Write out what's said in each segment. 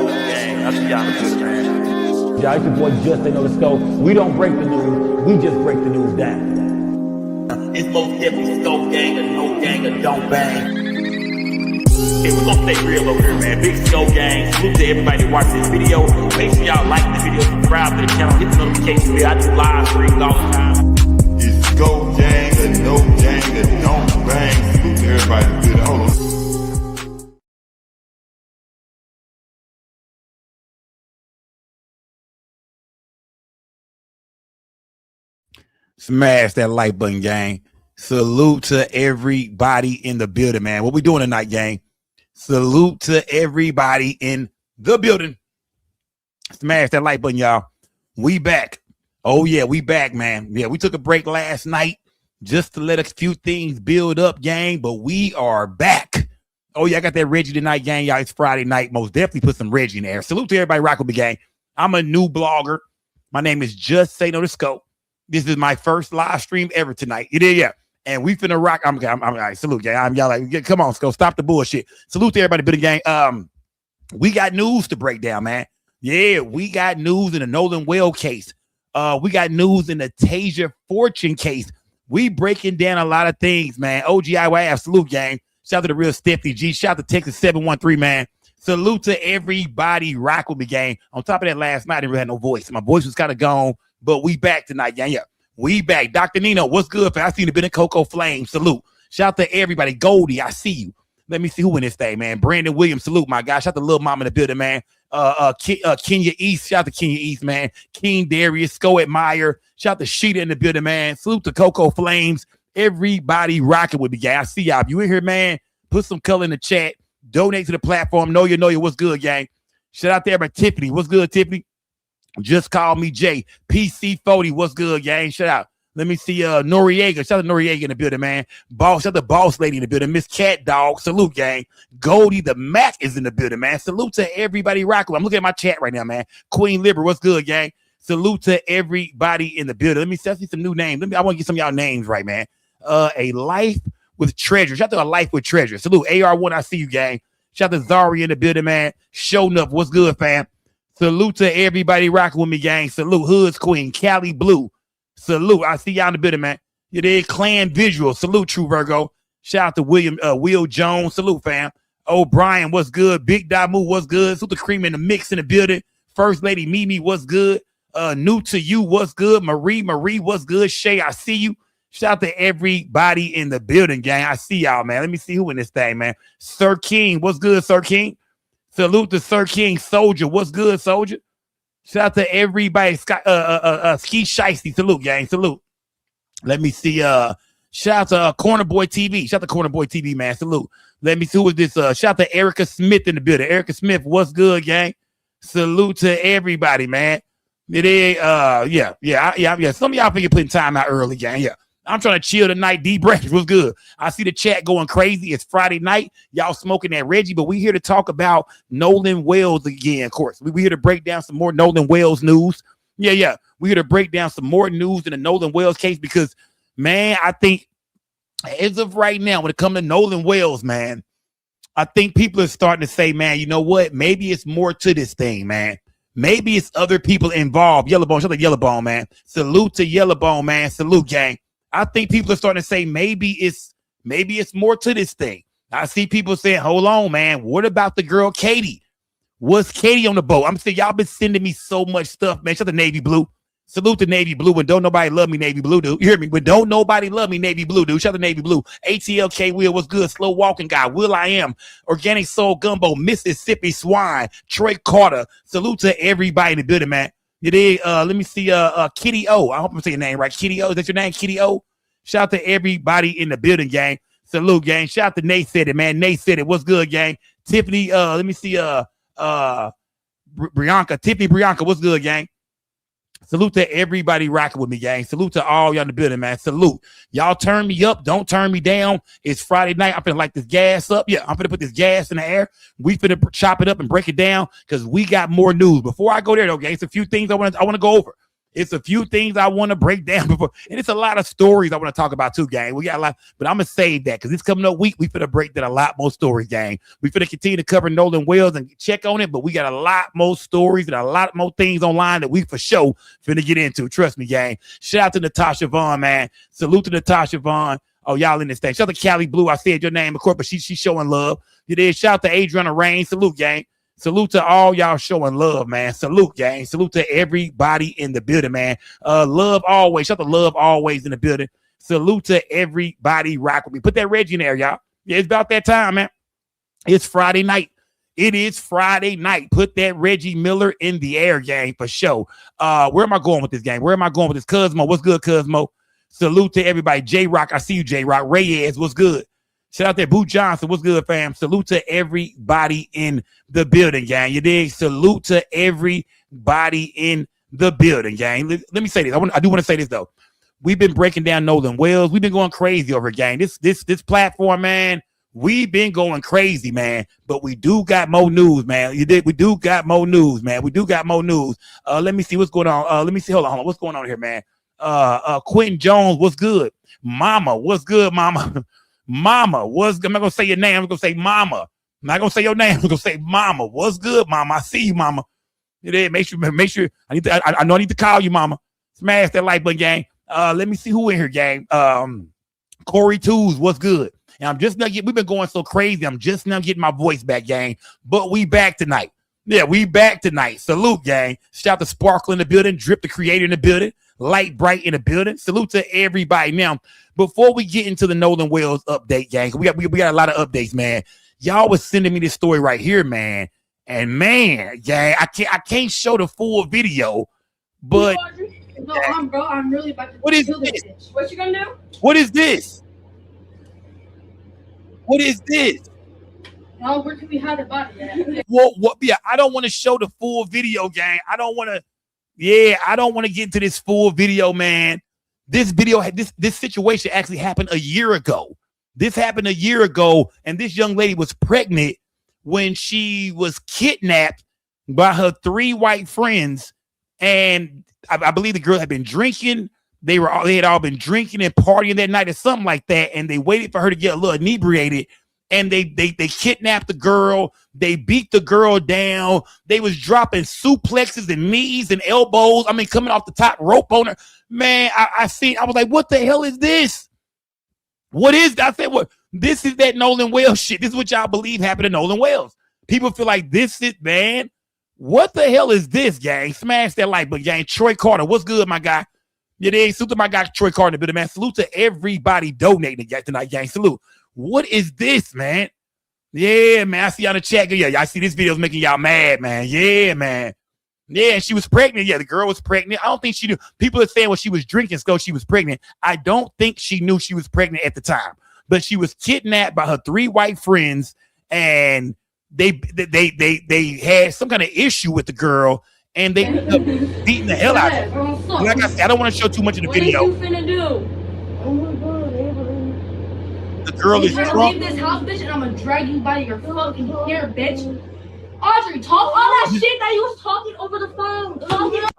Gang, I see y'all in the building, man. Y'all, it's your boy Just They Know the Scope. We don't break the news, we just break the news down. It's most definitely Scope Gang, or no gang, or don't bang. Hey, we're gonna stay real over here, man. Big Scope Gang. Salute to everybody that watched this video. Make sure y'all like the video, subscribe to the channel, hit the notification bell. I do live streams all the time. It's Scope Gang, or no gang, or don't bang. Salute to everybody in the building. Hold on. Smash that like button, gang. Salute to everybody in the building, man. What we doing tonight, gang? Salute to everybody in the building. Smash that like button, y'all. We back. Oh, yeah, we back, man. Yeah, we took a break last night just to let a few things build up, gang, but we are back. Oh, yeah, I got that Reggie tonight, gang. Y'all, it's Friday night. Most definitely put some Reggie in there. Salute to everybody rock with me, gang. I'm a new blogger. My name is Just Say No the Scope. This is my first live stream ever tonight. You did, yeah. And we finna rock. I'm all right, salute, gang. Y'all like, come on, go stop the bullshit. Salute to everybody, building gang. We got news to break down, man. Yeah, we got news in the Nolan Well case. We got news in the Tasia Fortune case. We breaking down a lot of things, man. OGIY, salute, gang. Shout out to the real Stephanie G. Shout out to Texas 713, man. Salute to everybody rock with me, gang. On top of that, last night I didn't really have no voice. My voice was kind of gone. But we back tonight, gang. Yeah, we back. Dr. Nino, what's good, fam? I seen the bit of Coco Flame. Salute. Shout out to everybody. Goldie, I see you. Let me see who in this thing, man. Brandon Williams, salute, my guy. Shout out to Lil Mama in the building, man. Kenya East. Shout out to Kenya East, man. King Darius, Sko Admire. Shout out to Sheeta in the building, man. Salute to Coco Flames. Everybody rocking with me, gang. I see y'all. If you in here, man, put some color in the chat. Donate to the platform. Know you. What's good, gang? Shout out to everybody. Tiffany, what's good, Tiffany? Just call me Jay. PC40, what's good, gang? Shout out. Let me see Noriega. Shout out to Noriega in the building, man. Shout out to Boss Lady in the building. Miss Cat Dog. Salute, gang. Goldie the Mac is in the building, man. Salute to everybody rocking. I'm looking at my chat right now, man. Queen Liber, what's good, gang? Salute to everybody in the building. Let me see some new names. I want to get some of y'all names right, man. A Life with Treasure. Shout out to A Life with Treasure. Salute. AR1, I see you, gang. Shout out to Zari in the building, man. Showing up. What's good, fam? Salute to everybody rocking with me, gang. Salute. Hood's Queen. Cali Blue. Salute. I see y'all in the building, man. You did Clan Visual. Salute, True Virgo. Shout out to Will Jones. Salute, fam. O'Brien, what's good? Big Damu, what's good? Salute to Cream in the Mix in the building. First Lady Mimi, what's good? New to you, what's good? Marie, what's good? Shay, I see you. Shout out to everybody in the building, gang. I see y'all, man. Let me see who in this thing, man. Sir King, what's good, Sir King? Salute to Sir King Soldier. What's good, Soldier? Shout out to everybody. Ski Shiesty. Salute, gang. Salute. Let me see. Shout out to Corner Boy TV. Shout out to Corner Boy TV, man. Salute. Let me see who is this. Shout out to Erica Smith in the building. Erica Smith, what's good, gang? Salute to everybody, man. It is, yeah. Some of y'all think you're putting time out early, gang. Yeah. I'm trying to chill tonight. D Breakfast was good. I see the chat going crazy. It's Friday night. Y'all smoking that Reggie, but we here to talk about Nolan Wells again, of course. We here to break down some more Nolan Wells news. Yeah. We here to break down some more news in the Nolan Wells case because, man, I think as of right now, when it comes to Nolan Wells, man, I think people are starting to say, man, you know what? Maybe it's more to this thing, man. Maybe it's other people involved. Yellowbone, shout out to Yellowbone, man. Salute to Yellowbone, man. Salute, gang. I think people are starting to say maybe it's more to this thing. I see people saying, hold on, man. What about the girl Katie? Was Katie on the boat? I'm saying y'all been sending me so much stuff, man. Shout out to Navy Blue. Salute to Navy Blue. When don't nobody love me, Navy Blue, dude. You hear me? When don't nobody love me, Navy Blue, dude. Shout out to Navy Blue. ATLK Will, what's good? Slow walking guy. Will I Am. Organic Soul Gumbo. Mississippi Swine. Troy Carter. Salute to everybody in the building, man. You did. Let me see. Kitty O. I hope I'm saying your name right. Kitty O. Is that your name? Kitty O. Shout out to everybody in the building, gang. Salute, gang. Shout out to Nate said it, man. Nate said it. What's good, gang? Tiffany. Let me see. Brianka. Tiffany Brianka. What's good, gang? Salute to everybody rocking with me, gang. Salute to all y'all in the building, man. Salute. Y'all turn me up. Don't turn me down. It's Friday night. I'm finna light this gas up. Yeah, I'm finna put this gas in the air. We finna chop it up and break it down because we got more news. Before I go there, though, gang, it's a few things I want to go over. It's a few things I want to break down before, and it's a lot of stories I want to talk about too, gang. We got a lot, but I'm gonna save that because it's coming up week. We finna break down a lot more stories, gang. We finna continue to cover Nolan Wells and check on it, but we got a lot more stories and a lot more things online that we for sure finna get into. Trust me, gang. Shout out to Natasha Vaughn, man. Salute to Natasha Vaughn. Oh, y'all in this thing. Shout out to Callie Blue. I said your name, of course, but she's showing love. You did. Shout out to Adriana Rain. Salute, gang. Salute to all y'all showing love, man. Salute, gang. Salute to everybody in the building, man. Love always. Shout out to Love always in the building. Salute to everybody rock with me. Put that Reggie in there, y'all. Yeah, it's about that time, man. It's Friday night. It is Friday night. Put that Reggie Miller in the air, gang, for sure. Where am I going with this, gang? Where am I going with this? Cosmo, what's good, Cosmo? Salute to everybody. J-Rock, I see you, J-Rock. Reyes, what's good? Shout out there, Boo Johnson. What's good, fam? Salute to everybody in the building, gang. You dig? Salute to everybody in the building, gang. Let me say this. I do want to say this, though. We've been breaking down Nolan Wells. We've been going crazy over it, gang. This platform, man, we've been going crazy, man. But we do got more news, man. You dig? We do got more news, man. We do got more news. Let me see what's going on. Let me see. Hold on. What's going on here, man? Quentin Jones, what's good? Mama, what's good, mama? Mama, what's good? I'm not gonna say your name. I'm gonna say mama. I'm not gonna say your name. I'm gonna say mama. What's good, mama? I see you, mama. You did. Make sure. I know I need to call you, mama. Smash that like button, gang. Let me see who in here, gang. Corey Twos, what's good? And I'm just not getting. We've been going so crazy. I'm just now getting my voice back, gang. But we back tonight. Yeah, we back tonight. Salute, gang. Shout out to Sparkle in the building. Drip the creator in the building. Light Bright in the building. Salute to everybody. Now, before we get into the Nolan Wells update, gang, we got a lot of updates, man. Y'all was sending me this story right here, man. And man, gang, I can't show the full video, but no, I'm really about to what is kill this? Bitch. What you gonna do? What is this? What is this? No, where can we hide the body at? What? Yeah, I don't want to show the full video, gang. I don't want to. Yeah, I don't want to get into this full video, man. This video, this situation actually happened a year ago. This happened a year ago, and this young lady was pregnant when she was kidnapped by her 3 white friends. And I believe the girl had been drinking. They had all been drinking and partying that night or something like that. And they waited for her to get a little inebriated. And they kidnapped the girl. They beat the girl down. They was dropping suplexes and knees and elbows. I mean, coming off the top rope on her. Man, I was like, what the hell is this? What is that? I said, what? This is that Nolan Wells shit. This is what y'all believe happened to Nolan Wells. People feel like this is, man. What the hell is this, gang? Smash that like button, gang. Troy Carter, what's good, my guy? Yeah, they salute to my guy Troy Carter in the building, man. Salute to everybody donating tonight, gang. Salute. What is this, man? Yeah, man. I see y'all in the chat. Yeah, y'all see this video is making y'all mad, man. Yeah, man. Yeah, she was pregnant. Yeah, the girl was pregnant. I don't think she knew. People are saying when she was drinking, so she was pregnant. I don't think she knew she was pregnant at the time. But she was kidnapped by her 3 white friends, and they had some kind of issue with the girl, and they ended up beating the hell out of her. Like I said, I don't want to show too much of the video. What are you finna do? Oh my God. The girl is drunk. Leave this house, bitch, and I'm gonna drag you by your fucking hair, bitch. Audrey, talk all that shit that you was talking over the phone.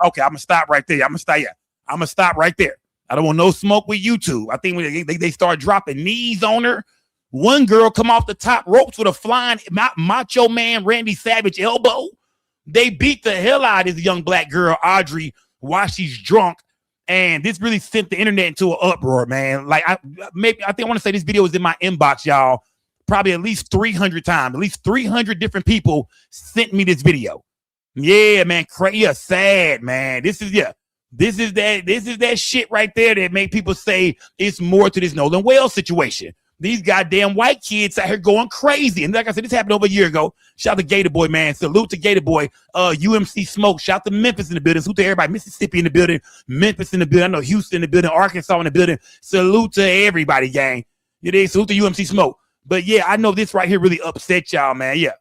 Okay, I'm gonna stop right there. I'm gonna stop right there. I don't want no smoke with YouTube. I think when they start dropping knees on her, one girl come off the top ropes with a flying Macho Man Randy Savage elbow. They beat the hell out of this young black girl, Audrey, while she's drunk. And this really sent the internet into an uproar, man. Like I want to say this video was in my inbox, y'all, probably at least 300 times. At least 300 different people sent me this video. Yeah, man, crazy, sad, man. This is that shit right there that make people say it's more to this Nolan Wells situation. These goddamn white kids out here going crazy. And like I said, this happened over a year ago. Shout out to Gator Boy, man. Salute to Gator Boy. UMC Smoke. Shout out to Memphis in the building. Salute to everybody. Mississippi in the building. Memphis in the building. I know Houston in the building. Arkansas in the building. Salute to everybody, gang. You know, salute to UMC Smoke. But yeah, I know this right here really upset y'all, man. Yeah.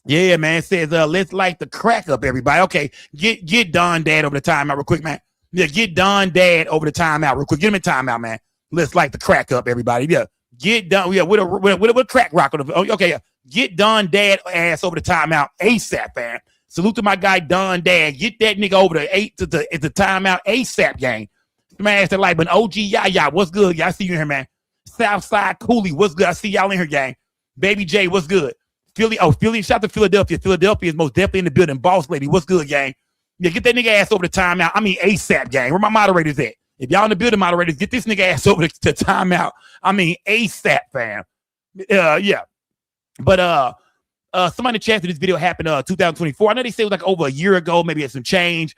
Yeah, man. It says, let's light the crack up, everybody. Okay. Get Don Dad over the timeout real quick, man. Yeah, get Don Dad over the timeout real quick. Get him a timeout, man. Let's light the crack up, everybody. Yeah, get done. Yeah, with a crack rock on the. Okay, yeah. Get Don Dad ass over the timeout ASAP, man. Salute to my guy Don Dad. Get that nigga over to the timeout ASAP, gang. Smash that like, but OG Yaya, what's good? Y'all see you in here, man. Southside Cooley, what's good? I see y'all in here, gang. Baby J, what's good? Philly, shout to Philadelphia. Philadelphia is most definitely in the building. Boss lady, what's good, gang? Yeah, get that nigga ass over to timeout. I mean ASAP, gang. Where my moderators at? If y'all in the building, moderators, get this nigga ass over to timeout. I mean ASAP, fam. Yeah. But somebody in the chat that this video happened 2024. I know they say it was like over a year ago, maybe it's some change.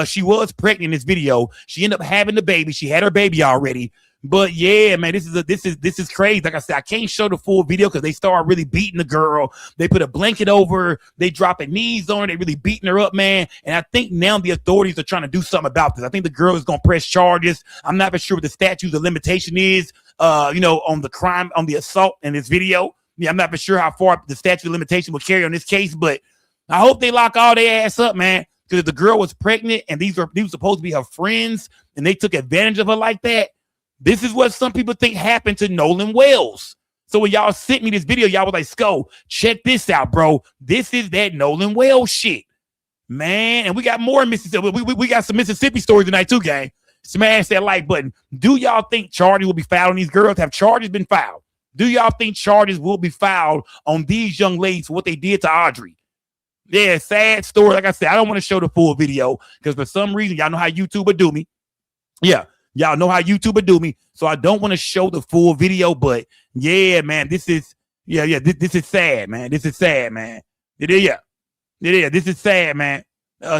She was pregnant in this video. She ended up having the baby. She had her baby already. But yeah, man, this is crazy. Like I said, I can't show the full video because they start really beating the girl. They put a blanket over her. They dropping knees on her. They really beating her up, man. And I think now the authorities are trying to do something about this. I think the girl is gonna press charges. I'm not sure what the statute of limitation is. On the crime, on the assault in this video. Yeah, I'm not for sure how far the statute of limitation will carry on this case, but I hope they lock all their ass up, man. Because if the girl was pregnant and these were supposed to be her friends and they took advantage of her like that, this is what some people think happened to Nolan Wells. So when y'all sent me this video, y'all was like, Sko, check this out, bro. This is that Nolan Wells shit, man. And we got more in Mississippi. We got some Mississippi stories tonight too, gang. Smash that like button. Do y'all think charges will be filed on these girls? Have charges been filed? Do y'all think charges will be filed on these young ladies for what they did to Audrey? Yeah, sad story. Like I said, I don't want to show the full video because for some reason, y'all know how YouTube would do me. Yeah, y'all know how YouTube would do me. So I don't want to show the full video, but yeah, man, this is sad, man. This is sad, man. It is. This is sad, man.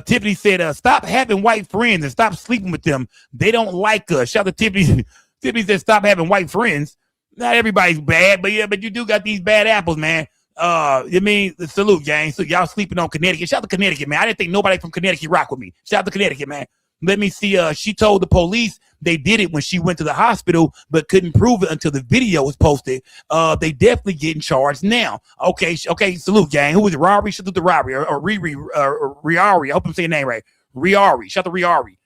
Tiffany said, stop having white friends and stop sleeping with them. They don't like us. Shout out to Tiffany. Tiffany said, stop having white friends. Not everybody's bad, but you do got these bad apples, man. Salute, gang. So y'all sleeping on Connecticut. Shout out to Connecticut, man. I didn't think nobody from Connecticut rock with me. Shout out to Connecticut, man. Let me see. She told the police they did it when she went to the hospital, but couldn't prove it until the video was posted. They definitely getting charged now. Okay. Salute, gang. Who was it? Rari? Shout out to Rari or Riari. I hope I'm saying your name right. Riari. Shout out to Riari.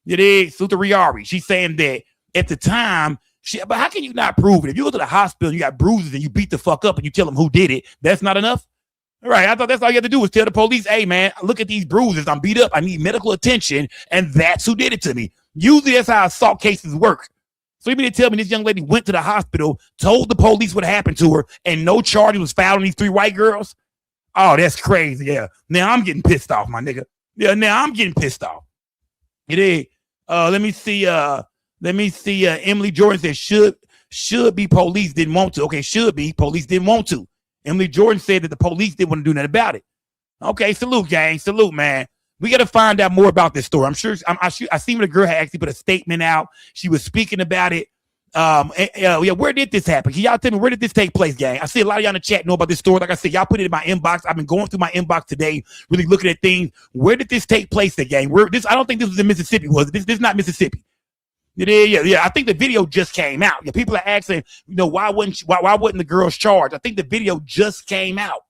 It is. Salute to Riari. She's saying that at the time. But how can you not prove it? If you go to the hospital and you got bruises and you beat the fuck up and you tell them who did it, that's not enough? All right, I thought that's all you had to do was tell the police, hey, man, look at these bruises. I'm beat up. I need medical attention. And that's who did it to me. Usually that's how assault cases work. So you mean to tell me this young lady went to the hospital, told the police what happened to her, and no charges was filed on these 3 white girls? Oh, that's crazy. Yeah. Now I'm getting pissed off, my nigga. Yeah, now I'm getting pissed off. It is. Let me see. Emily Jordan said should be police didn't want to. Okay, should be police didn't want to. Emily Jordan said that the police didn't want to do nothing about it. Okay, salute, gang. Salute, man. We got to find out more about this story. I'm sure. I seen when the girl had actually put a statement out. She was speaking about it. Where did this happen? Can y'all tell me where did this take place, gang? I see a lot of y'all in the chat know about this story. Like I said, y'all put it in my inbox. I've been going through my inbox today, really looking at things. Where did this take place, gang? I don't think this was in Mississippi, was it? This is not Mississippi. Yeah. I think the video just came out. Yeah, people are asking, why wouldn't the girls charged? I think the video just came out.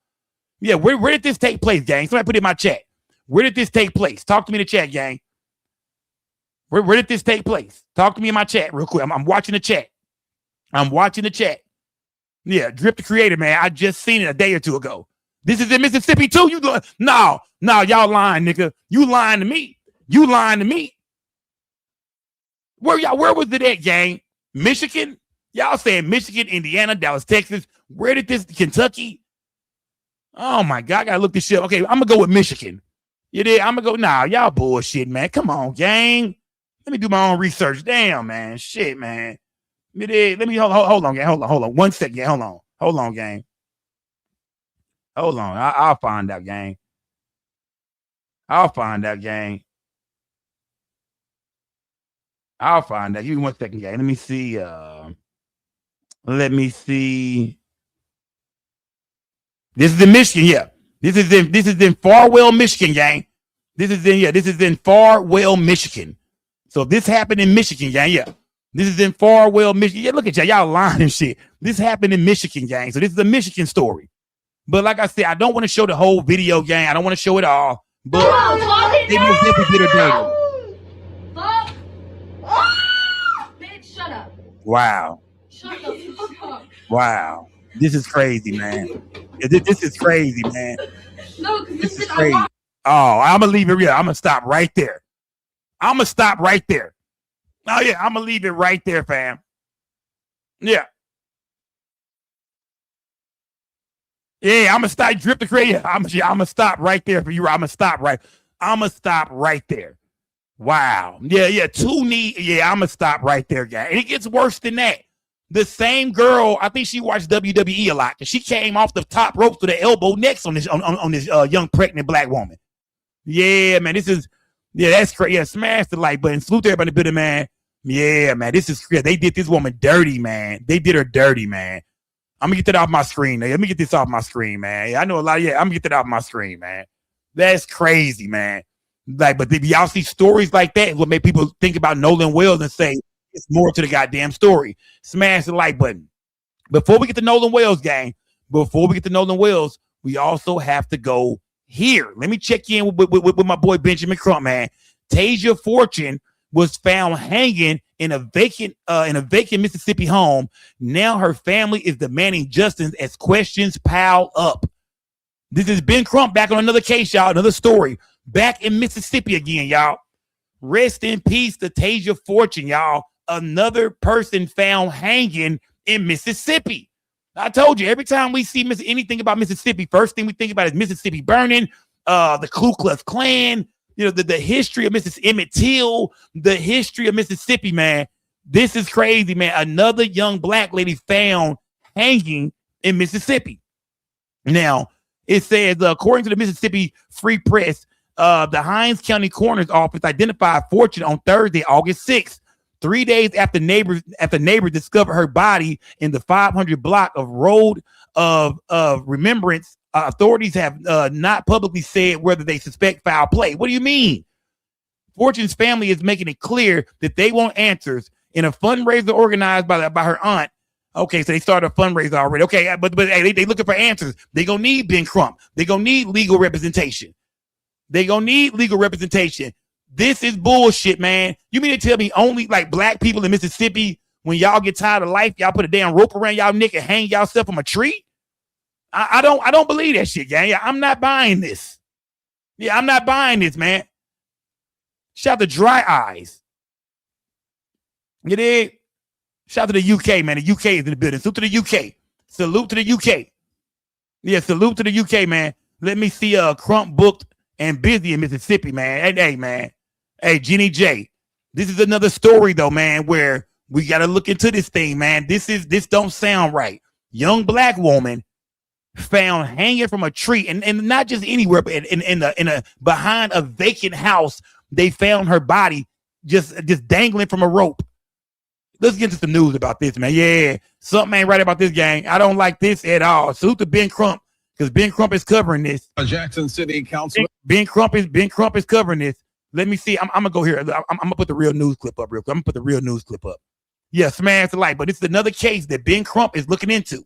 Yeah, where did this take place, gang? Somebody put it in my chat. Where did this take place? Talk to me in the chat, gang. Where did this take place? Talk to me in my chat real quick. I'm watching the chat. Yeah, Drip the Creator, man. I just seen it a day or two ago. This is in Mississippi too. You doing? No, y'all lying, nigga. You lying to me. Where was it at, gang? Michigan? Y'all saying Michigan, Indiana, Dallas, Texas. Where did this, Kentucky? Oh my God, I gotta look this shit up. Okay, I'm gonna go with Michigan. You did? I'm gonna go, y'all bullshit, man. Come on, gang. Let me do my own research. Damn, man. Shit, man. Let me hold on, gang. Hold on. 1 second, gang. Hold on, gang. Hold on. I'll find out, gang. I'll find out. Give me 1 second, gang. Let me see. This is in Michigan, yeah. This is in Farwell, Michigan, gang. This is in Farwell, Michigan. So this happened in Michigan, gang. Yeah. This is in Farwell, Michigan. Yeah, look at y'all lying and shit. This happened in Michigan, gang. So this is a Michigan story. But like I said, I don't want to show the whole video, gang. I don't want to show it all. But they most definitely did her dirty. Bitch, shut up. Wow. Shut the fuck up. Wow. This is crazy, man. This is crazy, man. No, because This is crazy. Oh, I'm gonna leave it real. I'm gonna stop right there. I'm gonna stop right there. Oh yeah, I'm gonna leave it right there, fam. Yeah. Yeah, I'm gonna stop drip the creator. I'm gonna stop right there for you. I'm gonna stop right there. Wow. Yeah, two knee. Yeah, I'm gonna stop right there, guy. And it gets worse than that. The same girl, I think she watched WWE a lot, because she came off the top ropes with the elbow next on this young pregnant black woman. Yeah, man, that's crazy. Yeah, smash the like button. Salute to everybody in the building, man. Yeah, man, this is crazy. They did this woman dirty, man. They did her dirty, man. I'm gonna get that off my screen. Let me get this off my screen, man. I know a lot. Yeah, I'm gonna get that off my screen, man. That's crazy, man. Like, but if y'all see stories like that, what make people think about Nolan Wells and say it's more to the goddamn story. Smash the like button. Before we get to Nolan Wells, gang, we also have to go here. Let me check in with my boy Benjamin Crump, man. Tasia Fortune was found hanging in a vacant Mississippi home. Now her family is demanding justice as questions pile up. This is Ben Crump back on another case, y'all. Another story. Back in Mississippi again, y'all. Rest in peace to Tasia Fortune, y'all. Another person found hanging in Mississippi. I told you, every time we see anything about Mississippi, first thing we think about is Mississippi burning, the Ku Klux Klan, the history of Mrs. Emmett Till, the history of Mississippi, man. This is crazy, man. Another young black lady found hanging in Mississippi. Now, it says, according to the Mississippi Free Press, the Hinds County Coroner's Office identified Fortune on Thursday, August 6th, 3 days after neighbors discovered her body in the 500 block of Road of Remembrance. Authorities have not publicly said whether they suspect foul play. What do you mean? Fortune's family is making it clear that they want answers in a fundraiser organized by her aunt. Okay, so they started a fundraiser already. Okay, but hey, they looking for answers. They gonna need Ben Crump. They gonna need legal representation. This is bullshit, man. You mean to tell me only like black people in Mississippi, when y'all get tired of life, y'all put a damn rope around y'all neck and hang y'allself from a tree? I don't believe that shit, gang. Yeah, I'm not buying this. Yeah, I'm not buying this, man. Shout out to Dry Eyes. You dig? Shout out to the UK, man. The UK is in the building. Salute to the UK. Salute to the UK. Yeah, salute to the UK, man. Let me see Crump booked and busy in Mississippi, man. Hey, man. Hey, Jenny J. This is another story, though, man, where we got to look into this thing, man. This don't sound right. Young black woman found hanging from a tree, and not just anywhere, but in a behind a vacant house. They found her body just dangling from a rope. Let's get into some news about this, man. Yeah, something ain't right about this, gang. I don't like this at all. Salute to Ben Crump, because Ben Crump is covering this. Jackson City Council. Ben Crump is covering this. Let me see. I'm gonna go here. I'm gonna put the real news clip up real quick. Yeah, smash the like. But this is another case that Ben Crump is looking into.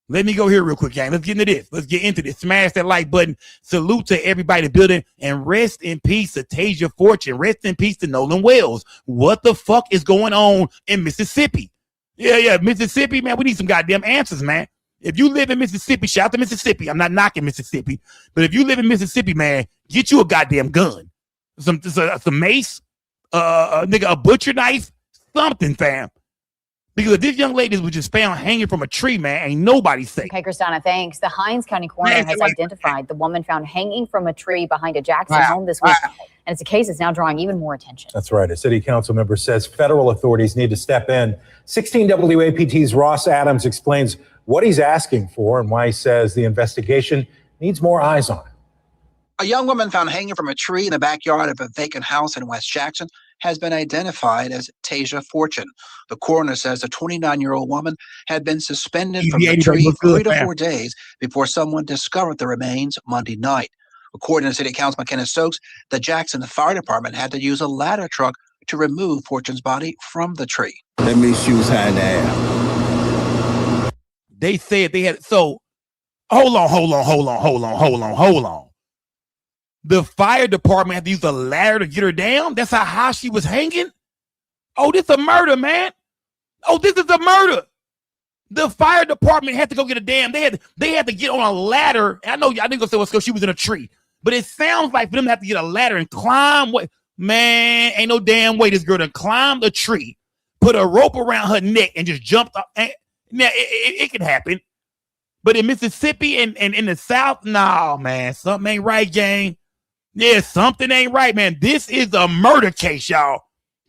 Let me go here real quick, gang. Let's get into this. Smash that like button. Salute to everybody in the building. And rest in peace to Tasia Fortune. Rest in peace to Nolan Wells. What the fuck is going on in Mississippi? Yeah, Mississippi, man. We need some goddamn answers, man. If you live in Mississippi, shout out to Mississippi. I'm not knocking Mississippi. But if you live in Mississippi, man, get you a goddamn gun. Some mace, a butcher knife, something, fam. Because if this young lady was just found hanging from a tree, man, ain't nobody safe. Okay, Christina, thanks. The Hinds County coroner has identified the woman found hanging from a tree behind a Jackson home this week. And it's a case that's now drawing even more attention. That's right. A city council member says federal authorities need to step in. 16 WAPT's Ross Adams explains what he's asking for and why he says the investigation needs more eyes on it. A young woman found hanging from a tree in the backyard of a vacant house in West Jackson has been identified as Tasia Fortune. The coroner says the 29-year-old woman had been suspended from the tree 3 to 4 days before someone discovered the remains Monday night. According to City Councilman McKenna Stokes, the Jackson Fire Department had to use a ladder truck to remove Fortune's body from the tree. That means she was high in the air. They said they had, so hold on. The fire department had to use a ladder to get her down? That's how high she was hanging? Oh, this is a murder, man. Oh, this is a murder. The fire department had to go get a damn, they had to get on a ladder. I know y'all didn't go say, well, she was in a tree. But it sounds like for them to have to get a ladder and climb. What, man, ain't no damn way this girl to climb the tree, put a rope around her neck, and just jumped up. Now, it can happen. But in Mississippi and in the South, nah, man, something ain't right, gang. Yeah, something ain't right, man. This is a murder case, y'all.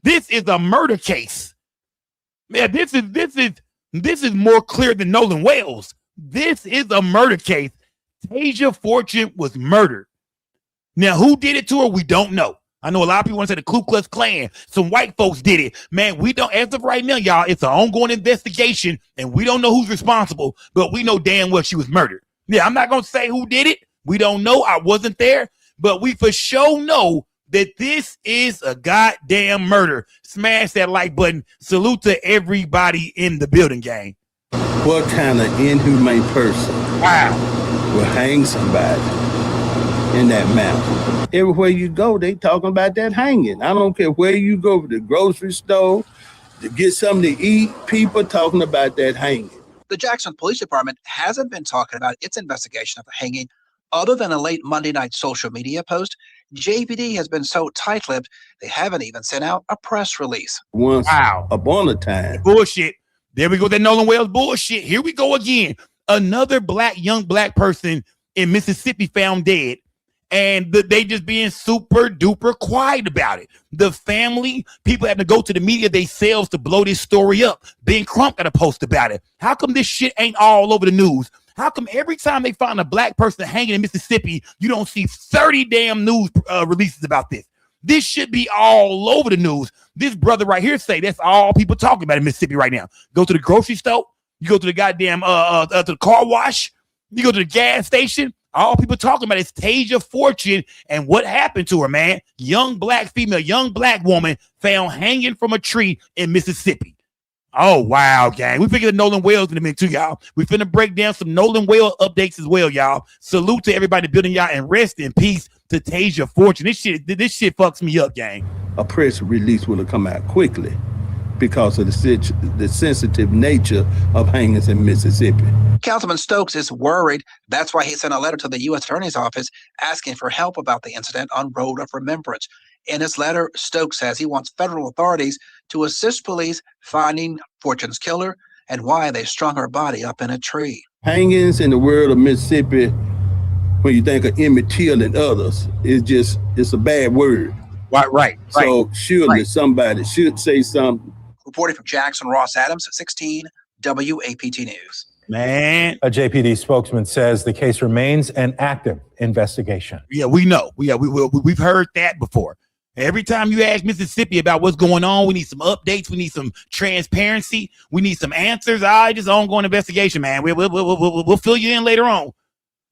This is a murder case. Yeah, this is more clear than Nolan Wales. This is a murder case. Tasia Fortune was murdered. Now, who did it to her? We don't know. I know a lot of people want to say the Ku Klux Klan. Some white folks did it. Man, we don't, as of right now, y'all, it's an ongoing investigation, and we don't know who's responsible, but we know damn well she was murdered. Yeah, I'm not going to say who did it. We don't know. I wasn't there, but we for sure know that this is a goddamn murder. Smash that like button. Salute to everybody in the building, gang. What kind of inhumane person will hang somebody in that manner? Everywhere you go, they talking about that hanging. I don't care where you go, to the grocery store, to get something to eat, people talking about that hanging. The Jackson Police Department hasn't been talking about its investigation of the hanging other than a late Monday night social media post. JPD has been so tight-lipped, they haven't even sent out a press release. Once upon a time. Bullshit. There we go, that Nolan Wales bullshit. Here we go again. Another young black person in Mississippi found dead. And they just being super duper quiet about it. The family, people have to go to the media themselves to blow this story up. Ben Crump got a post about it. How come this shit ain't all over the news? How come every time they find a black person hanging in Mississippi, you don't see 30 damn news releases about this? This should be all over the news. This brother right here say that's all people talking about in Mississippi right now. Go to the grocery store, you go to the goddamn to the car wash, you go to the gas station. All people talking about is Tasia Fortune and what happened to her, man. Young black female, young black woman found hanging from a tree in Mississippi. Oh, wow, gang. We figured Nolan Wales in a minute too, y'all. We finna break down some Nolan Wales updates as well, y'all. Salute to everybody building y'all, and rest in peace to Tasia Fortune. This shit fucks me up, gang. A press release will come out quickly because of the sensitive nature of hangings in Mississippi. Councilman Stokes is worried. That's why he sent a letter to the U.S. Attorney's Office asking for help about the incident on Road of Remembrance. In his letter, Stokes says he wants federal authorities to assist police finding Fortune's killer and why they strung her body up in a tree. Hangings in the world of Mississippi, when you think of Emmett Till and others, it's a bad word. Right. So surely somebody should say something. Reporting from Jackson, Ross Adams, 16 WAPT News. Man. A JPD spokesman says the case remains an active investigation. Yeah, we know. We've heard that before. Every time you ask Mississippi about what's going on, we need some updates. We need some transparency. We need some answers. Just ongoing investigation, man. We'll fill you in later on.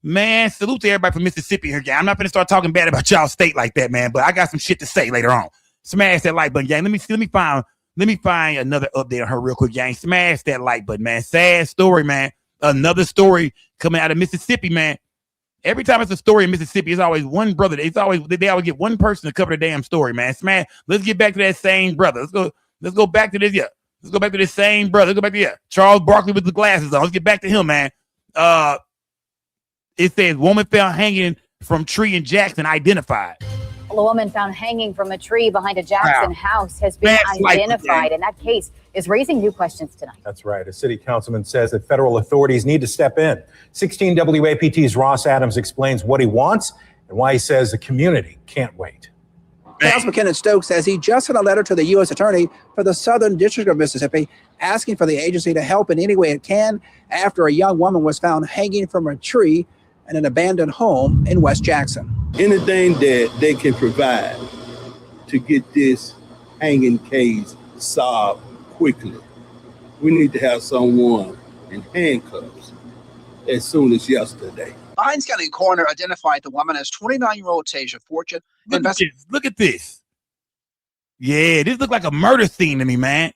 Man, salute to everybody from Mississippi here, gang. I'm not going to start talking bad about y'all state like that, man, but I got some shit to say later on. Smash that like button, gang. Let me find another update on her real quick, gang. Smash that like button, man. Sad story, man. Another story coming out of Mississippi, man. Every time it's a story in Mississippi, it's always one brother. They always get one person to cover the damn story, man. Smash. Let's get back to that same brother. Let's go back to this. Yeah. Let's go back to this same brother. Let's go back to Charles Barkley with the glasses on. Let's get back to him, man. It says woman found hanging from tree in Jackson identified. A woman found hanging from a tree behind a Jackson house has been identified, and that case is raising new questions tonight. That's right. A city councilman says that federal authorities need to step in. 16 WAPT's Ross Adams explains what he wants and why he says the community can't wait. Councilman Kenneth Stokes says he just sent a letter to the U.S. Attorney for the Southern District of Mississippi asking for the agency to help in any way it can after a young woman was found hanging from a tree in an abandoned home in West Jackson. Anything that they can provide to get this hanging case solved quickly. We need to have someone in handcuffs as soon as yesterday. The Hinds County coroner identified the woman as 29-year-old Tasia Fortune. Look at this. Yeah, this look like a murder scene to me, man.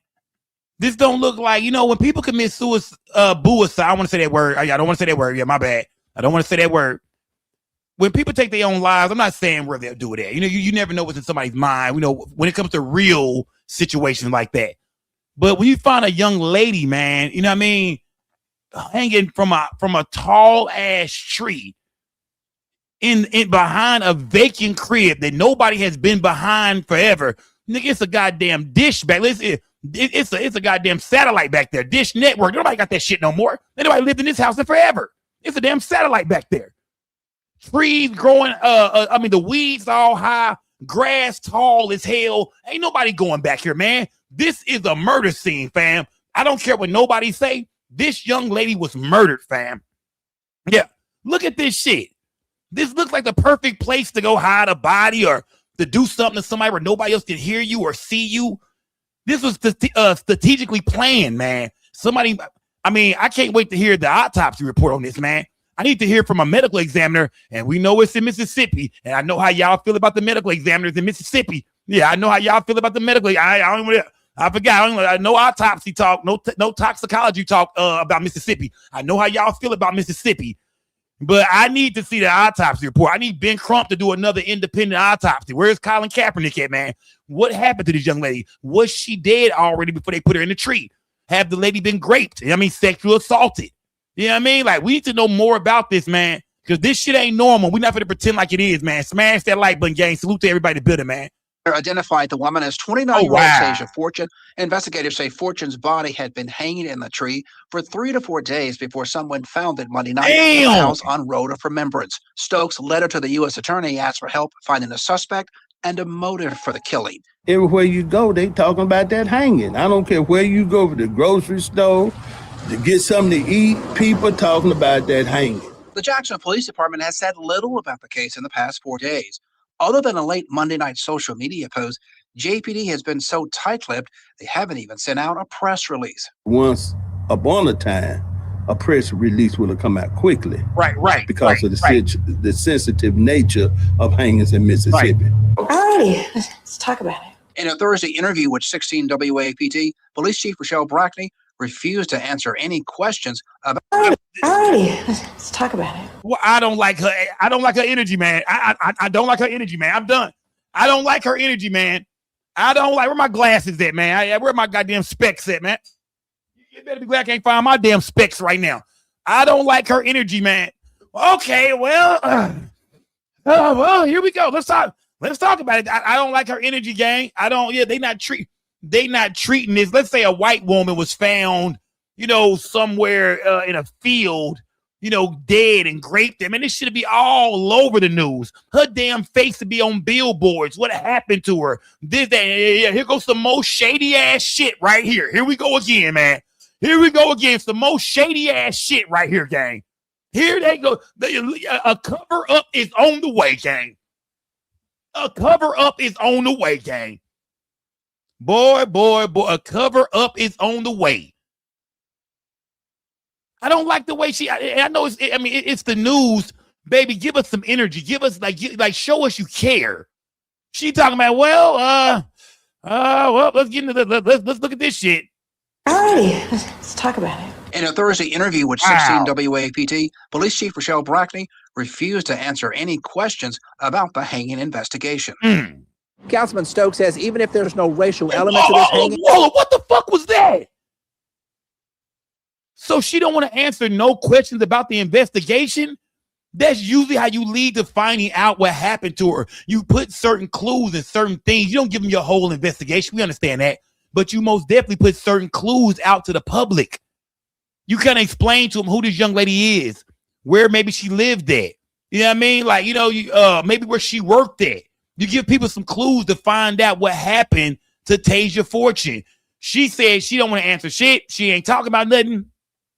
This don't look like, when people commit suicide, I want to say that word. I don't want to say that word. Yeah, my bad. I don't want to say that word. When people take their own lives, I'm not saying where they'll do it at. You never know what's in somebody's mind, when it comes to real situations like that. But when you find a young lady, man, you know what I mean, hanging from a tall ass tree, in behind a vacant crib that nobody has been behind forever. Nigga, it's a goddamn dish back. It's a goddamn satellite back there. Dish network. Nobody got that shit no more. Nobody lived in this house in forever. It's a damn satellite back there. Trees growing. I mean, the weeds all high. Grass tall as hell. Ain't nobody going back here, man. This is a murder scene, fam. I don't care what nobody say. This young lady was murdered, fam. Yeah. Look at this shit. This looks like the perfect place to go hide a body or to do something to somebody where nobody else can hear you or see you. This was strategically planned, man. Somebody, I mean, I can't wait to hear the autopsy report on this, man. I need to hear from a medical examiner, and we know it's in Mississippi, and I know how y'all feel about the medical examiners in Mississippi. Yeah, I know how y'all feel about the medical. I forgot. No autopsy talk, no toxicology talk about Mississippi. I know how y'all feel about Mississippi, but I need to see the autopsy report. I need Ben Crump to do another independent autopsy. Where's Colin Kaepernick at, man? What happened to this young lady? Was she dead already before they put her in the tree? Have the lady been raped? I mean, sexual assaulted? You know what I mean? Like, we need to know more about this, man, because this shit ain't normal. We're not going to pretend like it is, man. Smash that like button, gang. Salute to everybody in the building, man. Identified the woman as 29-year-old Tasia Fortune. Investigators say Fortune's body had been hanging in the tree for 3 to 4 days before someone found it Monday night at the house on Road of Remembrance. Stokes' letter to the U.S. attorney asked for help finding a suspect and a motive for the killing. Everywhere you go, they talking about that hanging. I don't care where you go, to the grocery store, to get something to eat, people talking about that hanging. The Jackson Police Department has said little about the case in the past 4 days. Other than a late Monday night social media post, JPD has been so tight-lipped, they haven't even sent out a press release. Once upon a time, a press release will have come out quickly. Right. Because of the sensitive nature of hangings in Mississippi. Alrighty, let's talk about it. In a Thursday interview with 16 WAPT, Police Chief Rochelle Brackney refused to answer any questions about. Alrighty, let's talk about it. Well, I don't like her. I don't like her energy, man. I don't like her energy, man. I'm done. I don't like her energy, man. I don't like, where my glasses at, man? Where my goddamn specs at, man? You better be glad I can't find my damn specs right now. I don't like her energy, man. Okay, well, well, here we go. Let's talk about it. I don't like her energy, gang. I don't. Yeah, they not treating this. Let's say a white woman was found, somewhere in a field, dead and raped them. And this should be all over the news. Her damn face to be on billboards. What happened to her? This, that, yeah. Here goes some most shady ass shit right here. Here we go again, man. Here we go again. Some most shady ass shit right here, gang. Here they go. A cover up is on the way, gang. A cover up is on the way, gang. Boy, a cover up is on the way. I don't like the way I know it's the news, baby. Give us some energy. Give us like show us you care. She talking about, well, let's get into let's look at this shit. Alrighty, let's talk about it. In a Thursday interview with 16 WAPT, Police Chief Rochelle Brackney refused to answer any questions about the hanging investigation. Councilman Stokes says even if there's no racial element to this hanging. Whoa, what the fuck was that? So she don't want to answer no questions about the investigation? That's usually how you lead to finding out what happened to her. You put certain clues and certain things. You don't give them your whole investigation. We understand that. But you most definitely put certain clues out to the public. You kind of explain to them who this young lady is, where maybe she lived at. You know what I mean? Like, maybe where she worked at. You give people some clues to find out what happened to Tasia Fortune. She said she don't want to answer shit. She ain't talking about nothing.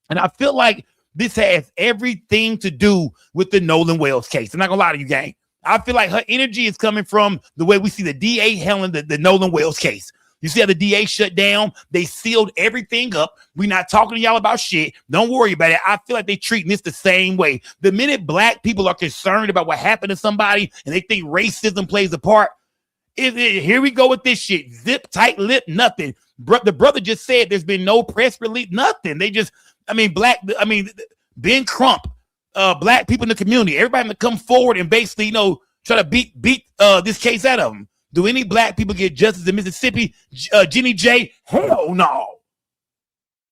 And I feel like this has everything to do with the Nolan Wells case. I'm not going to lie to you, gang. I feel like her energy is coming from the way we see the DA handling the Nolan Wells case. You see how the DA shut down? They sealed everything up. We're not talking to y'all about shit. Don't worry about it. I feel like they treating this the same way. The minute black people are concerned about what happened to somebody and they think racism plays a part, here we go with this shit. Zip, tight lip, nothing. The brother just said there's been no press release, nothing. They just, Ben Crump, black people in the community, everybody to come forward and basically, try to beat this case out of them. Do any black people get justice in Mississippi? Jenny J? Hell no.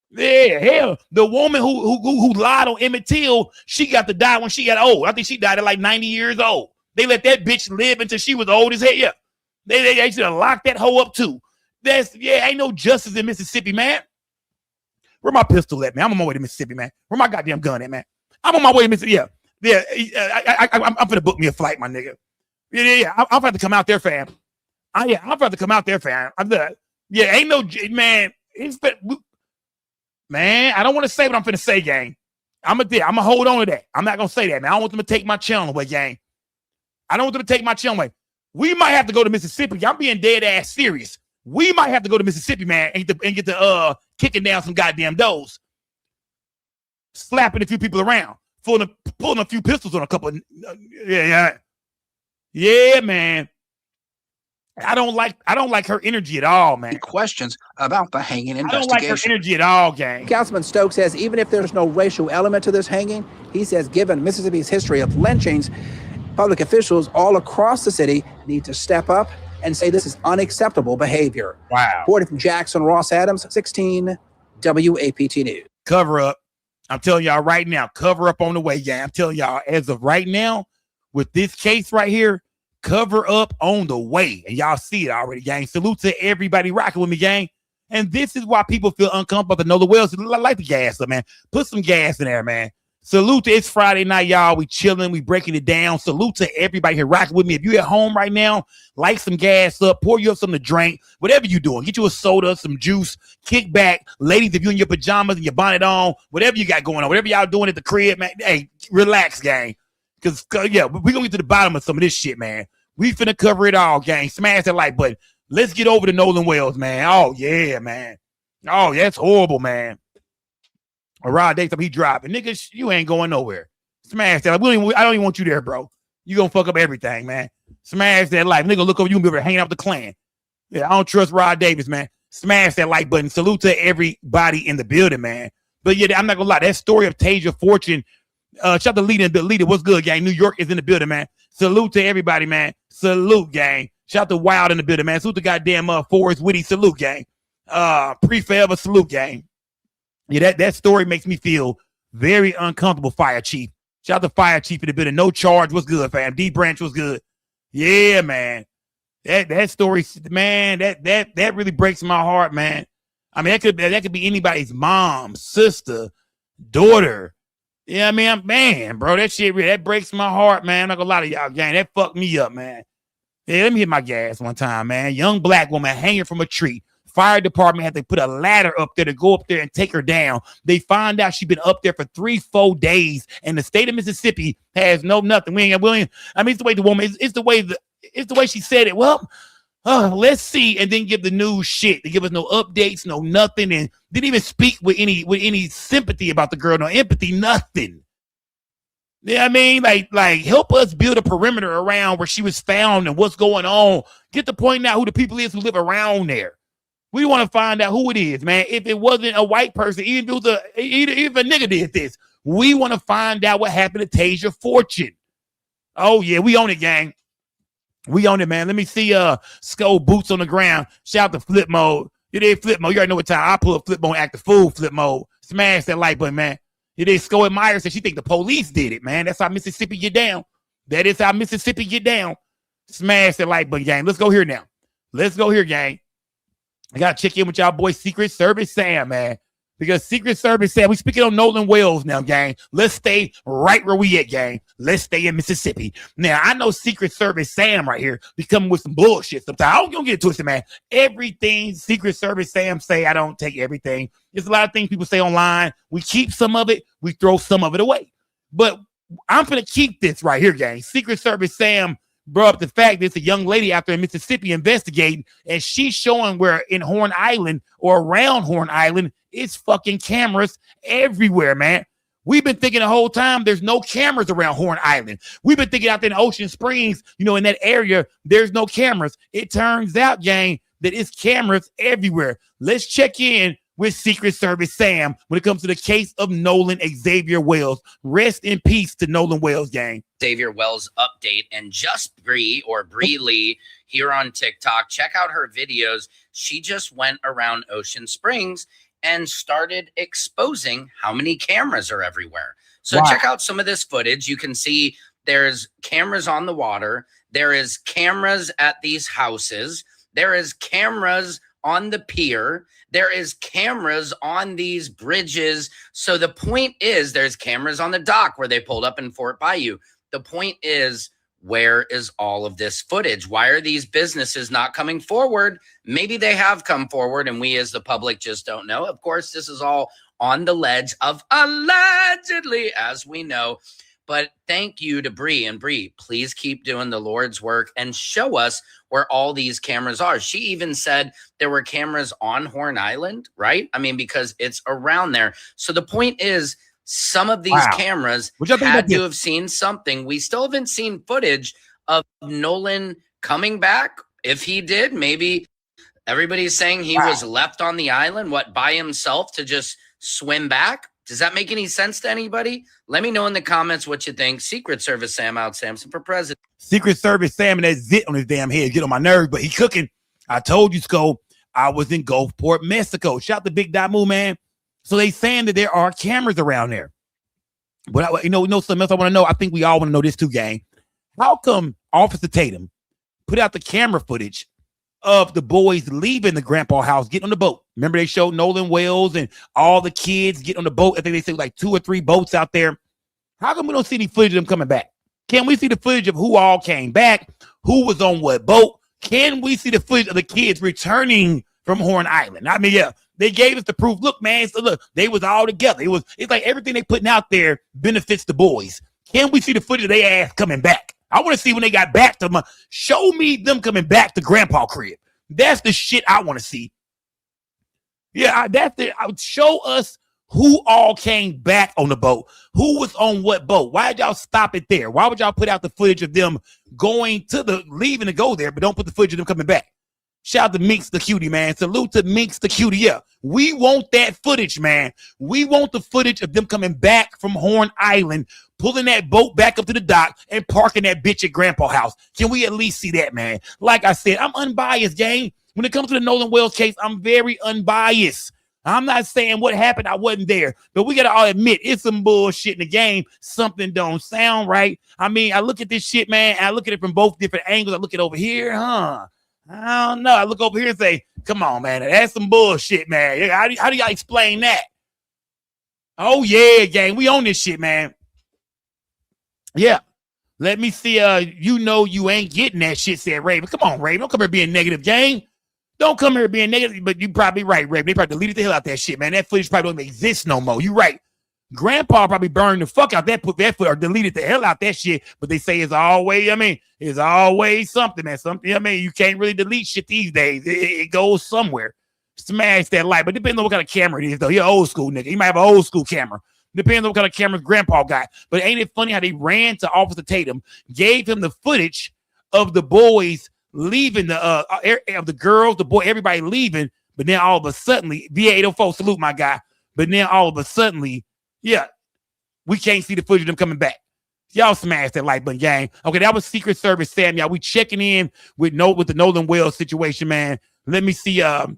Yeah, hell, the woman who lied on Emmett Till, she got to die when she got old. I think she died at like 90 years old. They let that bitch live until she was old as hell. Yeah, they should have locked that hoe up too. Ain't no justice in Mississippi, man. Where my pistol at, man? I'm on my way to Mississippi, man. Where my goddamn gun at, man? I'm on my way to Mississippi. I'm finna book me a flight, my nigga. I'm about to come out there, fam. I'm about to come out there, fam. Ain't no man. Man, I don't want to say what I'm finna say, gang. I'm gonna hold on to that. I'm not gonna say that, man. I don't want them to take my channel away, gang. I don't want them to take my channel away. We might have to go to Mississippi. I'm being dead ass serious. We might have to go to Mississippi, man, and get the kicking down some goddamn doors, slapping a few people around, pulling a few pistols on a couple. Yeah, man. I don't like her energy at all, man. Questions about the hanging investigation. I don't like her energy at all, gang. Councilman Stokes says even if there's no racial element to this hanging, he says given Mississippi's history of lynchings, public officials all across the city need to step up and say this is unacceptable behavior. Wow. Reporting from Jackson, Ross Adams, 16 WAPT News. Cover up. I'm telling y'all right now, cover up on the way, gang. I'm telling y'all, as of right now, with this case right here, cover up on the way. And y'all see it already, gang. Salute to everybody rocking with me, gang. And this is why people feel uncomfortable to know the wells. Like the gas up, man. Put some gas in there, man. Salute to it's Friday night, y'all. We chilling, we breaking it down. Salute to everybody here rocking with me. If you're at home right now, light some gas up, pour you up something to drink, whatever you're doing. Get you a soda, some juice, kick back. Ladies, if you're in your pajamas and your bonnet on, whatever you got going on, whatever y'all doing at the crib, man, hey, relax, gang. Because, yeah, we're going to get to the bottom of some of this shit, man. We finna cover it all, gang. Smash that like button. Let's get over to Nolan Wells, man. Oh, yeah, man. Oh, that's horrible, man. Rod Dates up, he dropping. Niggas, you ain't going nowhere. Smash that. I don't even want you there, bro. You gonna fuck up everything, man. Smash that like. Nigga, look over you and be able to hang out with the clan. Yeah, I don't trust Rod Davis, man. Smash that like button. Salute to everybody in the building, man. But yeah, I'm not gonna lie. That story of Tasia Fortune, shout out to Leader. What's good, gang? New York is in the building, man. Salute to everybody, man. Salute, gang. Shout out to Wild in the building, man. Salute to goddamn Forrest Whitty. Salute, gang. Pre-forever salute, gang. Yeah, that story makes me feel very uncomfortable, Fire Chief. Shout out to Fire Chief in the building. No charge. What's good, fam? D Branch was good. Yeah, man. That story, man, that really breaks my heart, man. I mean, that could be anybody's mom, sister, daughter. Yeah, I mean, man, bro, that shit that breaks my heart, man. I'm not gonna lie to y'all, gang. That fucked me up, man. Yeah, let me hit my gas one time, man. Young black woman hanging from a tree. Fire department had to put a ladder up there to go up there and take her down. They find out she's been up there for 3-4 days, and the state of Mississippi has nothing. I mean, it's the way the woman, it's the way she said it. Well, let's see, and then give the news shit. They give us no updates, no nothing, and didn't even speak with any sympathy about the girl, no empathy, nothing. Yeah, I mean, like help us build a perimeter around where she was found and what's going on. Get the point out who the people is who live around there. We want to find out who it is, man. If it wasn't a white person, even if it was if a nigga did this, we want to find out what happened to Tasia Fortune. Oh yeah, we own it, gang. We own it, man. Let me see Skull boots on the ground. Shout out to flip mode. You did flip mode. You already know what time I pull up flip mode, act the fool flip mode. Smash that like button, man. You did Skull Myers said she think the police did it, man. That's how Mississippi get down. That is how Mississippi get down. Smash that like button, gang. Let's go here now. Let's go here, gang. I got to check in with y'all boy Secret Service Sam, man. Because Secret Service Sam, we speaking on Nolan Wells now, gang. Let's stay right where we at, gang. Let's stay in Mississippi. Now, I know Secret Service Sam right here be coming with some bullshit sometimes. I don't get it twisted, man. Everything Secret Service Sam say, I don't take everything. There's a lot of things people say online. We keep some of it. We throw some of it away. But I'm going to keep this right here, gang. Secret Service Sam brought up the fact that it's a young lady out there in Mississippi investigating, and she's showing where in Horn Island or around Horn Island, it's fucking cameras everywhere, man. We've been thinking the whole time there's no cameras around Horn Island. We've been thinking out there in Ocean Springs, in that area, there's no cameras. It turns out, gang, that it's cameras everywhere. Let's check in with Secret Service Sam when it comes to the case of Nolan Xavier Wells. Rest in peace to Nolan Wells, gang. Xavier Wells update, and Just Bree or Bree Lee here on TikTok. Check out her videos. She just went around Ocean Springs and started exposing how many cameras are everywhere. So Wow. check out some of this footage. You can see there's cameras on the water. There is cameras at these houses. There is cameras on the pier. There is cameras on these bridges. So the point is there's cameras on the dock where they pulled up in Fort Bayou. The point is, where is all of this footage? Why are these businesses not coming forward? Maybe they have come forward and we as the public just don't know. Of course, this is all on the ledge of allegedly, as we know. But thank you to Bree. And Bree, please keep doing the Lord's work and show us where all these cameras are. She even said there were cameras on Horn Island, right? I mean, because it's around there. So the point is, some of these cameras had to have seen something. We still haven't seen footage of Nolan coming back. If he did, maybe everybody's saying he was left on the island, by himself to just swim back. Does that make any sense to anybody? Let me know in the comments what you think. Secret Service Sam out, Samson for president. Secret Service Sam and that zit on his damn head get on my nerves, but he cooking. I told you, Sco, I was in Gulfport, Mexico. Shout to Big Damu, man. So they saying that there are cameras around there. But you know something else I want to know. I think we all want to know this too, gang. How come Officer Tatum put out the camera footage of the boys leaving the grandpa house, getting on the boat? Remember they showed Nolan Wells and all the kids getting on the boat. I think they said like 2 or 3 boats out there. How come we don't see any footage of them coming back? Can we see the footage of who all came back? Who was on what boat? Can we see the footage of the kids returning from Horn Island? I mean, yeah, they gave us the proof. Look, man, so look, they was all together. It's like everything they putting out there benefits the boys. Can we see the footage of their ass coming back? I want to see when they got back to show me them coming back to grandpa crib. That's the shit I want to see. Yeah, show us who all came back on the boat. Who was on what boat? Why did y'all stop it there? Why would y'all put out the footage of them leaving to go there, but don't put the footage of them coming back? Shout out to Minx the Cutie, man. Salute to Minx the Cutie. Yeah, we want that footage, man. We want the footage of them coming back from Horn Island, pulling that boat back up to the dock and parking that bitch at grandpa's house. Can we at least see that, man? Like I said, I'm unbiased, gang. When it comes to the Nolan Wells case, I'm very unbiased. I'm not saying what happened, I wasn't there, but we got to all admit it's some bullshit in the game. Something don't sound right. I mean, I look at this shit, man. I look at it from both different angles. I look at it over here, I don't know. I look over here and say, come on, man. That's some bullshit, man. How do y'all explain that? Oh, yeah, gang. We own this shit, man. Yeah. Let me see. You ain't getting that shit, said Raven. Come on, Raven. Don't come here being negative, gang. Don't come here being negative, but you probably right, Raven. They probably deleted the hell out that shit, man. That footage probably don't even exist no more. You right. Grandpa probably burned the fuck out that footage or deleted the hell out that shit. But they say it's always something, man. Something, you can't really delete shit these days. It goes somewhere. Smash that light. But depends on what kind of camera it is, though. You're an old school nigga. You might have an old school camera. Depends on what kind of camera Grandpa got. But ain't it funny how they ran to Officer Tatum, gave him the footage of the boys leaving of the girls, the boy, everybody leaving, but then all of a sudden, VA804, salute my guy. But then all of a sudden, yeah, we can't see the footage of them coming back. Y'all smash that like button, gang. Okay, that was Secret Service Sam. Y'all, we checking in with the Nolan Wells situation, man. Let me see. And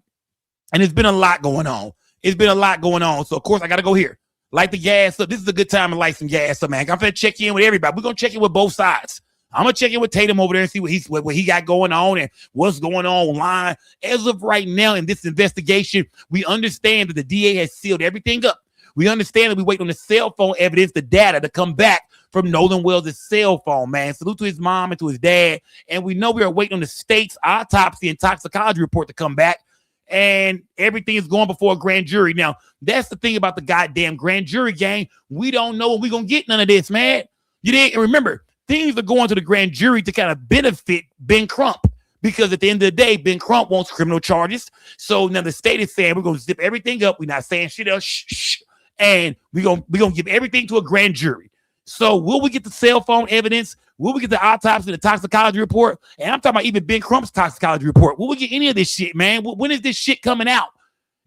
it's been a lot going on. So of course I gotta go here. Light the gas up. This is a good time to light some gas up, man. I'm gonna check in with everybody. We're gonna check in with both sides. I'm gonna check in with Tatum over there and see what he got going on and what's going on online. As of right now in this investigation, we understand that the DA has sealed everything up. We understand that we wait on the cell phone evidence, the data to come back from Nolan Wells' cell phone, man. Salute to his mom and to his dad. And we know we are waiting on the state's autopsy and toxicology report to come back. And everything is going before a grand jury. Now, that's the thing about the goddamn grand jury, gang. We don't know when we're going to get none of this, man. You didn't remember. Things are going to the grand jury to kind of benefit Ben Crump because at the end of the day, Ben Crump wants criminal charges. So now the state is saying we're going to zip everything up. We're not saying shit else. Shh. And we're going to give everything to a grand jury. So will we get the cell phone evidence? Will we get the autopsy, the toxicology report? And I'm talking about even Ben Crump's toxicology report. Will we get any of this shit, man? When is this shit coming out?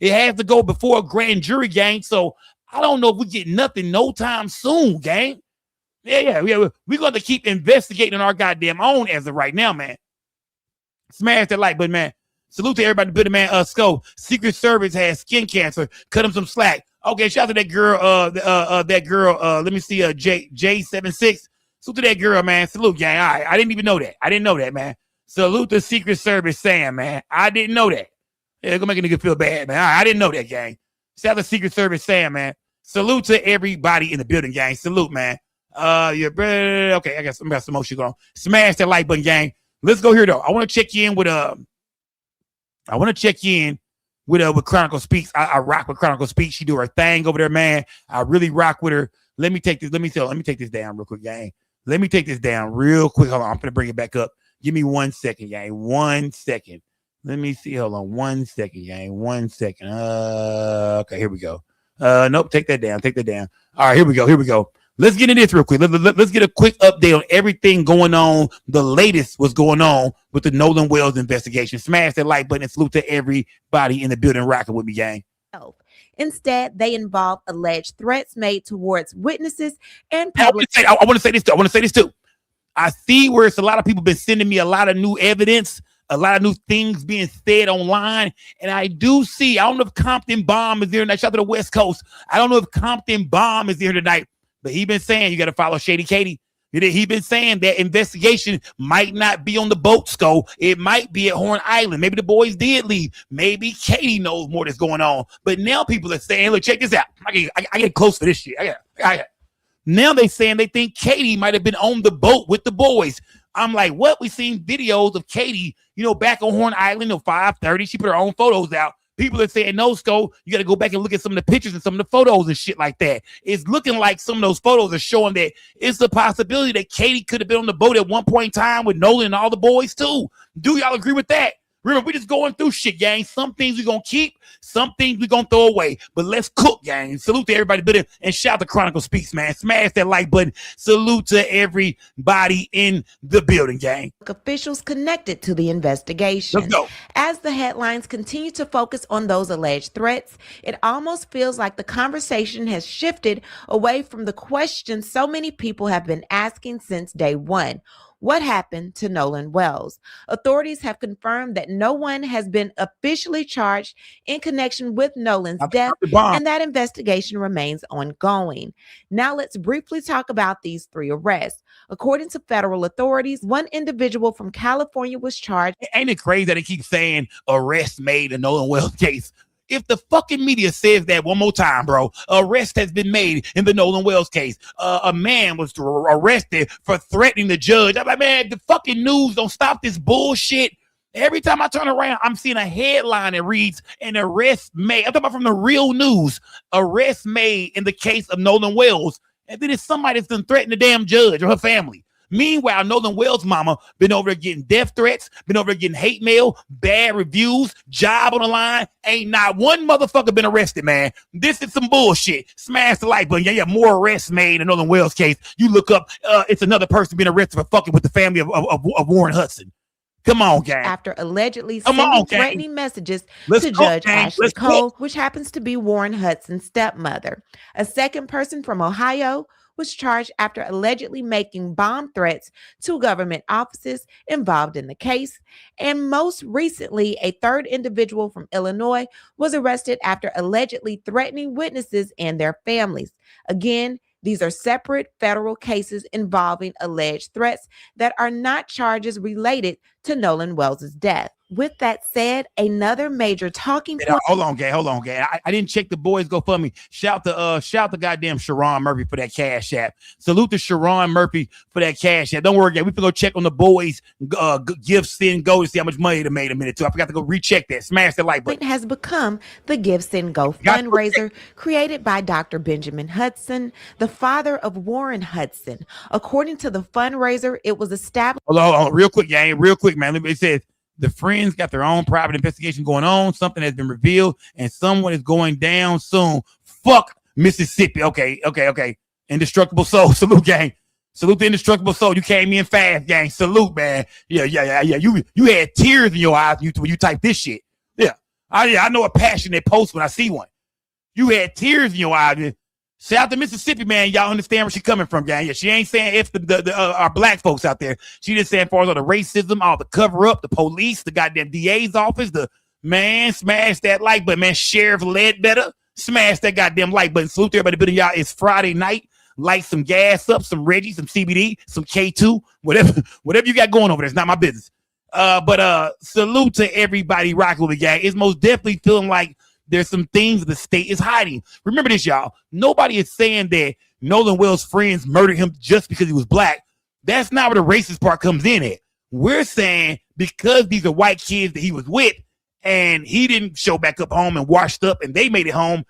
It has to go before a grand jury, gang. So I don't know if we get nothing no time soon, gang. Yeah. We're going to keep investigating our goddamn own as of right now, man. Smash that like button, man. Salute to everybody in the building, man. Scope, Secret Service has skin cancer. Cut him some slack. Okay, shout out to that girl, let me see, J76. Salute to that girl, man. Salute, gang. All right, I didn't even know that. I didn't know that, man. Salute to Secret Service Sam, man. I didn't know that. Yeah, gonna make a nigga feel bad, man. All right, I didn't know that, gang. Shout out to Secret Service Sam, man. Salute to everybody in the building, gang. Salute, man. Okay, I got some more shit going on. Smash that like button, gang. Let's go here though. I want to check in with with Chronicle Speaks. I rock with Chronicle Speaks. She do her thing over there, man. I really rock with her. Let me take this down real quick, gang. Let me take this down real quick. Hold on, I'm gonna bring it back up. Give me 1 second, gang. 1 second. Let me see. Hold on 1 second, gang. 1 second. Okay, here we go. Nope, take that down. Take that down. All right, here we go. Let's get into this real quick. Let's get a quick update on everything going on. The latest what's going on with the Nolan Wells investigation. Smash that like button and salute to everybody in the building rocking with me, gang. Instead, they involve alleged threats made towards witnesses and public. I want to say this too. I see where it's a lot of people been sending me a lot of new evidence, a lot of new things being said online. And I do see, I don't know if Compton Bomb is there tonight. Shout out to the West Coast. I don't know if Compton Bomb is there tonight, but he been saying you got to follow Shady Katie. He been saying that investigation might not be on the boat, Sko. It might be at Horn Island. Maybe the boys did leave. Maybe Katie knows more that's going on. But now people are saying, look, check this out. I get close to this shit. Now they saying they think Katie might have been on the boat with the boys. I'm like, what? We seen videos of Katie, back on Horn Island, 5:30. She put her own photos out. People are saying, no, Sko, you got to go back and look at some of the pictures and some of the photos and shit like that. It's looking like some of those photos are showing that it's a possibility that Katie could have been on the boat at one point in time with Nolan and all the boys too. Do y'all agree with that? Remember, we just going through shit, gang. Some things we're going to keep, some things we're going to throw away. But let's cook, gang. Salute to everybody. And shout out to Chronicle Speaks, man. Smash that like button. Salute to everybody in the building, gang. Officials connected to the investigation. Let's go. As the headlines continue to focus on those alleged threats, it almost feels like the conversation has shifted away from the questions so many people have been asking since day one. What happened to Nolan Wells? Authorities have confirmed that no one has been officially charged in connection with Nolan's death, and that investigation remains ongoing. Now let's briefly talk about these 3 arrests. According to federal authorities, one individual from California was charged. Ain't it crazy that they keep saying arrest made in Nolan Wells case? If the fucking media says that one more time, bro, arrest has been made in the Nolan Wells case. A man was arrested for threatening the judge. I'm like, man, the fucking news don't stop this bullshit. Every time I turn around, I'm seeing a headline that reads, an arrest made. I'm talking about from the real news. Arrest made in the case of Nolan Wells. And then it's somebody that's done threatened the damn judge or her family. Meanwhile, Nolan Wells' mama been over there getting death threats, been over there getting hate mail, bad reviews, job on the line. Ain't not one motherfucker been arrested, man. This is some bullshit. Smash the like button. Yeah, more arrests made in Nolan Wells' case. You look up, it's another person being arrested for fucking with the family of Warren Hudson. Come on, gang. After allegedly sending threatening messages to Judge Ashley Cole, which happens to be Warren Hudson's stepmother. A second person from Ohio was charged after allegedly making bomb threats to government offices involved in the case. And most recently, a third individual from Illinois was arrested after allegedly threatening witnesses and their families. Again, these are separate federal cases involving alleged threats that are not charges related to Nolan Wells' death. With that said, another major talking point. Hold on, gang. I didn't check the boys GoFundMe. Shout to goddamn Sharon Murphy for that cash app. Salute to Sharon Murphy for that cash app. Don't worry, gang. We can go check on the boys Give Send Go to see how much money they made a minute too. I forgot to go recheck that. Smash the like button. It has become the Give Send Go fundraiser created by Dr. Benjamin Hudson, the father of Warren Hudson. According to the fundraiser, it was established. Hold on, real quick, gang. Real quick, man. It says the friends got their own private investigation going on. Something has been revealed, and someone is going down soon. Fuck Mississippi. Okay. Indestructible Soul. Salute, gang. Salute the Indestructible Soul. You came in fast, gang. Salute, man. Yeah. You had tears in your eyes when you typed this shit. Yeah. I know a passionate post when I see one. You had tears in your eyes. Shout out to Mississippi, man. Y'all understand where she coming from, gang. Yeah, she ain't saying if our black folks out there. She just saying for all the racism, all the cover up, the police, the goddamn DA's office, the man, smash that like button, man. Sheriff Ledbetter, smash that goddamn like button. Salute to everybody building y'all. It's Friday night. Light some gas up, some Reggie, some CBD, some K2, whatever you got going over there. It's not my business. But salute to everybody rocking with the gang. It's most definitely feeling like there's some things the state is hiding. Remember this, y'all. Nobody is saying that Nolan Wells' friends murdered him just because he was black. That's not where the racist part comes in at. We're saying because these are white kids that he was with and he didn't show back up home and washed up and they made it home,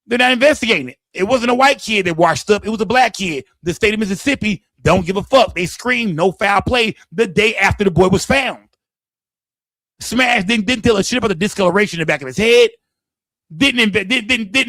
they're not investigating it. It wasn't a white kid that washed up. It was a black kid. The state of Mississippi don't give a fuck. They screamed no foul play the day after the boy was found. Smash didn't tell a shit about the discoloration in the back of his head. Didn't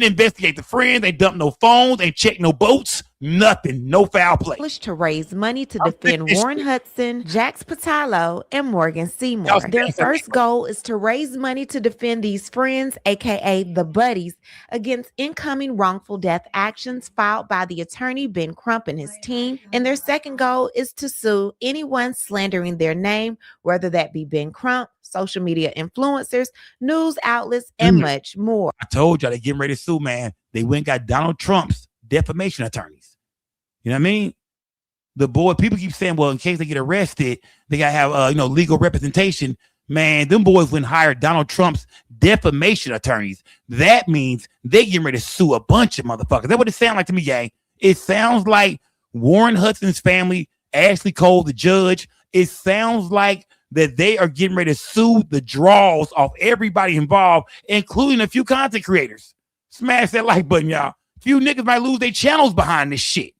investigate the friends. They dumped no phones. They checked no boats. Nothing. No foul play. To raise money to defend Warren Hudson, Jax Patalo, and Morgan Seymour. Their first goal is to raise money to defend these friends, aka the buddies, against incoming wrongful death actions filed by the attorney Ben Crump and his team. And their second goal is to sue anyone slandering their name, whether that be Ben Crump, social media influencers, news outlets, and much more. I told y'all they getting ready to sue, man. They went and got Donald Trump's defamation attorneys. You know what I mean? The boy, people keep saying, well, in case they get arrested, they got to have, legal representation. Man, them boys went and hired Donald Trump's defamation attorneys. That means they getting ready to sue a bunch of motherfuckers. That's what it sounds like to me, gang. It sounds like Warren Hudson's family, Ashley Cole, the judge. It sounds like that they are getting ready to sue the draws off everybody involved, including a few content creators. Smash that like button, y'all. Few niggas might lose their channels behind this shit.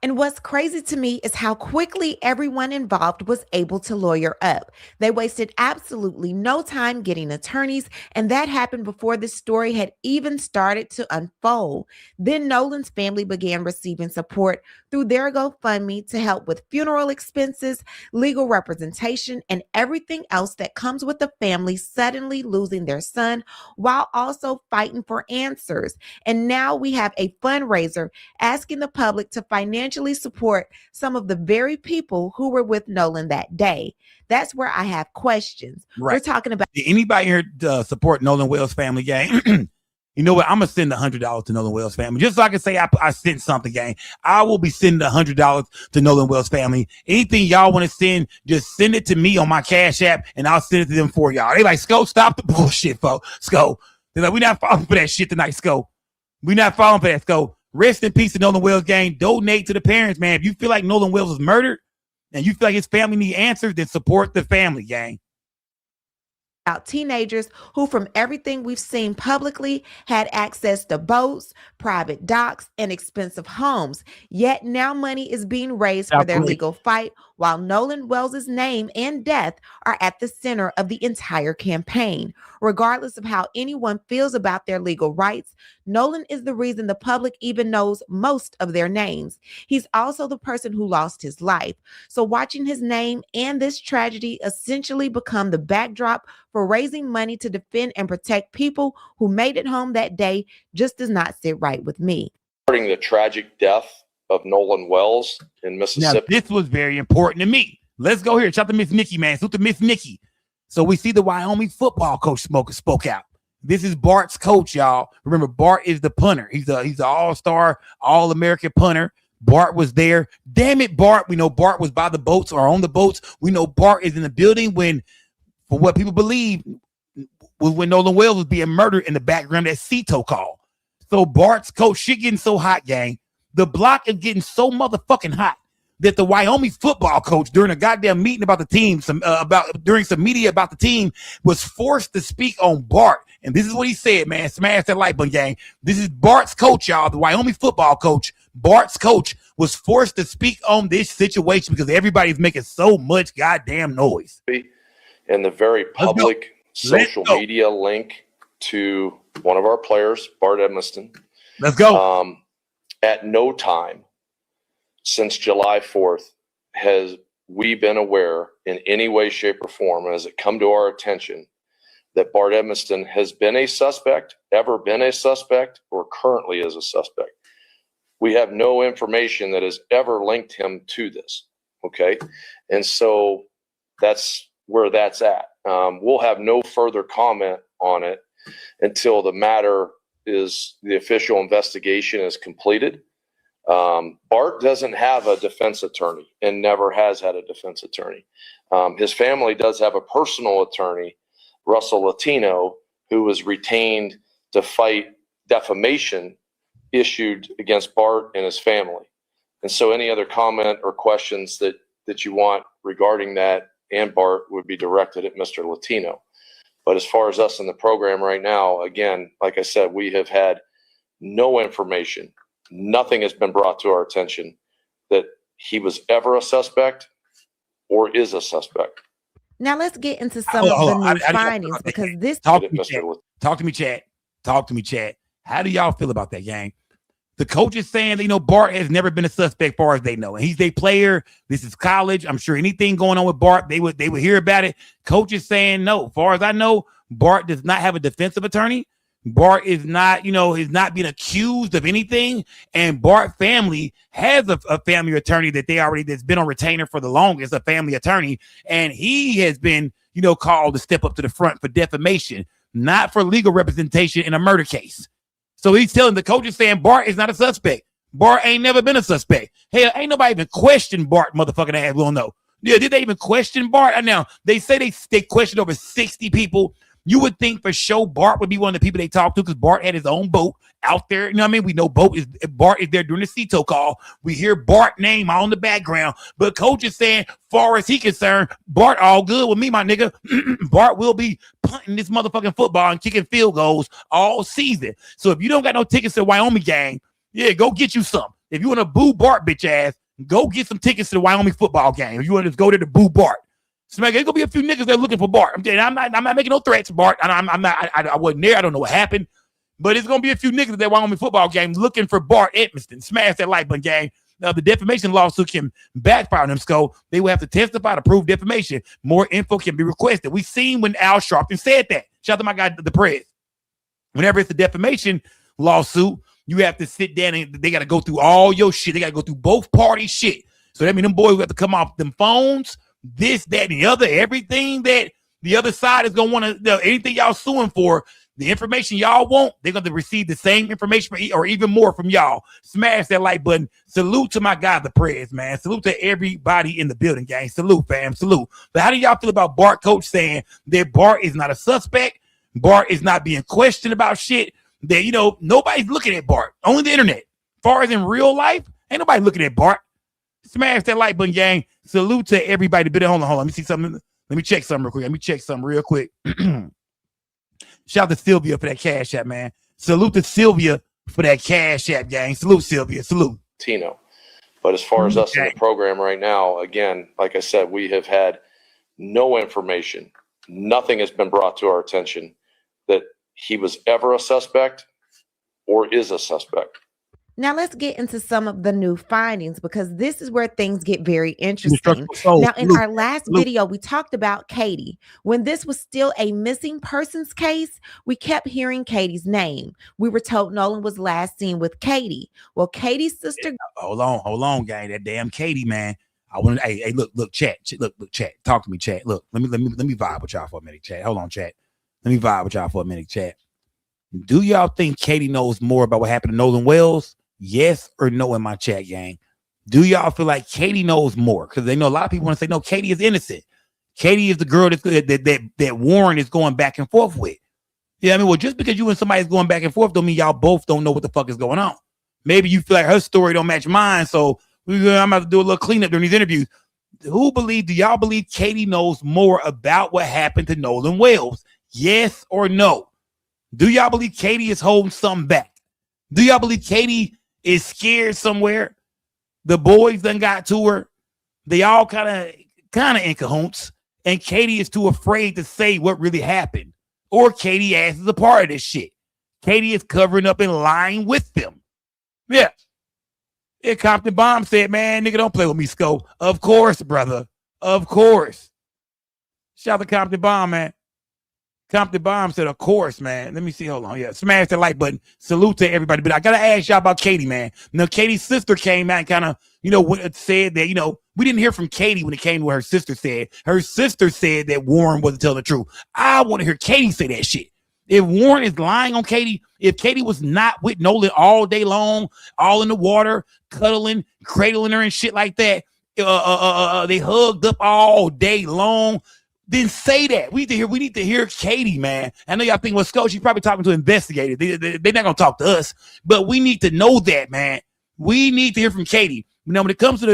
And what's crazy to me is how quickly everyone involved was able to lawyer up. They wasted absolutely no time getting attorneys, and that happened before this story had even started to unfold. Then Nolan's family began receiving support through their GoFundMe to help with funeral expenses, legal representation, and everything else that comes with the family suddenly losing their son, while also fighting for answers. And now we have a fundraiser asking the public to financially support some of the very people who were with Nolan that day. That's where I have questions. Right. We're talking about. Did anybody here support Nolan Wells' family, gang? You know what? I'm going to send $100 to Nolan Wells' family. Just so I can say I sent something, gang. I will be sending $100 to Nolan Wells' family. Anything y'all want to send, just send it to me on my Cash App, and I'll send it to them for y'all. They like, Sco, stop the bullshit, folks. Sco. They're like, we're not falling for that shit tonight, Sco. We're not falling for that, Sco. Rest in peace to Nolan Wells, gang. Donate to the parents, man. If you feel like Nolan Wells was murdered and you feel like his family need answers, then support the family, gang. Teenagers who, from everything we've seen publicly, had access to boats, private docks, and expensive homes. Yet now money is being raised for their legal fight, while Nolan Wells' name and death are at the center of the entire campaign. Regardless of how anyone feels about their legal rights, Nolan is the reason the public even knows most of their names. He's also the person who lost his life. So watching his name and this tragedy essentially become the backdrop for raising money to defend and protect people who made it home that day just does not sit right with me. Regarding the tragic death of Nolan Wells in Mississippi. Now, this was very important to me. Let's go here. Shout out to Miss Nikki, man. Salute to Miss Nikki. So we see the Wyoming football coach spoke out. This is Bart's coach, y'all. Remember, Bart is the punter. He's an all-star, all-American punter. Bart was there. Damn it, Bart. We know Bart was by the boats or on the boats. We know Bart is in the building when, for what people believe, was when Nolan Wells was being murdered in the background of that Cito call. So Bart's coach, shit getting so hot, gang. The block is getting so motherfucking hot that the Wyoming football coach, during a goddamn meeting about the team, during some media about the team, was forced to speak on Bart. And this is what he said, man. Smash that like button, gang. This is Bart's coach, y'all. The Wyoming football coach, Bart's coach, was forced to speak on this situation because everybody's making so much goddamn noise. And the very public social media link to one of our players, Bart Edmiston. Let's go. At no time since July 4th has we been aware in any way, shape, or form, and has it come to our attention that Bart Edmiston has been a suspect, ever been a suspect, or currently is a suspect. We have no information that has ever linked him to this. Okay. And so that's where that's at. We'll have no further comment on it until the official investigation is completed. Bart doesn't have a defense attorney and never has had a defense attorney. His family does have a personal attorney, Russell Latino, who was retained to fight defamation issued against Bart and his family. And so any other comment or questions that you want regarding that and Bart would be directed at Mr. Latino. But as far as us in the program right now, again, like I said, we have had no information. Nothing has been brought to our attention that he was ever a suspect or is a suspect. Now let's get into some of the new findings because this. Talk to me, chat. Talk to me, chat. Talk to me, chat. How do y'all feel about that, gang? The coach is saying that, Bart has never been a suspect, far as they know, and he's their player. This is college. I'm sure anything going on with Bart, they would hear about it. Coach is saying no. Far as I know, Bart does not have a defensive attorney. Bart is not, is not being accused of anything. And Bart family has a family attorney that's been on retainer for the longest, a family attorney. And he has been, called to step up to the front for defamation, not for legal representation in a murder case. So he's telling the coach is saying Bart is not a suspect. Bart ain't never been a suspect. Hell, ain't nobody even questioned Bart, motherfucking ass. We don't know. Yeah, did they even question Bart? Now, they say they questioned over 60 people. You would think for sure Bart would be one of the people they talked to because Bart had his own boat out there. You know what I mean? We know Bart is there during the CETO call. We hear Bart name on the background. But coach is saying, far as he concerned, Bart all good with me, my nigga. Bart will be punting this motherfucking football and kicking field goals all season. So if you don't got no tickets to Wyoming game, yeah, go get you some. If you want to boo Bart, bitch ass, go get some tickets to the Wyoming football game. If you want to just go there to boo Bart. So there's gonna be a few niggas that are looking for Bart. I'm not making no threats, Bart. I wasn't there. I don't know what happened, but it's gonna be a few niggas that Wyoming football game looking for Bart Edmiston. Smash that like button, gang. Now the defamation lawsuit can backfire on them, so they will have to testify to prove defamation. More info can be requested. We seen when Al Sharpton said that. Shout out to my guy, the press. Whenever it's a defamation lawsuit, you have to sit down and they got to go through all your shit. They got to go through both parties' shit. So that means them boys have to come off them phones. This, that, and the other, everything that the other side is gonna want to, anything y'all suing for, the information y'all want, they're gonna receive the same information or even more from y'all. Smash that like button. Salute to my guy, the press, man. Salute to everybody in the building, gang. Salute, fam. Salute. But how do y'all feel about Bart coach saying that Bart is not a suspect? Bart is not being questioned about shit. That nobody's looking at Bart. Only the internet. As far as in real life, ain't nobody looking at Bart. Smash that like button, gang. Salute to everybody. But hold on. Let me see something. Let me check something real quick. Shout out to Sylvia for that cash app, man. Salute to Sylvia for that cash app, gang. Salute, Sylvia. Salute. Tino. But as far as us in the program right now, again, like I said, we have had no information. Nothing has been brought to our attention that he was ever a suspect or is a suspect. Now let's get into some of the new findings because this is where things get very interesting. Now, in our last video, we talked about Katie. When this was still a missing persons case, we kept hearing Katie's name. We were told Nolan was last seen with Katie. Well, Katie's sister. Hold on, gang. That damn Katie, man. I want to. Hey, look, chat. Look, chat. Talk to me, chat. Look, let me vibe with y'all for a minute, chat. Hold on, chat. Let me vibe with y'all for a minute, chat. Do y'all think Katie knows more about what happened to Nolan Wells? Yes or no in my chat, gang. Do y'all feel like Katie knows more? Because they know a lot of people want to say, no, Katie is innocent. Katie is the girl that Warren is going back and forth with. Yeah, I mean, well, just because you and somebody's going back and forth don't mean y'all both don't know what the fuck is going on. Maybe you feel like her story don't match mine, so I'm about to do a little cleanup during these interviews. Do y'all believe Katie knows more about what happened to Nolan Wells? Yes or no? Do y'all believe Katie is holding something back? Do y'all believe Katie is scared somewhere? The boys done got to her. They all kind of in cahoots, and Katie is too afraid to say what really happened. Or Katie ass is a part of this shit. Katie is covering up and lying with them. Yeah. Yeah, Compton Bomb said, man, nigga, don't play with me, Sco. Of course, brother. Of course. Shout out to Compton Bomb, man. Compton Bomb said, of course, man. Let me see. Hold on. Yeah. Smash the like button. Salute to everybody. But I got to ask y'all about Katie, man. Now, Katie's sister came out and kind of, said that, we didn't hear from Katie when it came to what her sister said. Her sister said that Warren wasn't telling the truth. I want to hear Katie say that shit. If Warren is lying on Katie, if Katie was not with Nolan all day long, all in the water, cuddling, cradling her and shit like that, they hugged up all day long, then say that. We need to hear Katie, man. I know y'all think, well, Scott, she's probably talking to investigators. They're not gonna talk to us, but we need to know that, man. We need to hear from Katie. Now, when it comes to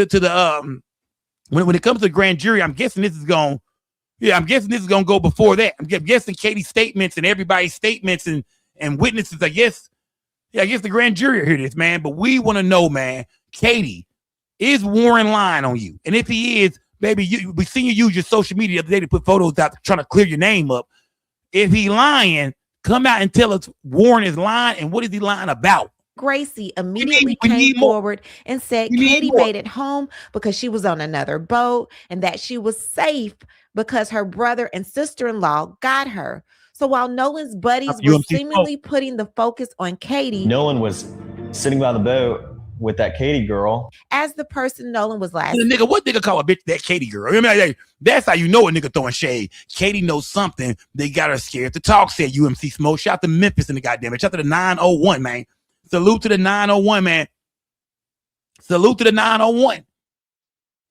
when it comes to the grand jury, I'm guessing this is going to go before that. I'm guessing Katie's statements and everybody's statements and witnesses. I guess the grand jury will hear this, man. But we want to know, man, Katie, is Warren lying on you? And if he is, baby, we seen you use your social media the other day to put photos out trying to clear your name up. If he lying, come out and tell us Warren is lying, and what is he lying about? Gracie immediately came forward and said Katie made it home because she was on another boat and that she was safe because her brother and sister-in-law got her. So while Nolan's buddies were seemingly putting the focus on Katie, Nolan was sitting by the boat with that Katie girl. As the person Nolan was last. What nigga call a bitch that Katie girl? I mean, that's how you know a nigga throwing shade. Katie knows something. They got her scared to talk, said UMC Smoke. Shout out to Memphis and the goddamn it. Shout out to the 901, man. Salute to the 901, man. Salute to the 901.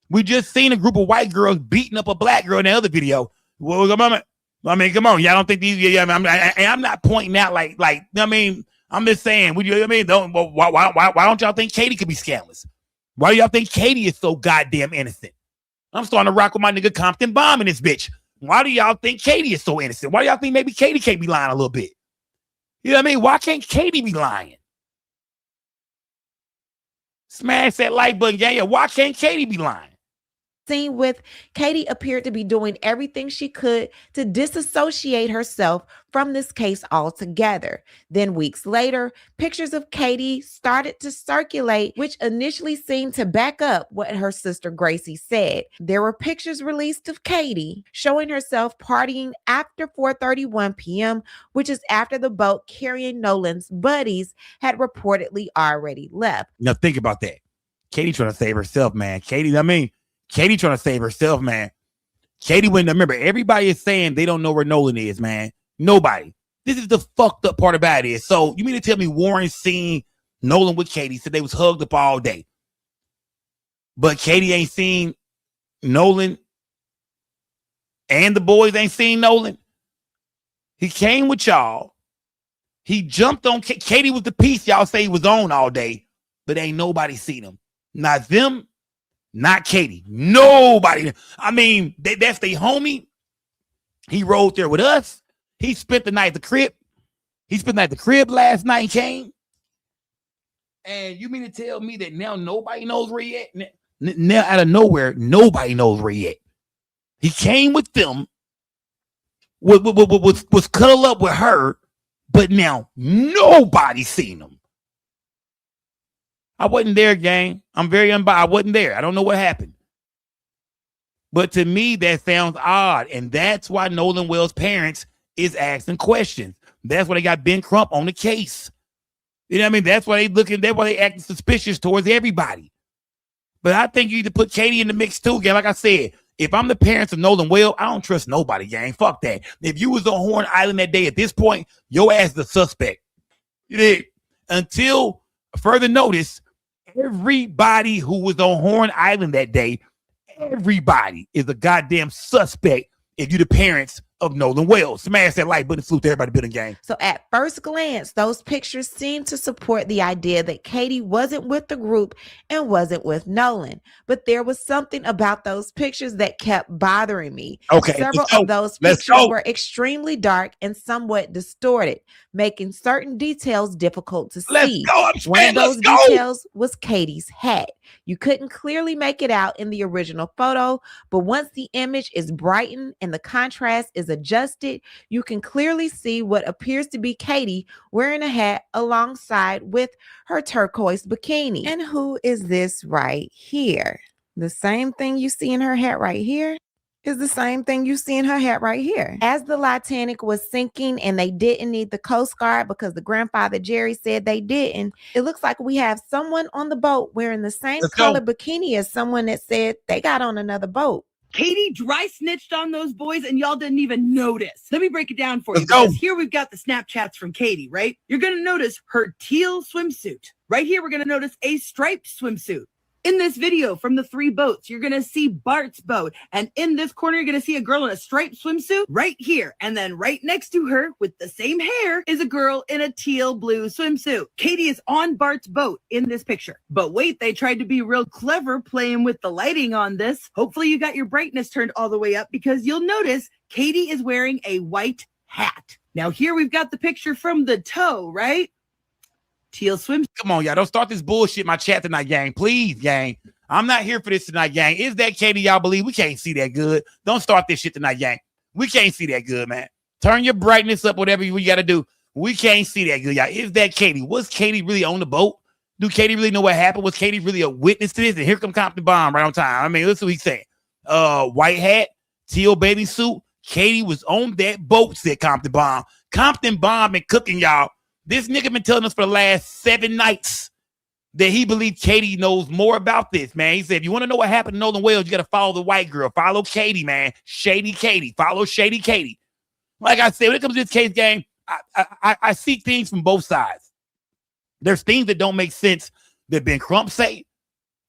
We just seen a group of white girls beating up a black girl in the other video. Well, I mean, come on. Y'all don't think these, I'm not pointing out like, I mean, I'm just saying, why don't y'all think Katie could be scandalous? Why do y'all think Katie is so goddamn innocent? I'm starting to rock with my nigga Compton Bomb in this bitch. Why do y'all think Katie is so innocent? Why do y'all think maybe Katie can't be lying a little bit? You know what I mean? Why can't Katie be lying? Smash that like button, gang. Why can't Katie be lying? Scene with Katie appeared to be doing everything she could to disassociate herself from this case altogether. Then weeks later, pictures of Katie started to circulate, which initially seemed to back up what her sister Gracie said. There were pictures released of Katie showing herself partying after 4:31 p.m., which is after the boat carrying Nolan's buddies had reportedly already left. Now think about that. Katie trying to save herself, man. Katie trying to save herself, man. Katie wouldn't remember. Everybody is saying they don't know where Nolan is, man. Nobody. This is the fucked up part about it. So you mean to tell me Warren seen Nolan with Katie, said they was hugged up all day, but Katie ain't seen Nolan and the boys ain't seen Nolan? He came with y'all. He jumped on Katie was the piece y'all say he was on all day, but ain't nobody seen him. Not them. Not Katie. Nobody. I mean, that's their homie. He rode there with us. He spent the night at the crib. He spent the night at the crib last night and came. And you mean to tell me that now nobody knows where he at? Now out of nowhere, nobody knows where he at. He came with them, was cuddled up with her, but now nobody seen him. I wasn't there, gang. I'm very unbiased. I wasn't there. I don't know what happened. But to me, that sounds odd. And that's why Nolan Wells' parents is asking questions. That's why they got Ben Crump on the case. You know what I mean? That's why they acting suspicious towards everybody. But I think you need to put Katie in the mix too, gang. Like I said, if I'm the parents of Nolan Wells, I don't trust nobody, gang. Fuck that. If you was on Horn Island that day, at this point, your ass is the suspect. You did. Until further notice, everybody who was on Horn Island that day, everybody is a goddamn suspect if you the parents of Nolan Wells. Smash that like button, salute to everybody building gang. So at first glance, those pictures seem to support the idea that Katie wasn't with the group and wasn't with Nolan. But there was something about those pictures that kept bothering me. Okay. Several of those pictures were extremely dark and somewhat distorted, making certain details difficult to see. One of those details was Katie's hat. You couldn't clearly make it out in the original photo, but once the image is brightened and the contrast is adjusted, you can clearly see what appears to be Katie wearing a hat alongside with her turquoise bikini. And who is this right here? The same thing you see in her hat right here is the same thing you see in her hat right here. As the Titanic was sinking and they didn't need the Coast Guard because the grandfather Jerry said they didn't, it looks like we have someone on the boat wearing the same color bikini as someone that said they got on another boat. Katie dry snitched on those boys and y'all didn't even notice. Let me break it down for you because here we've got the Snapchats from Katie, right? You're going to notice her teal swimsuit. Right here, we're going to notice a striped swimsuit. In this video from the 3 boats, you're going to see Bart's boat. And in this corner, you're going to see a girl in a striped swimsuit right here. And then right next to her with the same hair is a girl in a teal blue swimsuit. Katie is on Bart's boat in this picture. But wait, they tried to be real clever playing with the lighting on this. Hopefully you got your brightness turned all the way up because you'll notice Katie is wearing a white hat. Now here we've got the picture from the toe, right? Teal swim. Come on, y'all. Don't start this bullshit in my chat tonight, gang. Please, gang. I'm not here for this tonight, gang. Is that Katie y'all believe? We can't see that good. Don't start this shit tonight, gang. We can't see that good, man. Turn your brightness up, whatever you got to do. We can't see that good, y'all. Is that Katie? Was Katie really on the boat? Do Katie really know what happened? Was Katie really a witness to this? And here come Compton Bomb right on time. I mean, listen what he's saying. White hat, teal bathing suit. Katie was on that boat, said Compton Bomb. Compton Bomb been cooking, y'all. This nigga been telling us for the last 7 nights that he believes Katie knows more about this, man. He said, if you want to know what happened to Nolan Wales, you got to follow the white girl. Follow Katie, man. Shady Katie. Follow Shady Katie. Like I said, when it comes to this case game, I see things from both sides. There's things that don't make sense that Ben Crump say.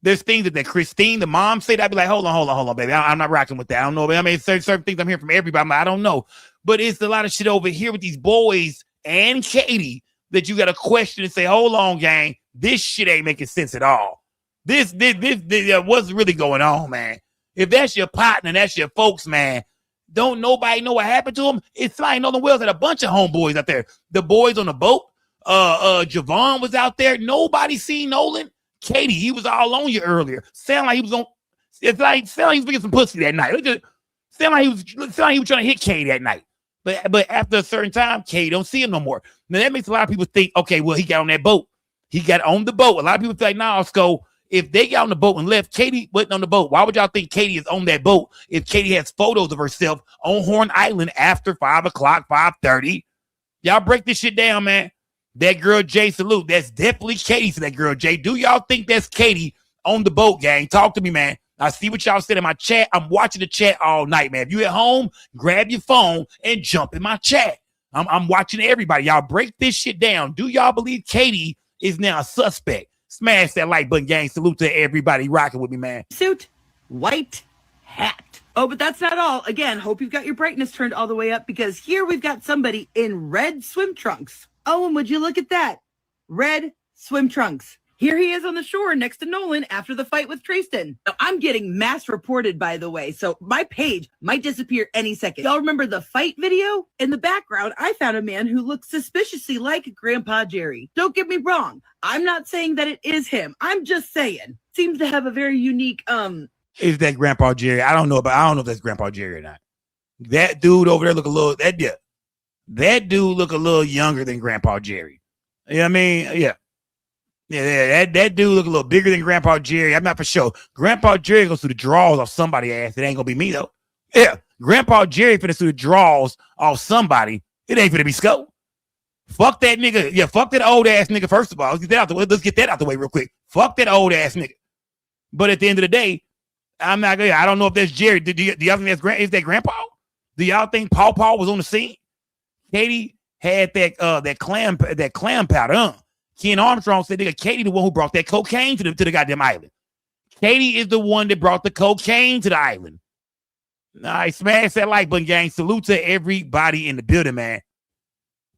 There's things that Christine, the mom, said. I'd be like, hold on, baby. I'm not rocking with that. I don't know. I mean, certain things I'm hearing from everybody. I'm like, I don't know. But it's a lot of shit over here with these boys and Katie that you got to question and say, hold on, gang, this shit ain't making sense at all. This what's really going on, man? If that's your partner, that's your folks, man, don't nobody know what happened to him? It's like Nolan Wells had a bunch of homeboys out there. The boys on the boat, Javon was out there. Nobody seen Nolan. Katie, he was all on you earlier. Sound like he was on, sound like he was getting some pussy that night. Sound like he was trying to hit Katie that night. But after a certain time, Katie don't see him no more. Now, that makes a lot of people think, okay, well, he got on that boat. He got on the boat. A lot of people feel like, nah, Sco, if they got on the boat and left, Katie wasn't on the boat. Why would y'all think Katie is on that boat if Katie has photos of herself on Horn Island after 5 o'clock, 5:30? Y'all break this shit down, man. That girl, Jay, salute. That's definitely Katie to that girl, Jay. Do y'all think that's Katie on the boat, gang? Talk to me, man. I see what y'all said in my chat. I'm watching the chat all night, man. If you at home, grab your phone and jump in my chat. I'm watching everybody. Y'all break this shit down. Do y'all believe Katie is now a suspect? Smash that like button, gang. Salute to everybody rocking with me, man. Suit, white hat. Oh, but that's not all. Again, hope you've got your brightness turned all the way up because here we've got somebody in red swim trunks. Oh, and would you look at that? Red swim trunks. Here he is on the shore next to Nolan after the fight with Tristan. Now, I'm getting mass reported, by the way, so my page might disappear any second. Y'all remember the fight video? In the background, I found a man who looks suspiciously like Grandpa Jerry. Don't get me wrong. I'm not saying that it is him. I'm just saying. Seems to have a very unique, Is that Grandpa Jerry? I don't know if that's Grandpa Jerry or not. That dude over there look a little, that dude look a little younger than Grandpa Jerry. You know what I mean? Yeah. Yeah, that dude look a little bigger than Grandpa Jerry. I'm not for sure. Grandpa Jerry goes through the draws off somebody's ass. It ain't gonna be me though. Yeah, Grandpa Jerry finna through the draws off somebody. It ain't finna be Sco. Fuck that nigga. Yeah, fuck that old ass nigga. First of all, let's get that out the way real quick. Fuck that old ass nigga. But at the end of the day, I'm not gonna. I don't know if that's Jerry. Do y'all think is that Grandpa? Do y'all think Paw was on the scene? Katie had that clam powder. Ken Armstrong said, nigga, Katie the one who brought that cocaine to the goddamn island. Katie is the one that brought the cocaine to the island. All right, smash that like button, gang. Salute to everybody in the building, man.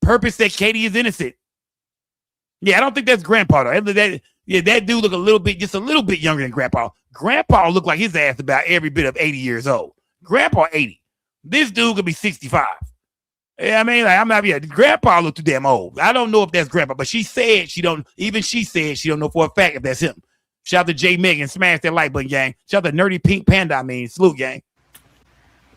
Purpose said Katie is innocent. Yeah, I don't think that's Grandpa, though. That dude look just a little bit younger than Grandpa. Grandpa looked like his ass about every bit of 80 years old. Grandpa 80. This dude could be 65. Yeah, I mean, like, Grandpa looked too damn old. I don't know if that's Grandpa, but she said she don't know for a fact if that's him. Shout out to J Megan, smash that like button, gang. Shout out to Nerdy Pink Panda, salute, gang.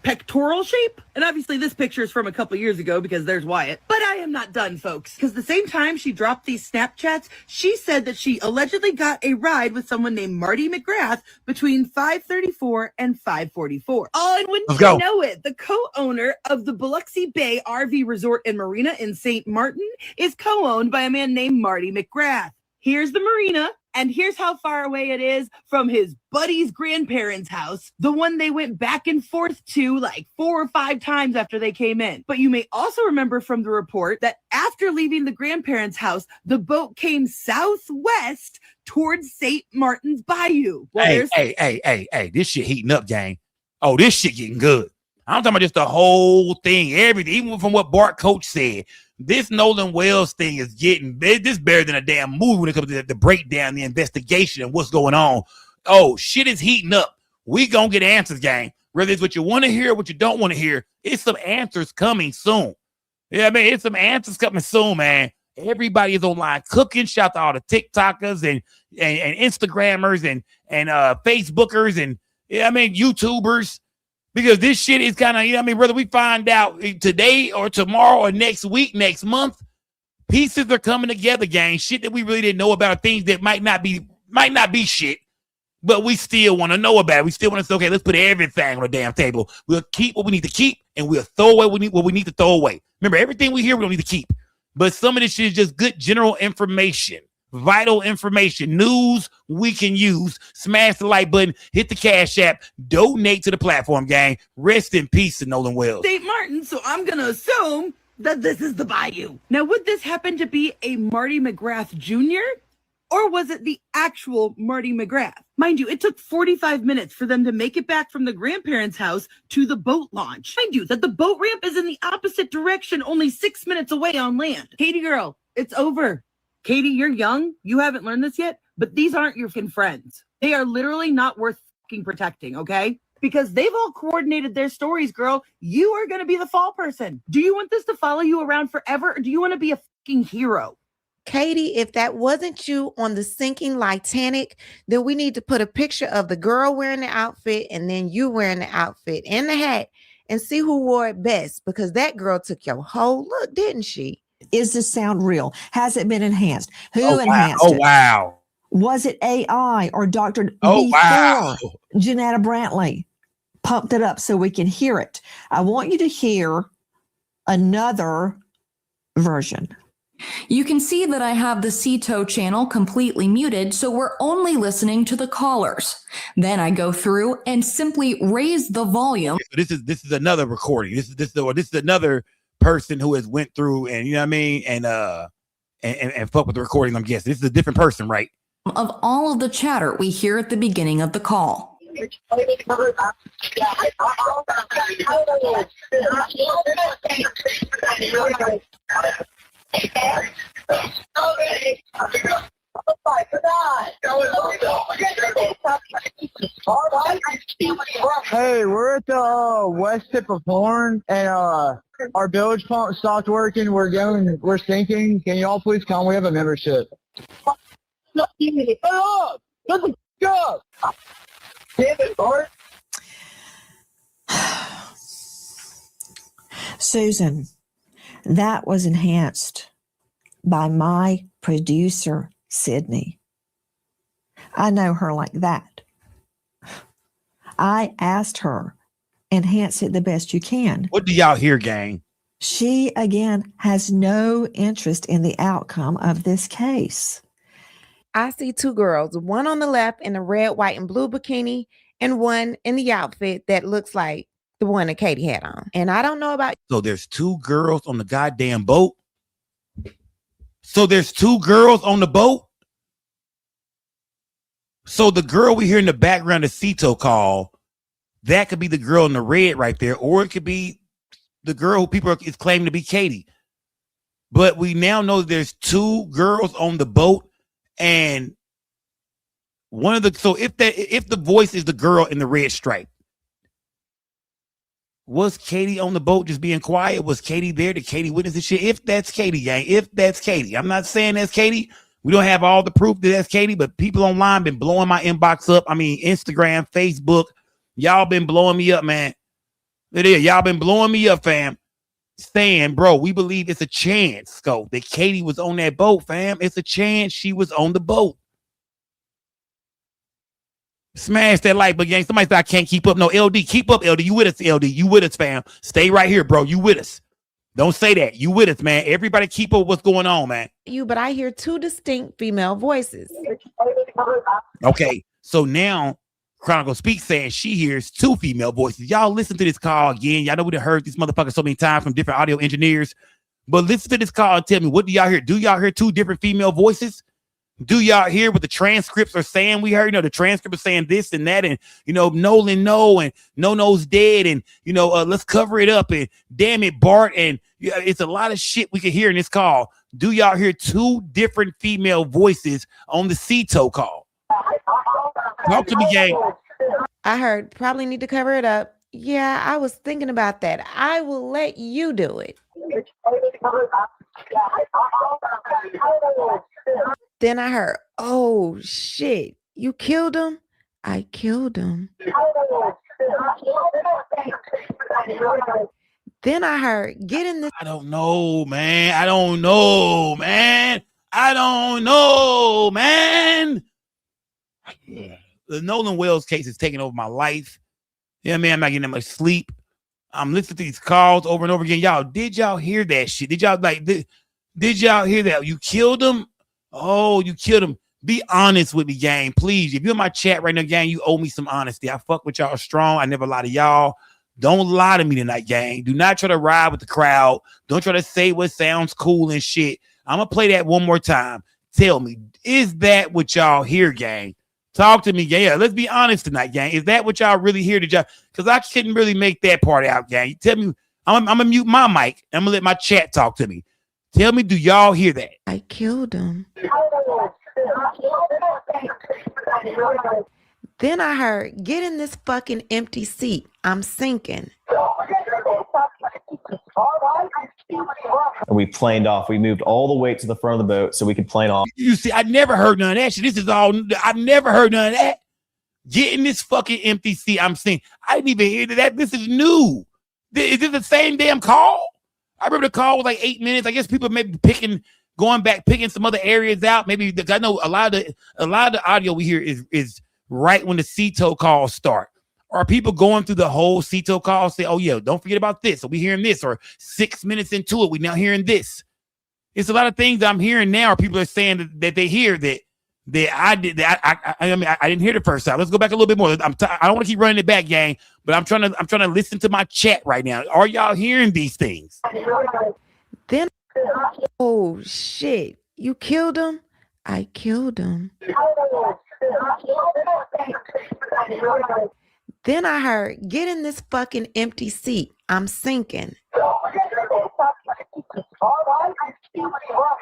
pectoral shape. And obviously this picture is from a couple years ago because there's Wyatt. But I am not done, folks. Because the same time she dropped these Snapchats, she said that she allegedly got a ride with someone named Marty McGrath between 5:34 and 5:44. Oh, and wouldn't you know it, the co-owner of the Biloxi Bay RV Resort and Marina in St. Martin is co-owned by a man named Marty McGrath. Here's the marina, and here's how far away it is from his buddy's grandparents' house, the one they went back and forth to like 4 or 5 times after they came in. But you may also remember from the report that after leaving the grandparents' house, the boat came southwest towards St. Martin's Bayou. Well, hey, this shit heating up, gang. Oh, this shit getting good. I'm talking about just the whole thing, everything, even from what Bart Coach said. This Nolan Wells thing is getting this better than a damn movie when it comes to the breakdown, the investigation, and what's going on. Oh, shit is heating up. We gonna get answers, gang. Whether it's what you want to hear or what you don't want to hear, it's some answers coming soon. Yeah, I mean, it's some answers coming soon, man. Everybody is online cooking. Shout out to all the TikTokers and Instagrammers and Facebookers and YouTubers. Because this shit is kind of, whether we find out today or tomorrow or next week, next month, pieces are coming together, gang. Shit that we really didn't know about, things that might not be shit, but we still want to know about it. We still want to say, okay, let's put everything on the damn table. We'll keep what we need to keep, and we'll throw away what we need to throw away. Remember, everything we hear, we don't need to keep. But some of this shit is just good general information. Vital information, news we can use. Smash the like button, hit the Cash App, donate to the platform, gang. Rest in peace to Nolan Wells. St. Martin, so I'm gonna assume that this is the Bayou. Now, would this happen to be a Marty McGrath Jr., or was it the actual Marty McGrath? Mind you, it took 45 minutes for them to make it back from the grandparents' house to the boat launch. Mind you, that the boat ramp is in the opposite direction, only 6 minutes away on land. Katie girl, it's over. Katie, you're young. You haven't learned this yet, but these aren't your friends. They are literally not worth fucking protecting, okay? Because they've all coordinated their stories, girl. You are going to be the fall person. Do you want this to follow you around forever, or do you want to be a fucking hero? Katie, if that wasn't you on the sinking Titanic, then we need to put a picture of the girl wearing the outfit and then you wearing the outfit and the hat and see who wore it best, because that girl took your whole look, didn't she? Is this sound real? Has it been enhanced? Who enhanced it? Oh, wow. Was it AI or Dr. Wow. Janetta Brantley pumped it up so we can hear it? I want you to hear another version. You can see that I have the CTO channel completely muted, so we're only listening to the callers. Then I go through and simply raise the volume. This is another recording. This is another person who has went through and and fuck with the recording. I'm guessing this is a different person, right? Of all of the chatter we hear at the beginning of the call. Hey, we're at the west tip of Horn, and our bilge pump stopped working. We're sinking. Can you all please come? We have a membership. Susan, that was enhanced by my producer, Sydney. I know her like that. I asked her, enhance it the best you can. What do y'all hear, gang? She, again, has no interest in the outcome of this case. I see 2 girls, one on the left in a red, white, and blue bikini, and one in the outfit that looks like the one that Katie had on. And I don't know about... So there's 2 girls on the goddamn boat? So there's 2 girls on the boat? So the girl we hear in the background, the Cito call, that could be the girl in the red right there, or it could be the girl who people is claiming to be Katie. But we now know there's 2 girls on the boat, and one of the if the voice is the girl in the red stripe, was Katie on the boat just being quiet? Was Katie there? Did Katie witness this shit? If that's Katie, gang, if that's Katie, I'm not saying that's Katie. We don't have all the proof that that's Katie, but people online been blowing my inbox up. I mean, Instagram, Facebook, y'all been blowing me up, man. It is. Y'all been blowing me up, fam. Saying, bro, we believe it's a chance, Scope, that Katie was on that boat, fam. It's a chance she was on the boat. Smash that like button, gang. Somebody said I can't keep up. No, LD, keep up, LD. You with us, LD. You with us, fam. Stay right here, bro. You with us. Don't say that. You with us, man. Everybody keep up what's going on, man. But I hear two distinct female voices. Okay, so now Chronicle Speaks saying she hears two female voices. Y'all listen to this call again. Y'all know we done heard this motherfucker so many times from different audio engineers. But listen to this call and tell me, what do y'all hear? Do y'all hear two different female voices? Do y'all hear what the transcripts are saying? We heard, you know, the transcript is saying this and that, and, you know, Nolan no, and No-No's dead, and, you know, let's cover it up, and damn it, Bart, and it's a lot of shit we can hear in this call. Do y'all hear two different female voices on the CTO call? Talk to me, gang. I heard probably need to cover it up. Yeah, I was thinking about that. I will let you do it. Then I heard, oh shit, you killed him? I killed him. Then I heard, get in this. I don't know, man. I don't know, man. I don't know, man. The Nolan Wells case is taking over my life. Yeah, man, I'm not getting that much sleep. I'm listening to these calls over and over again. Y'all, did y'all hear that shit? Did y'all did y'all hear that? You killed him? Oh, you killed him. Be honest with me, gang, please. If you're in my chat right now, gang, you owe me some honesty. I fuck with y'all strong. I never lie to y'all. Don't lie to me tonight, gang. Do not try to ride with the crowd. Don't try to say what sounds cool and shit. I'm going to play that one more time. Tell me, is that what y'all hear, gang? Talk to me, gang. Yeah, let's be honest tonight, gang. Is that what y'all really hear? Did y'all? Because I couldn't really make that part out, gang. Tell me, I'm going to mute my mic. I'm going to let my chat talk to me. Tell me, do y'all hear that? I killed him. Then I heard, get in this fucking empty seat. I'm sinking. And we planed off. We moved all the way to the front of the boat so we could plane off. You see, I never heard none of that shit. This is all, I've never heard none of that. Get in this fucking empty seat. I'm sinking. I didn't even hear that. This is new. Is this the same damn call? I remember the call was like 8 minutes. I guess people may be going back, picking some other areas out. Maybe I know a lot of the audio we hear is right when the CTO calls start. Are people going through the whole CTO call, say, oh yeah, don't forget about this. Or we hearing this, or 6 minutes into it, we now hearing this. It's a lot of things I'm hearing now. People are saying that they hear that I didn't hear the first time. Let's go back a little bit more. I don't want to keep running it back, gang, but I'm trying to listen to my chat right now. Are y'all hearing these things? Then, oh shit, you killed him? I killed him. Then I heard, get in this fucking empty seat. I'm sinking.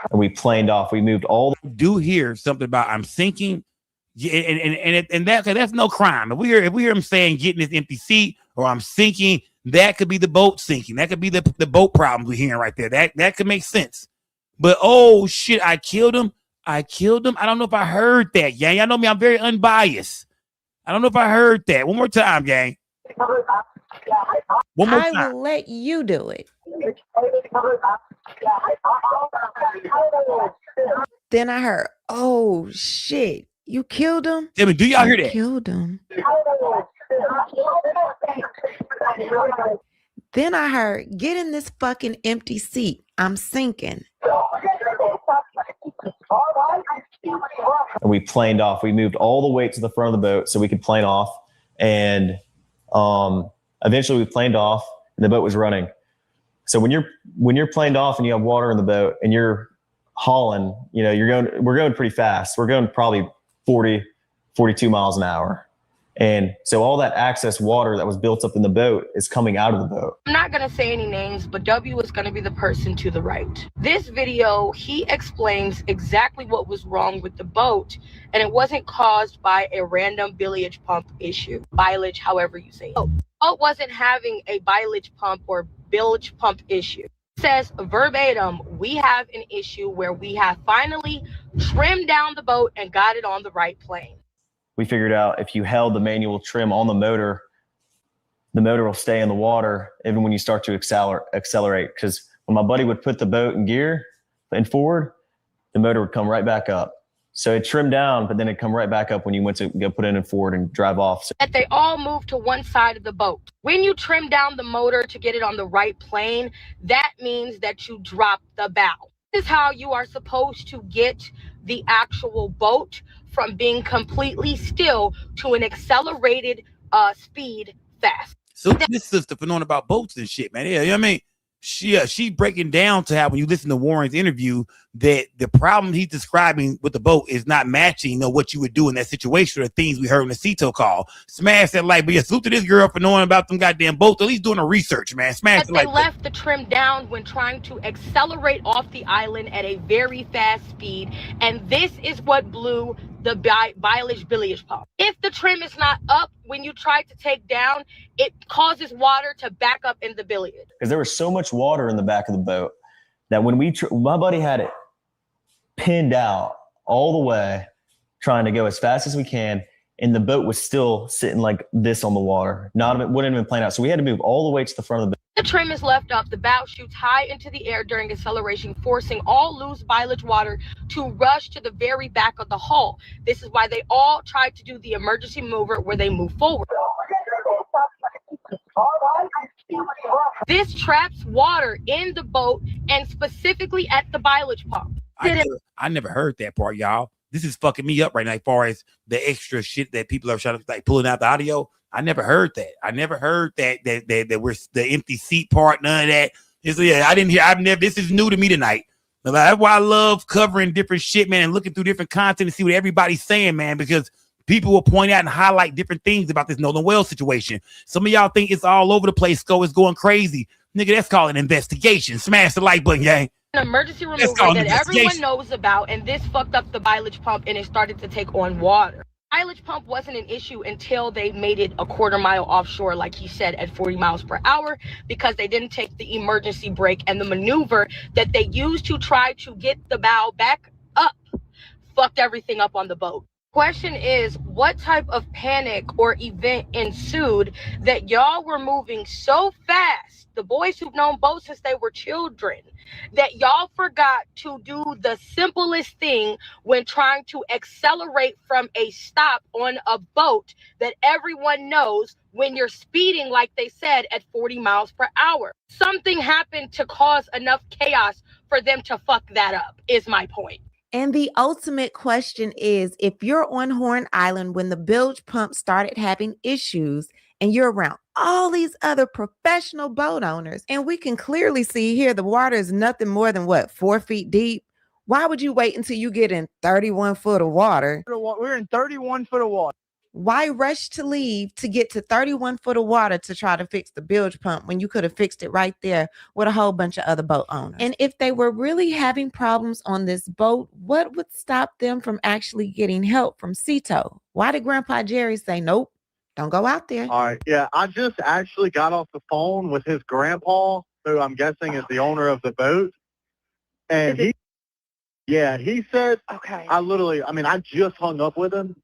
And we planed off. We moved all. Do hear something about I'm sinking, yeah, and that's no crime. If we hear him saying get in this empty seat or I'm sinking, that could be the boat sinking. That could be the boat problems we're hearing right there. That could make sense. But oh shit, I killed him. I killed him. I don't know if I heard that, gang. Y'all know me. I'm very unbiased. I don't know if I heard that. One more time, gang. One more time. I will let you do it. Then I heard, oh shit, you killed him? Tell me, do y'all hear that? Killed him. Then I heard, get in this fucking empty seat. I'm sinking. And we planed off. We moved all the way to the front of the boat so we could plane off. And eventually we planed off and the boat was running. So when you're planed off and you have water in the boat and you're hauling, you know, we're going pretty fast. We're going probably 40, 42 miles an hour. And so all that excess water that was built up in the boat is coming out of the boat. I'm not going to say any names, but W is going to be the person to the right. This video, he explains exactly what was wrong with the boat, and it wasn't caused by a random bilge pump issue. Bilge, however you say it. The boat wasn't having a bilge pump or bilge pump issue. It says verbatim, we have an issue where we have finally trimmed down the boat and got it on the right plane. We figured out if you held the manual trim on the motor the motor will stay in the water even when you start to accelerate. Because when my buddy would put the boat in gear and forward, the motor would come right back up. So it trimmed down, but then it'd come right back up when you went to go put it in forward and drive off. So that they all move to one side of the boat. When you trim down the motor to get it on the right plane, that means that you drop the bow. This is how you are supposed to get the actual boat from being completely still to an accelerated speed fast. So this sister for knowing about boats and shit, man. Yeah, you know what I mean? She breaking down to how when you listen to Warren's interview that the problem he's describing with the boat is not matching, what you would do in that situation or the things we heard in the CETO call. Smash that like, but yeah, salute to this girl for knowing about them goddamn boats, at least doing the research, man. Smash But it like they left the trim down when trying to accelerate off the island at a very fast speed, and this is what blew the bilge pump. If the trim is not up when you try to take down, it causes water to back up in the bilge. because there was so much water in the back of the boat that when my buddy had it pinned out all the way, trying to go as fast as we can, and the boat was still sitting like this on the water. Wouldn't even plane out. So we had to move all the way to the front of the boat. The trim is left up, the bow shoots high into the air during acceleration, forcing all loose bilge water to rush to the very back of the hull. This is why they all tried to do the emergency mover where they move forward. This traps water in the boat and specifically at the bilge pump. I never heard that part, y'all. This is fucking me up right now as far as the extra shit that people are trying to like pulling out the audio. I never heard that. I never heard that we're the empty seat part, none of that. I didn't hear. This is new to me tonight. That's why I love covering different shit, man, and looking through different content to see what everybody's saying, man, because people will point out and highlight different things about this Nolan Wells situation. Some of y'all think it's all over the place. It's going crazy. Nigga, that's called an investigation. Smash the like button, gang. An emergency remover that everyone knows about, and this fucked up the bilge pump and it started to take on water. Bilge pump wasn't an issue until they made it a quarter mile offshore, like he said, at 40 miles per hour, because they didn't take the emergency brake, and the maneuver that they used to try to get the bow back up fucked everything up on the boat. Question is, what type of panic or event ensued that y'all were moving so fast, the boys who've known boats since they were children, that y'all forgot to do the simplest thing when trying to accelerate from a stop on a boat that everyone knows when you're speeding, like they said, at 40 miles per hour. Something happened to cause enough chaos for them to fuck that up, is my point. And the ultimate question is, if you're on Horn Island when the bilge pump started having issues and you're around all these other professional boat owners, and we can clearly see here the water is nothing more than 4 feet deep. Why would you wait until you get in 31 foot of water? We're in 31 foot of water. Why rush to leave to get to 31 foot of water to try to fix the bilge pump when you could have fixed it right there with a whole bunch of other boat owners? And if they were really having problems on this boat, what would stop them from actually getting help from CETO? Why did Grandpa Jerry say, nope, don't go out there? All right. Yeah, I just actually got off the phone with his grandpa, who I'm guessing is the owner of the boat. And he said, okay. I just hung up with him.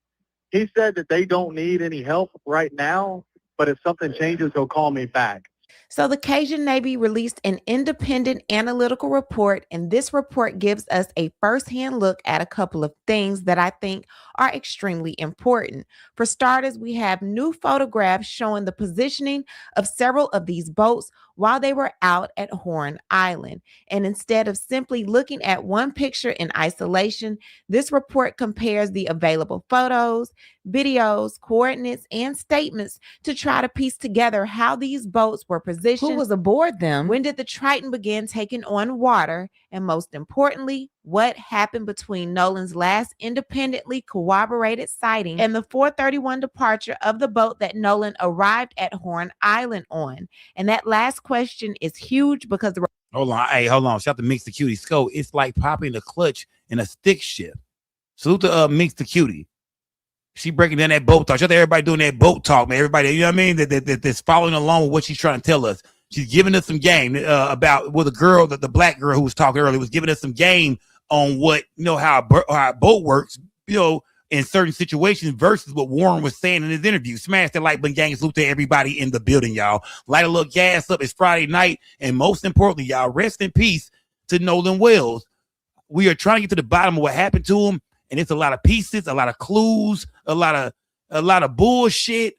He said that they don't need any help right now, but if something changes, he'll call me back. So the Cajun Navy released an independent analytical report, and this report gives us a firsthand look at a couple of things that I think are extremely important. For starters, we have new photographs showing the positioning of several of these boats while they were out at Horn Island. And instead of simply looking at one picture in isolation, this report compares the available photos, videos, coordinates, and statements to try to piece together how these boats were positioned, who was aboard them, when did the Triton begin taking on water, and most importantly, what happened between Nolan's last independently corroborated sighting and the 4:31 departure of the boat that Nolan arrived at Horn Island on. And that last question is huge because hold on. Shout out to Mix the Cutie Sco. It's like popping the clutch in a stick shift. Salute to Mix the Cutie. She breaking down that boat talk. Shout out to everybody doing that boat talk, man. Everybody, you know what I mean? That's following along with what she's trying to tell us. She's giving us some game about the girl, the black girl who was talking earlier, was giving us some game on what, how a boat works, in certain situations versus what Warren was saying in his interview. Smash that like button, gang. Salute to everybody in the building, y'all. Light a little gas up. It's Friday night. And most importantly, y'all, rest in peace to Nolan Wells. We are trying to get to the bottom of what happened to him. And it's a lot of pieces, a lot of clues, a lot of bullshit.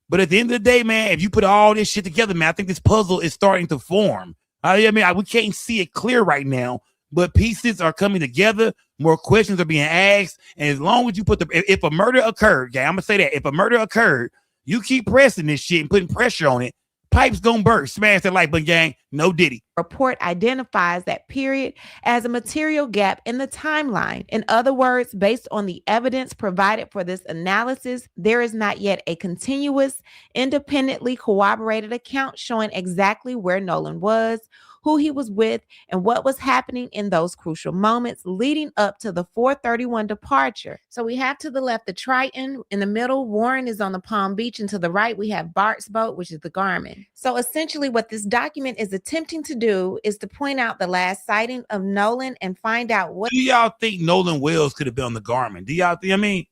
But at the end of the day, man, if you put all this shit together, man, I think this puzzle is starting to form. I mean, we can't see it clear right now, but pieces are coming together. More questions are being asked. And as long as you put if a murder occurred, gang, I'm going to say that. If a murder occurred, you keep pressing this shit and putting pressure on it, pipes gonna burst. Smash that like button, gang. No Diddy. Report identifies that period as a material gap in the timeline. In other words, based on the evidence provided for this analysis, there is not yet a continuous, independently corroborated account showing exactly where Nolan was, who he was with, and what was happening in those crucial moments leading up to the 431 departure. So we have to the left the Triton, in the middle Warren is on the Palm Beach, and to the right we have Bart's boat, which is the Garmin. So essentially what this document is attempting to do is to point out the last sighting of Nolan and find out what— Do y'all think Nolan Wells could have been on the Garmin? Do y'all think? I mean,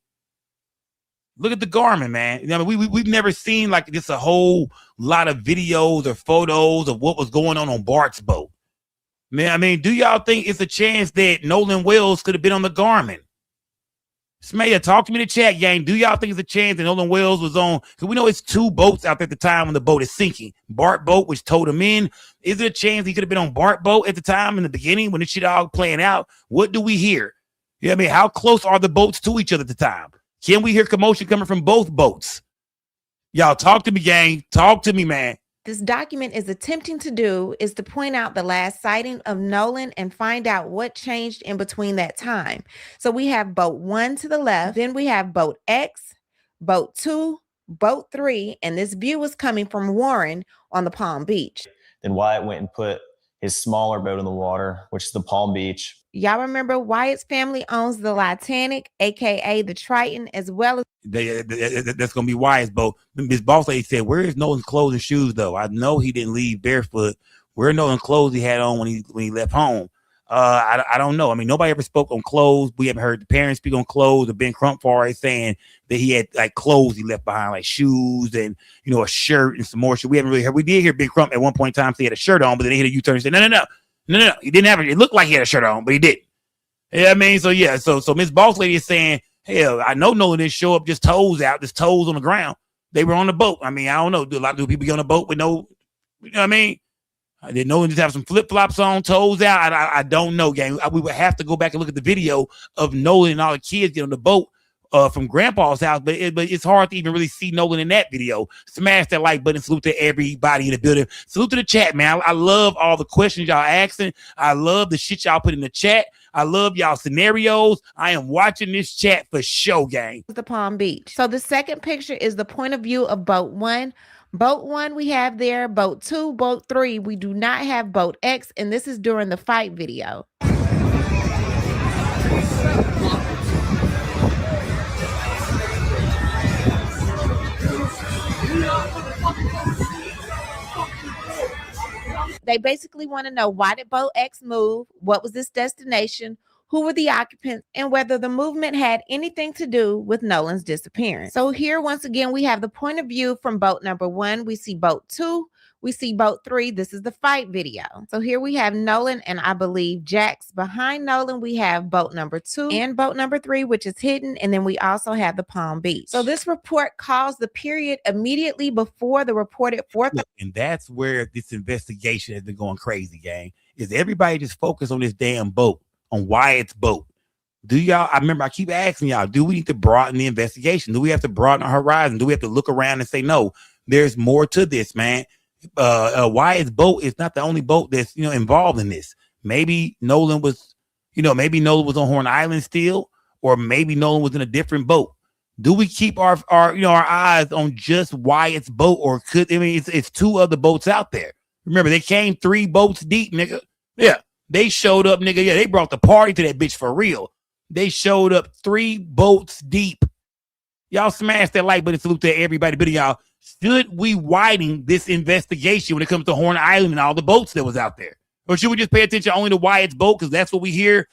look at the Garmin, man. I mean, we've never seen like just a whole lot of videos or photos of what was going on Bart's boat. Man, I mean, do y'all think it's a chance that Nolan Wells could have been on the Garmin? Smaya, talk to me in the chat, gang. Do y'all think it's a chance that Nolan Wells was on? Because we know it's two boats out there at the time when the boat is sinking. Bart boat, which towed him in. Is there a chance he could have been on Bart boat at the time in the beginning when the shit all playing out? What do we hear? You know what I mean? How close are the boats to each other at the time? Can we hear commotion coming from both boats? Y'all talk to me, gang. Talk to me, man. this document is attempting to do is to point out the last sighting of Nolan and find out what changed in between that time. So we have boat 1 to the left, then we have boat X, boat 2, boat 3, and this view is coming from Warren on the Palm Beach. Then Wyatt went and put his smaller boat in the water, which is the Palm Beach. Y'all remember Wyatt's family owns the Titanic, aka the Triton, as well as that's gonna be Wyatt's boat. Miss Boss Lady said, "Where is Nolan's clothes and shoes, though? I know he didn't leave barefoot. Where are Nolan's clothes he had on when he left home? I don't know. I mean, nobody ever spoke on clothes. We haven't heard the parents speak on clothes. Or Ben Crump already saying that he had like clothes he left behind, like shoes and a shirt and some more shit. We haven't really heard. We did hear Ben Crump at one point in time say he had a shirt on, but then he hit a U-turn and said, no, he didn't have it. It looked like he had a shirt on, but he didn't. Yeah, I mean, so yeah, so Miss Boss Lady is saying, hell, I know Nolan didn't show up just toes out, just toes on the ground. They were on the boat. I mean, I don't know. Do a lot of people get on the boat with no, you know what I mean? Did Nolan just have some flip-flops on, toes out? I don't know, gang. We would have to go back and look at the video of Nolan and all the kids get on the boat from Grandpa's house, but it's hard to even really see Nolan in that video. Smash that like button. Salute to everybody in the building. Salute to the chat, man. I love all the questions y'all asking. I love the shit y'all put in the chat. I love y'all scenarios. I am watching this chat for show, gang. The Palm Beach. So the second picture is the point of view of boat 1. Boat 1 we have there, boat 2, boat 3. We do not have boat X, and this is during the fight video. They basically want to know, why did boat X move? What was its destination? Who were the occupants, and whether the movement had anything to do with Nolan's disappearance. So here, once again, we have the point of view from boat number 1. We see boat 2. We see boat 3. This is the fight video. So here we have Nolan and I believe Jax. Behind Nolan, we have boat number 2 and boat number 3, which is hidden. And then we also have the Palm Beach. So this report calls the period immediately before the reported 4th. And that's where this investigation has been going crazy, gang. Is everybody just focused on this damn boat? On Wyatt's boat. Do y'all, I remember I keep asking y'all, do we need to broaden the investigation? Do we have to broaden our horizon? Do we have to look around and say, no, there's more to this, man? Wyatt's boat is not the only boat that's, involved in this. Maybe Nolan was, on Horn Island still, or maybe Nolan was in a different boat. Do we keep our eyes on just Wyatt's boat, or it's 2 other boats out there? Remember, they came 3 boats deep, nigga. Yeah. They showed up, nigga. Yeah, they brought the party to that bitch for real. They showed up 3 boats deep. Y'all smash that like button. Salute to everybody. But y'all, should we widen this investigation when it comes to Horn Island and all the boats that was out there? Or should we just pay attention only to Wyatt's boat? Because that's what we hear.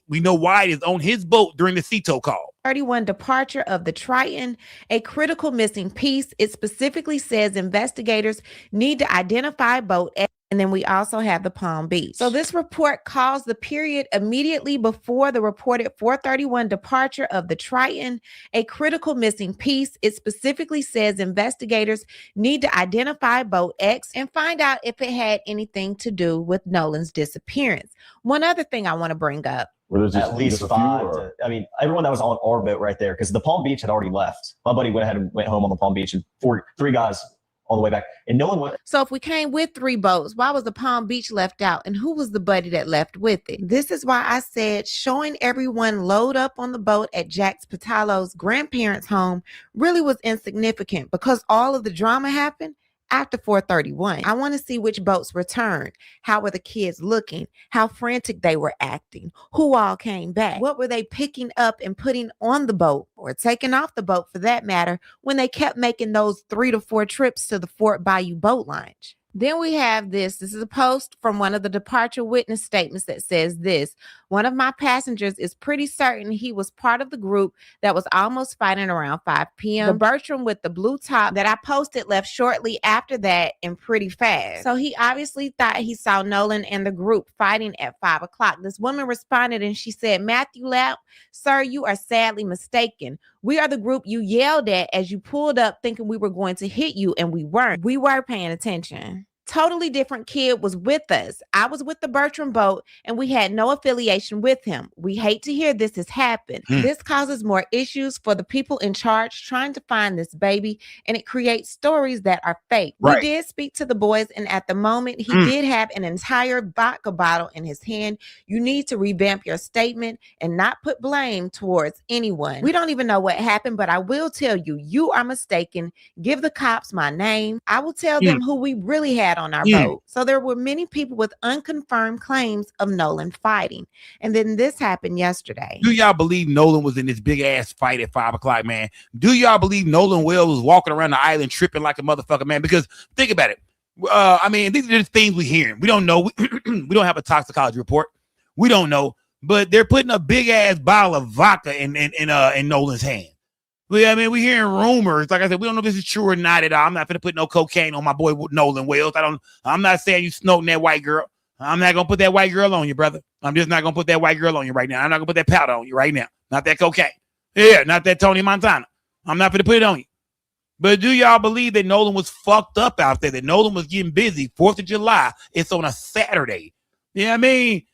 We know Wyatt is on his boat during the CETO call. 431 departure of the Triton, a critical missing piece. It specifically says investigators need to identify boat. And then we also have the Palm Beach. So this report calls the period immediately before the reported 431 departure of the Triton a critical missing piece. It specifically says investigators need to identify boat X and find out if it had anything to do with Nolan's disappearance. One other thing I want to bring up. At least 5. I mean, everyone that was on our boat right there, because the Palm Beach had already left. My buddy went ahead and went home on the Palm Beach, and 3 guys all the way back, and no one went. So if we came with 3 boats, why was the Palm Beach left out, and who was the buddy that left with it? This is why I said showing everyone load up on the boat at Jax Patalo's grandparents' home really was insignificant, because all of the drama happened after 431. I want to see which boats returned. How were the kids looking? How frantic they were acting? Who all came back? What were they picking up and putting on the boat, or taking off the boat for that matter, when they kept making those 3 to 4 trips to the Fort Bayou boat launch? Then we have this. This is a post from one of the departure witness statements that says this: one of my passengers is pretty certain he was part of the group that was almost fighting around 5 p.m. The Bertram with the blue top that I posted left shortly after that and pretty fast. So he obviously thought he saw Nolan and the group fighting at 5 o'clock. This woman responded and she said, "Matthew Lapp, sir, you are sadly mistaken. We are the group you yelled at as you pulled up thinking we were going to hit you, and we weren't. We were paying attention." Totally different kid was with us. I was with the Bertram boat and we had no affiliation with him. We hate to hear this has happened. This causes more issues for the people in charge trying to find this baby, and it creates stories that are fake. Right. We did speak to the boys, and at the moment he did have an entire vodka bottle in his hand. You need to revamp your statement and not put blame towards anyone. We don't even know what happened, but I will tell you, you are mistaken. Give the cops my name. I will tell them who we really had on our boat. So there were many people with unconfirmed claims of Nolan fighting. And then this happened yesterday. Do y'all believe Nolan was in this big ass fight at 5 o'clock, man? Do y'all believe Nolan Wells was walking around the island tripping like a motherfucker, man? Because think about it. I mean, these are the things we're hearing. We don't know. We don't have a toxicology report. We don't know. But they're putting a big ass bottle of vodka in Nolan's hand. I mean, we're hearing rumors. Like I said, we don't know if this is true or not at all. I'm not going to put no cocaine on my boy Nolan Wells. I'm not saying you snorting that white girl. I'm not going to put that white girl on you, brother. I'm just not going to put that white girl on you right now. I'm not going to put that powder on you right now. Not that cocaine. Yeah, not that Tony Montana. I'm not going to put it on you. But do y'all believe that Nolan was fucked up out there? That Nolan was getting busy? 4th of July. It's on a Saturday. You know what I mean?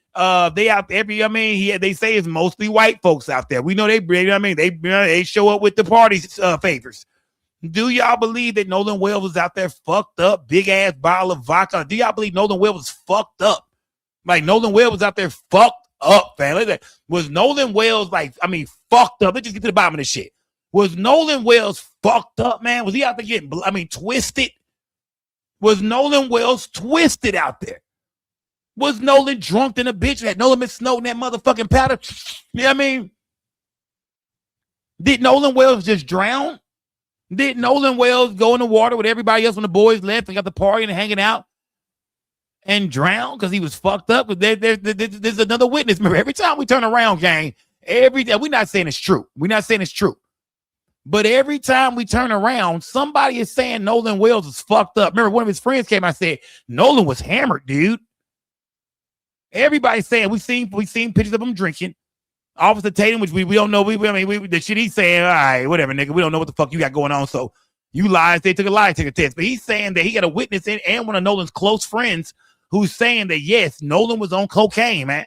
They out there. They say it's mostly white folks out there. We know they show up with the party favors. Do y'all believe that Nolan Wells was out there fucked up, big ass bottle of vodka? Do y'all believe Nolan Wells was fucked up? Like Nolan Wells was out there fucked up, fam. Was Nolan Wells fucked up? Let's just get to the bottom of this shit. Was Nolan Wells fucked up, man? Was he out there getting twisted? Was Nolan Wells twisted out there? Was Nolan drunk than a bitch? Had Nolan been snorting that motherfucking powder? You know what I mean? Did Nolan Wells just drown? Did Nolan Wells go in the water with everybody else when the boys left and got the party and hanging out and drown because he was fucked up? There's another witness. Remember, every time we turn around, gang, we're not saying it's true. We're not saying it's true. But every time we turn around, somebody is saying Nolan Wells is fucked up. Remember, one of his friends came out and said, Nolan was hammered, dude. Everybody's saying we seen pictures of him drinking. Officer Tatum, which we don't know. The shit he's saying, all right, whatever, nigga. We don't know what the fuck you got going on. So you lied. They took a lie detector test. But he's saying that he got a witness in and one of Nolan's close friends who's saying that, yes, Nolan was on cocaine, man.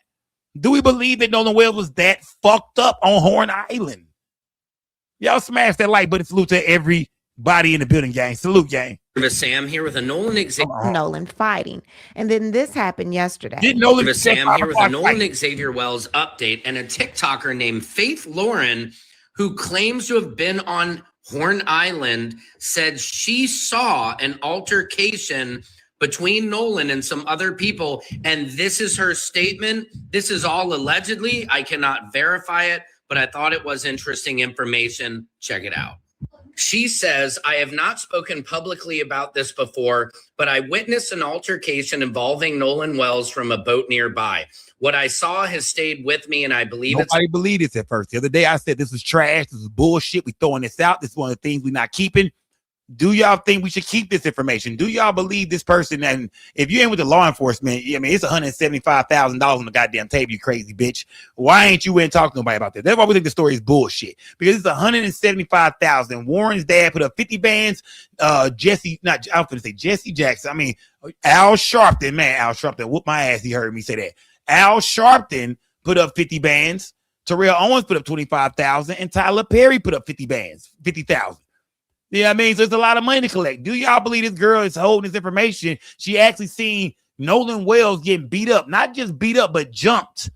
Do we believe that Nolan Wells was that fucked up on Horn Island? Y'all smash that like button. Salute to everybody in the building, gang. Salute, gang. Sam here with a Nolan fighting. And then this happened yesterday. Sam here with a Nolan Xavier Wells update, and a TikToker named Faith Lauren, who claims to have been on Horn Island, said she saw an altercation between Nolan and some other people. And this is her statement. This is all allegedly. I cannot verify it, but I thought it was interesting information. Check it out. She says, I have not spoken publicly about this before, but I witnessed an altercation involving Nolan Wells from a boat nearby. What I saw has stayed with me, and I believe nobody believed this at first. The other day I said this was trash, this is bullshit, we throwing this out, this is one of the things we're not keeping. Do y'all think we should keep this information? Do y'all believe this person? And if you ain't with the law enforcement, I mean, it's $175,000 on the goddamn table, you crazy bitch. Why ain't you in talk to nobody about this? That's why we think the story is bullshit. Because it's $175,000. Warren's dad put up 50 bands. Jesse Jackson. I mean, Al Sharpton, man, Al Sharpton whooped my ass. He heard me say that. Al Sharpton put up 50 bands. Terrell Owens put up 25,000, and Tyler Perry put up 50 bands, 50,000. Yeah, I mean, so it's a lot of money to collect. Do y'all believe this girl is holding this information? She actually seen Nolan Wells getting beat up, not just beat up, but jumped.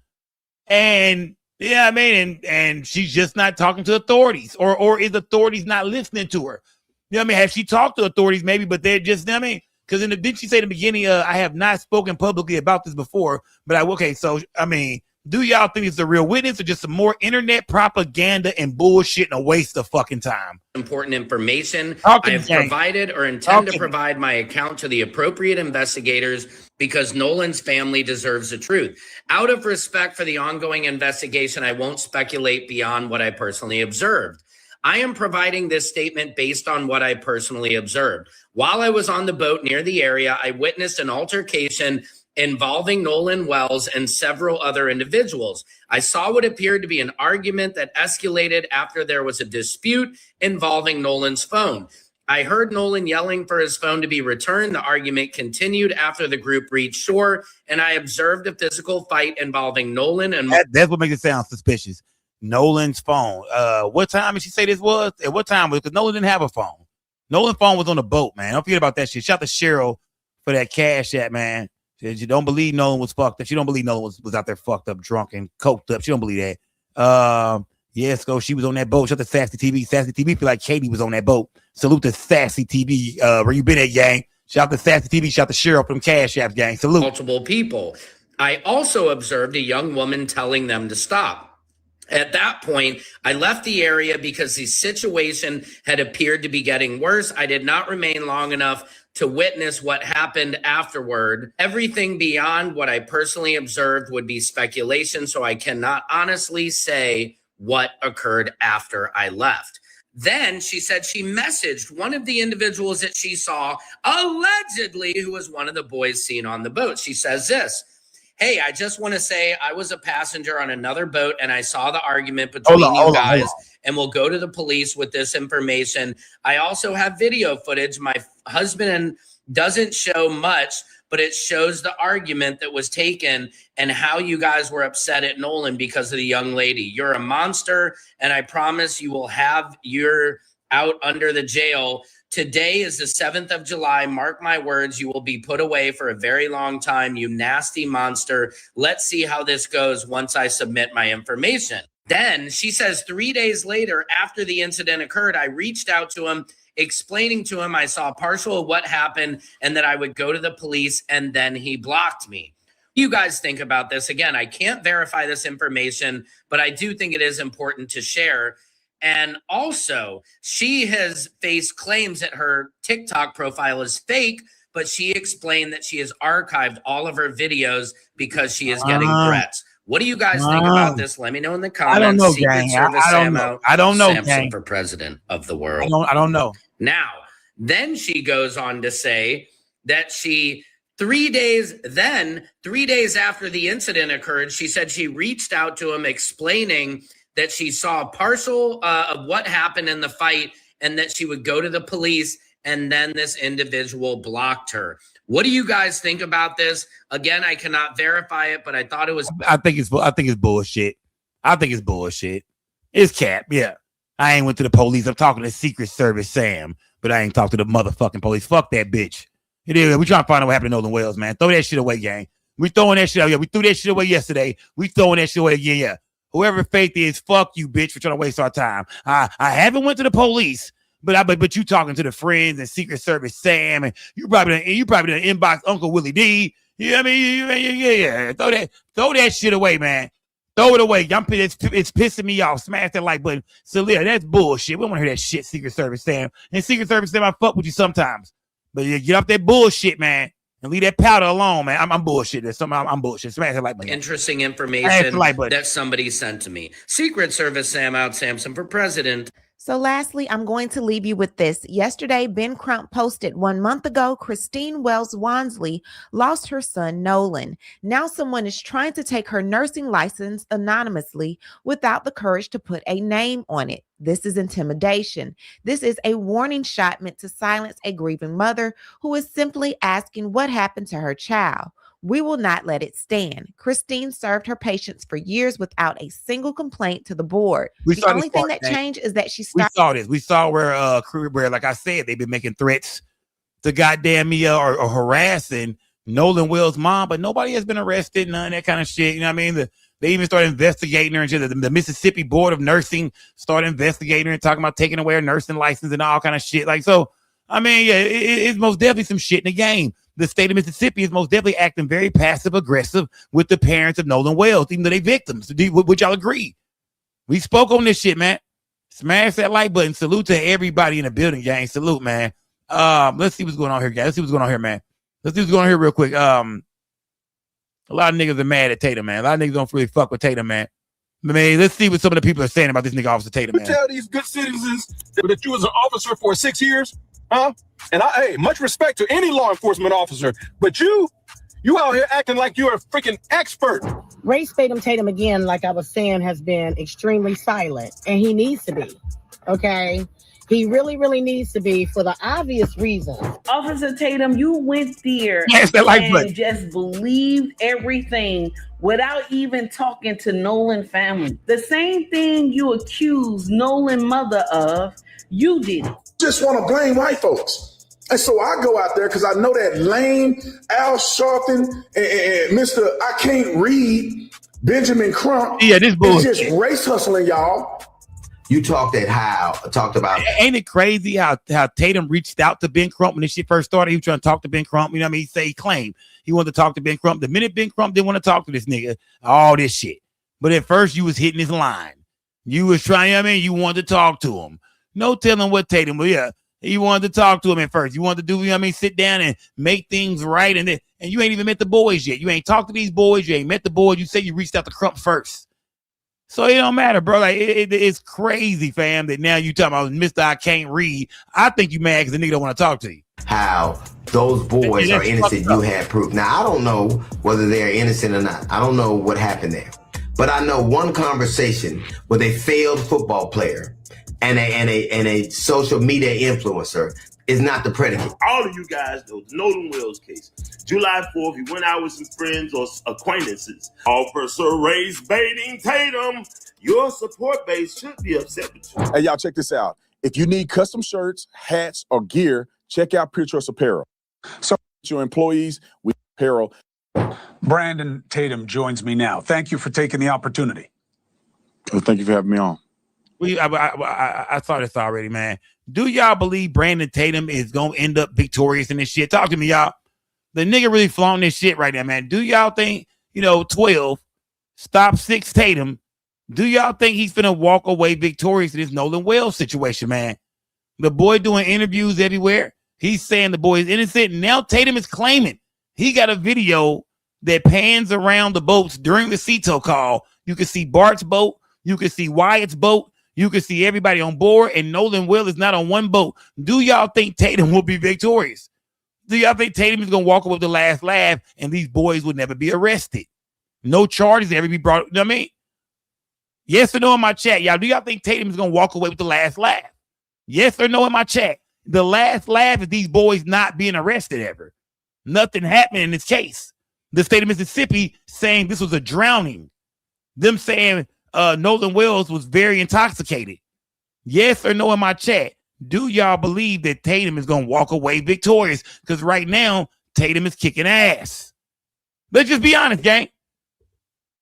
And yeah, I mean, and she's just not talking to authorities, or is authorities not listening to her? You know what I mean? Has she talked to authorities maybe, but they're just, I mean, because didn't she say in the beginning, I have not spoken publicly about this before, but okay, so I mean, do y'all think it's a real witness or just some more internet propaganda and bullshit and a waste of fucking time? Important information. I have provided or intend to provide my account to the appropriate investigators because Nolan's family deserves the truth. Out of respect for the ongoing investigation, I won't speculate beyond what I personally observed. I am providing this statement based on what I personally observed. While I was on the boat near the area, I witnessed an altercation involving Nolan Wells and several other individuals. I saw what appeared to be an argument that escalated after there was a dispute involving Nolan's phone. I heard Nolan yelling for his phone to be returned. The argument continued after the group reached shore, and I observed a physical fight involving Nolan and... That's what makes it sound suspicious. Nolan's phone. What time did she say this was? At what time was it? Because Nolan didn't have a phone. Nolan's phone was on the boat, man. Don't forget about that shit. Shout out to Cheryl for that cash app, man. She don't believe Nolan was fucked up. She don't believe Nolan was out there fucked up, drunk, and coked up. She don't believe that. Yes, go. She was on that boat. Shout out to Sassy TV. Sassy TV feel like Katie was on that boat. Salute to Sassy TV. Where you been at, gang? Shout out to Sassy TV. Shout out to Cheryl from Cash App, gang. Salute. Multiple people. I also observed a young woman telling them to stop. At that point, I left the area because the situation had appeared to be getting worse. I did not remain long enough to witness what happened afterward. Everything beyond what I personally observed would be speculation, so I cannot honestly say what occurred after I left. Then she said she messaged one of the individuals that she saw, allegedly, who was one of the boys seen on the boat. She says this: hey, I just want to say I was a passenger on another boat and I saw the argument between you guys, and we'll go to the police with this information. I also have video footage. My husband doesn't show much, but it shows the argument that was taken and how you guys were upset at Nolan because of the young lady. You're a monster, and I promise you will have your out under the jail. Today is the 7th of July. Mark my words, you will be put away for a very long time, you nasty monster. Let's see how this goes once I submit my information. Then she says 3 days later, after the incident occurred, I reached out to him, explaining to him I saw partial of what happened and that I would go to the police, and then he blocked me. You guys think about this. Again, I can't verify this information, but I do think it is important to share. And also, she has faced claims that her TikTok profile is fake, but she explained that she has archived all of her videos because she is getting threats. What do you guys think about this? Let me know in the comments. I don't know, Secret gang. Service I don't know. I don't know, Samson gang. for president of the world. I don't know. Now, then she goes on to say that she 3 days after the incident occurred, she said she reached out to him explaining that she saw partial of what happened in the fight and that she would go to the police, and then this individual blocked her. What do you guys think about this? Again, I cannot verify it, but I thought it was... I think it's bullshit. I think it's bullshit. It's cap, yeah. I ain't went to the police. I'm talking to Secret Service Sam, but I ain't talked to the motherfucking police. Fuck that bitch. It is. We trying to find out what happened to Nolan Wells, man. Throw that shit away, gang. We throwing that shit out. Yeah, we threw that shit away yesterday. We throwing that shit away again, yeah. Whoever Faith is, fuck you, bitch, for trying to waste our time. I haven't went to the police, but you talking to the friends and Secret Service Sam, and you probably done inbox Uncle Willie D. You know what I mean? Yeah. Throw that shit away, man. Throw it away. It's pissing me off. Smash that like button. Celia, that's bullshit. We don't want to hear that shit, Secret Service Sam. And Secret Service Sam, I fuck with you sometimes. But you get off that bullshit, man. And leave that powder alone, man. I'm bullshit. I'm bullshit. Smash that like button. Interesting information that somebody sent to me. Secret Service Sam out Samson for president. So lastly, I'm going to leave you with this. Yesterday, Ben Crump posted 1 month ago, Christine Wells Wansley lost her son, Nolan. Now someone is trying to take her nursing license anonymously without the courage to put a name on it. This is intimidation. This is a warning shot meant to silence a grieving mother who is simply asking what happened to her child. We will not let it stand. Christine served her patients for years without a single complaint to the board. The only thing that changed is that she started. We saw this. We saw where, like I said, they've been making threats to goddamn me or harassing Nolan Wells' mom, but nobody has been arrested, none of that kind of shit. You know what I mean? They even started investigating her, and shit. The Mississippi Board of Nursing started investigating her and talking about taking away her nursing license and all kind of shit. Like, so, I mean, yeah, it's most definitely some shit in the game. The state of Mississippi is most definitely acting very passive aggressive with the parents of Nolan Wells, even though they victims. Would y'all agree? We spoke on this shit, man. Smash that like button. Salute to everybody in the building, gang. Salute, man. Let's see what's going on here, guys. Let's see what's going on here, man. Let's see what's going on here real quick. A lot of niggas are mad at Tatum, man. A lot of niggas don't really fuck with Tatum, man. I mean, let's see what some of the people are saying about this nigga Officer Tatum, man. Tell these good citizens that you was an officer for 6 years, huh? And hey, much respect to any law enforcement officer, but you out here acting like you're a freaking expert. Race Tatum again, like I was saying, has been extremely silent, and he needs to be. Okay, he really, really needs to be for the obvious reason. Officer Tatum, you went there and just believed everything without even talking to Nolan family. The same thing you accused Nolan mother of, you did it. Just want to blame white folks. And so I go out there because I know that lame Al Sharpton and Mr. I Can't Read, Benjamin Crump. Yeah, this bullshit. Is just race hustling, y'all. You talked about. Ain't it crazy how Tatum reached out to Ben Crump when this shit first started? He was trying to talk to Ben Crump. You know what I mean? He claimed he wanted to talk to Ben Crump. The minute Ben Crump didn't want to talk to this nigga, all this shit. But at first you was hitting his line. You was trying, I mean, you wanted to talk to him. No telling what Tatum, but yeah, you wanted to talk to him at first. You wanted to do, you know what I mean, sit down and make things right. And you ain't even met the boys yet. You ain't talked to these boys. You ain't met the boys. You say you reached out to Crump first. So it don't matter, bro. Like it's crazy, fam, that now you talking about Mr. I Can't Read. I think you mad because the nigga don't want to talk to you. How those boys are innocent, you had proof. Now, I don't know whether they're innocent or not. I don't know what happened there. But I know one conversation with a failed football player and a social media influencer is not the predicate. All of you guys know the Nolan Wells case. July 4th, he went out with some friends or acquaintances. Officer race baiting Tatum. Your support base should be upset with you. Hey, y'all, check this out. If you need custom shirts, hats, or gear, check out Pure Choice Apparel. So your employees, we apparel. Brandon Tatum joins me now. Thank you for taking the opportunity. Well, thank you for having me on. I saw this already, man. Do y'all believe Brandon Tatum is going to end up victorious in this shit? Talk to me, y'all. The nigga really flaunting this shit right now, man. Do y'all think, 12, stop 6 Tatum, do y'all think he's finna walk away victorious in this Nolan Wells situation, man? The boy doing interviews everywhere. He's saying the boy is innocent. Now Tatum is claiming he got a video that pans around the boats during the CETO call. You can see Bart's boat. You can see Wyatt's boat. You can see everybody on board, and Nolan Wells is not on one boat. Do y'all think Tatum will be victorious? Do y'all think Tatum is going to walk away with the last laugh and these boys would never be arrested? No charges ever be brought. You know what I mean? Yes or no in my chat, y'all. Do y'all think Tatum is going to walk away with the last laugh? Yes or no in my chat. The last laugh is these boys not being arrested ever. Nothing happened in this case. The state of Mississippi saying this was a drowning. Them saying Nolan Wells was very intoxicated. Yes or no in my chat. Do y'all believe that Tatum is going to walk away victorious? Because right now, Tatum is kicking ass. Let's just be honest, gang.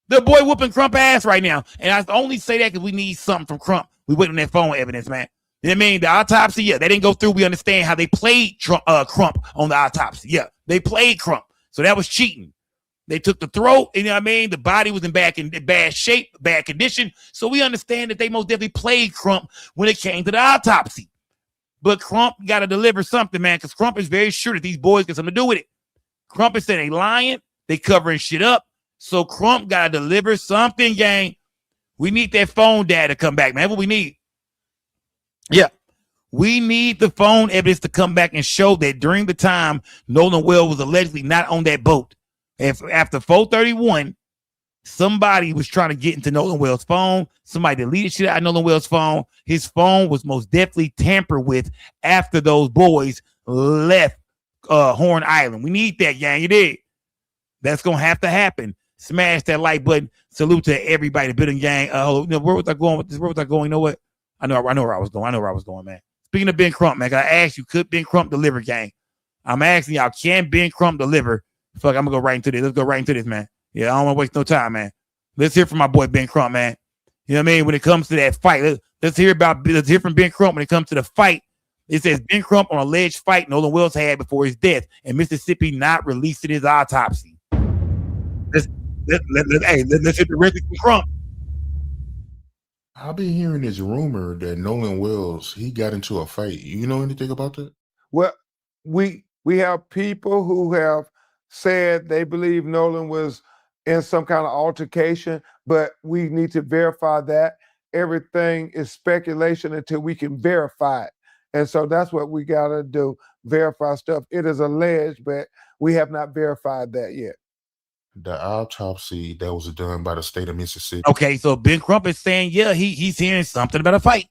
The boy whooping Crump ass right now. And I only say that because we need something from Crump. We waiting on that phone evidence, man. You know what I mean? The autopsy, yeah, they didn't go through. We understand how they played Crump on the autopsy. Yeah, they played Crump. So that was cheating. They took the throat, you know what I mean? The body was in bad shape, bad condition. So we understand that they most definitely played Crump when it came to the autopsy. But Crump got to deliver something, man, because Crump is very sure that these boys got something to do with it. Crump is saying they lying, they covering shit up. So Crump got to deliver something, gang. We need that phone data to come back, man. What we need. Yeah. We need the phone evidence to come back and show that during the time Nolan Wells was allegedly not on that boat. If after 4:31, somebody was trying to get into Nolan Wells' phone. Somebody deleted shit out of Nolan Wells' phone. His phone was most definitely tampered with after those boys left Horn Island. We need that, gang. You did. That's gonna have to happen. Smash that like button. Salute to everybody, the building gang. Where was I going with this? Where was I going? You know what? I know where I was going, man. Speaking of Ben Crump, man, I asked you, could Ben Crump deliver, gang? I'm asking y'all, can Ben Crump deliver? Fuck, I'm gonna go right into this. Let's go right into this, man. Yeah, I don't want to waste no time, man. Let's hear from my boy Ben Crump, man. You know what I mean? When it comes to that fight, let's hear from Ben Crump when it comes to the fight. It says Ben Crump on alleged fight Nolan Wells had before his death, and Mississippi not releasing his autopsy. Let's hear the rest of Crump. I've been hearing this rumor that Nolan Wells, he got into a fight. You know anything about that? Well, we have people who have said they believe Nolan was in some kind of altercation, but we need to verify that. Everything is speculation until we can verify it. And so that's what we got to do, verify stuff. It is alleged, but we have not verified that yet. The autopsy that was done by the state of Mississippi. Okay, so Ben Crump is saying, yeah, he's hearing something about a fight.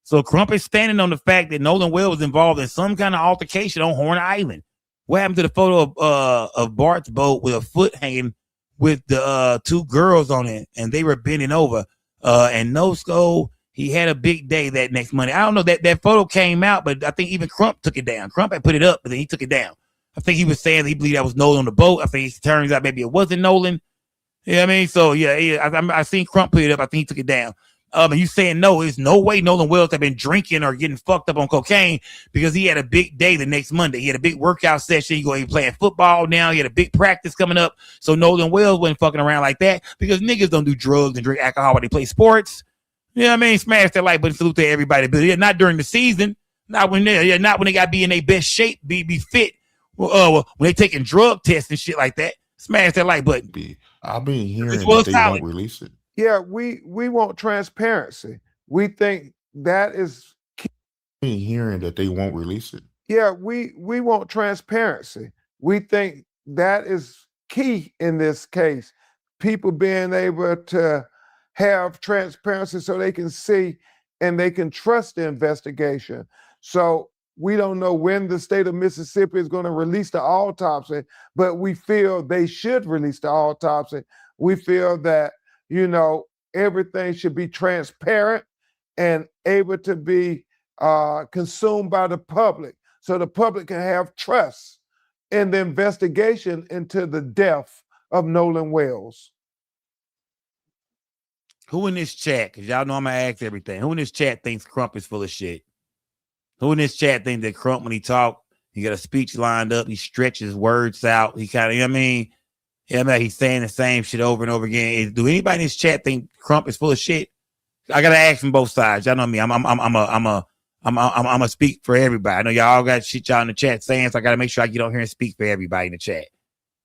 So Crump is standing on the fact that Nolan Wells was involved in some kind of altercation on Horn Island. What happened to the photo of Bart's boat with a foot hanging with the two girls on it, and they were bending over? And Nosco, he had a big day that next Monday. I don't know, that photo came out, but I think even Crump took it down. Crump had put it up, but then he took it down. I think he was saying that he believed that was Nolan on the boat. I think it turns out maybe it wasn't Nolan. You know what I mean? So, yeah, I seen Crump put it up. I think he took it down. And you saying no, there's no way Nolan Wells had been drinking or getting fucked up on cocaine because he had a big day the next Monday. He had a big workout session. He playing football now. He had a big practice coming up. So Nolan Wells wasn't fucking around like that because niggas don't do drugs and drink alcohol when they play sports. You know what I mean? Smash that like button. Salute to everybody. But yeah, not during the season. Not when they got to be in their best shape, be fit. When they taking drug tests and shit like that. Smash that like button. I've been hearing that they won't release it. Yeah, we want transparency. We think that is key. I've been hearing that they won't release it. Yeah, we want transparency. We think that is key in this case. People being able to have transparency so they can see and they can trust the investigation. So we don't know when the state of Mississippi is going to release the autopsy, but we feel they should release the autopsy. We feel that, everything should be transparent and able to be consumed by the public so the public can have trust in the investigation into the death of Nolan Wells. Who in this chat, because y'all know I'm going to ask everything, who in this chat thinks Crump is full of shit? Who in this chat thinks that Crump, when he talk, he got a speech lined up, he stretches words out, he kind of, he's saying the same shit over and over again. Do anybody in this chat think Crump is full of shit? I gotta ask from both sides. Y'all know me. I'm a speak for everybody. I know y'all got shit y'all in the chat saying, so I gotta make sure I get on here and speak for everybody in the chat.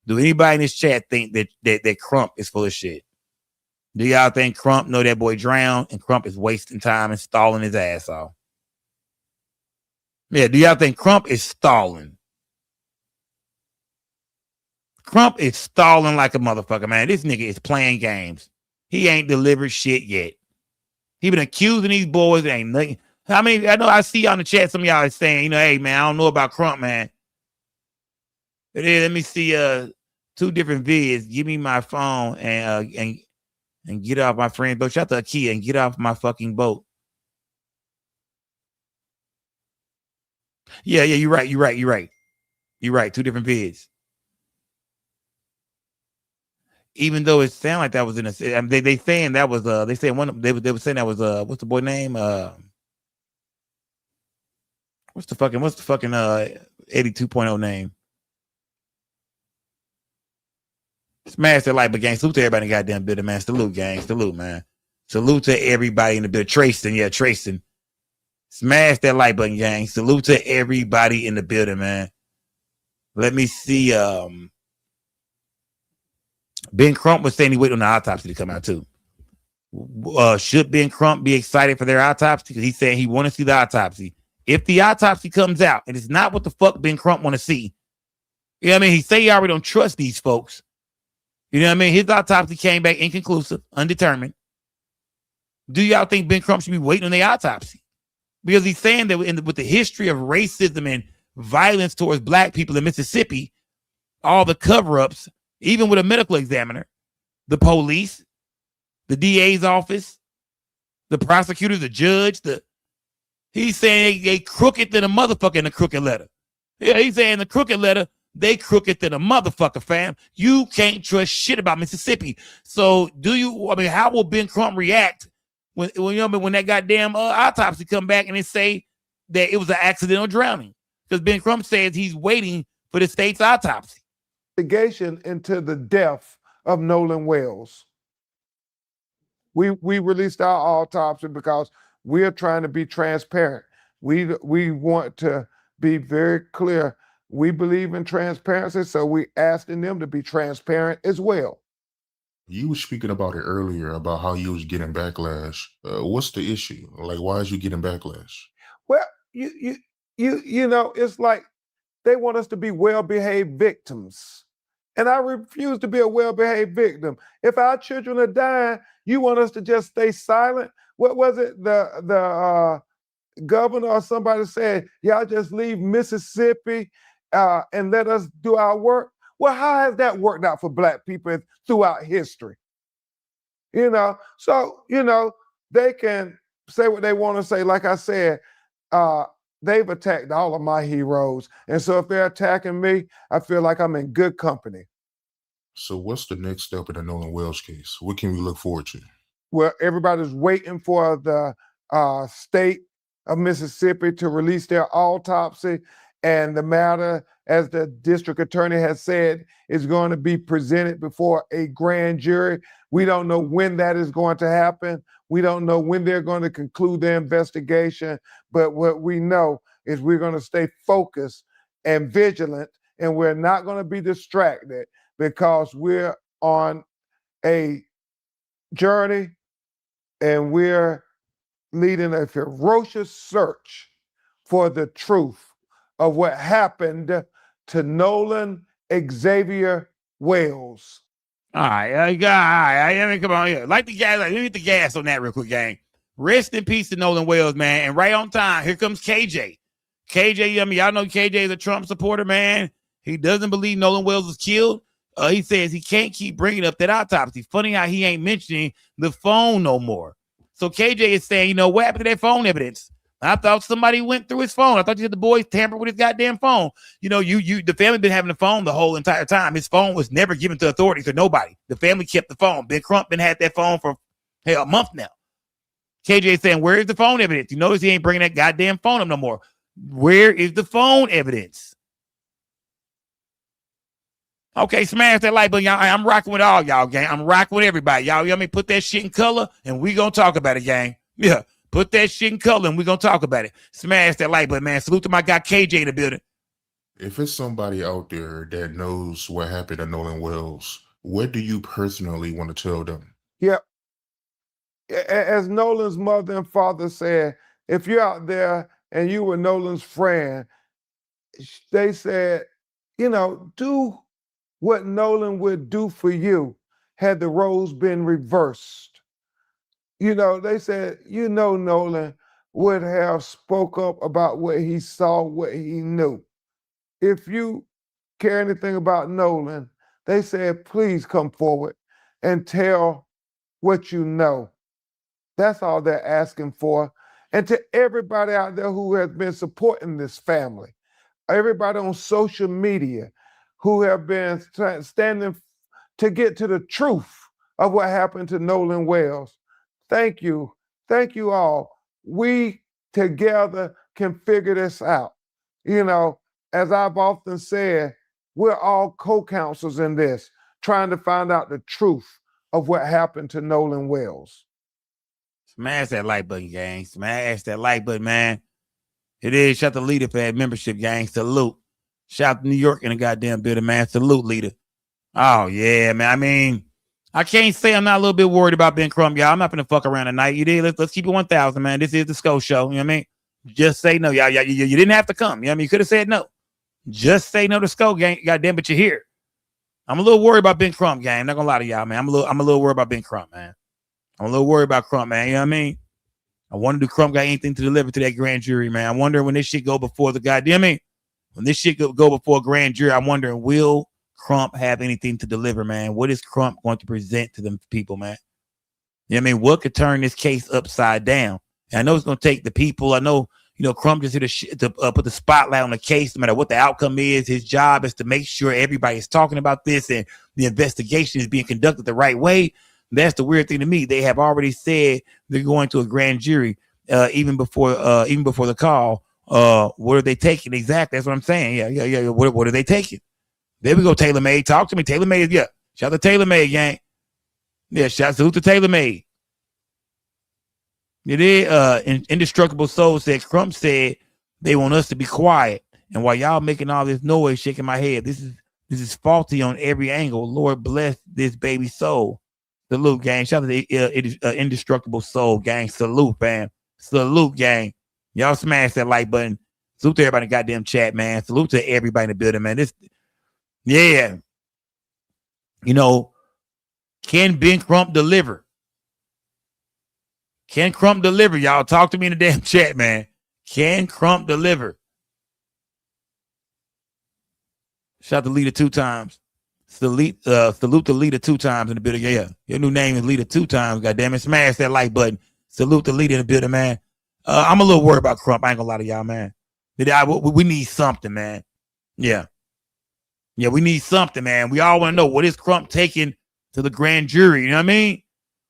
Do anybody in this chat think that Crump is full of shit? Do y'all think Crump know that boy drowned and Crump is wasting time and stalling his ass off? Yeah, do y'all think Crump is stalling? Crump is stalling like a motherfucker, man. This nigga is playing games. He ain't delivered shit yet. He been accusing these boys. It ain't nothing. I mean, I know I see on the chat some of y'all is saying, hey, man, I don't know about Crump, man. But yeah, let me see two different vids. Give me my phone and get off my friend boat. Shout out to Akia and get off my fucking boat. Yeah, you're right. You're right. Two different vids. Even though it sounded like that was in a, they saying that was they saying one they were saying that was what's the boy name what's the fucking Eddie 2.0 name? Smash that like, but gang, salute to everybody in the goddamn building, man. Salute, gang. Salute, man. Salute to everybody in the building. Trayson, yeah, Trayson. Smash that like button, gang. Salute to everybody in the building, man. Let me see. Ben Crump was saying he waited on the autopsy to come out too. Should Ben Crump be excited for their autopsy? Because he's saying he want to see the autopsy. If the autopsy comes out and it's not what the fuck Ben Crump want to see, you know what I mean? He say he already don't trust these folks. You know what I mean? His autopsy came back inconclusive, undetermined. Do y'all think Ben Crump should be waiting on the autopsy? Because he's saying that with the history of racism and violence towards black people in Mississippi, all the cover-ups, even with a medical examiner, the police, the DA's office, the prosecutor, the judge, he's saying they crooked than a motherfucker in the crooked letter. Yeah, he's saying the crooked letter, they crooked than a motherfucker, fam. You can't trust shit about Mississippi. So how will Ben Crump react when that goddamn autopsy come back and they say that it was an accidental drowning? Because Ben Crump says he's waiting for the state's autopsy. Investigation into the death of Nolan Wells. We released our autopsy because we're trying to be transparent. We want to be very clear. We believe in transparency, so we asking them to be transparent as well. You were speaking about it earlier about how you was getting backlash. What's the issue? Like, why is you getting backlash? Well, you know, it's like they want us to be well-behaved victims. And I refuse to be a well-behaved victim. If our children are dying, you want us to just stay silent? What was it? The governor or somebody said, y'all just leave Mississippi and let us do our work. Well, how has that worked out for black people throughout history? You know, so, you know, they can say what they want to say. Like I said, they've attacked all of my heroes. And so if they're attacking me, I feel like I'm in good company. So what's the next step in the Nolan Wells case? What can we look forward to? Well, everybody's waiting for the state of Mississippi to release their autopsy. And the matter, as the district attorney has said, is going to be presented before a grand jury. We don't know when that is going to happen. We don't know when they're going to conclude their investigation. But what we know is we're going to stay focused and vigilant, and we're not going to be distracted because we're on a journey and we're leading a ferocious search for the truth of what happened to Nolan Xavier Wells. All right, come on here. Light the gas. Let me hit the gas on that real quick, gang. Rest in peace to Nolan Wells, man. And right on time, here comes KJ. KJ, I mean, y'all know KJ is a Trump supporter, man. He doesn't believe Nolan Wells was killed. He says he can't keep bringing up that autopsy. Funny how he ain't mentioning the phone no more. So KJ is saying, you know, what happened to that phone evidence? I thought somebody went through his phone. I thought you said the boys tampered with his goddamn phone. You know, the family been having the phone the whole entire time. His phone was never given to authorities or nobody. The family kept the phone. Ben Crump been had that phone for a month now. KJ is saying, where is the phone evidence? You notice he ain't bringing that goddamn phone up no more. Where is the phone evidence? Okay, smash that like button, y'all. I'm rocking with all y'all, gang. I'm rocking with everybody. Y'all, me put that shit in color and we gonna talk about it, gang. Yeah. Put that shit in color and we're going to talk about it. Smash that like button, man. Salute to my guy KJ in the building. If it's somebody out there that knows what happened to Nolan Wells, what do you personally want to tell them? Yeah. As Nolan's mother and father said, if you're out there and you were Nolan's friend, they said, you know, do what Nolan would do for you had the roles been reversed. You know, they said, you know, Nolan would have spoke up about what he saw, what he knew. If you care anything about Nolan, they said, please come forward and tell what you know. That's all they're asking for. And to everybody out there who has been supporting this family, everybody on social media who have been standing to get to the truth of what happened to Nolan Wells, thank you. Thank you all. We together can figure this out. You know, as I've often said, we're all co-counsels in this. trying to find out the truth of what happened to Nolan Wells. Smash that like button, gang. Smash that like button, man. It is. Shout out to Leader for that membership, gang. Salute. Shout out to New York in the goddamn building, man. Salute, Leader. Oh, yeah, man. I mean, I can't say I'm not a little bit worried about Ben Crump, y'all. I'm not gonna fuck around tonight. You did. Let's keep it 1,000, man. This is the Sco Show. You know what I mean? Just say no. Y'all, you didn't have to come. You know what I mean? You could have said no. Just say no to Sco, gang. Goddamn, but you're here. I'm a little worried about Ben Crump, gang. I'm not gonna lie to y'all, man. I'm a little worried about Ben Crump, man. I'm a little worried about Crump, man. You know what I mean? I wonder do Crump got anything to deliver to that grand jury, man. I wonder when this shit go before the goddamn it. When this shit go before a grand jury, I'm wondering, will Crump have anything to deliver, man? What is Crump going to present to them people, man? You know what I mean? What could turn this case upside down? And I know it's going to take the people. I know, you know, Crump just here to put the spotlight on the case, no matter what the outcome is. His job is to make sure everybody's talking about this and the investigation is being conducted the right way. That's the weird thing to me. They have already said they're going to a grand jury even before the call. What are they taking? Exactly. That's what I'm saying. Yeah. What are they taking? There we go. Taylor May. Talk to me. Taylor May. Yeah. Shout out to Taylor May, gang. Yeah. Salute to Taylor May. It is Indestructible Soul said Crump said they want us to be quiet. And while y'all making all this noise, shaking my head, this is faulty on every angle. Lord bless this baby soul. Salute, gang. Shout out to the Indestructible Soul, gang. Salute, fam. Salute, gang. Y'all smash that like button. Salute to everybody in the goddamn chat, man. Salute to everybody in the building, man. Yeah. You know, can Ben Crump deliver? Can Crump deliver? Y'all talk to me in the damn chat, man. Can Crump deliver? Shout out to Leader 2 times. Salute to Leader 2 times in the building. Yeah. Your new name is Leader 2 times. God damn it. Smash that like button. Salute to Leader in the building, man. I'm a little worried about Crump. I ain't gonna lie to y'all, man. We need something, man. Yeah. Yeah, we need something, man. We all want to know, what is Crump taking to the grand jury? You know what I mean?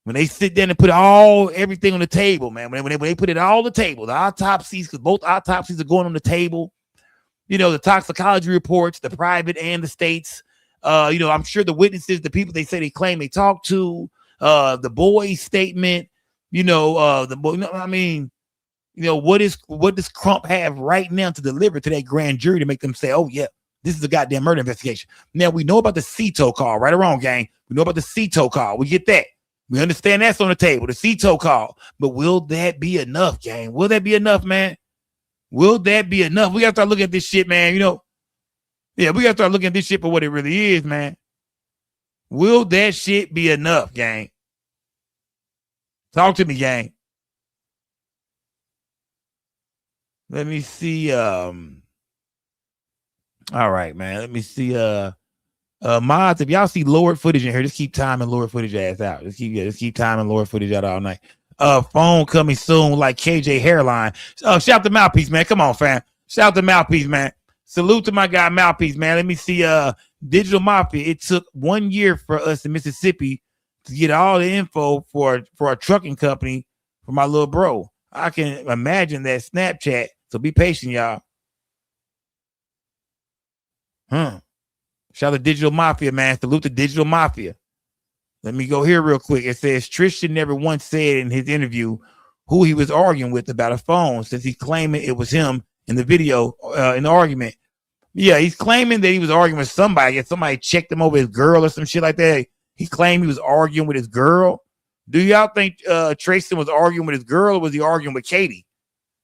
When they sit down and put everything on the table, man. When they put it all on the table, the autopsies, because both autopsies are going on the table. You know, the toxicology reports, the private and the states. You know, I'm sure the witnesses, the people they say they claim they talked to, the boy's statement, you know, the boy. I mean, you know, what does Crump have right now to deliver to that grand jury to make them say, oh yeah, this is a goddamn murder investigation? Now we know about the CETO call, right or wrong, gang. We know about the CETO call. We get that. We understand that's on the table, the CETO call. But will that be enough, gang? Will that be enough, man? Will that be enough? We got to start looking at this shit, man. You know, yeah, we got to start looking at this shit for what it really is, man. Will that shit be enough, gang? Talk to me, gang. Let me see. All right, man. Let me see. Mods, if y'all see lowered footage in here, just keep timing lowered footage ass out. Just keep timing lowered footage out all night. Phone coming soon, like KJ hairline. Shout to Mouthpiece, man. Come on, fam. Shout to Mouthpiece, man. Salute to my guy Mouthpiece, man. Let me see. Digital Mafia. It took 1 year for us in Mississippi to get all the info for a trucking company for my little bro. I can imagine that Snapchat. So be patient, y'all. Shout out to Digital Mafia, man. Salute to Digital Mafia. Let me go here real quick. It says Tristan never once said in his interview who he was arguing with about a phone, since he's claiming it was him in the video, in the argument. Yeah, he's claiming that he was arguing with somebody. If somebody checked him over his girl or some shit like that, he claimed he was arguing with his girl. Do y'all think Tristan was arguing with his girl, or was he arguing with Katie?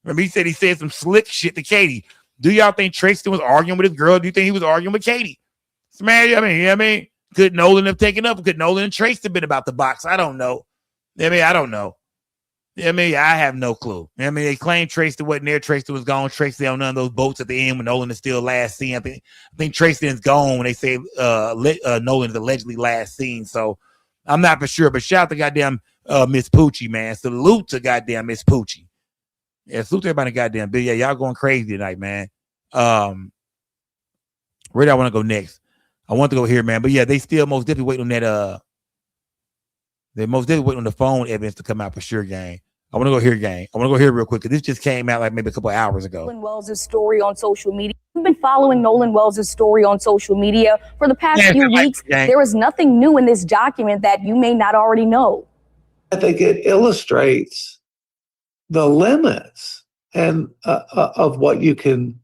Remember, he said some slick shit to Katie. Do y'all think Tristan was arguing with his girl? Do you think he was arguing with Katie? Man, I mean, you know what I mean? Could Nolan have taken up? Could Nolan and Trace have been about the box? I don't know. I don't know. I have no clue. They claim Tracy wasn't there. Tracy was gone. Tracy on none of those boats at the end when Nolan is still last seen. I think Tracy is gone when they say Nolan is allegedly last seen. So I'm not for sure. But shout out to goddamn Miss Poochie, man. Salute to goddamn Miss Poochie. Yeah, salute to everybody goddamn. But yeah, y'all going crazy tonight, man. Where do I want to go next? I want to go here, man. But yeah, they still most definitely waiting on that. They most definitely waiting on the phone evidence to come out for sure, gang. I want to go here, gang. I want to go here real quick because this just came out like maybe a couple of hours ago. Wells' story on social media. I've been following Nolan Wells' story on social media for the past few weeks. There is nothing new in this document that you may not already know. I think it illustrates the limits and of what you can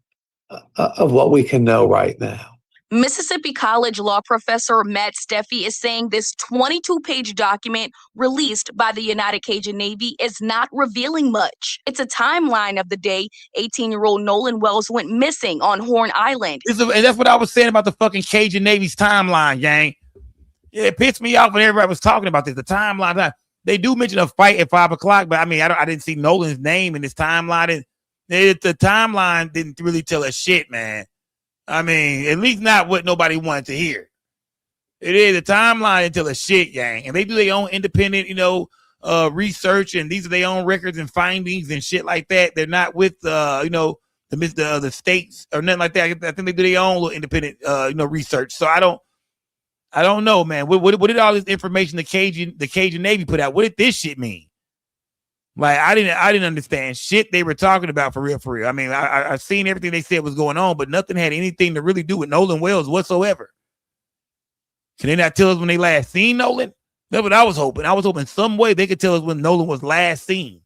of what we can know right now. Mississippi College law professor Matt Steffi is saying this 22-page document released by the United Cajun Navy is not revealing much. It's a timeline of the day 18-year-old Nolan Wells went missing on Horn Island. And that's what I was saying about the fucking Cajun Navy's timeline, gang. Yeah, it pissed me off when everybody was talking about this. The timeline. They do mention a fight at 5 o'clock, but I mean, I didn't see Nolan's name in this timeline. The timeline didn't really tell us shit, man. I mean, at least not what nobody wanted to hear. It is a timeline until a shit, gang. And they do their own independent, research, and these are their own records and findings and shit like that. They're not with, the states or nothing like that. I think they do their own little independent, research. So I don't know, man. What did all this information the Cajun Navy put out? What did this shit mean? Like, I didn't understand shit they were talking about for real. I mean, I seen everything they said was going on, but nothing had anything to really do with Nolan Wells whatsoever. Can they not tell us when they last seen Nolan? That's what I was hoping. I was hoping some way they could tell us when Nolan was last seen.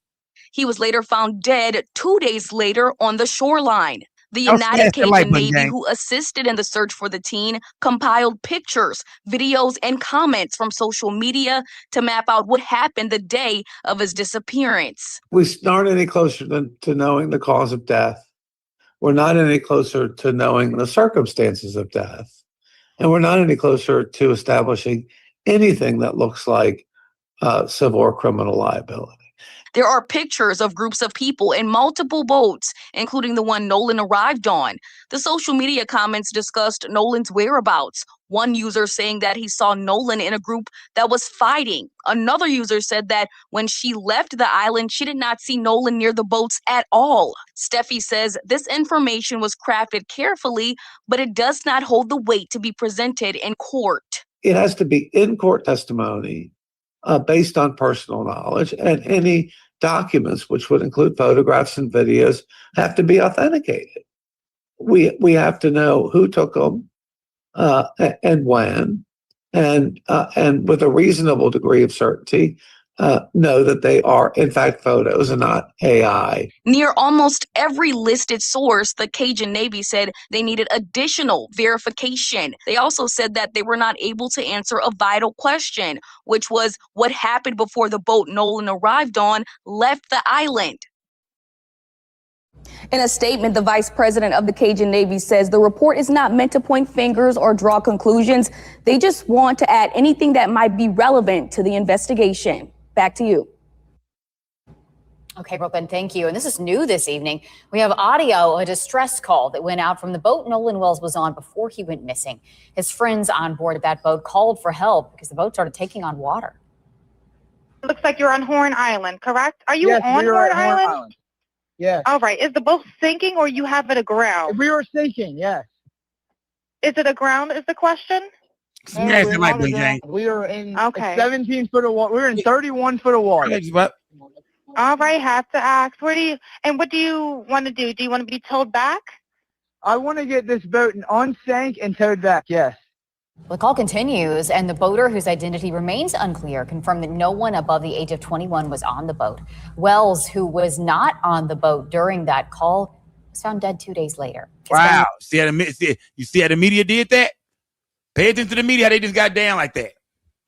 He was later found dead 2 days later on the shoreline. The United Cajun Navy, who assisted in the search for the teen, compiled pictures, videos, and comments from social media to map out what happened the day of his disappearance. We're not any closer to knowing the cause of death. We're not any closer to knowing the circumstances of death. And we're not any closer to establishing anything that looks like civil or criminal liability. There are pictures of groups of people in multiple boats, including the one Nolan arrived on. The social media comments discussed Nolan's whereabouts. One user saying that he saw Nolan in a group that was fighting. Another user said that when she left the island, she did not see Nolan near the boats at all. Steffi says this information was crafted carefully, but it does not hold the weight to be presented in court. It has to be in court testimony based on personal knowledge, and any documents, which would include photographs and videos, have to be authenticated. We have to know who took them and when, and with a reasonable degree of certainty, know that they are in fact photos and not AI. Near almost every listed source, the Cajun Navy said they needed additional verification. They also said that they were not able to answer a vital question, which was what happened before the boat Nolan arrived on left the island. In a statement, the vice president of the Cajun Navy says the report is not meant to point fingers or draw conclusions. They just want to add anything that might be relevant to the investigation. Back to you. Okay, Brooklyn, thank you. And this is new this evening. We have audio of a distress call that went out from the boat Nolan Wells was on before he went missing. His friends on board of that boat called for help because the boat started taking on water. It looks like you're on Horn Island, correct? Are you on Horn Island? Yes. All right. Is the boat sinking or you have it aground? We were sinking, yes. Is it aground is the question? We are in 17 foot of water. We're in 31 foot of water. All right, have to ask. What do you want to do? Do you want to be towed back? I want to get this boat unsank and towed back, yes. The call continues, and the boater, whose identity remains unclear, confirmed that no one above the age of 21 was on the boat. Wells, who was not on the boat during that call, was found dead 2 days later. Wow. You see how the media did that? Pay attention to the media, how they just got down like that.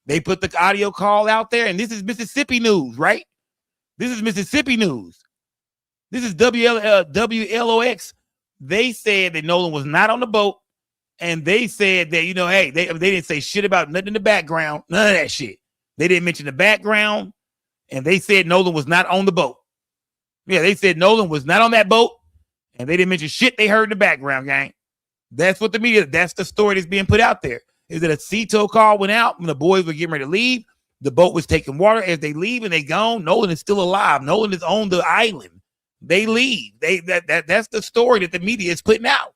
They put the audio call out there, and this is Mississippi news, right? This is Mississippi news. This is WLOX. They said that Nolan was not on the boat, and they said that, hey, they didn't say shit about nothing in the background, none of that shit. They didn't mention the background, and they said Nolan was not on the boat. Yeah, they said Nolan was not on that boat, and they didn't mention shit they heard in the background, gang. That's what the media, that's the story that's being put out there. Is that a CETO call went out when the boys were getting ready to leave. The boat was taking water. As they leave and they gone, Nolan is still alive. Nolan is on the island. They leave. That's the story that the media is putting out.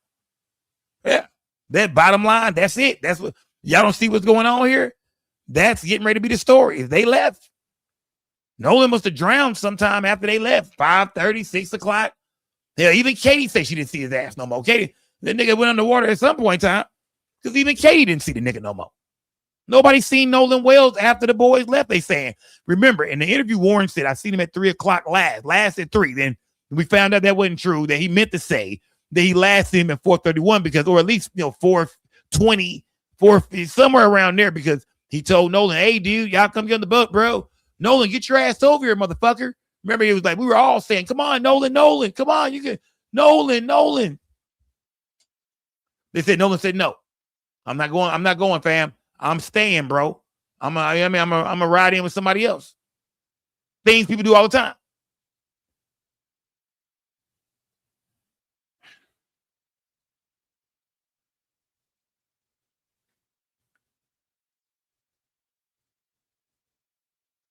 Yeah. That bottom line, that's it. That's what y'all don't see what's going on here. That's getting ready to be the story. If they left, Nolan must have drowned sometime after they left. 5:30, 6 o'clock. Hell, even Katie said she didn't see his ass no more. Katie, The nigga went underwater at some point in time because even Katie didn't see the nigga no more. Nobody seen Nolan Wells after the boys left. They saying, remember, in the interview, Warren said, I seen him at 3 o'clock last at 3. Then we found out that wasn't true, that he meant to say that he last seen him at 4:31 because, or at least, 4:20, somewhere around there because he told Nolan, hey, dude, y'all come get on the boat, bro. Nolan, get your ass over here, motherfucker. Remember, he was like, we were all saying, come on, Nolan, come on, you can, Nolan. They said, Nolan said, no, I'm not going, fam. I'm staying, bro. I'm a ride in with somebody else. Things people do all the time.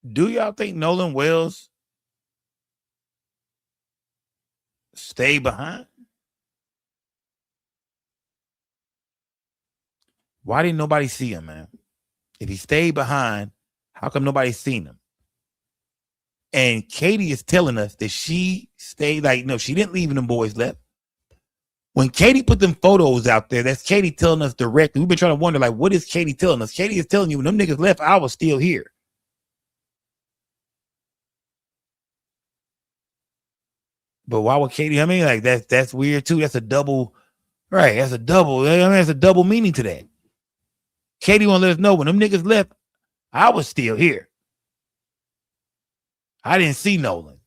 Do y'all think Nolan Wells stay behind? Why didn't nobody see him, man? If he stayed behind, how come nobody seen him? And Katie is telling us that she stayed, she didn't leave and them boys left. When Katie put them photos out there, that's Katie telling us directly. We've been trying to wonder, what is Katie telling us? Katie is telling you when them niggas left, I was still here. But why would Katie? That's weird too. That's a double, right? That's a double. That's a double meaning to that. Katie want to let us know when them niggas left, I was still here. I didn't see Nolan.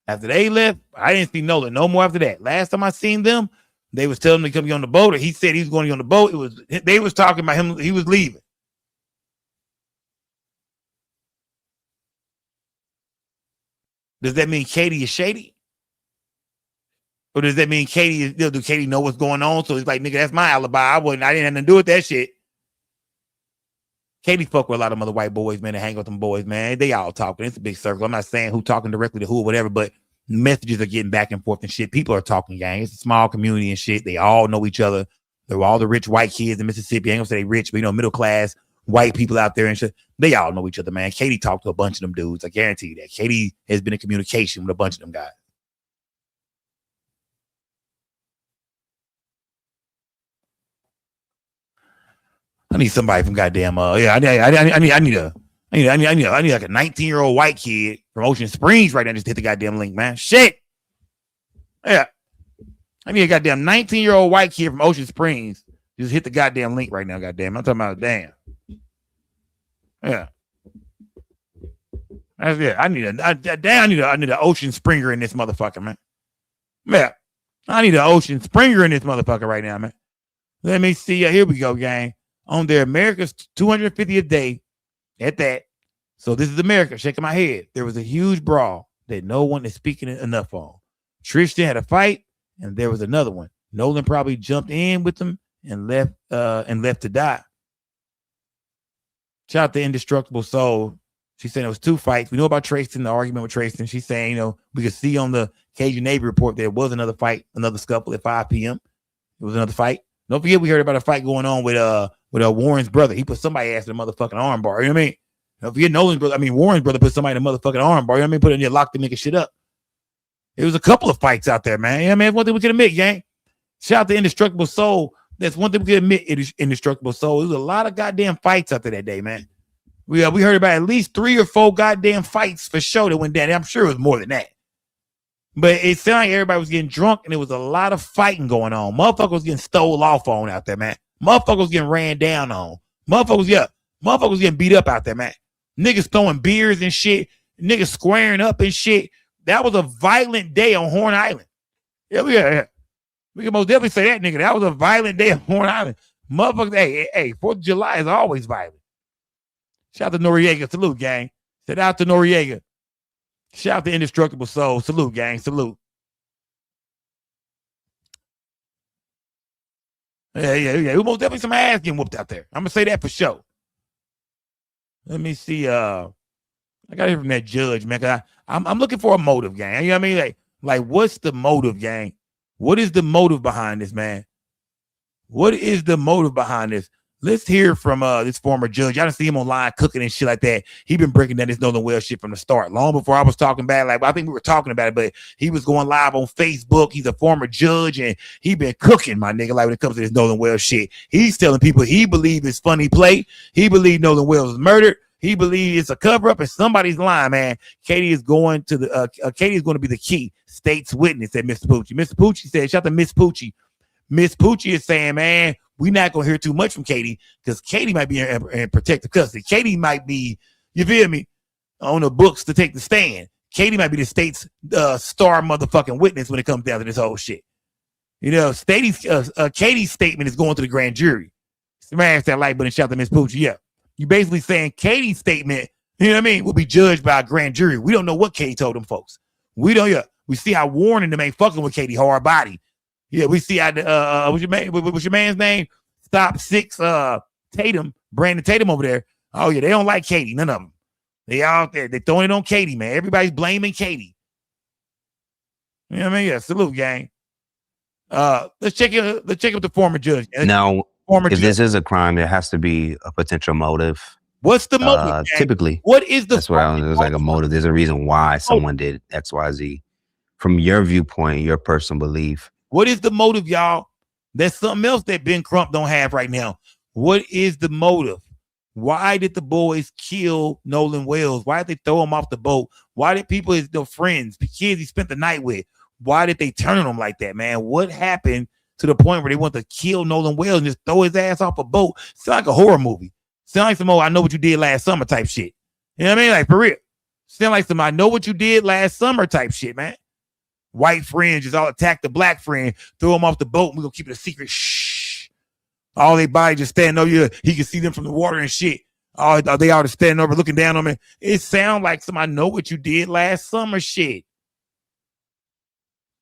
After they left, I didn't see Nolan no more after that. Last time I seen them, they was telling him to come get on the boat, or he said he was going to get on the boat. They was talking about him. He was leaving. Does that mean Katie is shady? Or does that mean do Katie know what's going on? So it's like, nigga, that's my alibi. I didn't have nothing to do with that shit. Katie fuck with a lot of other white boys, man, and hang with them boys, man. They all talking. It's a big circle. I'm not saying who talking directly to who or whatever, but messages are getting back and forth and shit. People are talking, gang. It's a small community and shit. They all know each other. They're all the rich white kids in Mississippi. I ain't gonna say they rich, but middle class white people out there and shit. They all know each other, man. Katie talked to a bunch of them dudes. I guarantee you that. Katie has been in communication with a bunch of them guys. I need somebody from goddamn I need like a 19-year-old white kid from Ocean Springs right now just hit the goddamn link, man. Shit. Yeah. I need a goddamn 19-year-old white kid from Ocean Springs just hit the goddamn link right now, goddamn. I'm talking about damn. Yeah. That's it. I need an Ocean Springer in this motherfucker, man. Yeah. I need an Ocean Springer in this motherfucker right now, man. Let me see. Here we go, gang. On their America's 250th day at that. So this is America shaking my head. There was a huge brawl that no one is speaking enough on. Tristan had a fight, and there was another one. Nolan probably jumped in with them and left to die. Shout out to Indestructible Soul. She's saying it was 2 fights. We know about Tristan, the argument with Tristan. She's saying, we could see on the Cajun Navy report there was another fight, another scuffle at 5 p.m. It was another fight. Don't forget we heard about a fight going on with Warren's brother. He put somebody ass in a motherfucking arm bar. You know what I mean? Don't forget Nolan's brother. Warren's brother put somebody in a motherfucking arm bar. You know what I mean? Put it in there, lock the nigga shit up. It was a couple of fights out there, man. Yeah, man. One thing we can admit, gang. Shout out to Indestructible Soul. That's one thing we can admit. It is Indestructible Soul. There was a lot of goddamn fights out there that day, man. We heard about at least 3 or 4 goddamn fights for sure that went down. I'm sure it was more than that. But it sounded like everybody was getting drunk and there was a lot of fighting going on. Motherfuckers was getting stole off on out there, man. Motherfuckers was getting ran down on. Motherfuckers getting beat up out there, man. Niggas throwing beers and shit. Niggas squaring up and shit. That was a violent day on Horn Island. Yeah. We can most definitely say that, nigga. That was a violent day on Horn Island. Motherfuckers, hey, 4th of July is always violent. Shout out to Noriega. Salute, gang. Shout out to Noriega. Shout out to Indestructible Soul. Salute, gang. Salute. Yeah. We most definitely some ass getting whooped out there. I'm going to say that for sure. Let me see. I got to hear from that judge, man. Cause I'm looking for a motive, gang. You know what I mean? Like, what's the motive, gang? What is the motive behind this, man? What is the motive behind this? Let's hear from this former judge. I didn't see him online cooking and shit like that. He been breaking down this Nolan Wells shit from the start, long before I was talking about it. Like I think we were talking about it, but he was going live on Facebook. He's a former judge, and he been cooking, my nigga. Like when it comes to this Nolan Wells shit, he's telling people he believes it's funny play. He believes Nolan Wells was murdered. He believes it's a cover up, and somebody's lying, man. Katie is going to be the key state's witness, said Mr. Pucci. Mr. Pucci said, shout out to Miss Pucci. Miss Pucci is saying, man, we're not going to hear too much from Katie because Katie might be in protective custody. Katie might be, you feel me, on the books to take the stand. Katie might be the state's star motherfucking witness when it comes down to this whole shit. You know, Katie's statement is going to the grand jury. Smash that like button, shout to Miss Pucci. Yeah. You basically saying Katie's statement, you know what I mean, will be judged by a grand jury. We don't know what Katie told them folks. We don't, yeah. We see how Warren and them ain't fucking with Katie hard body. Yeah, we see how what's your man's name? Stop 6 Tatum, Brandon Tatum over there. Oh yeah, they don't like Katie, none of them. They out there, they throwing it on Katie, man. Everybody's blaming Katie. You know what I mean? Yeah, salute, gang. Let's check it with the former judge. Now, if this is a crime, there has to be a potential motive. What's the motive? Typically, what is the? That's what I was like a motive. There's a reason why someone did X, Y, Z. From your viewpoint, your personal belief. What is the motive, y'all? There's something else that Ben Crump don't have right now. What is the motive? Why did the boys kill Nolan Wells? Why did they throw him off the boat? Why did people, his friends, the kids he spent the night with, why did they turn on him like that, man? What happened to the point where they want to kill Nolan Wells and just throw his ass off a boat? Sound like a horror movie. Sound like some I know what you did last summer type shit. You know what I mean? Like, for real. Sound like some I know what you did last summer type shit, man. White friends just all attack the black friend, throw him off the boat, and we're gonna keep it a secret. Shh. All they body just standing over here. He can see them from the water and shit. Oh, they all just standing over looking down on me. It sounds like some I know what you did last summer shit.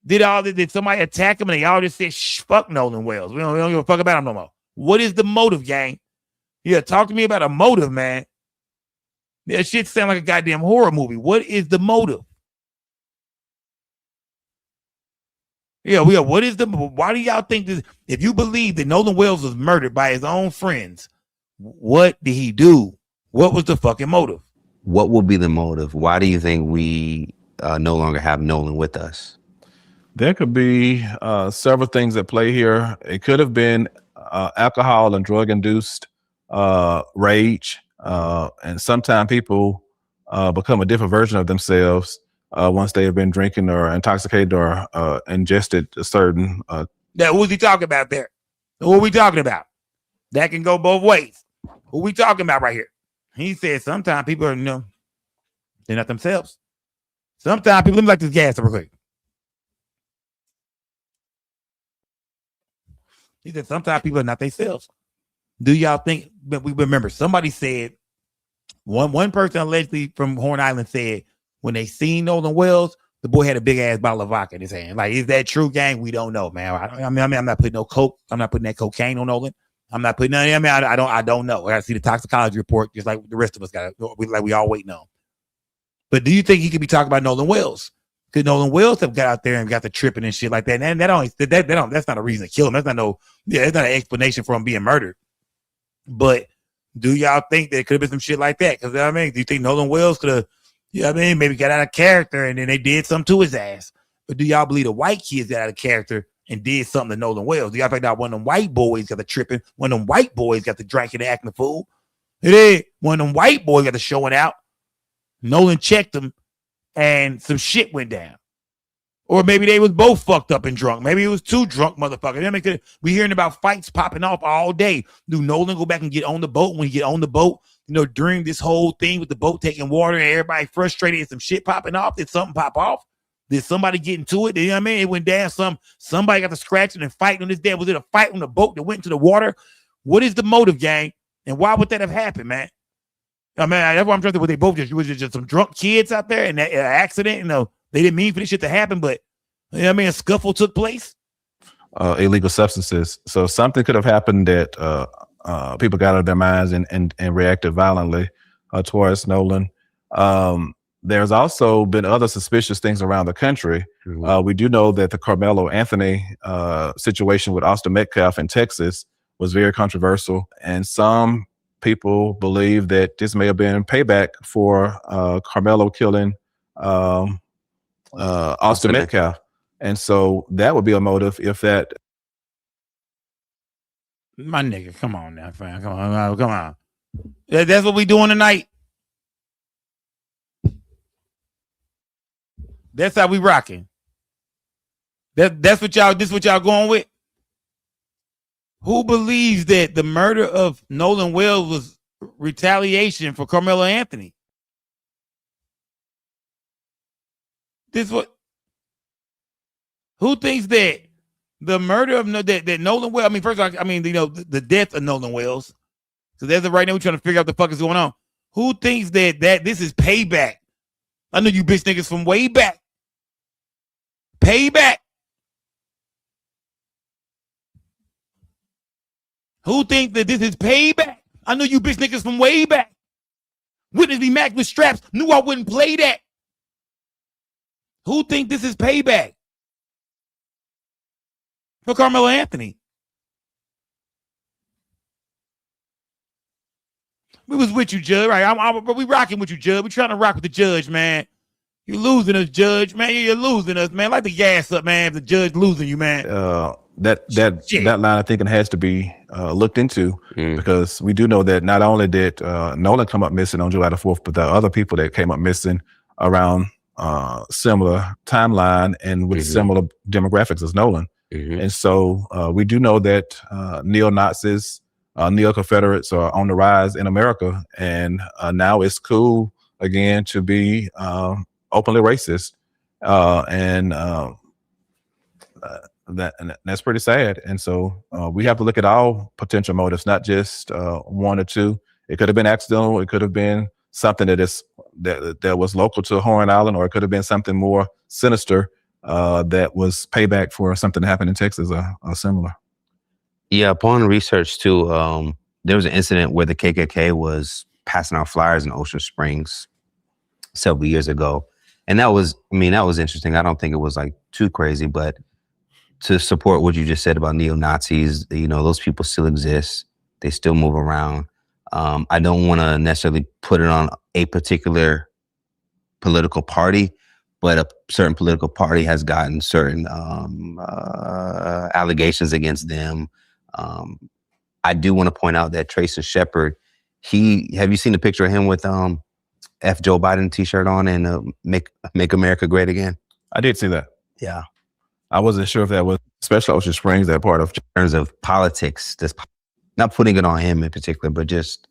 Did somebody attack him and they all just said, shh, fuck Nolan Wells. We don't give a fuck about him no more. What is the motive, gang? Yeah, talk to me about a motive, man. That shit sound like a goddamn horror movie. What is the motive? Yeah, what is why do y'all think this? If you believe that Nolan Wells was murdered by his own friends, what did he do? What was the fucking motive? What will be the motive? Why do you think we no longer have Nolan with us? There could be several things at play here. It could have been alcohol and drug-induced rage. And sometimes people become a different version of themselves once they have been drinking or intoxicated or ingested a certain. Now, who's he talking about there? Who are we talking about? That can go both ways. Who we talking about right here? He said sometimes people are, they're not themselves. Sometimes people, let me like this gas real quick. He said sometimes people are not themselves. Do y'all think, but we remember somebody said, one person allegedly from Horn Island said, when they seen Nolan Wells, the boy had a big ass bottle of vodka in his hand. Like, is that true, gang? We don't know, man. I'm not putting no coke. I'm not putting that cocaine on Nolan. I'm not putting none. I don't know. I gotta see the toxicology report, just like the rest of us got. We all waiting on. But do you think he could be talking about Nolan Wells? Could Nolan Wells have got out there and got the tripping and shit like that? And that's not a reason to kill him. That's not it's not an explanation for him being murdered. But do y'all think there could have been some shit like that? Because I mean, do you think Nolan Wells could have? Maybe got out of character and then they did something to his ass. But do y'all believe the white kids got out of character and did something to Nolan Wells? Do y'all think that one of them white boys got the tripping? One of them white boys got the drinking and acting the fool? It is. One of them white boys got the showing out. Nolan checked them and some shit went down. Or maybe they was both fucked up and drunk. Maybe it was two drunk motherfuckers. We hearing about fights popping off all day. Do Nolan go back and get on the boat? When he get on the boat, during this whole thing with the boat taking water and everybody frustrated and some shit popping off, did something pop off? Did somebody get into it? You know what I mean? It went down. Somebody got to scratching and fighting on this day. Was it a fight on the boat that went into the water? What is the motive, gang? And why would that have happened, man? I mean, that's what I'm trying to. They both just some drunk kids out there and that accident. They didn't mean for this shit to happen, but a scuffle took place. Illegal substances. So something could have happened that people got out of their minds and reacted violently towards Nolan. There's also been other suspicious things around the country. Mm-hmm. We do know that the Carmelo Anthony situation with Austin Metcalf in Texas was very controversial, and some people believe that this may have been payback for Carmelo killing Austin Metcalf. And so that would be a motive if that. My nigga, come on now, fam. Come on. That's what we doing tonight. That's how we rocking. This what y'all going with? Who believes that the murder of Nolan Wells was retaliation for Carmelo Anthony? Who thinks that the murder of that Nolan Wells? I mean, first of all, the death of Nolan Wells. So that's right now we're trying to figure out what the fuck is going on. Who thinks that this is payback? I know you bitch niggas from way back. Payback. Who thinks that this is payback? I know you bitch niggas from way back. Witness me Mac with straps. Knew I wouldn't play that. Who think this is payback for Carmelo Anthony? We was with you, Judge. Right? We rocking with you, Judge. We trying to rock with the judge, man. You're losing us, Judge, man. You're losing us, man. Like the gas up, man. If the judge losing you, man. That line of thinking has to be looked into because we do know that not only did Nolan come up missing on July the 4th, but there are other people that came up missing around similar timeline and with similar demographics as Nolan. And so we do know that neo-Nazis, neo-Confederates are on the rise in America, and now it's cool again to be openly racist, and that's pretty sad. And so we have to look at all potential motives, not just one or two. It could have been accidental. It could have been something that was local to Horn Island, or it could have been something more sinister that was payback for something that happened in Texas or similar. Yeah, upon research too, there was an incident where the KKK was passing out flyers in Ocean Springs several years ago. And that was interesting. I don't think it was like too crazy, but to support what you just said about neo-Nazis, those people still exist. They still move around. I don't want to necessarily put it on a particular political party, but a certain political party has gotten certain allegations against them. I do want to point out that Tracy Shepard, have you seen the picture of him with F Joe Biden t-shirt on and Make America Great Again? I did see that. Yeah. I wasn't sure if that was especially Ocean Springs, that part of in terms of politics, not putting it on him in particular, but just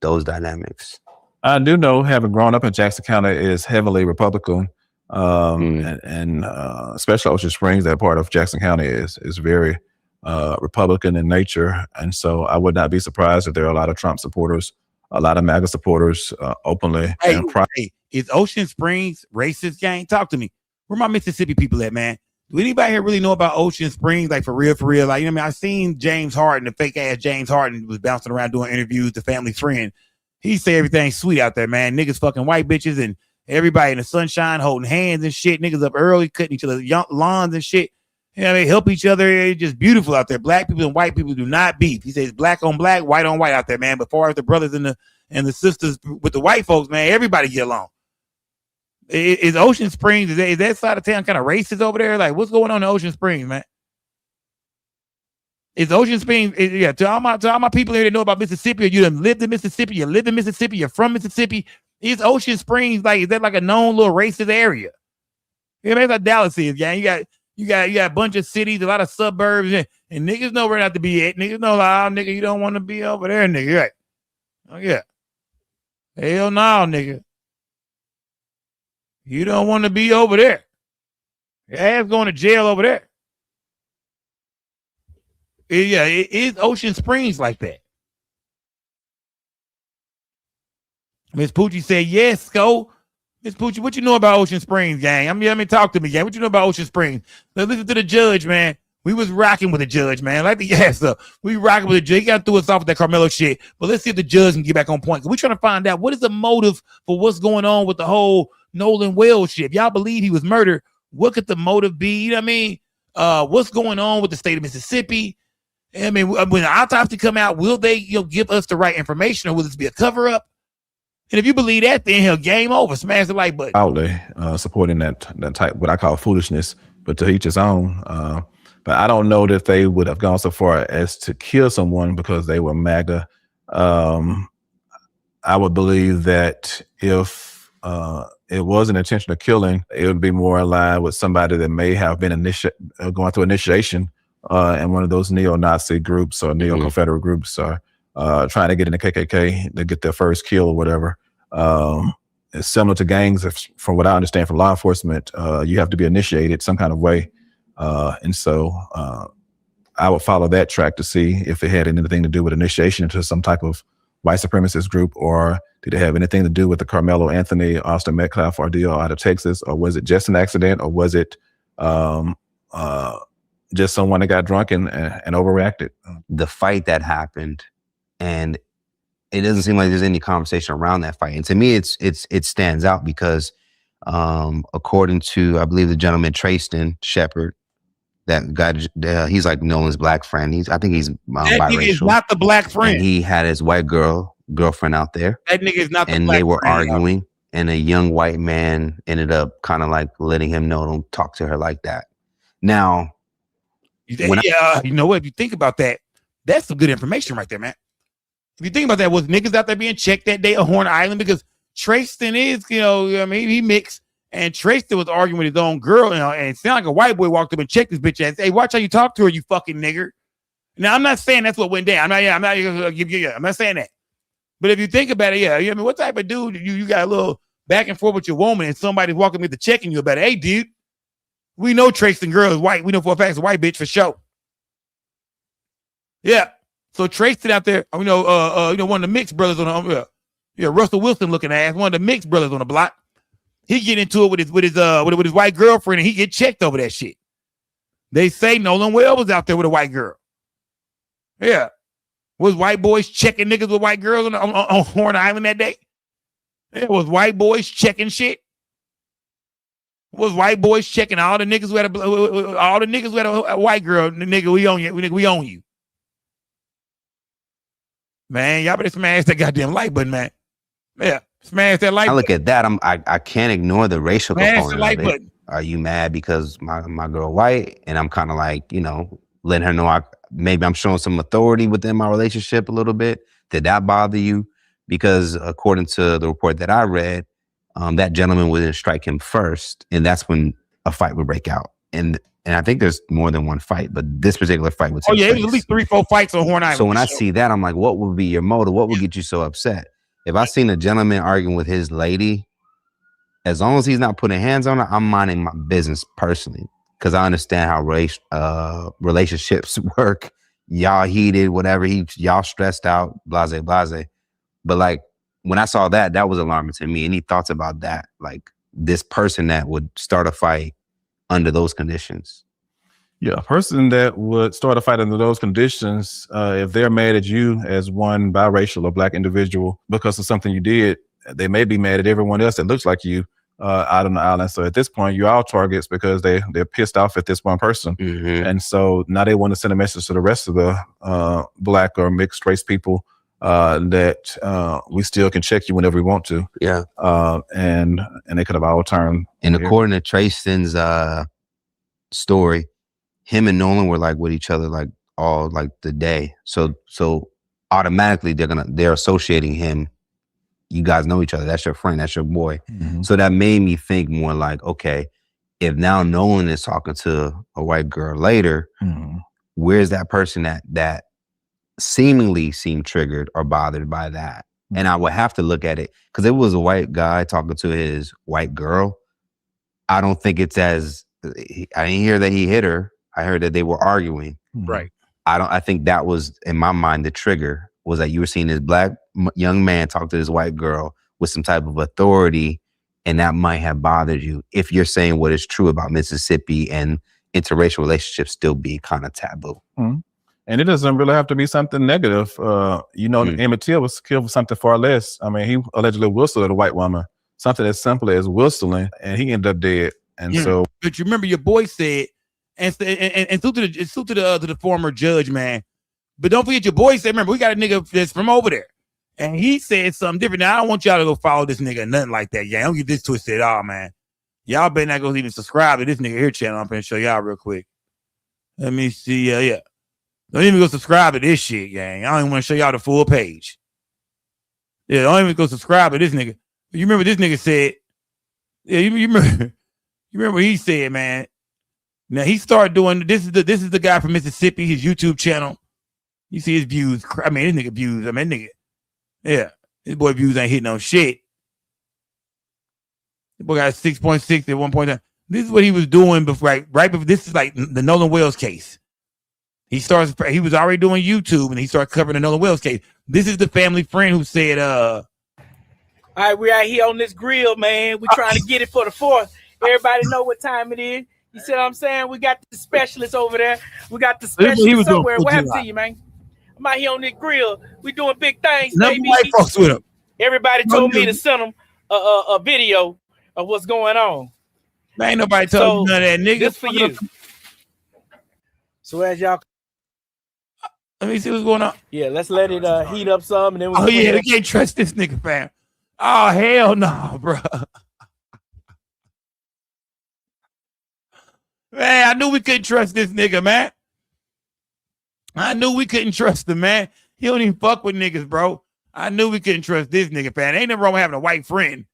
those dynamics. I do know, having grown up in Jackson County, is heavily Republican, and especially Ocean Springs, that part of Jackson County is very Republican in nature. And so I would not be surprised if there are a lot of Trump supporters, a lot of MAGA supporters openly. Hey, is Ocean Springs racist, gang? Talk to me. Where my Mississippi people at, man? Do anybody here really know about Ocean Springs? Like for real? Like, I seen James Harden, the fake ass James Harden was bouncing around doing interviews, the family friend. He say everything's sweet out there, man. Niggas fucking white bitches and everybody in the sunshine holding hands and shit. Niggas up early cutting each other's lawns and shit. They help each other. It's just beautiful out there. Black people and white people do not beef. He says black on black, white on white out there, man. But far as the brothers and the sisters with the white folks, man, everybody get along. Is Ocean Springs, is that side of town kind of racist over there? Like, what's going on in Ocean Springs, man? Is Ocean Springs, to all my people here that know about Mississippi, or you done lived in Mississippi, you live in Mississippi, you're from Mississippi, is Ocean Springs, like, is that like a known little racist area? Yeah, that's like Dallas is, yeah. You got a bunch of cities, a lot of suburbs, and niggas know where not to be at. Niggas know, like, nigga, you don't want to be over there, nigga. Right? Oh, yeah. Hell no, nigga. You don't want to be over there. Your ass going to jail over there. It is Ocean Springs like that. Miss Poochie said, yes, go. Miss Poochie, what you know about Ocean Springs, gang? I mean, talk to me, gang. What you know about Ocean Springs? Let's listen to the judge, man. We was rocking with the judge, man. Like the yes, we rocking with the judge. He got to throw us off with that Carmelo shit. But let's see if the judge can get back on point. We're trying to find out what is the motive for what's going on with the whole Nolan Wells shit. If y'all believe he was murdered, what could the motive be? You know what I mean? What's going on with the state of Mississippi? I mean, when the autopsy come out, will they give us the right information, or will this be a cover up? And if you believe that, then hell, game over. Smash the like button. Outly supporting that type, what I call foolishness, but to each his own. But I don't know that they would have gone so far as to kill someone because they were MAGA. I would believe that if it was an intentional killing, it would be more aligned with somebody that may have been going through initiation in one of those neo-Nazi groups or neo-Confederate groups, or trying to get in the KKK to get their first kill or whatever. It's similar to gangs. From what I understand from law enforcement, you have to be initiated some kind of way. And so I would follow that track to see if it had anything to do with initiation into some type of white supremacist group, or did it have anything to do with the Carmelo Anthony, Austin Metcalf ordeal out of Texas, or was it just an accident, or was it just someone that got drunk and overreacted? The fight that happened, and it doesn't seem like there's any conversation around that fight. And to me, it stands out because according to, I believe, the gentleman Trayston Shepard, that guy, he's like Nolan's black friend. I think he's that biracial. Nigga is not the black friend. And he had his white girlfriend out there. That nigga is not the and black they were friend, arguing, and a young white man ended up kind of like letting him know, don't talk to her like that. Now, you know what? If you think about that, that's some good information right there, man. If you think about that, was niggas out there being checked that day on Horn Island? Because Trayston is, he mixed, and Trayston was arguing with his own girl, and it sounded like a white boy walked up and checked his bitch ass. Hey, watch how you talk to her, you fucking nigger. Now, I'm not saying that's what went down. I'm not saying that. But if you think about it, I mean, what type of dude you got a little back and forth with your woman, and somebody's walking me to checking you about it? Hey, dude, we know Trayston girl is white. We know for a fact it's a white bitch for sure. Yeah. So Trayston out there, one of the mixed brothers on the Russell Wilson looking ass, one of the mixed brothers on the block. He get into it with his white girlfriend, and he get checked over that shit. They say Nolan Wells was out there with a white girl. Yeah. Was white boys checking niggas with white girls on Horn Island that day? Yeah, was white boys checking shit? Was white boys checking all the niggas who had a white girl? Nigga, we own you. We own you. Man, y'all better smash that goddamn like button, man. Yeah, smash that like button. I look at that. I can't ignore the racial Smash component the like of it. button. Are you mad because my girl white? And I'm kind of like, letting her know maybe I'm showing some authority within my relationship a little bit. Did that bother you? Because according to the report that I read, that gentleman wouldn't strike him first, and that's when a fight would break out. And I think there's more than one fight, but this particular fight would take place. It was at least 3-4 fights on Horn Island. So when I see that, I'm like, what would be your motive? What would get you so upset? If I seen a gentleman arguing with his lady, as long as he's not putting hands on her, I'm minding my business personally, because I understand how relationships work. Y'all heated, whatever. Y'all stressed out, blase, blase. But like when I saw that was alarming to me. Any thoughts about that? Like this person that would start a fight under those conditions? Yeah, a person that would start a fight under those conditions, if they're mad at you as one biracial or black individual because of something you did, they may be mad at everyone else that looks like you out on the island. So at this point, you're all targets because they're pissed off at this one person. Mm-hmm. And so now they want to send a message to the rest of the black or mixed race people that we still can check you whenever we want to. Yeah. And they could have all turned. And according to Trayston's story, him and Nolan were like with each other like all like the day. So automatically they're associating him. You guys know each other. That's your friend. That's your boy. Mm-hmm. So that made me think more like, okay, if now Nolan is talking to a white girl later, mm-hmm. where's that person that seemingly seemed triggered or bothered by that? Mm-hmm. And I would have to look at it because it was a white guy talking to his white girl. I don't think it's I didn't hear that he hit her. I heard that they were arguing. Right. I think that was, in my mind, the trigger was that you were seeing this black young man talk to this white girl with some type of authority, and that might have bothered you if you're saying what is true about Mississippi and interracial relationships still being kind of taboo. Mm-hmm. And it doesn't really have to be something negative. Emmett Till was killed for something far less. I mean, he allegedly whistled at a white woman, something as simple as whistling, and he ended up dead. And so, but you remember your boy said, and to the former judge, man, But don't forget your boy said, remember, we got a nigga that's from over there. And he said something different. Now, I don't want y'all to go follow this nigga, nothing like that. Yeah, don't get this twisted at all, man. Y'all better not go even subscribe to this nigga here channel. I'm going to show y'all real quick. Let me see. Yeah. Don't even go subscribe to this shit, gang. I don't even want to show y'all the full page. Yeah, don't even go subscribe to this nigga. You remember this nigga said, yeah, you remember what he said, man. Now he started doing this is the guy from Mississippi, his YouTube channel. You see his views. I mean, this nigga views. I mean, nigga. Yeah. His boy views ain't hitting on shit. The boy got 6.6 at one point. This is what he was doing before, right before. This is like the Nolan Wells case. He was already doing YouTube and he started covering the Nolan Wells case. This is the family friend who said, all right, we out here on this grill, man. We trying to get it for the 4th. Everybody know what time it is. You see what I'm saying? We got the specialist over there. We got the specialist somewhere. What happened to you, man? I'm out here on this grill. We doing big things, baby. White folks with him. Everybody told me to send them a video of what's going on. Man, ain't nobody told you none of that, nigga. This for you. So as y'all, let me see what's going on. Yeah, let's let it heat up some, and then we can't trust this nigga, fam. Oh hell no, bro. Man, I knew we couldn't trust this nigga, man. I knew we couldn't trust him, man. He don't even fuck with niggas, bro. I knew we couldn't trust this nigga, fam. Ain't nothing wrong with having a white friend.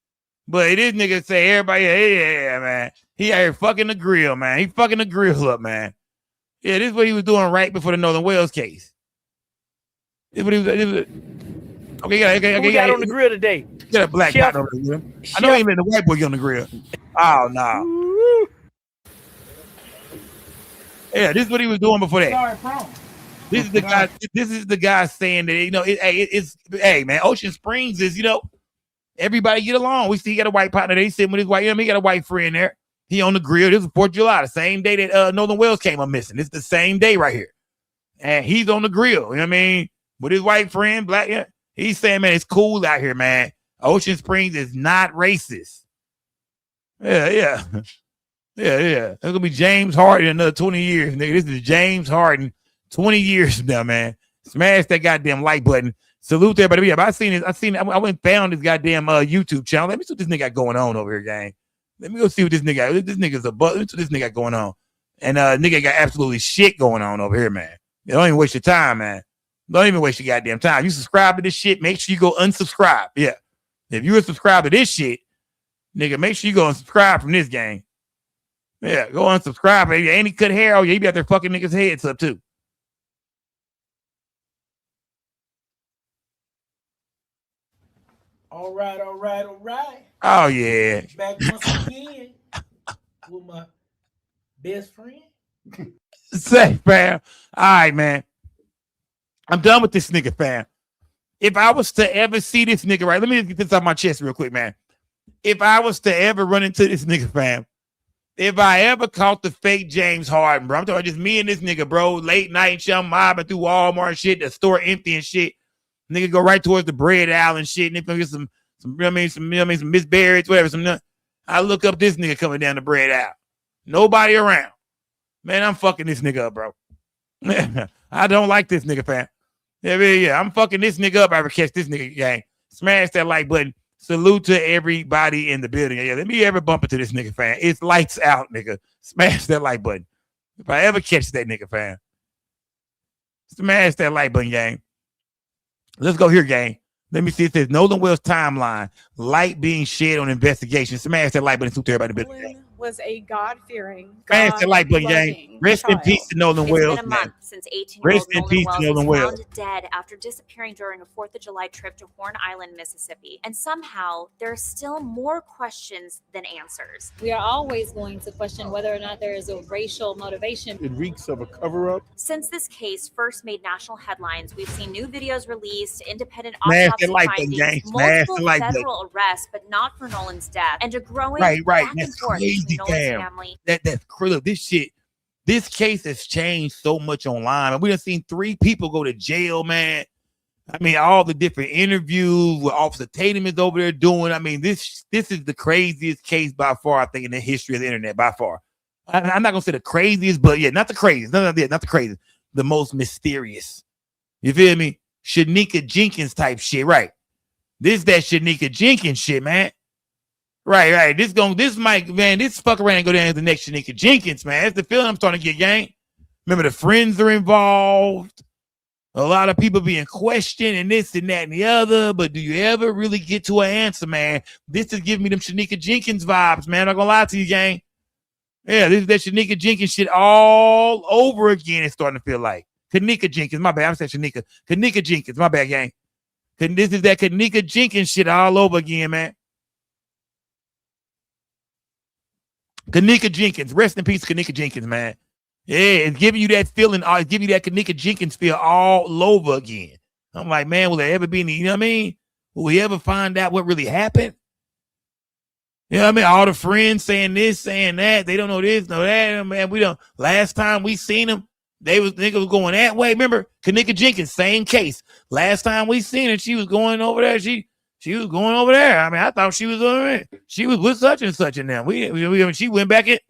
But this nigga say everybody, yeah, man. He out here fucking the grill, man. He fucking the grill up, man. Yeah, this is what he was doing right before the Northern Wales case. This is what he was. Okay, Who got on the grill today? Get a black guy on the grill. I know he ain't letting the white boy get on the grill. Oh no. Yeah, this is what he was doing before that. Sorry, prom. This is the guy. This is the guy saying that hey man, Ocean Springs is everybody get along. We see he got a white partner. They sitting with his white. He got a white friend there. He on the grill. This is 4th of July, the same day that Northern Wales came up missing. It's the same day right here, and he's on the grill. You know what I mean? With his white friend, black. Yeah, he's saying, man, it's cool out here, man. Ocean Springs is not racist. Yeah. That's gonna be James Harden in another 20 years, nigga. This is James Harden, 20 years from now, man. Smash that goddamn like button. Salute to everybody. Yeah, I went and found this goddamn YouTube channel. Let me see what this nigga got going on over here, gang. Let me go see what this nigga. This nigga's a butt. Let me see what this nigga got going on. And nigga got absolutely shit going on over here, man. Don't even waste your time, man. Don't even waste your goddamn time. You subscribe to this shit, make sure you go unsubscribe. Yeah. If you subscribe to this shit, nigga, make sure you go unsubscribe from this gang. Yeah, go unsubscribe, baby. Ain't he cut hair? Oh, yeah, he be out there fucking niggas' heads up, too. All right. Oh, yeah. Back once again with my best friend. Say, fam. All right, man. I'm done with this nigga, fam. If I was to ever see this nigga, right, let me get this off my chest real quick, man. If I was to ever run into this nigga, fam, if I ever caught the fake James Harden, bro, I'm talking about just me and this nigga, bro, late night shit, I'm mobbing through Walmart and shit, the store empty and shit. Nigga go right towards the bread aisle and shit, and if I get some Miss Berries, whatever, I look up this nigga coming down the bread aisle. Nobody around. Man, I'm fucking this nigga up, bro. I don't like this nigga, fam. Yeah, I'm fucking this nigga up. I ever catch this nigga, gang. Smash that like button. Salute to everybody in the building. Yeah, let me ever bump into this nigga, fam. It's lights out, nigga. Smash that like button. If I ever catch that nigga, fam. Smash that like button, gang. Let's go here, gang. Let me see. It says Nolan Wells timeline. Light being shed on investigation. Smash that like button. Salute to everybody in the building, gang. Was a God-fearing, Smash that like button, gang. Rest in peace to Nolan Wells. It's been a month since 18-year-old Rest in peace to Nolan Wells. was found dead after disappearing during a 4th of July trip to Horn Island, Mississippi. And somehow, there are still more questions than answers. We are always going to question whether or not there is a racial motivation. It reeks of a cover-up. Since this case first made national headlines, we've seen new videos released, independent Smash autopsy that like button, findings, gang. Smash multiple the like button. federal arrests, but not for Nolan's death, and a growing Right. back and That's forth crazy, between Nolan's damn. family. That's crazy. This shit, this case has changed so much online. We done seen 3 people go to jail, man. I mean, all the different interviews with Officer Tatum is over there doing. I mean, this is the craziest case by far, I think, in the history of the internet, by far. I'm not gonna say the craziest, but yeah, not the craziest. Not the craziest. The most mysterious. You feel me? Shanika Jenkins type shit, right? This that Shanika Jenkins shit, man. Right. This fuck around and go down to the next Shanika Jenkins, man. That's the feeling I'm starting to get, gang. Remember, the friends are involved. A lot of people being questioned and this and that and the other. But do you ever really get to an answer, man? This is giving me them Shanika Jenkins vibes, man. I'm not gonna lie to you, gang. Yeah, this is that Shanika Jenkins shit all over again. It's starting to feel like Kanika Jenkins. My bad. I'm saying Shanika. Kanika Jenkins. My bad, gang. This is that Kanika Jenkins shit all over again, man. Kanika Jenkins. Rest in peace, Kanika Jenkins, man. Yeah, it's giving you that feeling. It's giving you that Kanika Jenkins feel all over again. I'm like, man, will there ever be any, you know what I mean? Will we ever find out what really happened? You know what I mean? All the friends saying this, saying that. They don't know this, know that. Man, we don't. Last time we seen them, niggas was going that way. Remember, Kanika Jenkins, same case. Last time we seen her, she was going over there. She was going over there. I mean, I thought she was with such and such and them. She went back in.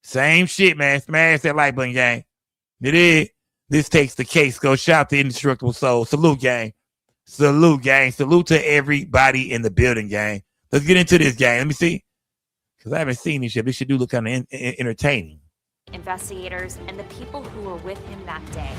Same shit, man. Smash that like button, gang. It is. This takes the case. Go shout to Indestructible Soul. Salute, gang. Salute, gang. Salute to everybody in the building, gang. Let's get into this, gang. Let me see. Because I haven't seen this yet. This should do look kind of entertaining. Investigators and the people who were with him that day.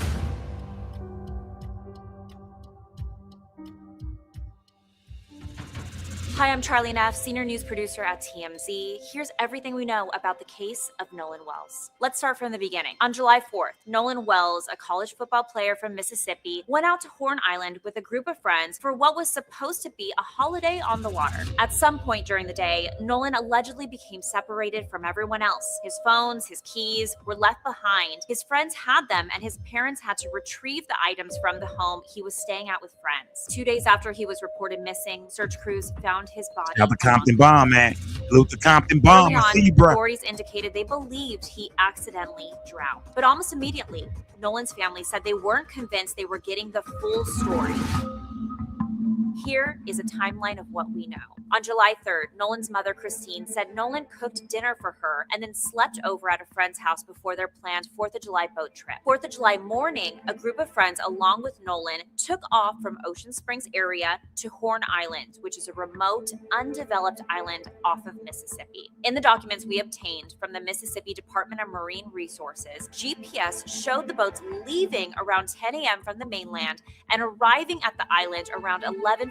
Hi, I'm Charlie Neff, senior news producer at TMZ. Here's everything we know about the case of Nolan Wells. Let's start from the beginning. On July 4th, Nolan Wells, a college football player from Mississippi, went out to Horn Island with a group of friends for what was supposed to be a holiday on the water. At some point during the day, Nolan allegedly became separated from everyone else. His phones, his keys were left behind. His friends had them, and his parents had to retrieve the items from the home he was staying at with friends. 2 days after he was reported missing, search crews found his body. Got the Compton bomb, man. Salute the Compton bomb. Early on, I see you, bro. authorities indicated they believed he accidentally drowned. But almost immediately, Nolan's family said they weren't convinced they were getting the full story. Here is a timeline of what we know. On July 3rd, Nolan's mother, Christine, said Nolan cooked dinner for her and then slept over at a friend's house before their planned 4th of July boat trip. 4th of July morning, a group of friends, along with Nolan, took off from Ocean Springs area to Horn Island, which is a remote, undeveloped island off of Mississippi. In the documents we obtained from the Mississippi Department of Marine Resources, GPS showed the boats leaving around 10 a.m. from the mainland and arriving at the island around 11:14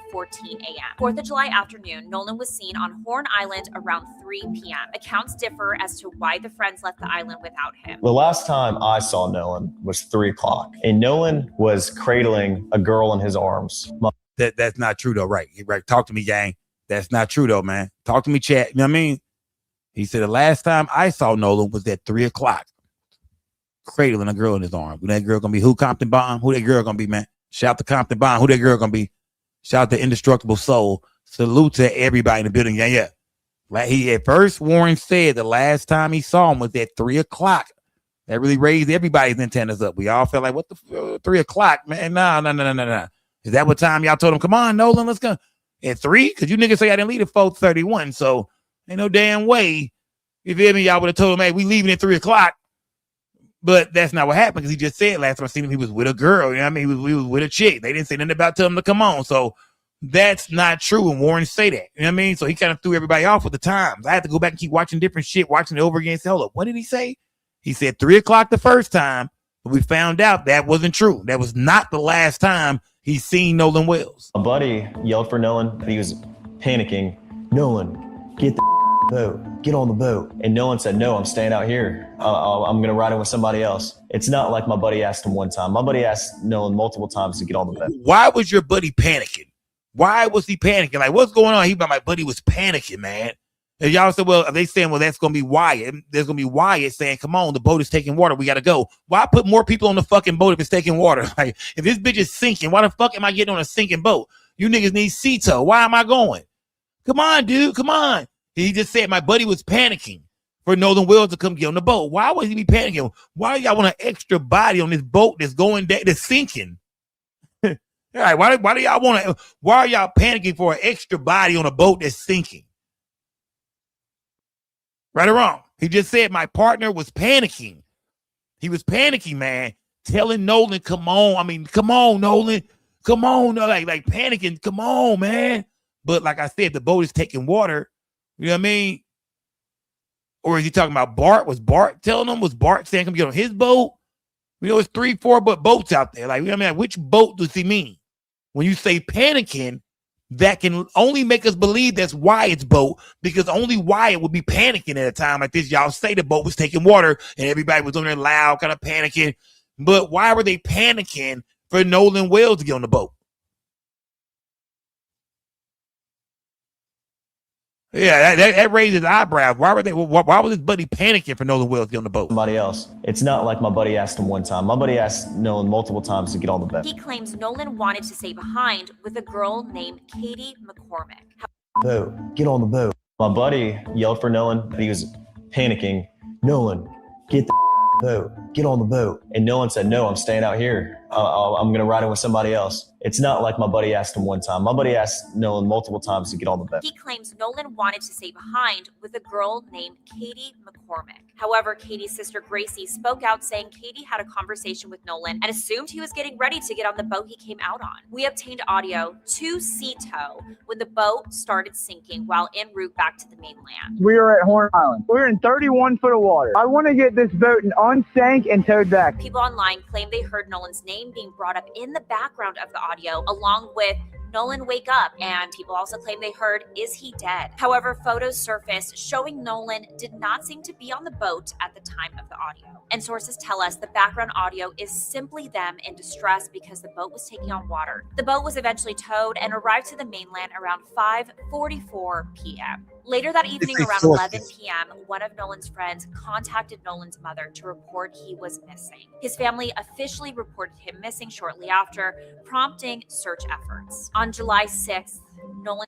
a.m. 4th of July afternoon, Nolan was seen on Horn Island around 3 p.m. Accounts differ as to why the friends left the island without him. The last time I saw Nolan was 3 o'clock, and Nolan was cradling a girl in his arms. That's not true, though, right? Right. Talk to me, gang. That's not true, though, man. Talk to me, chat. You know what I mean? He said the last time I saw Nolan was at 3 o'clock, cradling a girl in his arms. Who that girl gonna be? Who Compton Bomb? Who that girl gonna be, man? Shout to Compton Bomb. Who that girl gonna be? Shout to Indestructible Soul. Salute to everybody in the building. Yeah. Like he at first, Warren said the last time he saw him was at 3 o'clock. That really raised everybody's antennas up. We all felt like, what the 3 o'clock, man? No. Is that what time y'all told him? Come on, Nolan, let's go. At 3? Because you niggas say I didn't leave at 4:31. So ain't no damn way. You feel me? Y'all would have told him, hey, we leaving at 3 o'clock. But that's not what happened because he just said last time I seen him, he was with a girl. You know what I mean? He was with a chick. They didn't say nothing about telling him to come on. So that's not true. And Warren say that. You know what I mean? So he kind of threw everybody off with the times. I had to go back and keep watching different shit, watching it over again. Say, hold up, what did he say? He said 3 o'clock the first time, but we found out that wasn't true. That was not the last time he seen Nolan Wells. A buddy yelled for Nolan. He was panicking. Nolan, get the boat. Get on the boat. And Nolan said, no, I'm staying out here. I'm going to ride in with somebody else. It's not like my buddy asked him one time. My buddy asked Nolan multiple times to get on the boat. Why was your buddy panicking? Why was he panicking? Like, what's going on? My buddy was panicking, man. And y'all said, well, they saying, well, that's going to be Wyatt. There's going to be Wyatt saying, come on, the boat is taking water. We got to go. Why put more people on the fucking boat if it's taking water? Like, if this bitch is sinking, why the fuck am I getting on a sinking boat? You niggas need sea tow. Why am I going? Come on, dude. Come on. He just said my buddy was panicking for Nolan Wells to come get on the boat. Why would he be panicking? Why do y'all want an extra body on this boat that's going down, that's sinking? All right, why do y'all want to? Why are y'all panicking for an extra body on a boat that's sinking? Right or wrong? He just said my partner was panicking. He was panicking, man. telling Nolan, come on. I mean, come on, Nolan. Come on. Like panicking. Come on, man. But like I said, the boat is taking water. You know what I mean? Or is he talking about Bart? Was Bart telling him? Was Bart saying come get on his boat? You know, it's 3-4 boats out there. Like, you know what I mean? Which boat does he mean? When you say panicking, that can only make us believe that's Wyatt's boat, because only Wyatt would be panicking at a time like this. Y'all say the boat was taking water and everybody was on there loud, kind of panicking. But why were they panicking for Nolan Wells to get on the boat? Yeah, that raises eyebrows. Why was his buddy panicking for Nolan Wells to get on the boat? Somebody else. It's not like my buddy asked him one time. My buddy asked Nolan multiple times to get on the boat. He claims Nolan wanted to stay behind with a girl named Katie McCormick. Boat. Get on the boat. My buddy yelled for Nolan. He was panicking. Nolan, get the boat. Get on the boat. And Nolan said, no, I'm staying out here. I'm going to ride in with somebody else. It's not like my buddy asked him one time. My buddy asked Nolan multiple times to get on the boat. He claims Nolan wanted to stay behind with a girl named Katie McCormick. However, Katie's sister Gracie spoke out saying Katie had a conversation with Nolan and assumed he was getting ready to get on the boat he came out on. We obtained audio to sea tow when the boat started sinking while en route back to the mainland. We are at Horn Island. We're in 31 foot of water. I want to get this boat unsank and towed back. People online claim they heard Nolan's name being brought up in the background of the audio, along with Nolan, wake up. And people also claim they heard, is he dead? However, photos surfaced showing Nolan did not seem to be on the boat at the time of the audio. And sources tell us the background audio is simply them in distress because the boat was taking on water. The boat was eventually towed and arrived to the mainland around 5:44 p.m. Later that evening, around 11 p.m., one of Nolan's friends contacted Nolan's mother to report he was missing. His family officially reported him missing shortly after, prompting search efforts. On July 6th, Nolan...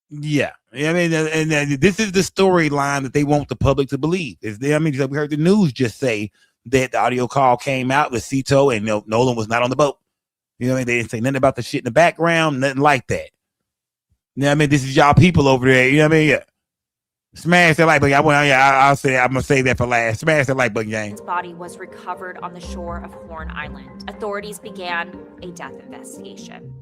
Yeah, I mean, and this is the storyline that they want the public to believe. We heard the news just say that the audio call came out with Cito and Nolan was not on the boat. You know what I mean? They didn't say nothing about the shit in the background, nothing like that. You know what I mean? This is y'all people over there. You know what I mean? Yeah. Smash that like button. I'm gonna say that for last. Smash that like button, gang. His body was recovered on the shore of Horn Island. Authorities began a death investigation.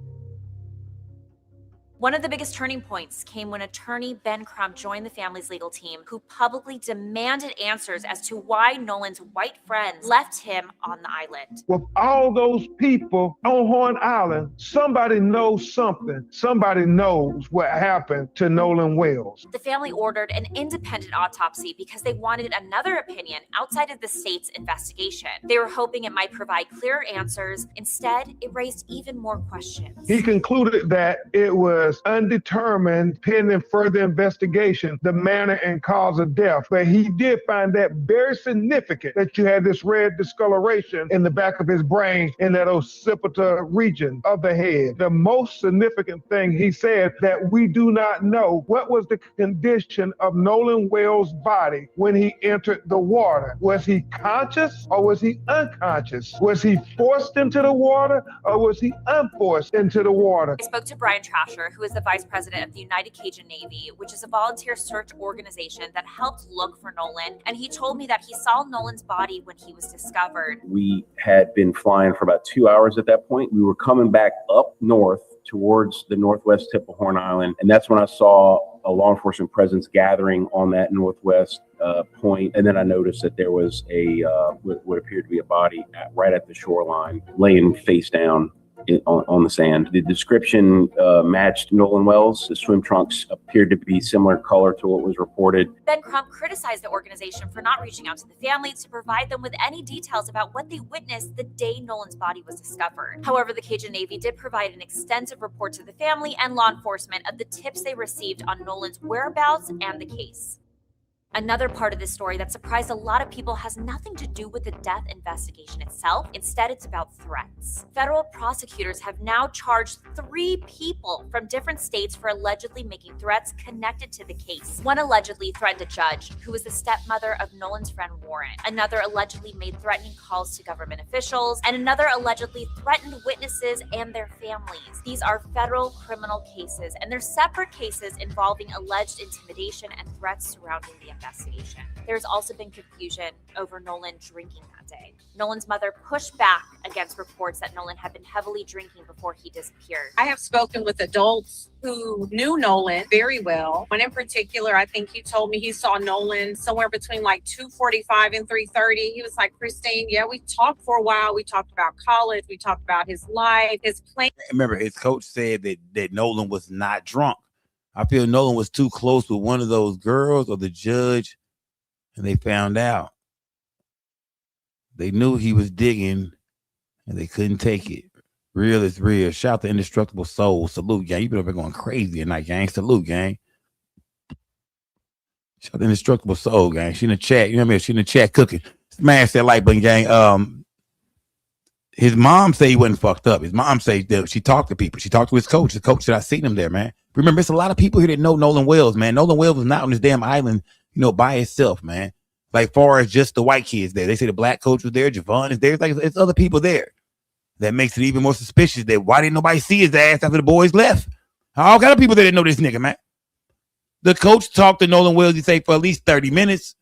One of the biggest turning points came when attorney Ben Crump joined the family's legal team, who publicly demanded answers as to why Nolan's white friends left him on the island. With all those people on Horn Island, somebody knows something. Somebody knows what happened to Nolan Wells. The family ordered an independent autopsy because they wanted another opinion outside of the state's investigation. They were hoping it might provide clearer answers. Instead, it raised even more questions. He concluded that it was undetermined pending further investigation, the manner and cause of death. But he did find that very significant that you had this red discoloration in the back of his brain in that occipital region of the head. The most significant thing he said that we do not know what was the condition of Nolan Wells' body when he entered the water. Was he conscious or was he unconscious? Was he forced into the water or was he unforced into the water? I spoke to Brian Trasher, who is the vice president of the United Cajun Navy, which is a volunteer search organization that helped look for Nolan. And he told me that he saw Nolan's body when he was discovered. We had been flying for about 2 hours at that point. We were coming back up north towards the northwest tip of Horn Island. And that's when I saw a law enforcement presence gathering on that northwest point. And then I noticed that there was what appeared to be a body right at the shoreline, laying face down on the sand. The description matched Nolan Wells. The swim trunks appeared to be similar color to what was reported. Ben Crump criticized the organization for not reaching out to the family to provide them with any details about what they witnessed the day Nolan's body was discovered. However, the Cajun Navy did provide an extensive report to the family and law enforcement of the tips they received on Nolan's whereabouts and the case. Another part of this story that surprised a lot of people has nothing to do with the death investigation itself. Instead, it's about threats. Federal prosecutors have now charged 3 people from different states for allegedly making threats connected to the case. One allegedly threatened a judge, who was the stepmother of Nolan's friend Warren. Another allegedly made threatening calls to government officials, and another allegedly threatened witnesses and their families. These are federal criminal cases, and they're separate cases involving alleged intimidation and threats surrounding the investigation. There's also been confusion over Nolan drinking that day. Nolan's mother pushed back against reports that Nolan had been heavily drinking before he disappeared. I have spoken with adults who knew Nolan very well. One in particular, I think he told me he saw Nolan somewhere between like 2:45 and 3:30. He was like, Christine, yeah, we talked for a while. We talked about college. We talked about his life, his plan. Remember, his coach said that Nolan was not drunk. I feel Nolan was too close with one of those girls or the judge, and they found out. They knew he was digging, and they couldn't take it. Real is real. Shout out to Indestructible Soul. Salute, gang. You been up here going crazy tonight, gang. Salute, gang. Shout out to Indestructible Soul, gang. She in the chat. You know what I mean? She in the chat cooking. Smash that like button, gang. His mom say he wasn't fucked up. His mom say that she talked to people. She talked to his coach. The coach said, I seen him there, man. Remember, it's a lot of people here that know Nolan Wells, man. Nolan Wells was not on this damn island, by himself, man. Like far as just the white kids there. They say the black coach was there. Javon is there. It's other people there. That makes it even more suspicious that why didn't nobody see his ass after the boys left? All kind of people that didn't know this nigga, man. The coach talked to Nolan Wells, he say, for at least 30 minutes,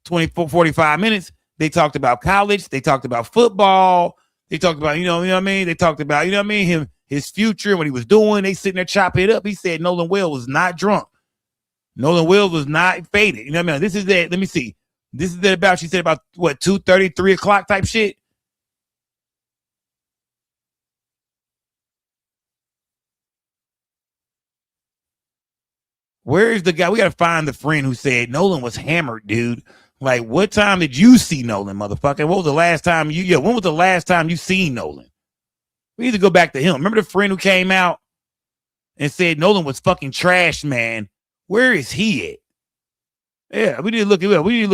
24, 45 minutes. They talked about college. They talked about football. They talked about, you know what I mean? They talked about, him, his future, what he was doing. They sitting there chopping it up. He said Nolan Wells was not drunk. Nolan Wells was not faded. You know what I mean? This is that. Let me see. This is that about, she said about, what, 2:30, 3 o'clock type shit? Where is the guy? We got to find the friend who said Nolan was hammered, dude. Like, what time did you see Nolan, motherfucker? What was the last time when was the last time you seen Nolan? We need to go back to him. Remember the friend who came out and said Nolan was fucking trash, man? Where is he at? Yeah, we need to look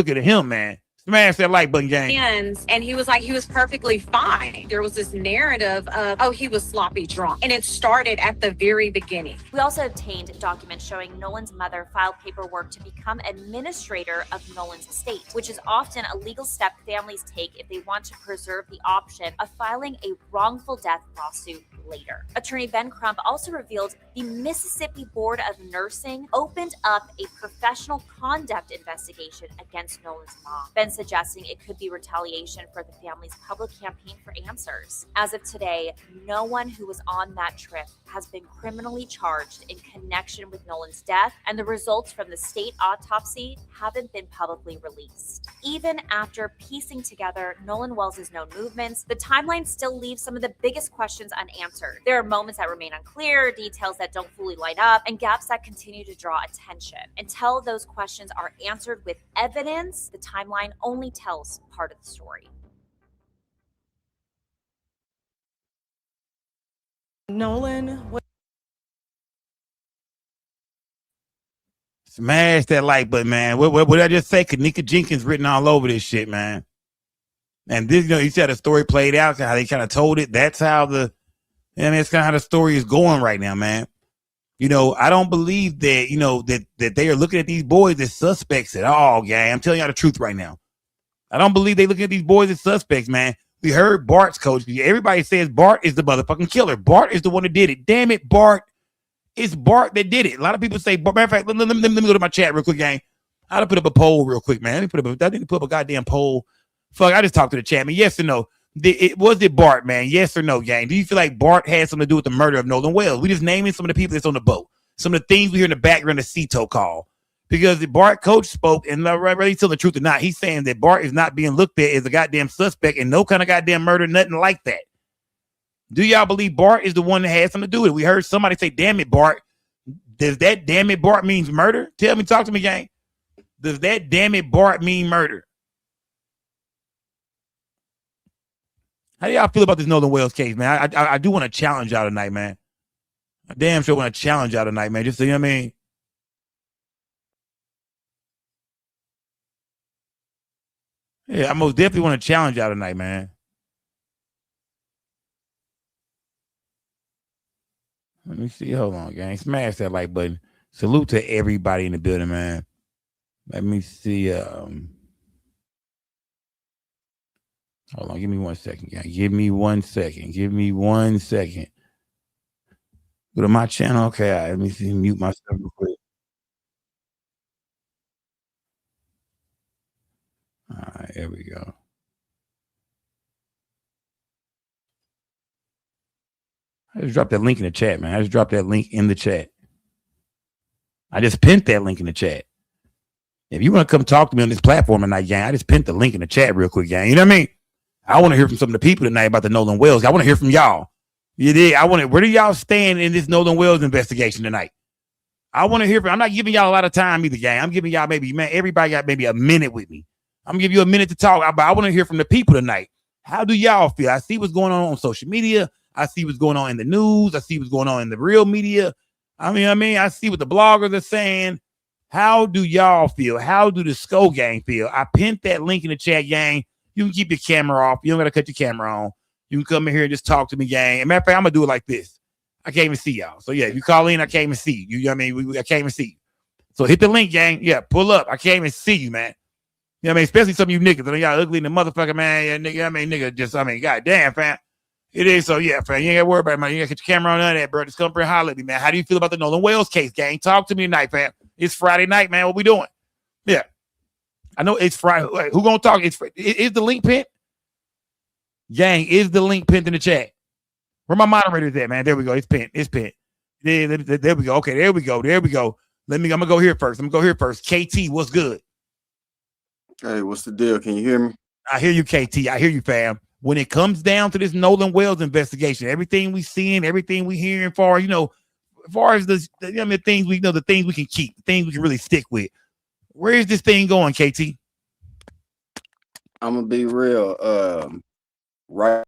at him, man. Smash that like button, gang. And he was like, he was perfectly fine. There was this narrative of, oh, he was sloppy drunk. And it started at the very beginning. We also obtained documents showing Nolan's mother filed paperwork to become administrator of Nolan's estate, which is often a legal step families take if they want to preserve the option of filing a wrongful death lawsuit later. Attorney Ben Crump also revealed the Mississippi Board of Nursing opened up a professional conduct investigation against Nolan's mom. Ben suggesting it could be retaliation for the family's public campaign for answers. As of today, no one who was on that trip has been criminally charged in connection with Nolan's death, and the results from the state autopsy haven't been publicly released. Even after piecing together Nolan Wells' known movements, the timeline still leaves some of the biggest questions unanswered. There are moments that remain unclear, details that don't fully line up, and gaps that continue to draw attention. Until those questions are answered with evidence, the timeline only tells part of the story. Nolan. Smash that like button, man. What did I just say? Kanika Jenkins written all over this shit, man. And this, you see how the story played out, how they kind of told it. That's how it's kind of how the story is going right now, man. I don't believe that, that they are looking at these boys as suspects at all, gang. I'm telling y'all the truth right now. I don't believe they looking at these boys as suspects, man. We heard Bart's coach. Everybody says Bart is the motherfucking killer. Bart is the one that did it. Damn it, Bart. It's Bart that did it. A lot of people say, matter of fact, let me go to my chat real quick, gang. I gotta put up a poll real quick, man. I need to put up a goddamn poll. Fuck, I just talked to the chat, man. Yes or no? Was it Bart, man? Yes or no, gang? Do you feel like Bart had something to do with the murder of Nolan Wells? We just naming some of the people that's on the boat. Some of the things we hear in the background of Cito call. Because the Bart coach spoke, and whether he's telling the truth or not, he's saying that Bart is not being looked at as a goddamn suspect and no kind of goddamn murder, nothing like that. Do y'all believe Bart is the one that had something to do with it? We heard somebody say, damn it, Bart. Does that damn it, Bart means murder? Tell me, talk to me, gang. Does that damn it, Bart mean murder? How do y'all feel about this Nolan Wells case, man? I do want to challenge y'all tonight, man. I damn sure want to challenge y'all tonight, man. Just so you know what I mean. Yeah, I most definitely want to challenge y'all tonight, man. Let me see. Hold on, gang. Smash that like button. Salute to everybody in the building, man. Let me see. Hold on. Give me 1 second, gang. Give me 1 second. Give me 1 second. Go to my channel. Okay, all right, let me see. Mute myself real quick. There we go. I just dropped that link in the chat, man. I just dropped that link in the chat. I just pinned that link in the chat. If you want to come talk to me on this platform tonight, gang, I just pinned the link in the chat real quick, gang. You know what I mean? I want to hear from some of the people tonight about the Nolan Wells. I want to hear from y'all. You did. Where do y'all stand in this Nolan Wells investigation tonight? I want to hear from. I'm not giving y'all a lot of time either, gang. I'm giving y'all everybody got maybe a minute with me. I'm gonna give you a minute to talk, but I want to hear from the people tonight. How do y'all feel? I see what's going on social media. I see what's going on in the news. I see what's going on in the real media. I see what the bloggers are saying. How do y'all feel? How do the Skull Gang feel? I pinned that link in the chat, gang. You can keep your camera off. You don't got to cut your camera on. You can come in here and just talk to me, gang. And matter of fact, I'm going to do it like this. I can't even see y'all. So, yeah, if you call in, I can't even see you. You know what I mean? I can't even see you. So, hit the link, gang. Yeah, pull up. I can't even see you, man. You know what I mean? Especially some of you niggas. Y'all ugly in the motherfucker, man. Yeah, nigga, nigga, goddamn, fam. It is. So, yeah, fam. You ain't got to worry about it, man. You got to get your camera on none of that, bro. Just come up and holler at me, man. How do you feel about the Nolan Wells case, gang? Talk to me tonight, fam. It's Friday night, man. What we doing? Yeah. I know it's Friday. Wait, who gonna talk? Is the link pinned? Gang, is the link pinned in the chat? Where my moderators at, man? There we go. It's pinned. It's pinned. There we go. Okay, there we go. There we go. I'm gonna go here first. KT, what's good? Hey, what's the deal? Can you hear me? I hear you, KT. I hear you, fam. When it comes down to this Nolan Wells investigation, everything we seeing, everything we hearing, as far as the things we know, the things we can keep, the things we can really stick with. Where is this thing going, KT? I'm gonna be real. Right.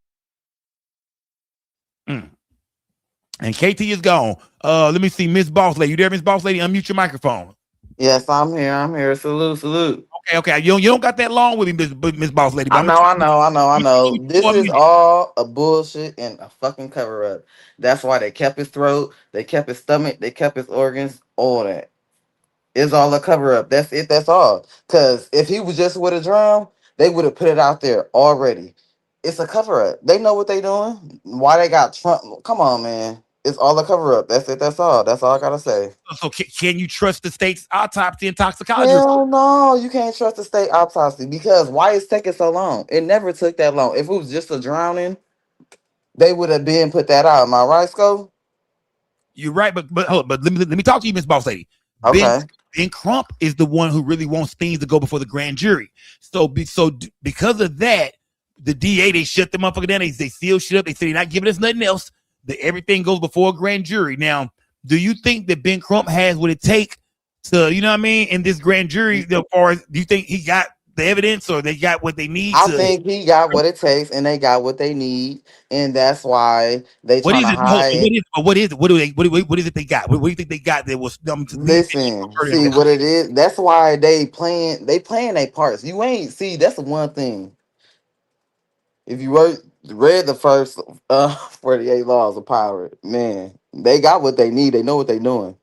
And KT is gone. Let me see, Miss Boss Lady. You there, Miss Boss Lady? Unmute your microphone. Yes, I'm here. Salute. Okay. You don't got that long with me, Miss Boss Lady. I know. This is all a bullshit and a fucking cover up. That's why they kept his throat, they kept his stomach, they kept his organs, all that. It's all a cover up. That's it. That's all. Because if he was just with a drum, they would have put it out there already. It's a cover up. They know what they doing. Why they got Trump? Come on, man. It's all a cover up. That's it. That's all. That's all I gotta say. So can you trust the state's autopsy and toxicology? Hell no, you can't trust the state autopsy because why is taking so long? It never took that long. If it was just a drowning, they would have been put that out. Am I right, Sco? You're right, but let me talk to you, Miss Boss Lady. Okay. Ben Crump is the one who really wants things to go before the grand jury. So because of that, the DA, they shut the motherfucker down. They seal shit up. They say they're not giving us nothing else. That everything goes before a grand jury. Now, do you think that Ben Crump has what it takes to, you know what I mean, in this grand jury? Do you think he got the evidence or they got what they need? I think he got what it takes and they got what they need, and that's why they trying to hide. What is it they got? What do you think they got that was listen? See what it is. That's why they playing their parts. You ain't see. That's the one thing. If you read the first 48 laws of power, man, they got what they need. They know what they're doing.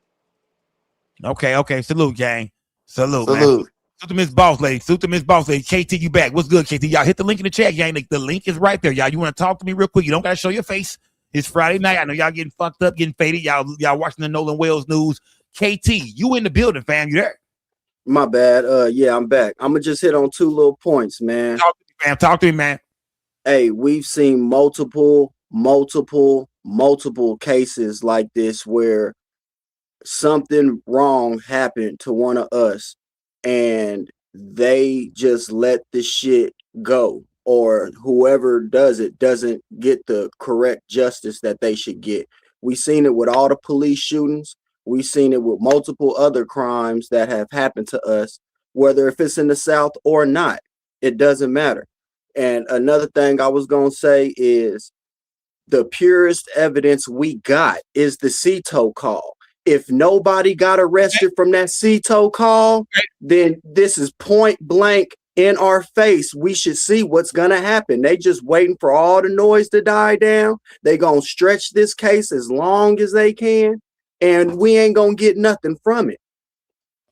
Okay. Salute, gang. Salute. Man. Salute to Miss Boss Lady. Salute to Miss Boss Lady. KT, you back. What's good, KT? Y'all hit the link in the chat, gang. The link is right there, y'all. You want to talk to me real quick? You don't got to show your face. It's Friday night. I know y'all getting fucked up, getting faded. Y'all watching the Nolan Wells news. KT, you in the building, fam. You there? My bad. Yeah, I'm back. I'm gonna just hit on two little points, man. Talk to me, man. Hey, we've seen multiple cases like this where something wrong happened to one of us and they just let the shit go, or whoever does it doesn't get the correct justice that they should get. We've seen it with all the police shootings. We've seen it with multiple other crimes that have happened to us, whether if it's in the South or not, it doesn't matter. And another thing I was going to say is the purest evidence we got is the CETO call. If nobody got arrested from that CETO call, then this is point blank in our face. We should see what's going to happen. They just waiting for all the noise to die down. They going to stretch this case as long as they can, and we ain't going to get nothing from it.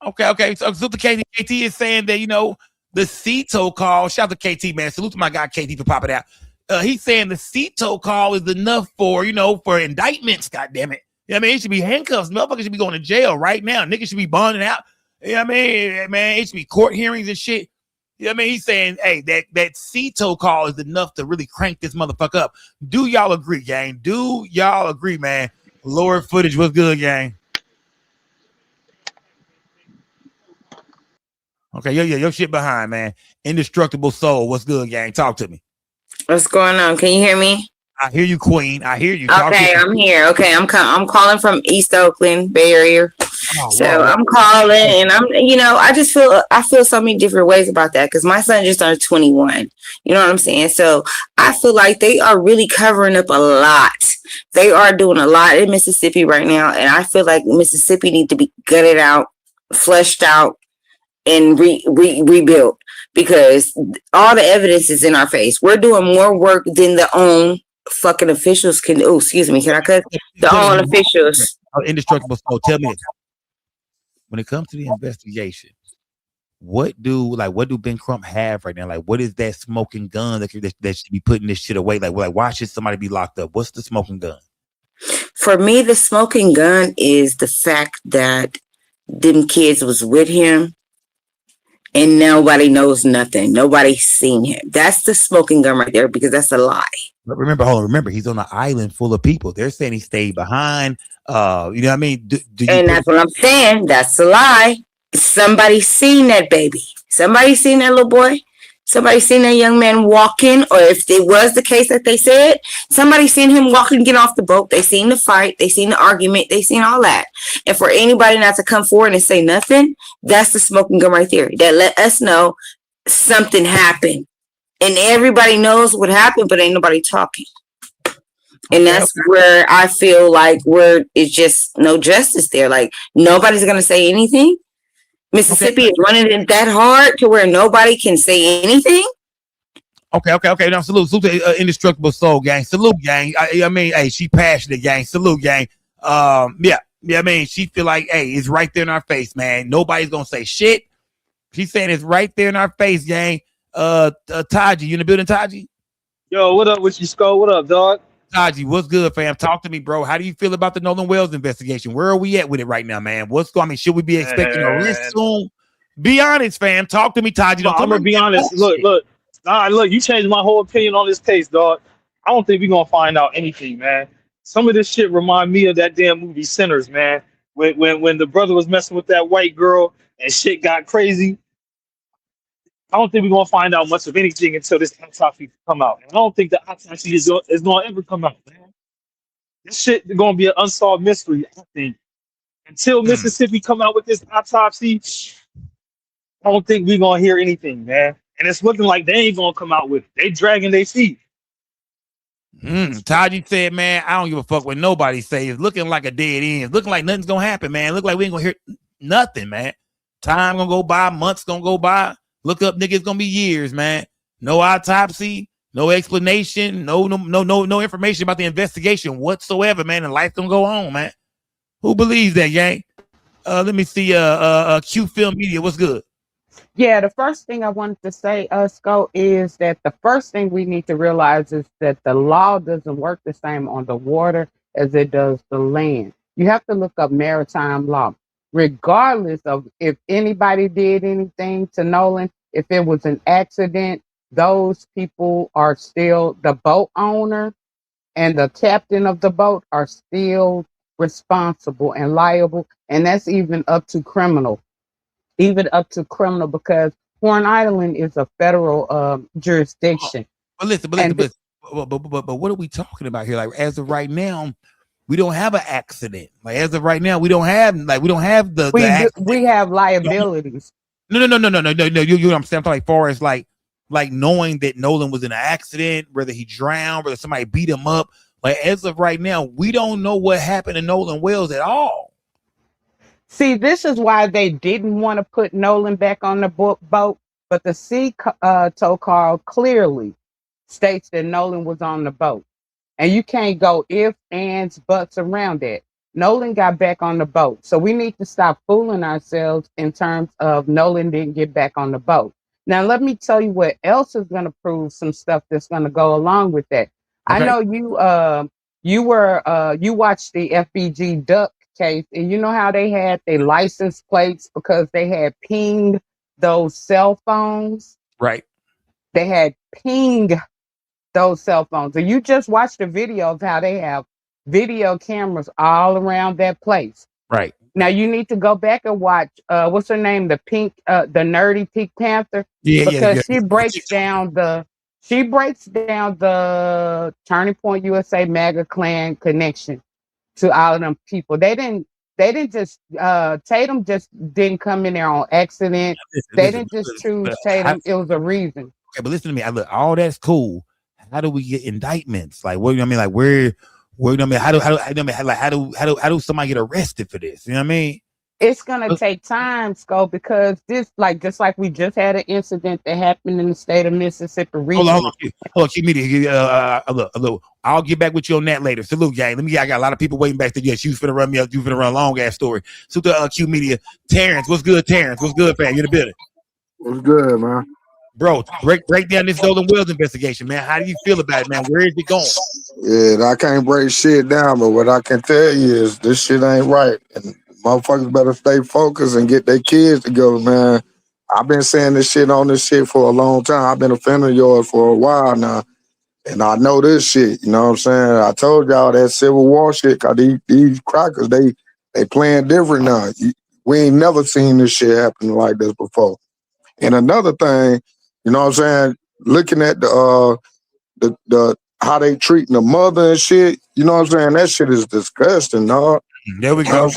Okay. So the KT is saying that, the CETO call, shout out to KT, man. Salute to my guy KT for popping out. He's saying the CETO call is enough for, for indictments, goddammit. You know what I mean? It should be handcuffs. Motherfuckers should be going to jail right now. Niggas should be bonding out. You know what I mean? Man, it should be court hearings and shit. You know what I mean? He's saying, hey, that CETO call is enough to really crank this motherfucker up. Do y'all agree, gang? Do y'all agree, man? Lower footage was good, gang. Okay, your shit behind, man. Indestructible Soul, what's good, gang? Talk to me. What's going on? Can you hear me? I hear you, Queen. I hear you. Talk Okay, to me. I'm here. Okay, I'm calling from East Oakland, Bay Area. So I'm calling, and I just feel so many different ways about that because my son just turned 21. You know what I'm saying? So I feel like they are really covering up a lot. They are doing a lot in Mississippi right now, and I feel like Mississippi need to be gutted out, fleshed out, and rebuilt because all the evidence is in our face. We're doing more work than the own fucking officials can. Oh, excuse me. Can I cut? The own officials. Indestructible Soul, tell me this. When it comes to the investigation, what do Ben Crump have right now? Like, what is that smoking gun that should be putting this shit away? Like, why should somebody be locked up? What's the smoking gun? For me, the smoking gun is the fact that them kids was with him and nobody knows nothing. Nobody's seen him. That's the smoking gun right there because that's a lie. But remember, he's on an island full of people. They're saying he stayed behind. You know what I mean? And that's what I'm saying. That's a lie. Somebody seen that baby. Somebody seen that little boy. Somebody seen that young man walking, or if it was the case that they said, somebody seen him walking, get off the boat. They seen the fight. They seen the argument. They seen all that. And for anybody not to come forward and say nothing, that's the smoking gun right there. That let us know something happened. And everybody knows what happened, but ain't nobody talking. And that's where I feel like it's just no justice there. Like nobody's gonna say anything. Mississippi is running it that hard to where nobody can say anything. Okay. Now salute to Indestructible Soul, gang. Salute, gang. I mean, hey, she passionate, gang. Salute, gang. Yeah. I mean, she feel like, hey, it's right there in our face, man. Nobody's gonna say shit. She's saying it's right there in our face, gang. Taji, you in the building, Taji? Yo, what up with you, Skull? What up, dog? Taji, what's good, fam? Talk to me, bro. How do you feel about the Nolan Wells investigation? Where are we at with it right now, man? What's going on? I mean, should we be expecting a arrest soon? Be honest, fam. Talk to me, Taji. I'm gonna be honest. Look. You changed my whole opinion on this case, dog. I don't think we're gonna find out anything, man. Some of this shit remind me of that damn movie Sinners, man. When the brother was messing with that white girl and shit got crazy. I don't think we're gonna find out much of anything until this autopsy come out. And I don't think the autopsy is gonna ever come out, man. This shit is gonna be an unsolved mystery, I think. Until Mississippi come out with this autopsy, I don't think we're gonna hear anything, man. And it's looking like they ain't gonna come out with it. They dragging their feet. Taji said, man, I don't give a fuck what nobody says. It's looking like a dead end. It's looking like nothing's gonna happen, man. Look like we ain't gonna hear nothing, man. Time gonna go by, months gonna go by. Look up, nigga, it's gonna be years, man. No autopsy, no explanation, no information about the investigation whatsoever, man. And life's gonna go on, man. Who believes that, gang? Let me see. Q Film Media, what's good? Yeah, the first thing I wanted to say, Sco, is that the first thing we need to realize is that the law doesn't work the same on the water as it does the land. You have to look up maritime law. Regardless of if anybody did anything to Nolan, if it was an accident, those people are still the boat owner and the captain of the boat are still responsible and liable. And that's even up to criminal. Because Horn Island is a federal jurisdiction. But listen. But what are we talking about here? Like, as of right now, we don't have an accident. Like, as of right now, we don't have the we have liabilities. No. You know what I'm saying? I'm talking like far as like knowing that Nolan was in an accident, whether he drowned, whether somebody beat him up. Like, as of right now, we don't know what happened to Nolan Wells at all. See, this is why they didn't want to put Nolan back on the boat, but the CETO call clearly states that Nolan was on the boat. And you can't go ifs, ands, buts around that. Nolan got back on the boat. So we need to stop fooling ourselves in terms of Nolan didn't get back on the boat. Now, let me tell you what else is going to prove some stuff that's going to go along with that. Okay. I know you watched the FBG Duck case, and you know how they had their license plates because they had pinged those cell phones. Right. They had pinged those cell phones. And you just watched the video of how they have video cameras all around that place. Right. Now you need to go back and watch what's her name, the nerdy Pink Panther, because she breaks down the Turning Point USA MAGA clan connection to all of them people. They didn't just Tatum just didn't come in there on accident. They didn't just choose Tatum. It was a reason. Okay, but listen to me. Look, all that's cool. How do we get indictments? Like, what, you know what I mean? Like, where, you know what I mean? How do somebody get arrested for this? You know what I mean? It's gonna take time, Sco, because this, like, just like we just had an incident that happened in the state of Mississippi recently. Hold on, keep me. Look, I'll get back with you on that later. Salute, gang. I got a lot of people waiting back there. Yes, you finna run me up. You finna run a long ass story. So the Q Media, Terrence, what's good, Terrence? What's good, fam? You in the building? What's good, man? Bro, break down this Nolan Wells investigation, man. How do you feel about it, man? Where is it going? Yeah, I can't break shit down, but what I can tell you is this shit ain't right. And motherfuckers better stay focused and get their kids together, man. I've been saying this shit on this shit for a long time. I've been a fan of yours for a while now. And I know this shit, you know what I'm saying? I told y'all that Civil War shit, cause these crackers, they playing different now. We ain't never seen this shit happen like this before. And another thing, you know what I'm saying, looking at the how they treating the mother and shit, you know what I'm saying? That shit is disgusting, dog. There we go.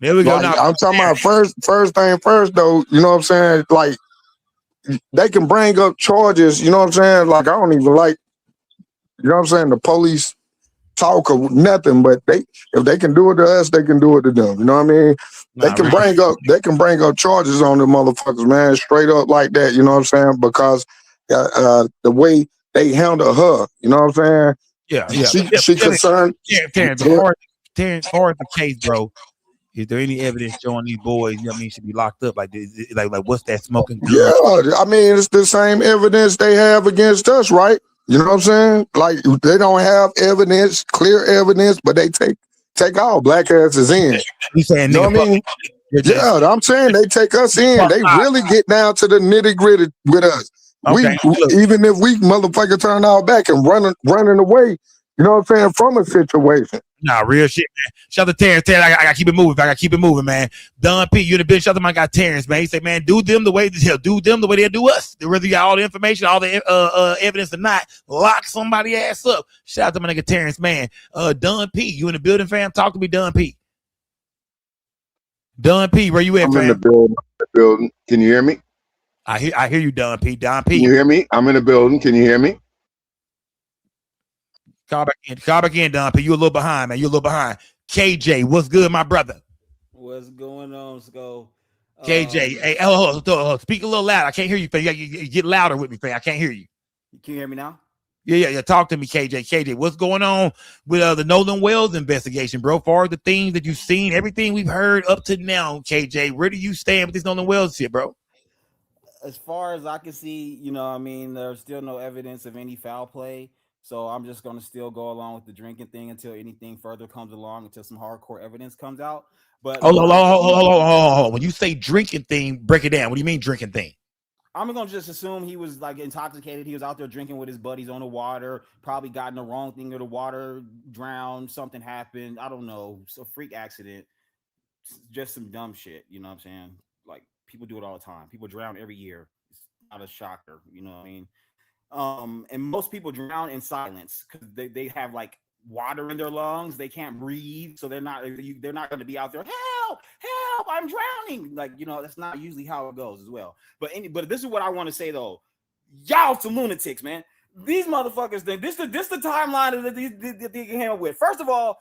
There we go. Like, I'm talking about first thing first, though, you know what I'm saying? Like, they can bring up charges, you know what I'm saying? Like, I don't even like, you know what I'm saying, the police talk or nothing, but if they can do it to us, they can do it to them. You know what I mean? They can bring up charges on the motherfuckers, man, straight up like that, you know what I'm saying? Because the way they handle her, you know what I'm saying? Yeah. She concerned. Terrence, as far as the case, bro, is there any evidence showing these boys, you know what I mean, should be locked up? Like what's that smoking gun? Yeah, I mean, it's the same evidence they have against us, right? You know what I'm saying? Like, they don't have evidence, clear evidence, but they take all black asses in. You saying, you know what I mean? Yeah, I'm saying they take us in. They really get down to the nitty gritty with us. Okay. Even if we motherfucker turn our back and running away, you know what I'm saying, from a situation. Nah, real shit, man. Shout out to Terrence. I gotta keep it moving. I gotta keep it moving, man. Don P, you the bitch. Shout out to my guy Terrence, man. He said, man, do them the way they do us. Whether you got all the information, all the evidence or not, lock somebody ass up. Shout out to my nigga Terrence, man. Don P, you in the building, fam? Talk to me, Don P. Don P, where you at, fam? I'm in the building. Can you hear me? I hear you, Don P. Don P. Can you hear me? I'm in the building. Can you hear me? Call back in, Don P. You a little behind, man. You a little behind. KJ, what's good, my brother? What's going on, Sko? KJ, hey, speak a little loud. I can't hear you, fam. You get louder with me, fam. I can't hear you. Can you hear me now? Yeah. Talk to me, KJ. KJ, what's going on with the Nolan Wells investigation, bro? For the things that you've seen, everything we've heard up to now, KJ, where do you stand with this Nolan Wells shit, bro? As far as I can see, you know, I mean, there's still no evidence of any foul play. So I'm just going to still go along with the drinking thing until anything further comes along, until some hardcore evidence comes out. But hold on. When you say drinking thing, break it down. What do you mean drinking thing? I'm going to just assume he was like intoxicated. He was out there drinking with his buddies on the water, probably gotten the wrong thing or the water drowned. Something happened. I don't know. It's a freak accident. Just some dumb shit. You know what I'm saying? Like, people do it all the time. People drown every year. It's not a shocker. You know what I mean? And most people drown in silence because they have like water in their lungs. They can't breathe, so they're not going to be out there. Help! I'm drowning. Like, you know, that's not usually how it goes as well. But this is what I want to say though. Y'all some lunatics, man. These motherfuckers. This the timeline that they can handle with. First of all,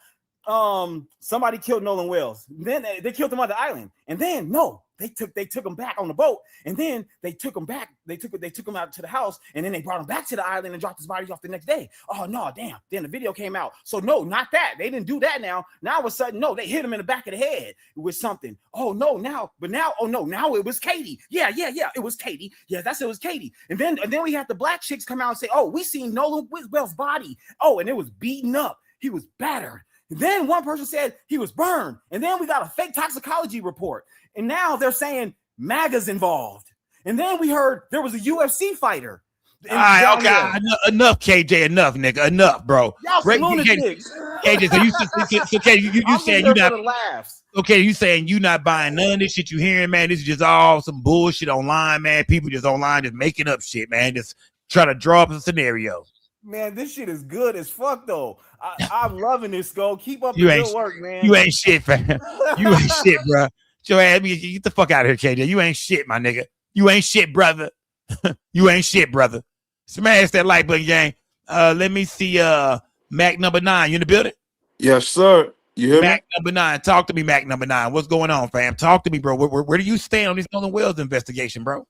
somebody killed Nolan Wells. Then they killed him on the island, and then they took him back on the boat, and then they took him back. They took him out to the house, and then they brought him back to the island and dropped his body off the next day. Oh no, damn! Then the video came out. So no, not that. They didn't do that. Now all of a sudden, no, they hit him in the back of the head with something. Oh no, now it was Katie. Yeah, it was Katie. Yeah, it was Katie. And then we had the black chicks come out and say, oh, we seen Nolan Wells' body. Oh, and it was beaten up. He was battered. And then one person said he was burned. And then we got a fake toxicology report. And now they're saying MAGA's involved. And then we heard there was a UFC fighter. All right, okay, enough, KJ, enough, nigga, enough, bro. Y'all some lunatics. KJ, you saying you not laughs. Okay, you saying you not buying none of this shit you hearing, man? This is just all some bullshit online, man. People just online just making up shit, man. Just trying to draw up a scenario. Man, this shit is good as fuck, though. I'm loving this, Go. Keep up the good work, man. You ain't shit, fam. You ain't shit, bro. Your ass, get the fuck out of here, KJ. You ain't shit, my nigga. You ain't shit, brother. You ain't shit, brother. Smash that like button, gang. Let me see. Mac number 9. You in the building? Yes, sir. You hear Mac me? number 9. Talk to me, Mac number 9. What's going on, fam? Talk to me, bro. Where do you stand on this Nolan Wells investigation, bro?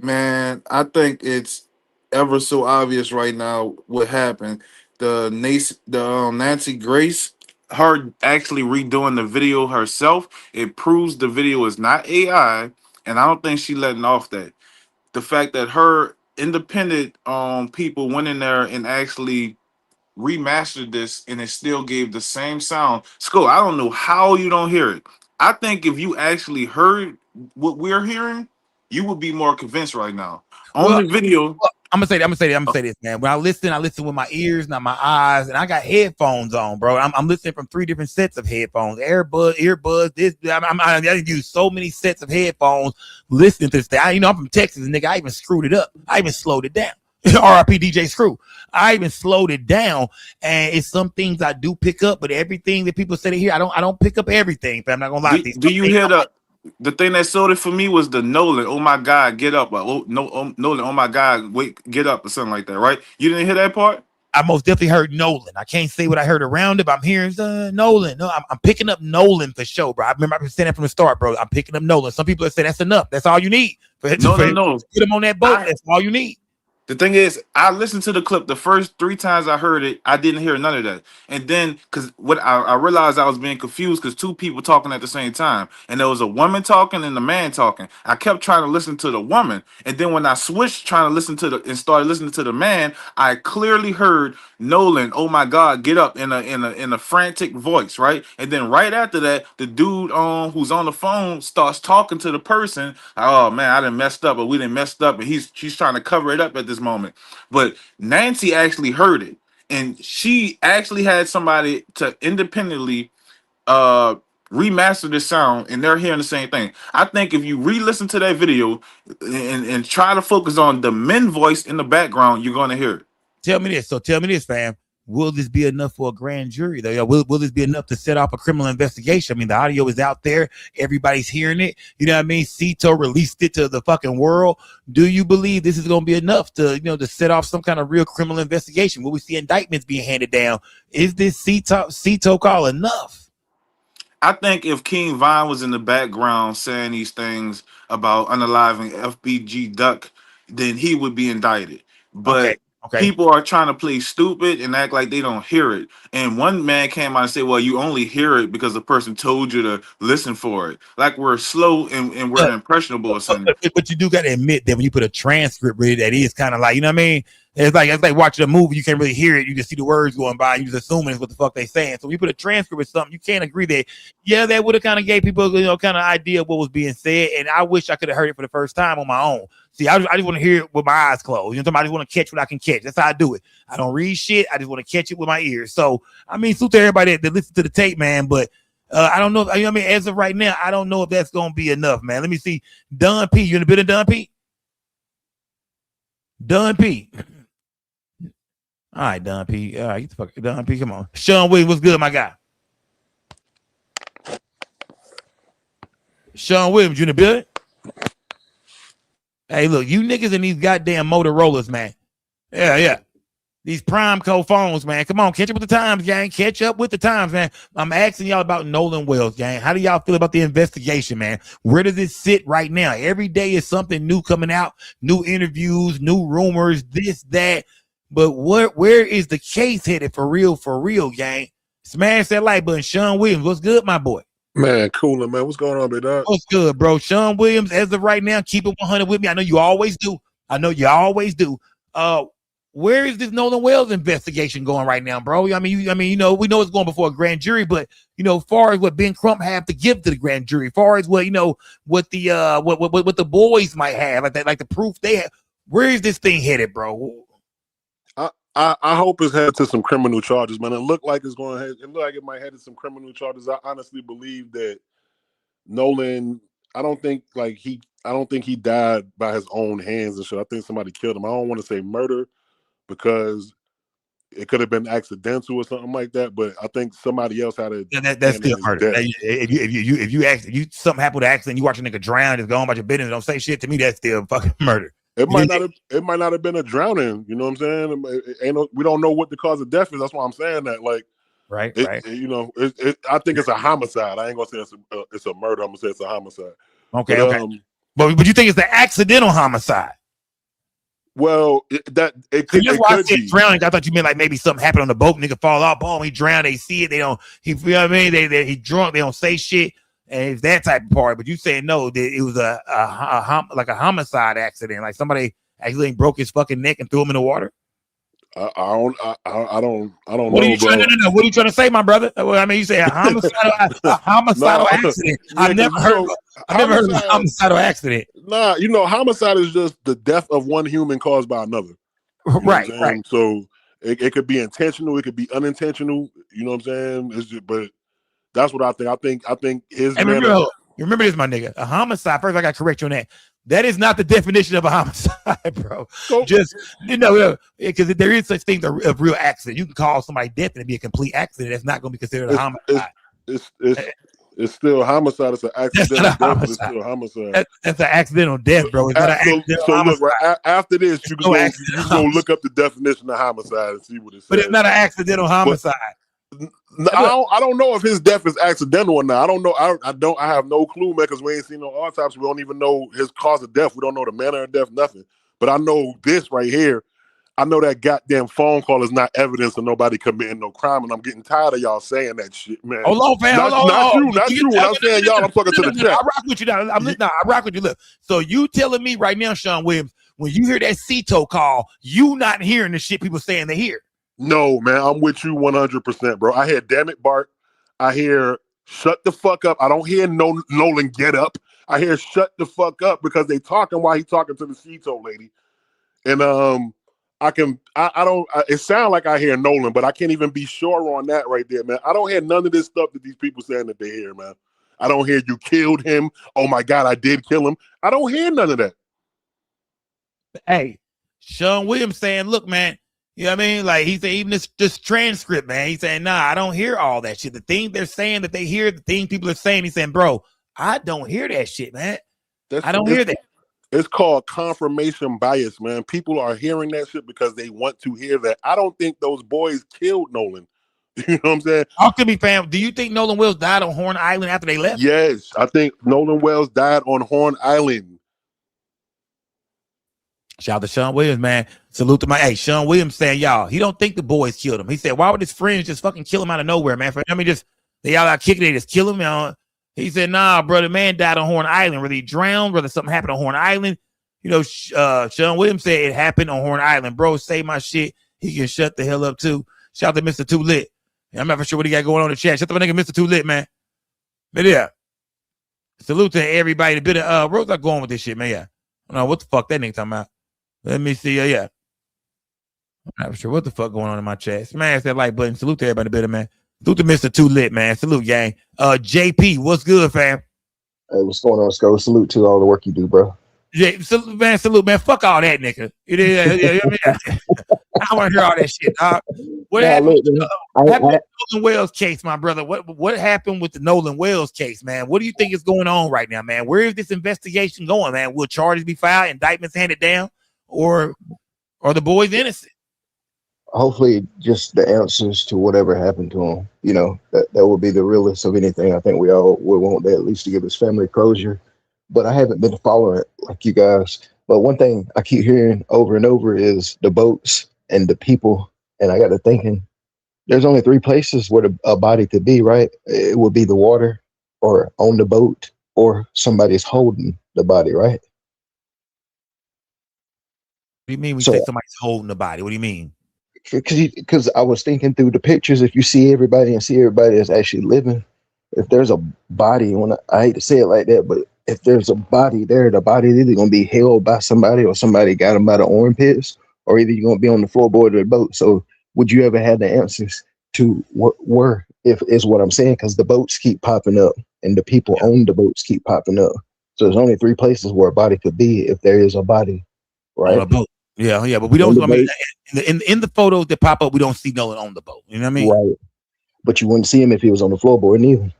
Man, I think it's ever so obvious right now what happened. The Nancy Grace, her actually redoing the video herself, it proves the video is not AI, and I don't think she letting off that. The fact that her independent people went in there and actually remastered this and it still gave the same sound. Skull, I don't know how you don't hear it. I think if you actually heard what we're hearing, you would be more convinced right now. On the video, I'm gonna say this, man. When I listen with my ears, not my eyes, and I got headphones on, bro. I'm listening from 3 different sets of headphones, earbuds. This I use so many sets of headphones listening to this thing. I'm from Texas, nigga. I even screwed it up. I even slowed it down. RIP DJ Screw. I even slowed it down, and it's some things I do pick up, but everything that people say here, I don't pick up everything. I'm not gonna lie. do you hear the thing that sold it for me was the Nolan, oh my God, get up. Nolan, oh my God, wait, get up, or something like that, right? You didn't hear that part? I most definitely heard Nolan. I can't say what I heard around it, but I'm hearing Nolan. No, I'm picking up Nolan for sure, bro. I remember I've been saying that from the start, bro. I'm picking up Nolan. Some people have said that's enough. That's all you need. No. Get him on that boat. That's all you need. The thing is, I listened to the clip the first 3 times I heard it. I didn't hear none of that. And then, because what I realized I was being confused because 2 people talking at the same time. And there was a woman talking and a man talking. I kept trying to listen to the woman. And then when I switched trying to listen to and started listening to the man, I clearly heard Nolan, oh my God, get up in a frantic voice, right? And then right after that, the dude who's on the phone starts talking to the person. Oh man, I done messed up, but we done messed up, and she's trying to cover it up at this moment. But Nancy actually heard it, and she actually had somebody to independently remaster the sound, and they're hearing the same thing. I think if you re-listen to that video and try to focus on the men voice in the background, you're going to hear it. Tell me this, fam. Will this be enough for a grand jury, though? Will this be enough to set off a criminal investigation? I mean, the audio is out there. Everybody's hearing it. You know what I mean? Cito released it to the fucking world. Do you believe this is going to be enough to, to set off some kind of real criminal investigation? Will we see indictments being handed down? Is this Cito call enough? I think if King Von was in the background saying these things about unaliving FBG Duck, then he would be indicted. But people are trying to play stupid and act like they don't hear it. And one man came out and said, well, you only hear it because the person told you to listen for it. Like we're slow and we're impressionable or something. But you do got to admit that when you put a transcript with it, that is kind of like, you know what I mean? It's like watching a movie. You can't really hear it. You just see the words going by. You just assuming it's what the fuck they saying. So when you put a transcript with something, you can't agree that, that would have kind of gave people, kind of idea of what was being said. And I wish I could have heard it for the first time on my own. See, I just want to hear it with my eyes closed. I just want to catch what I can catch. That's how I do it. I don't read shit. I just want to catch it with my ears. So, I mean, salute to everybody that listens to the tape, man. But I don't know. As of right now, I don't know if that's going to be enough, man. Let me see. Don P. You in the building, Don P? Don P. All right, Don P. All right, get the fuck, Don P. Come on. Sean Williams, what's good, my guy? Sean Williams, you in the building? Hey, look, you niggas in these goddamn Motorola's, man. Yeah. These Prime-Co phones, man. Come on, catch up with the times, gang. Catch up with the times, man. I'm asking y'all about Nolan Wells, gang. How do y'all feel about the investigation, man? Where does it sit right now? Every day is something new coming out, new interviews, new rumors, this, that. But where is the case headed for real, gang? Smash that like button. Sean Williams, what's good, my boy? Man, cooler, man. What's going on, big dog? What's good, bro? Sean Williams, as of right now, keep it 100 with me. I know you always do. where is this Nolan Wells investigation going right now, bro? I mean, we know it's going before a grand jury, but far as what Ben Crump have to give to the grand jury, far as what what the boys might have, like the proof they have, where is this thing headed, bro? I hope it's headed to some criminal charges, man. It looked like it's going. It looked like it might head to some criminal charges. I honestly believe that Nolan. I don't think he died by his own hands and shit. I think somebody killed him. I don't want to say murder, because it could have been accidental or something like that, but I think somebody else had a that's still murder. If you something happened to accident, you watch a nigga drown, just go on about your business, don't say shit to me, that's still fucking murder. It might not have been a drowning. You know what I'm saying? We don't know what the cause of death is. That's why I'm saying that. Like, right. I think it's a homicide. I ain't gonna say it's a murder. I'm gonna say it's a homicide. Okay, but you think it's the accidental homicide? Well, it could. That's why I said drowning. I thought you meant like maybe something happened on the boat. Nigga fall off, boom, he drowned. They see it. They don't. You know what I mean? He drunk. They don't say shit, and it's that type of part. But you saying no, that it was a homicide accident, like somebody actually broke his fucking neck and threw him in the water. I don't know. What are you trying to know? What are you trying to say, my brother? Well, I mean, you say a homicidal accident. I've never heard of a homicidal accident. Nah, homicide is just the death of one human caused by another. Right. So it could be intentional, it could be unintentional. You know what I'm saying? It's just, but that's what I think. I think his. Remember this, my nigga. A homicide. First, I got to correct you on that. That is not the definition of a homicide, bro. Just because there is such thing as a real accident. You can call somebody death and it be a complete accident. That's not going to be considered a homicide. It's still a homicide. It's an accidental death. It's still a homicide. That's an accidental death, bro. It's not an accidental homicide. Look, after this, you can go look up the definition of homicide and see what it says. But it's not an accidental homicide. I don't know if his death is accidental or not. I don't know. I have no clue, man, because we ain't seen no autopsy. We don't even know his cause of death. We don't know the manner of death, nothing. But I know this right here. I know that goddamn phone call is not evidence of nobody committing no crime, and I'm getting tired of y'all saying that shit, man. Hold on, fam. Not you. When I'm saying y'all, I'm talking to the chat. I rock with you now. I rock with you. Look, so you telling me right now, Sean Williams, when you hear that CETO call, you not hearing the shit people saying they hear? No, man, I'm with you 100%, bro. I hear "damn it, Bart." I hear "shut the fuck up." I don't hear Nolan get up. I hear "shut the fuck up" because they talking while he talking to the CETO lady, and it sounds like I hear Nolan, but I can't even be sure on that right there, man. I don't hear none of this stuff that these people saying that they hear, man. I don't hear "you killed him." Oh my God, I did kill him. I don't hear none of that. Hey, Sean Williams saying, "Look, man." You know what I mean? Like he said, even this transcript, man. He's saying, nah, I don't hear all that shit. The thing they're saying that they hear, the thing people are saying, he's saying, bro, I don't hear that shit, man. I don't hear that. It's called confirmation bias, man. People are hearing that shit because they want to hear that. I don't think those boys killed Nolan. You know what I'm saying? Talk to me, fam. Do you think Nolan Wells died on Horn Island after they left? Yes, I think Nolan Wells died on Horn Island. Shout out to Sean Williams, man. Salute to Sean Williams saying, y'all, he don't think the boys killed him. He said, why would his friends just fucking kill him out of nowhere, man? They all out kicking it, just kill him. You know? He said, nah, bro, the man died on Horn Island. Whether he drowned, whether something happened on Horn Island. Sean Williams said it happened on Horn Island. Bro, say my shit. He can shut the hell up, too. Shout out to Mr. Too Lit. I'm not for sure what he got going on in the chat. Shut the nigga Mr. Too Lit, man. But yeah. Salute to everybody. Where's I going with this shit, man? Yeah. I don't know what the fuck that nigga talking about. Let me see. Yeah. I'm not sure what the fuck going on in my chat. Smash that like button. Salute to everybody better, man. Salute to Mr. Too Lit, man. Salute, gang. JP, what's good, fam? Hey, what's going on, Sco? Salute to all the work you do, bro. Yeah, salute, man. Fuck all that, nigga. I don't want to hear all that shit, dog. What happened with the Nolan Wells case, my brother? What happened with the Nolan Wells case, man? What do you think is going on right now, man? Where is this investigation going, man? Will charges be filed, indictments handed down, or are the boys innocent? Hopefully, just the answers to whatever happened to him. You know, that would be the realest of anything. I think we all would want that, at least to give his family closure. But I haven't been following it like you guys. But one thing I keep hearing over and over is the boats and the people. And I got to thinking, there's only 3 places where a body could be, right? It would be the water, or on the boat, or somebody's holding the body, right? do you mean when you So say somebody's holding the body? What do you mean? because I was thinking through the pictures, if you see everybody and see everybody that's actually living, if there's a body, I hate to say it like that, but if there's a body there, the body is either gonna be held by somebody or somebody got them by the armpits, or either you're gonna be on the floorboard of the boat. So would you ever have the answers to what where if is what I'm saying? Because the boats keep popping up and the people own the boats keep popping up. So there's only 3 places where a body could be if there is a body, On right? a boat. Yeah, but we On don't. the I mean, boat, in the photos that pop up, we don't see Nolan on the boat. You know what I mean? right? But you wouldn't see him if he was on the floorboard neither.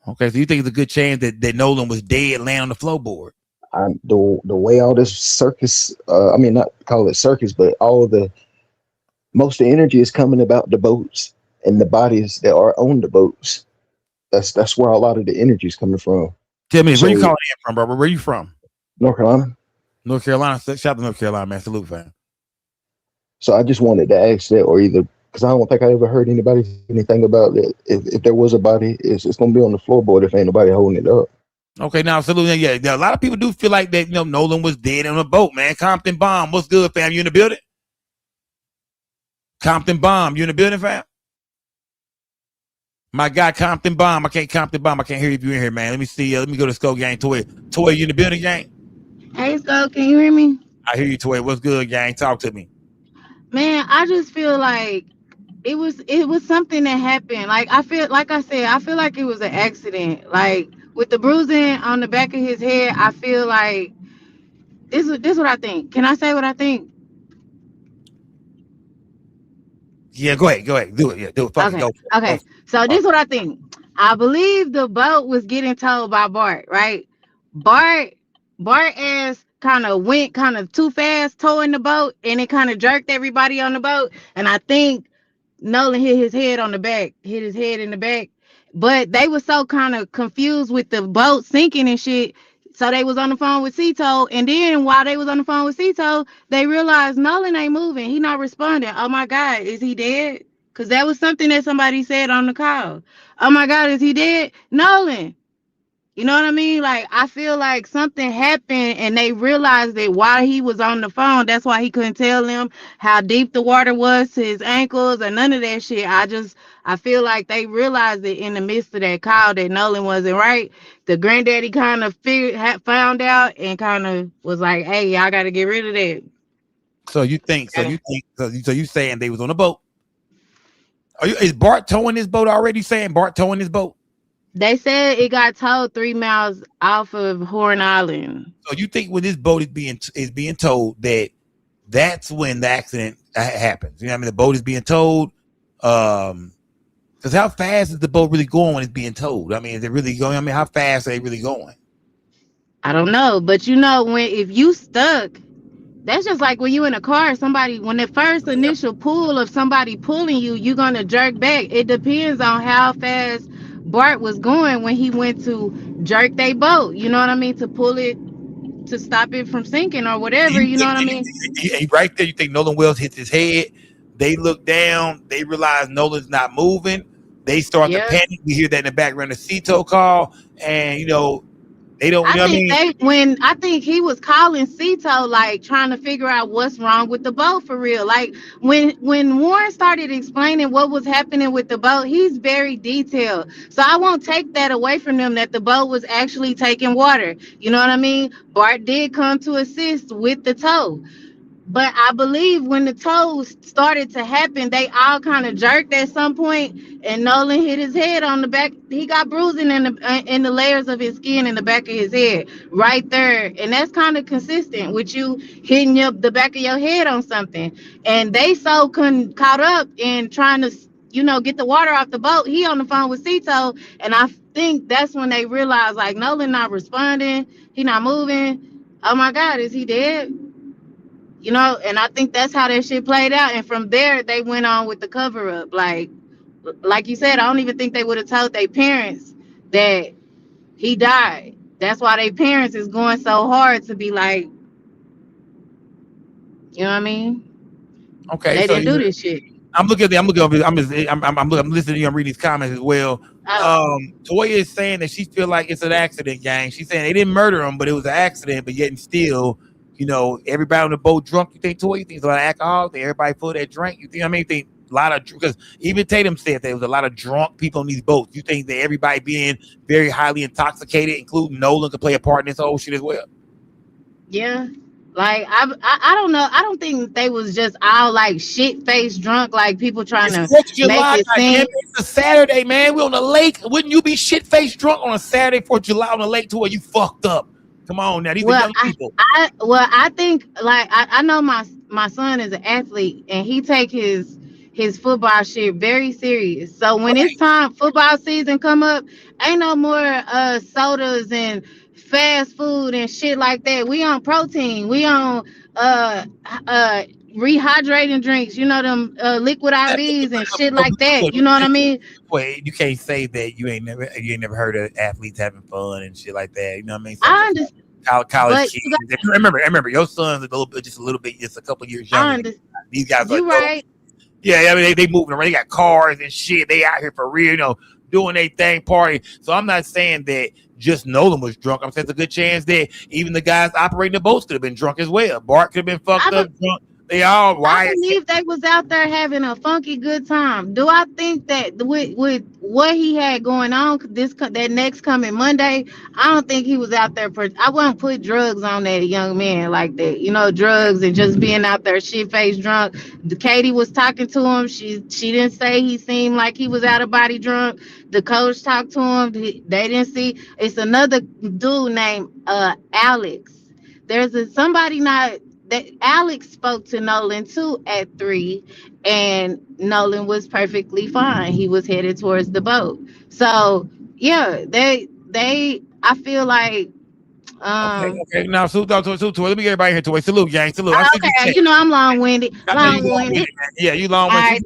Okay, so you think it's a good chance that Nolan was dead laying on the floorboard? The way all this circus, I mean, not call it circus, but most of the energy is coming about the boats and the bodies that are on the boats. That's where a lot of the energy is coming from. Tell me, So, where you calling in from, bro? Where you from? North Carolina. North Carolina. Shout out to North Carolina, man. Salute, fam. So I just wanted to ask that, or either because I don't think I ever heard anybody say anything about that. If there was a body, it's going to be on the floorboard if ain't nobody holding it up. Okay, now salute. Yeah, a lot of people do feel like that. Nolan was dead on a boat, man. Compton Bomb, what's good, fam? You in the building? Compton Bomb, you in the building, fam? My guy, Compton Bomb. I can't hear you if you in here, man. Let me see. Let me go to Skull Gang. Toy, you in the building, gang? Hey, Skull, can you hear me? I hear you, Toy. What's good, gang? Talk to me. Man, I just feel like it was something that happened. Like I feel like it was an accident. Like with the bruising on the back of his head, I feel like this is what I think. Can I say what I think? Yeah, go ahead. Do it. Yeah, do it. Fuck it. Okay. Go. Okay. So this is what I think. I believe the boat was getting towed by Bart, right? Bart ass kind of went kind of too fast towing the boat, and it kind of jerked everybody on the boat. And I think Nolan hit his head in the back. But they were so kind of confused with the boat sinking and shit. So they was on the phone with Cito. And then while they was on the phone with Cito, they realized Nolan ain't moving. He not responding. Oh my God, is he dead? Because that was something that somebody said on the call. Oh my God, is he dead? Nolan. You know what I mean? Like, I feel like something happened and they realized that while he was on the phone, that's why he couldn't tell them how deep the water was to his ankles or none of that shit. I feel like they realized it in the midst of that call that Nolan wasn't right. The granddaddy kind of found out and kind of was like, hey, y'all got to get rid of that. So you saying they was on a boat? Is Bart towing this boat already? Saying Bart towing this boat? They said it got towed 3 miles off of Horn Island. So you think when this boat is being towed that's when the accident happens? You know what I mean? The boat is being towed. Because how fast is the boat really going when it's being towed? I mean, is it really going? I mean, how fast are they really going? I don't know, but if you stuck, that's just like when you in a car, when the first initial pull of somebody pulling you, you're gonna jerk back. It depends on how fast Bart was going when he went to jerk their boat. You know what I mean? To pull it, to stop it from sinking or whatever. You know what I mean? Right there, you think Nolan Wells hits his head. They look down. They realize Nolan's not moving. They start to panic. We hear that in the background, the Cito call, and they don't. I think he was calling Cito, like trying to figure out what's wrong with the boat for real. Like when Warren started explaining what was happening with the boat, he's very detailed. So I won't take that away from them that the boat was actually taking water. You know what I mean? Bart did come to assist with the tow. But I believe when the tows started to happen, they all kind of jerked at some point, and Nolan hit his head on the back. He got bruising in the layers of his skin in the back of his head, right there. And that's kind of consistent with you hitting the back of your head on something. And they so caught up in trying to, get the water off the boat. He on the phone with Cito, and I think that's when they realized, like, Nolan not responding. He not moving. Oh my God, is he dead? And I think that's how that shit played out. And from there, they went on with the cover up. Like you said, I don't even think they would have told their parents that he died. That's why their parents is going so hard to be like, you know what I mean? Okay, they didn't do this shit. I'm listening to you. I'm reading these comments as well. Toya is saying that she feel like it's an accident, gang. She's saying they didn't murder him, but it was an accident. But yet and still, you know, everybody on the boat drunk. You think Toy? You think it's a lot of alcohol? Think everybody full of that drink? You think? I mean, think a lot of, because even Tatum said there was a lot of drunk people on these boats. You think that everybody being very highly intoxicated, including Nolan, could play a part in this whole shit as well? Yeah. Like I don't know. I don't think they was just all like shit faced drunk, like people trying It's to 4th of make July, it seem. it's a Saturday, man. We on the lake. Wouldn't you be shit faced drunk on a Saturday 4th of July on the lake to where you fucked up? Come on now, these are young people. I think like I know my son is an athlete and he take his football shit very serious. So when it's time football season come up, ain't no more sodas and fast food and shit like that. We on protein. We on rehydrating drinks, you know, them liquid IVs and shit like that. You know what I mean? Wait, you can't say that you ain't never heard of athletes having fun and shit like that. You know what I mean? I understand. College kids. Remember, your son's just a little bit, just a couple years younger. These guys are right. Yeah, I mean they moving around. They got cars and shit. They out here for real, you know, doing their thing, party. So I'm not saying that just Nolan was drunk. I'm saying it's a good chance that even the guys operating the boats could have been drunk as well. Bart could have been fucked up drunk. They all I believe they was out there having a funky good time. Do I think that with what he had going on that next coming Monday, I don't think he was out there I wouldn't put drugs on that young man like that. You know, drugs and just being out there shit faced drunk. Katie was talking to him. She didn't say he seemed like he was out of body drunk. The coach talked to him. They didn't see. It's another dude named Alex. There's somebody not. That Alex spoke to Nolan too at 3, and Nolan was perfectly fine. He was headed towards the boat. So yeah, they I feel like okay. Now salute. Let me get everybody here to wait. Salute, gang. Salute. Okay, you know I'm long-winded. Yeah, you long-winded.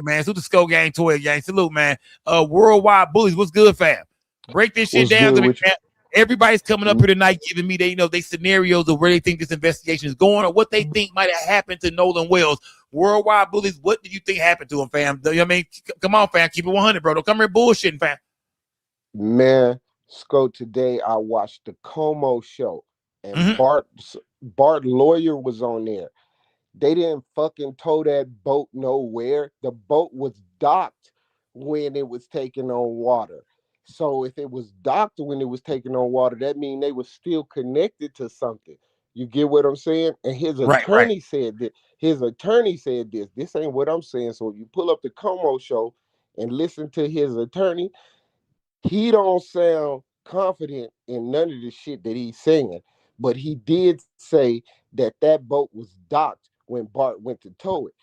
Man. Salute the Skull Gang toy, gang. Salute, man. Worldwide Bullies, what's good, fam? Break this shit down to me, man. Everybody's coming up here tonight giving me they scenarios of where they think this investigation is going or what they think might have happened to Nolan Wells. Worldwide Bullies, what do you think happened to him, fam? You know what I mean? Come on, fam. Keep it 100, bro. Don't come here bullshitting, fam. Man, Sco, today I watched the Como show and Bart lawyer was on there. They didn't fucking tow that boat nowhere. The boat was docked when it was taking on water. So if it was docked when it was taking on water, that means they were still connected to something. You get what I'm saying? And his attorney said that. His attorney said this. This ain't what I'm saying. So if you pull up the Como show and listen to his attorney, he don't sound confident in none of the shit that he's saying. But he did say that boat was docked when Bart went to tow it.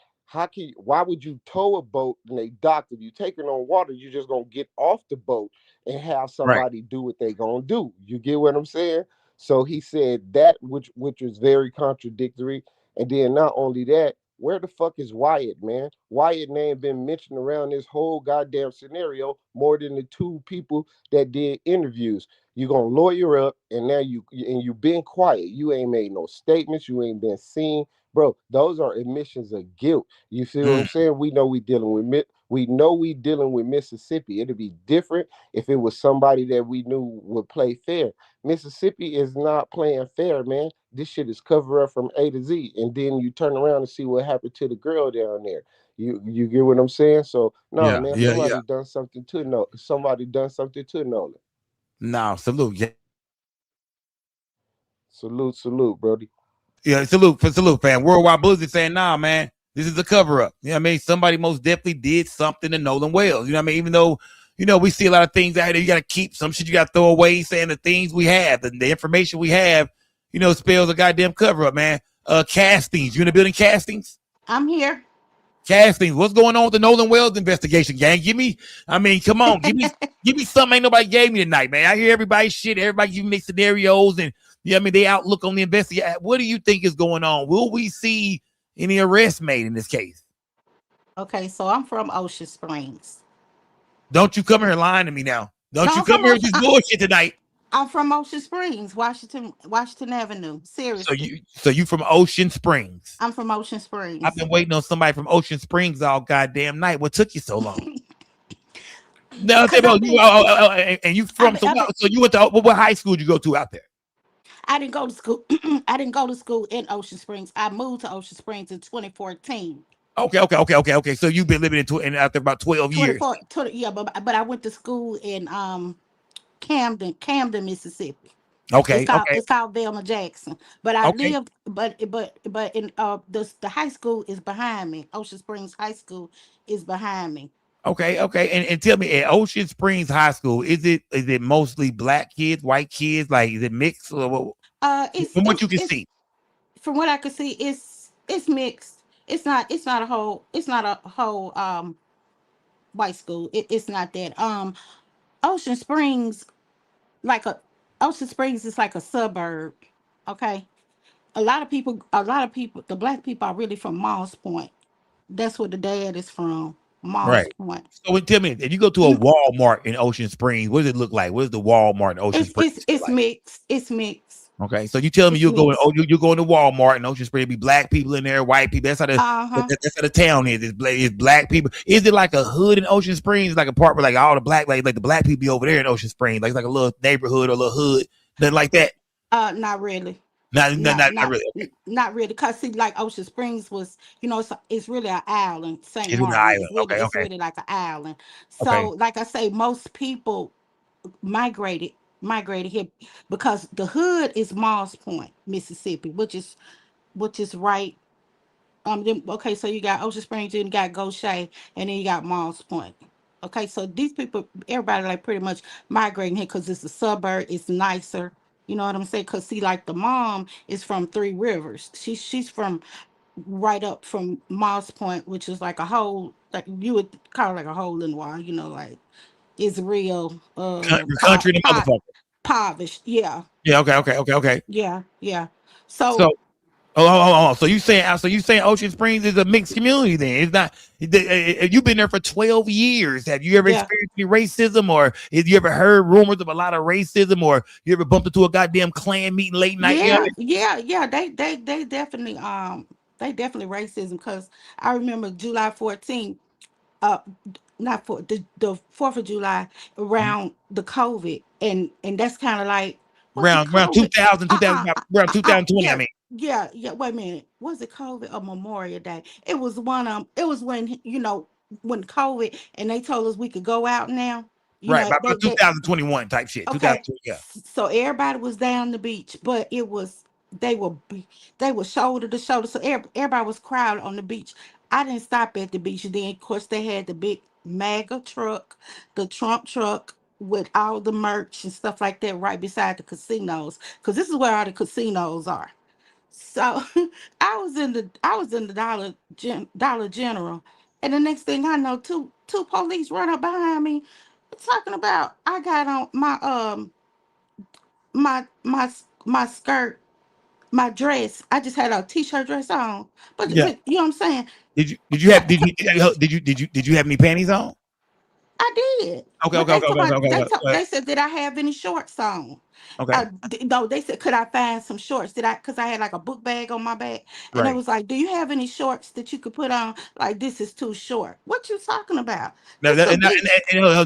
Why would you tow a boat and they docked? If you take it on water, you're just gonna get off the boat and have somebody do what they gonna do. You get what I'm saying? So he said that, which was very contradictory. And then not only that, where the fuck is Wyatt, man? Wyatt name been mentioned around this whole goddamn scenario more than the 2 people that did interviews. You gonna lawyer up, and now you been quiet. You ain't made no statements. You ain't been seen. Bro, those are admissions of guilt. You see what I'm saying? We know we dealing with Mississippi. It'd be different if it was somebody that we knew would play fair. Mississippi is not playing fair, man. This shit is cover up from A to Z. And then you turn around and see what happened to the girl down there. You get what I'm saying? So man, somebody done something to Nolan. No, salute. Yeah. Salute, Brody. Yeah, salute, fam. Worldwide Bullies is saying, nah, man, this is a cover-up. You know what I mean? Somebody most definitely did something to Nolan Wells. You know what I mean? Even though, you know, we see a lot of things out there, you got to keep some shit, you got to throw away, saying the things we have, the information we have, you know, spells a goddamn cover-up, man. Castings. You in the building, castings? I'm here. Castings. What's going on with the Nolan Wells investigation, gang? Come on, give me something ain't nobody gave me tonight, man. I hear everybody's shit, everybody giving me scenarios and they outlook on the investigation. What do you think is going on? Will we see any arrests made in this case? Okay, so I'm from Ocean Springs. Don't you come here lying to me now. Don't you come here with this bullshit tonight. I'm from Ocean Springs, Washington Avenue. Seriously. So you from Ocean Springs? I'm from Ocean Springs. I've been waiting on somebody from Ocean Springs all goddamn night. What took you so long? No, and you from so you went to what high school did you go to out there? I didn't go to school. I didn't go to school in Ocean Springs. I moved to Ocean Springs in 2014. Okay. So you've been living in after about 12 years. 20, yeah, but I went to school in Camden, Mississippi. Okay. It's called Velma Jackson. But I Okay. lived, but in the high school is behind me. Ocean Springs High School is behind me. Okay. And tell me, at Ocean Springs High School, is it mostly black kids, white kids? Like, is it mixed? Or what, It's from what you can it's see? from what I could see, it's mixed. It's not a whole white school. It's not that. Ocean Springs like a Ocean Springs is like a suburb. Okay. A lot of people, the black people are really from Moss Point. That's where the dad is from. Moss Right. Point. So tell me, if you go to a You Walmart in Ocean Springs, what does it look like? What does the Walmart in Ocean it's Springs it's look it's like? mixed. It's mixed. Okay, so you tell me It's you're going. mixed. Oh, you're going to Walmart in Ocean Springs. Be black people in there, white people. Uh-huh. That's how the town is. It's black people. Is it like a hood in Ocean Springs, like a part where like all the black, like the black people be over there in Ocean Springs, like it's like a little neighborhood or a little hood, nothing like that. Not really. Not really. Okay, Not really. Cause see, like Ocean Springs was, it's really an island. St. it's an Martin. island. Okay, It's really like an island. okay. So, like I say, most people migrated migrated here because the hood is Moss Point, Mississippi, which is right. Okay, so you got Ocean Springs, you got Goshen, and then you got Moss Point. Okay, so these people, everybody like pretty much migrating here because it's a suburb, it's nicer. You know what I'm saying? Because see, like the mom is from Three Rivers. She's from right up from Moss Point, which is like a hole, like you would call it like a hole in the wall. Like it's real Country the motherfucker. polished. Yeah, Yeah. Okay. yeah. So, So oh. So you saying Ocean Springs is a mixed community? Then it's not. You've been there for 12 years. Have you ever yeah. experienced any racism, or have you ever heard rumors of a lot of racism, or you ever bumped into a goddamn Klan meeting late night? You know what I Yeah, mean? yeah. They definitely racism because I remember July 14th, uh not for the 4th of July around the COVID and that's kind of like was it Around COVID? 2000, around 2020. I Yeah, mean, yeah. Wait a minute. Was it COVID or Memorial Day? It was when when COVID and they told us we could go out now. right about They 2021 type shit. Okay, 2020. Yeah. so everybody was down the beach, but they were they were shoulder to shoulder, so everybody was crowded on the beach. I didn't stop at the beach. Then of course they had the big MAGA truck, the Trump truck with all the merch and stuff like that right beside the casinos, because this is where all the casinos are. So I was in the Dollar General, and the next thing I know, two police run up behind me, talking about I got on my skirt, my dress. I just had a t-shirt dress on, Yeah. but you know what I'm saying. Did you have any panties on? I did, Okay. but Go they ahead. said, did I have any shorts on? Okay. No, they said, could I find some shorts? Did I? Because I had like a book bag on my back, and they Right. was like, do you have any shorts that you could put on? Like this is too short. What you talking about? Now, This a and, beach.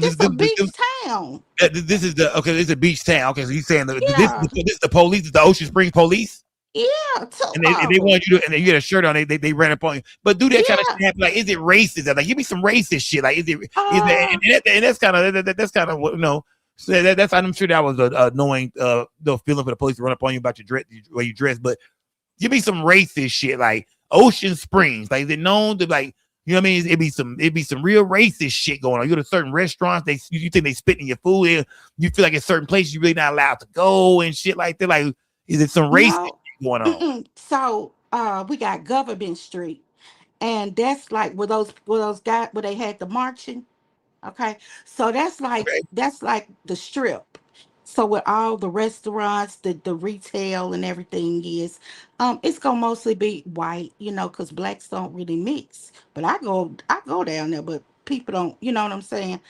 this, This a beach town. this is the okay. This is a beach town. Okay, so you saying Yeah, this is the police, this is the Ocean Springs police, yeah. Two and they of them. want you to, and you had a shirt on. They ran up on you, but do that kind of Yeah. shit happen? Like, is it racist? Like, give me some racist shit. Like, is Uh, and that's kind of that's kind of what So that's I'm sure that was a annoying the feeling for the police to run up on you about your dress, the way you dress. But give me some racist shit like Ocean Springs. Like, is it known to like? You know what I mean? It'd be some real racist shit going on. You go to certain restaurants, you think they spit in your food. You feel like in certain places you're really not allowed to go and shit like that. Like, is it some racist no. shit going on? So we got Government Street, and that's like where those guys where they had the marching. Okay, so Okay. that's like the strip. So with all the restaurants, the retail and everything it's gonna mostly be white, because blacks don't really mix. But I go down there, but people don't, you know what I'm saying?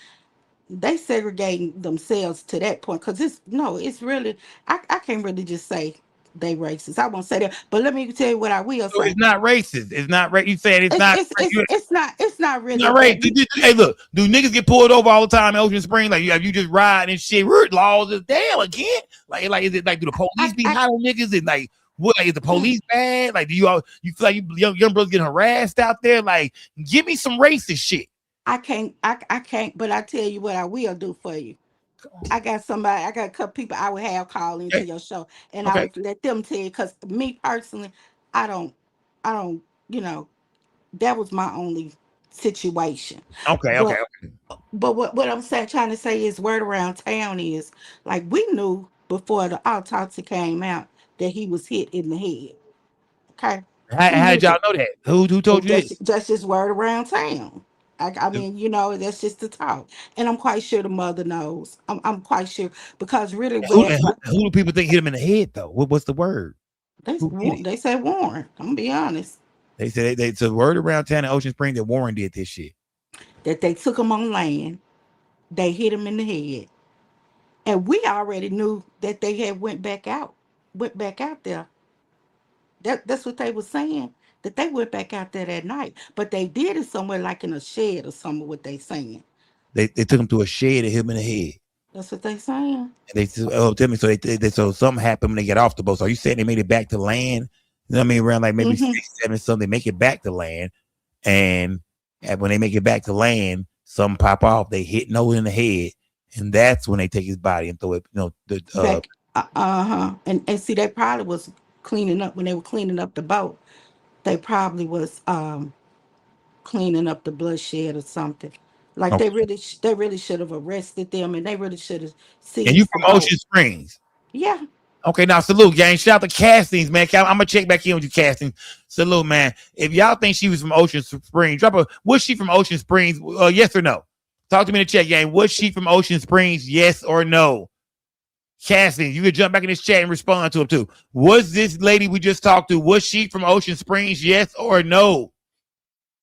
They segregating themselves to that point because it's no, it's really I can't really just say. they racist. I won't say that, but let me tell you what I will So say. it's not racist. It's not racist. You saying it's not. It's not really Not that. racist. Hey, look, do niggas get pulled over all the time in Ocean Springs? Like you just ride and shit. Laws is damn again. Like is it like do the police be hot on niggas and like what? Like, is the police bad? Like do you feel like young brothers getting harassed out there? Like give me some racist shit. I can't, but I tell you what I will do for you. I got a couple people I would have call into your show, and I would let them tell you. Because me personally, I don't, that was my only situation. Okay. But what I'm trying to say is, word around town is like we knew before the autopsy came out that he was hit in the head. Okay. How did y'all know that? Who told you this? That's just word around town. I mean, that's just the talk, and I'm quite sure the mother knows. I'm quite sure because really, Who do people think hit him in the head though? What's the word? they said Warren. I'm gonna be honest. They said it's a word around town in Ocean Springs that Warren did this shit. That they took him on land, they hit him in the head, and we already knew that they had went back out there. That's what they were saying. That they went back out there that night, but they did it somewhere like in a shed or something. What they saying? They took him to a shed and hit him in the head. That's what they saying. And they tell me so something happened when they get off the boat. So are you saying they made it back to land? You know what I mean? Around like maybe 6, 7 something, they make it back to land, and when they make it back to land, some pop off. They hit Noah in the head, and that's when they take his body and throw it. Back, and see, they probably was cleaning up when they were cleaning up the boat. They probably was cleaning up the bloodshed or something. Like they really should have arrested them, and they really should have seen. And you from Ocean Springs? Yeah. Okay, now salute, gang. Shout out to Castings, man. I'm gonna check back in with you, Castings. Salute, man. If y'all think she was from Ocean Springs, was she from Ocean Springs? Yes or no? Talk to me in the chat, gang. Was she from Ocean Springs? Yes or no? Castings, you can jump back in this chat and respond to him too. Was this lady we just talked to, was she from Ocean Springs? Yes or no?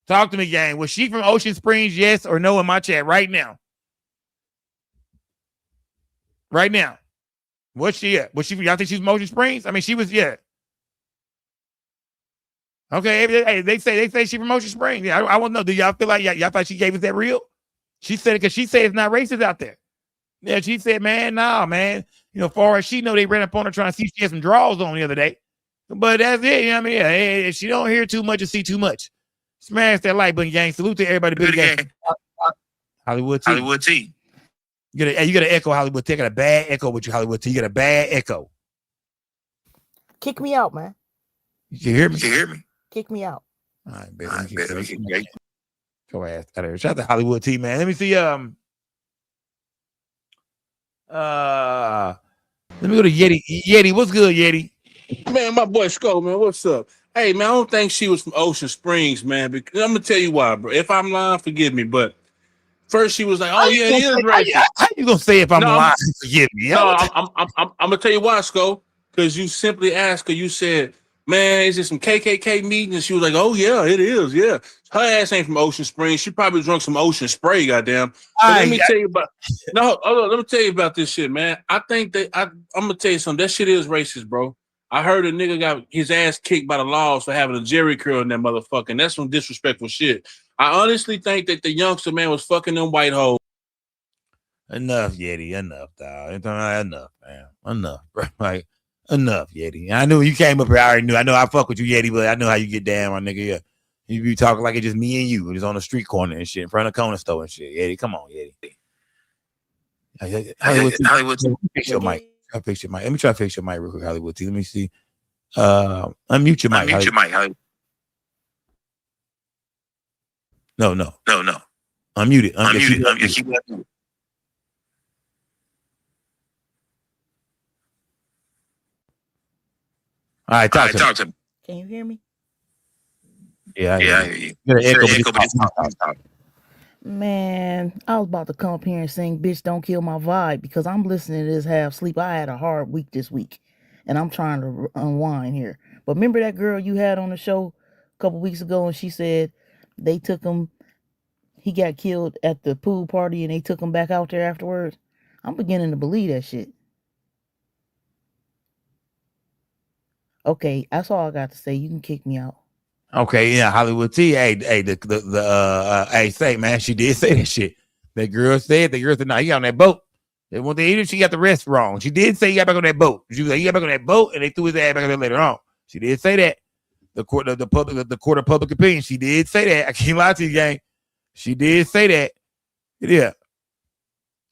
Talk to me, gang. Was she from Ocean Springs? Yes or no in my chat right now? Right now. Was she at? Was she? Y'all think she's from Ocean Springs? I mean, she was. Yeah. Okay. Hey, they say she from Ocean Springs. Yeah, I want to know. Do y'all feel like y'all thought she gave us that real? She said it because she said it's not racist out there. Yeah, she said, man, nah, man. Far as she know, they ran up on her trying to see if she had some draws on the other day. But that's it. You know what I mean? Yeah, she don't hear too much or see too much. Smash that like button, gang. Salute to everybody. Big gang. Hollywood T. Hollywood T. You got an echo, Hollywood T. I got a bad echo with you, Hollywood T. You got a bad echo. Kick me out, man. You can hear me? You can hear me? Kick me out. All right, baby. Go ass out of here. Shout out to Hollywood T, man. Let me see. Let me go to Yeti. Yeti, what's good, Yeti? Man, my boy Sko, man, what's up? Hey, man, I don't think she was from Ocean Springs, man. Because I'm gonna tell you why, bro. If I'm lying, forgive me. But first, she was like, "Oh yeah, it is racist." How you gonna say if I'm lying? Forgive me. No, I'm gonna tell you why, Sko. Because you simply asked her. You said, "Man, is it some KKK meeting?" And she was like, "Oh yeah, it is. Yeah." Her ass ain't from Ocean Springs. She probably drunk some Ocean Spray. Goddamn. But let me tell you about. No, let me tell you about this shit, man. I think that I'm gonna tell you something. That shit is racist, bro. I heard a nigga got his ass kicked by the laws for having a Jerry curl in that motherfucker. And that's some disrespectful shit. I honestly think that the youngster man was fucking them white hoes. Enough, Yeti. Enough, dog. Enough, man. Enough, bro. Like, enough, Yeti. I knew you came up here. I already knew. I know I fuck with you, Yeti, but I know how you get down, my nigga. Yeah. You be talking like it's just me and you. Just on the street corner and shit, in front of the corner store and shit. Yeti, come on, Yeti. Hollywood, fix your mic. I'll fix your mic. Let me try to fix your mic real quick, Hollywood T. Let me see. Unmute your mic. Hollywood. No. Unmute it. Unmute it. All right, talk to me. Can you hear me? Yeah, I hear you. You got an echo. Man, I was about to come up here and sing "Bitch Don't Kill My Vibe" because I'm listening to this half sleep. I had a hard week this week, and I'm trying to unwind here. But remember that girl you had on the show a couple weeks ago, and she said they took him. He got killed at the pool party, and they took him back out there afterwards. I'm beginning to believe that shit. Okay, that's all I got to say. You can kick me out. Okay, yeah, Hollywood T. Hey, hey, say, man, she did say that shit. That girl said, no, he got on that boat. And one thing, even if she got the rest wrong, she did say he got back on that boat. She was like, he got back on that boat, and they threw his ass back on there later on. She did say that. The court of public opinion. She did say that. I can't lie to you, gang. She did say that. Yeah,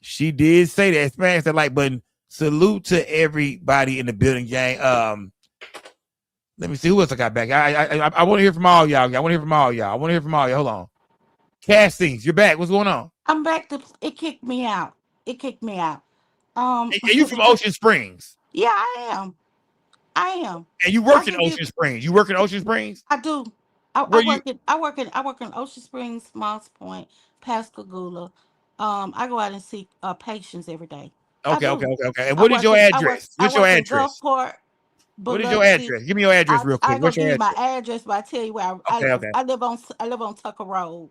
she did say that. Smash that like button. Salute to everybody in the building, gang. Let me see who else I got back. I want to hear from all y'all. I want to hear from all y'all. Hold on. Castings, you're back. What's going on? I'm back to it kicked me out. And you from Ocean Springs? Yeah, I am. And you work in Ocean Springs? You work in Ocean Springs? I do. I work in Ocean Springs, Moss Point, Pascagoula. I go out and see patients every day. Okay. And what is your address? What's your address? Gulfport, What is your address? Give me your address real quick. What's your address? address? My address, but I tell you where I live on Tucker Road.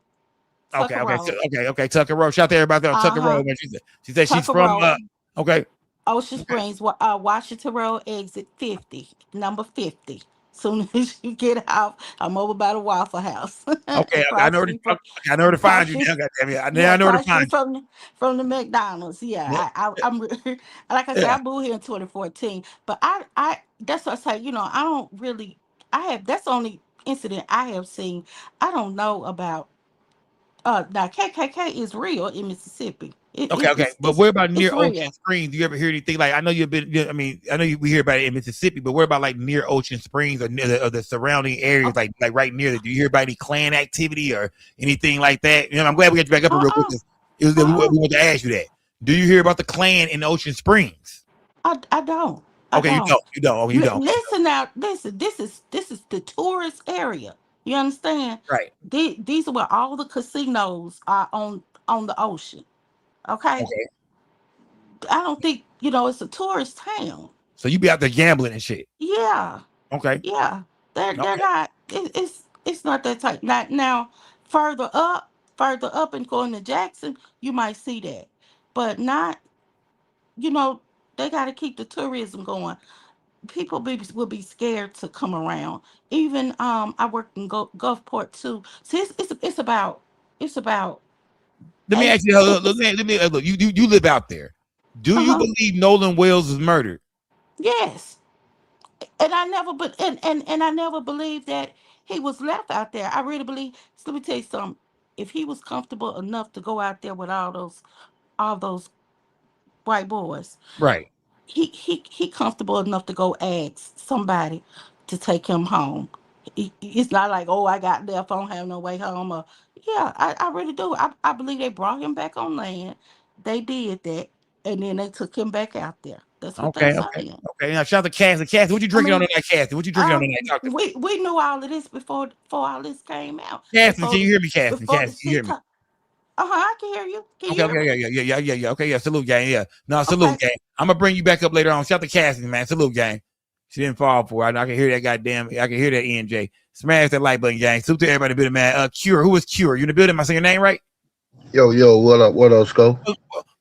Okay. Tucker Road. Shout out to everybody on Tucker Road. She said she's from Ocean Springs, Washington Road, exit 50, number 50. Soon as you get out, I'm over by the Waffle House. Okay, I know where to find you. I know where to find you. From the McDonald's. Yeah, I'm like I said, I moved here in 2014, but I that's what I say. I don't really. That's the only incident I have seen. I don't know about. Now KKK is real in Mississippi. Okay. But what about near real. Ocean Springs? Do you ever hear anything like? I know you've been. I know we hear about it in Mississippi, but what about like near Ocean Springs or near the surrounding areas, like right near there? Do you hear about any Klan activity or anything like that? I'm glad we got you back up real quick. We want to ask you that. Do you hear about the Klan in Ocean Springs? I don't. Okay, you don't. Oh, you don't. Listen now. Listen. This is the tourist area. You understand? Right. These are where all the casinos are on the ocean. Okay. I don't think it's a tourist town. So you be out there gambling and shit. Yeah. Okay. Yeah. They're not. It's not that type. Now further up and going to Jackson, you might see that, but not. They got to keep the tourism going. People will be scared to come around. Even I worked in Gulfport too. See, it's about. Let me ask you. Let me look. You live out there. Do you believe Nolan Wells was murdered? Yes. And I never, and I never believed that he was left out there. I really believe. So let me tell you something. If he was comfortable enough to go out there with all those white boys, right? He comfortable enough to go ask somebody to take him home. It's not like, oh, I got left, I don't have no way home. I really do. I believe they brought him back on land. They did that, and then they took him back out there. That's what they're saying. Okay. Now shout out to Cassie. Cassie, what you drinking on tonight, Cassie? What you drinking on tonight? We knew all of this before all this came out. Cassie, can you hear me, Cassie? Cassie, can you hear me? I can hear you. Can you hear me? Yeah. Okay, yeah. Salute, gang. Yeah. No, salute, gang. I'm gonna bring you back up later on. Shout out to Cassie, man. Salute, gang. She didn't fall for it. I can hear that goddamn. I can hear that ENJ. Smash that like button, gang. Salute to everybody in the building, man. Cure. Who is Cure? You in the building? Am I saying your name right? Yo, what up? What up, Sco?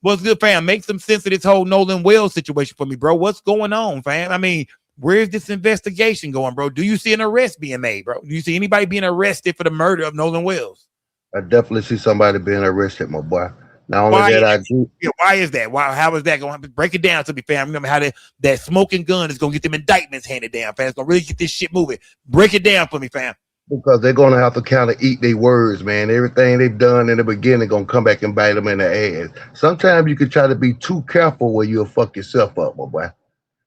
What's good, fam? Make some sense of this whole Nolan Wells situation for me, bro. What's going on, fam? I mean, where's this investigation going, bro? Do you see an arrest being made, bro? Do you see anybody being arrested for the murder of Nolan Wells? I definitely see somebody being arrested, my boy. Not only that, I do. Yeah, why is that? How is that going to break it down to me, fam? Remember how that smoking gun is going to get them indictments handed down, fam? It's going to really get this shit moving. Break it down for me, fam. Because they're going to have to kind of eat their words, man. Everything they've done in the beginning going to come back and bite them in the ass. Sometimes you can try to be too careful where you'll fuck yourself up, my boy.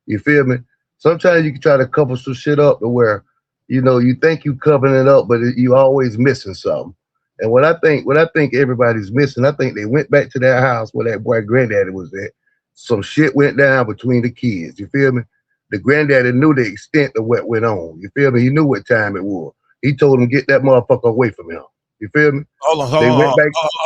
You feel me? Sometimes you can try to cover some shit up to where, you think you covering it up, but you always missing something. And what I think everybody's missing, I think they went back to their house where that boy granddaddy was at. Some shit went down between the kids. You feel me? The granddaddy knew the extent of what went on. You feel me? He knew what time it was. He told him, get that motherfucker away from him. You feel me? Hold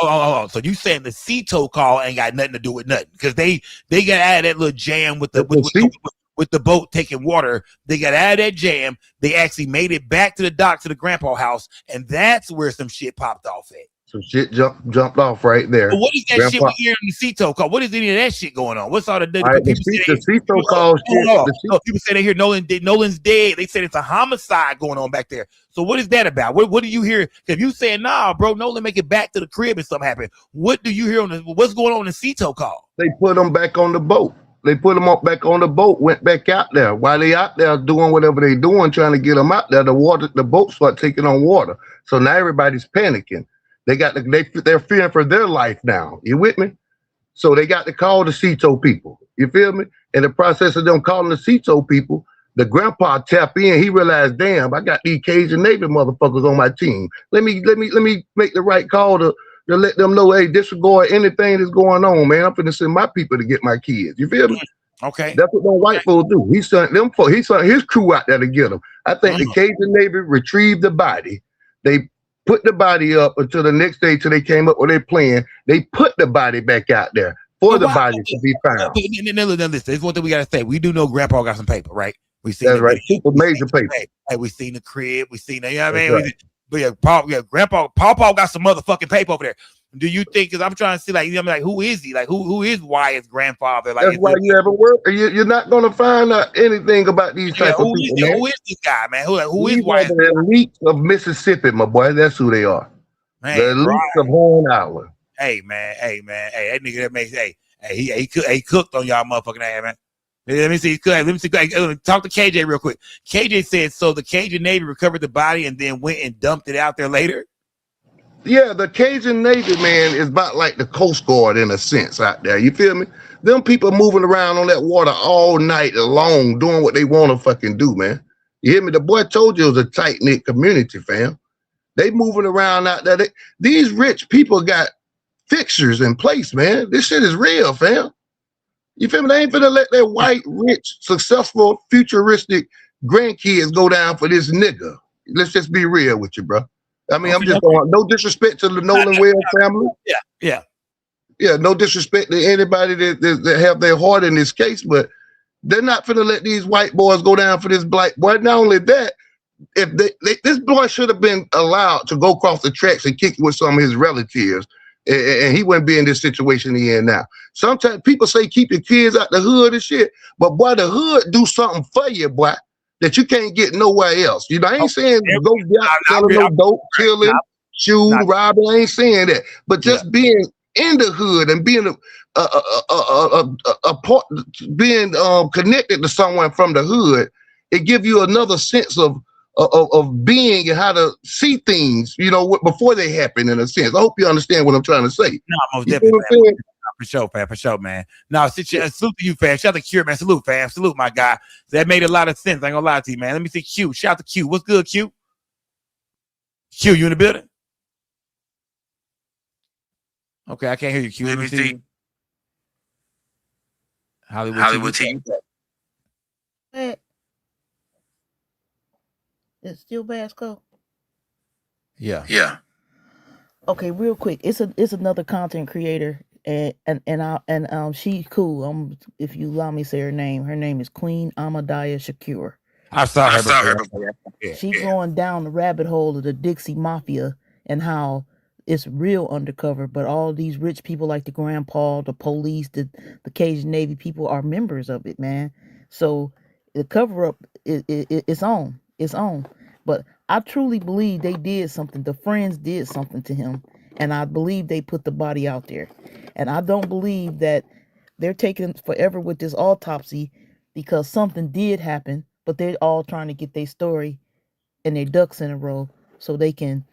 on. So you saying the CETO call ain't got nothing to do with nothing? Because they got out of that little jam with the boat taking water. They got out of that jam. They actually made it back to the dock to the grandpa house, and that's where some shit popped off at. Some shit jumped off right there. But what is that shit Grandpa, we hear in the CETO call? What is any of that shit going on? What's all the all right, people the say? CETO call shit. People say they hear Nolan's dead. They said it's a homicide going on back there. So what is that about? What do you hear? If you saying nah, bro, Nolan make it back to the crib and something happened. What do you hear on what's going on in the CETO call? They put them back on the boat. They put them up back on the boat, went back out there. While they out there doing whatever they doing, trying to get them out there, the boat start taking on water. So now everybody's panicking. They're fearing for their life now. You with me? So they got to call the CETO people. You feel me? In the process of them calling the CETO people, the grandpa tap in. He realized, damn, I got these Cajun Navy motherfuckers on my team. Let me make the right call to let them know, hey, disregard anything that's going on, man. I'm finna send my people to get my kids. You feel me? Okay. That's what them white folks do. He sent his crew out there to get them. I think the Cajun Navy retrieved the body. They put the body up until the next day till they came up with their plan. They put the body back out there for the body to be found. Listen, there's one thing we gotta say. We do know Grandpa got some paper, right? We seen that's right. Super major paper. Hey, we seen the crib. We seen that. You know what I mean? Right. But yeah, Grandpa got some motherfucking paper over there. Do you think? Because I'm trying to see, like, you know, like, who is he? Like, who is Wyatt's grandfather? Like, that's why you ever work. You're not gonna find out anything about these type of people. Man. Who is this guy, man? Who is Wyatt? The elite of Mississippi, my boy. That's who they are. Man, the elite of Horn Island. Hey, that nigga that makes he cooked on y'all motherfucking ass, man. Let me see. Talk to KJ real quick. KJ said so. The Cajun Navy recovered the body and then went and dumped it out there later. Yeah, the Cajun Navy, man, is about like the Coast Guard in a sense out there. You feel me? Them people moving around on that water all night long, doing what they want to fucking do, man. You hear me? The boy told you it was a tight-knit community, fam. They moving around out there. These rich people got fixtures in place, man. This shit is real, fam. You feel me? They ain't finna let their white, rich, successful, futuristic grandkids go down for this nigga. Let's just be real with you, bro. I mean, I'm just going, no disrespect to the Nolan Wells family. Yeah, no disrespect to anybody that have their heart in this case, but they're not finna let these white boys go down for this black boy. Not only that, if this boy should have been allowed to go across the tracks and kick with some of his relatives, and he wouldn't be in this situation he in now. Sometimes people say keep your kids out the hood and shit, but boy, the hood do something for you, boy, that you can't get nowhere else. You know, I ain't saying go out selling no dope, killing, shooting, robbing. I ain't saying that, but just being in the hood and being being connected to someone from the hood, it give you another sense of being and how to see things, you know, before they happen. In a sense, I hope you understand what I'm trying to say. No, most definitely. For sure, man. No, salute to you, fam. Shout out to Cure, man. Salute, fam. Salute, my guy. That made a lot of sense. I ain't gonna lie to you, man. Let me see Q. Shout out to Q. What's good, Q? Q, you in the building? Okay, I can't hear you, Q. Let me see. Hollywood team. It's still Basco. Yeah. Okay, real quick. It's another content creator, and she's cool. If you allow me to say her name is Queen Amadaya Shakur. I saw her before. She's going down the rabbit hole of the Dixie Mafia and how it's real undercover, but all these rich people like the grandpa, the police, the Cajun Navy people are members of it, man. So the cover up it's on. It's on. But I truly believe they did something. The friends did something to him. And I believe they put the body out there. And I don't believe that they're taking forever with this autopsy because something did happen, but they're all trying to get their story and their ducks in a row so they can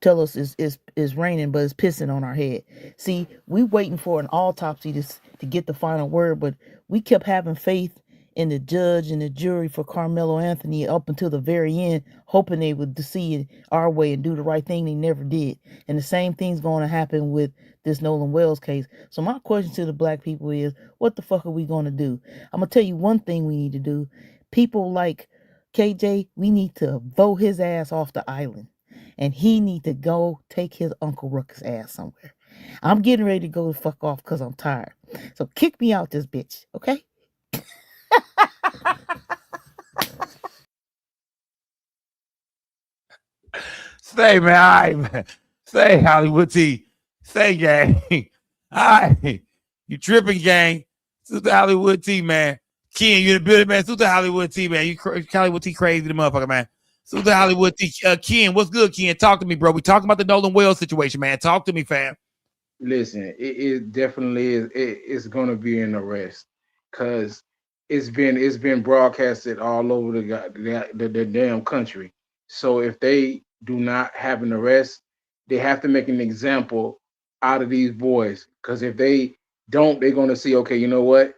tell us it's raining, but it's pissing on our head. See, we waiting for an autopsy to get the final word, but we kept having faith in the judge and the jury for Carmelo Anthony up until the very end, hoping they would see it our way and do the right thing. They never did. And the same thing's going to happen with this Nolan Wells case. So my question to the black people is, what the fuck are we going to do? I'm going to tell you one thing we need to do. People like KJ, we need to vote his ass off the island. And he need to go take his Uncle Ruckus ass somewhere. I'm getting ready to go the fuck off because I'm tired. So kick me out this bitch, okay? Say, man, all right, man. Say, Hollywood T. Say, gang. All right. You tripping, gang. Super Hollywood T, man. Ken, you in the building, man. Super Hollywood T, man. You Hollywood T crazy, the motherfucker, man. Super Hollywood T. Ken, what's good, Ken? Talk to me, bro. We talking about the Nolan Wells situation, man. Talk to me, fam. Listen, it definitely is. It's going to be an arrest because it's been broadcasted all over the damn country. So if they do not have an arrest, they have to make an example out of these boys. Because if they don't, they're going to see, okay, you know what?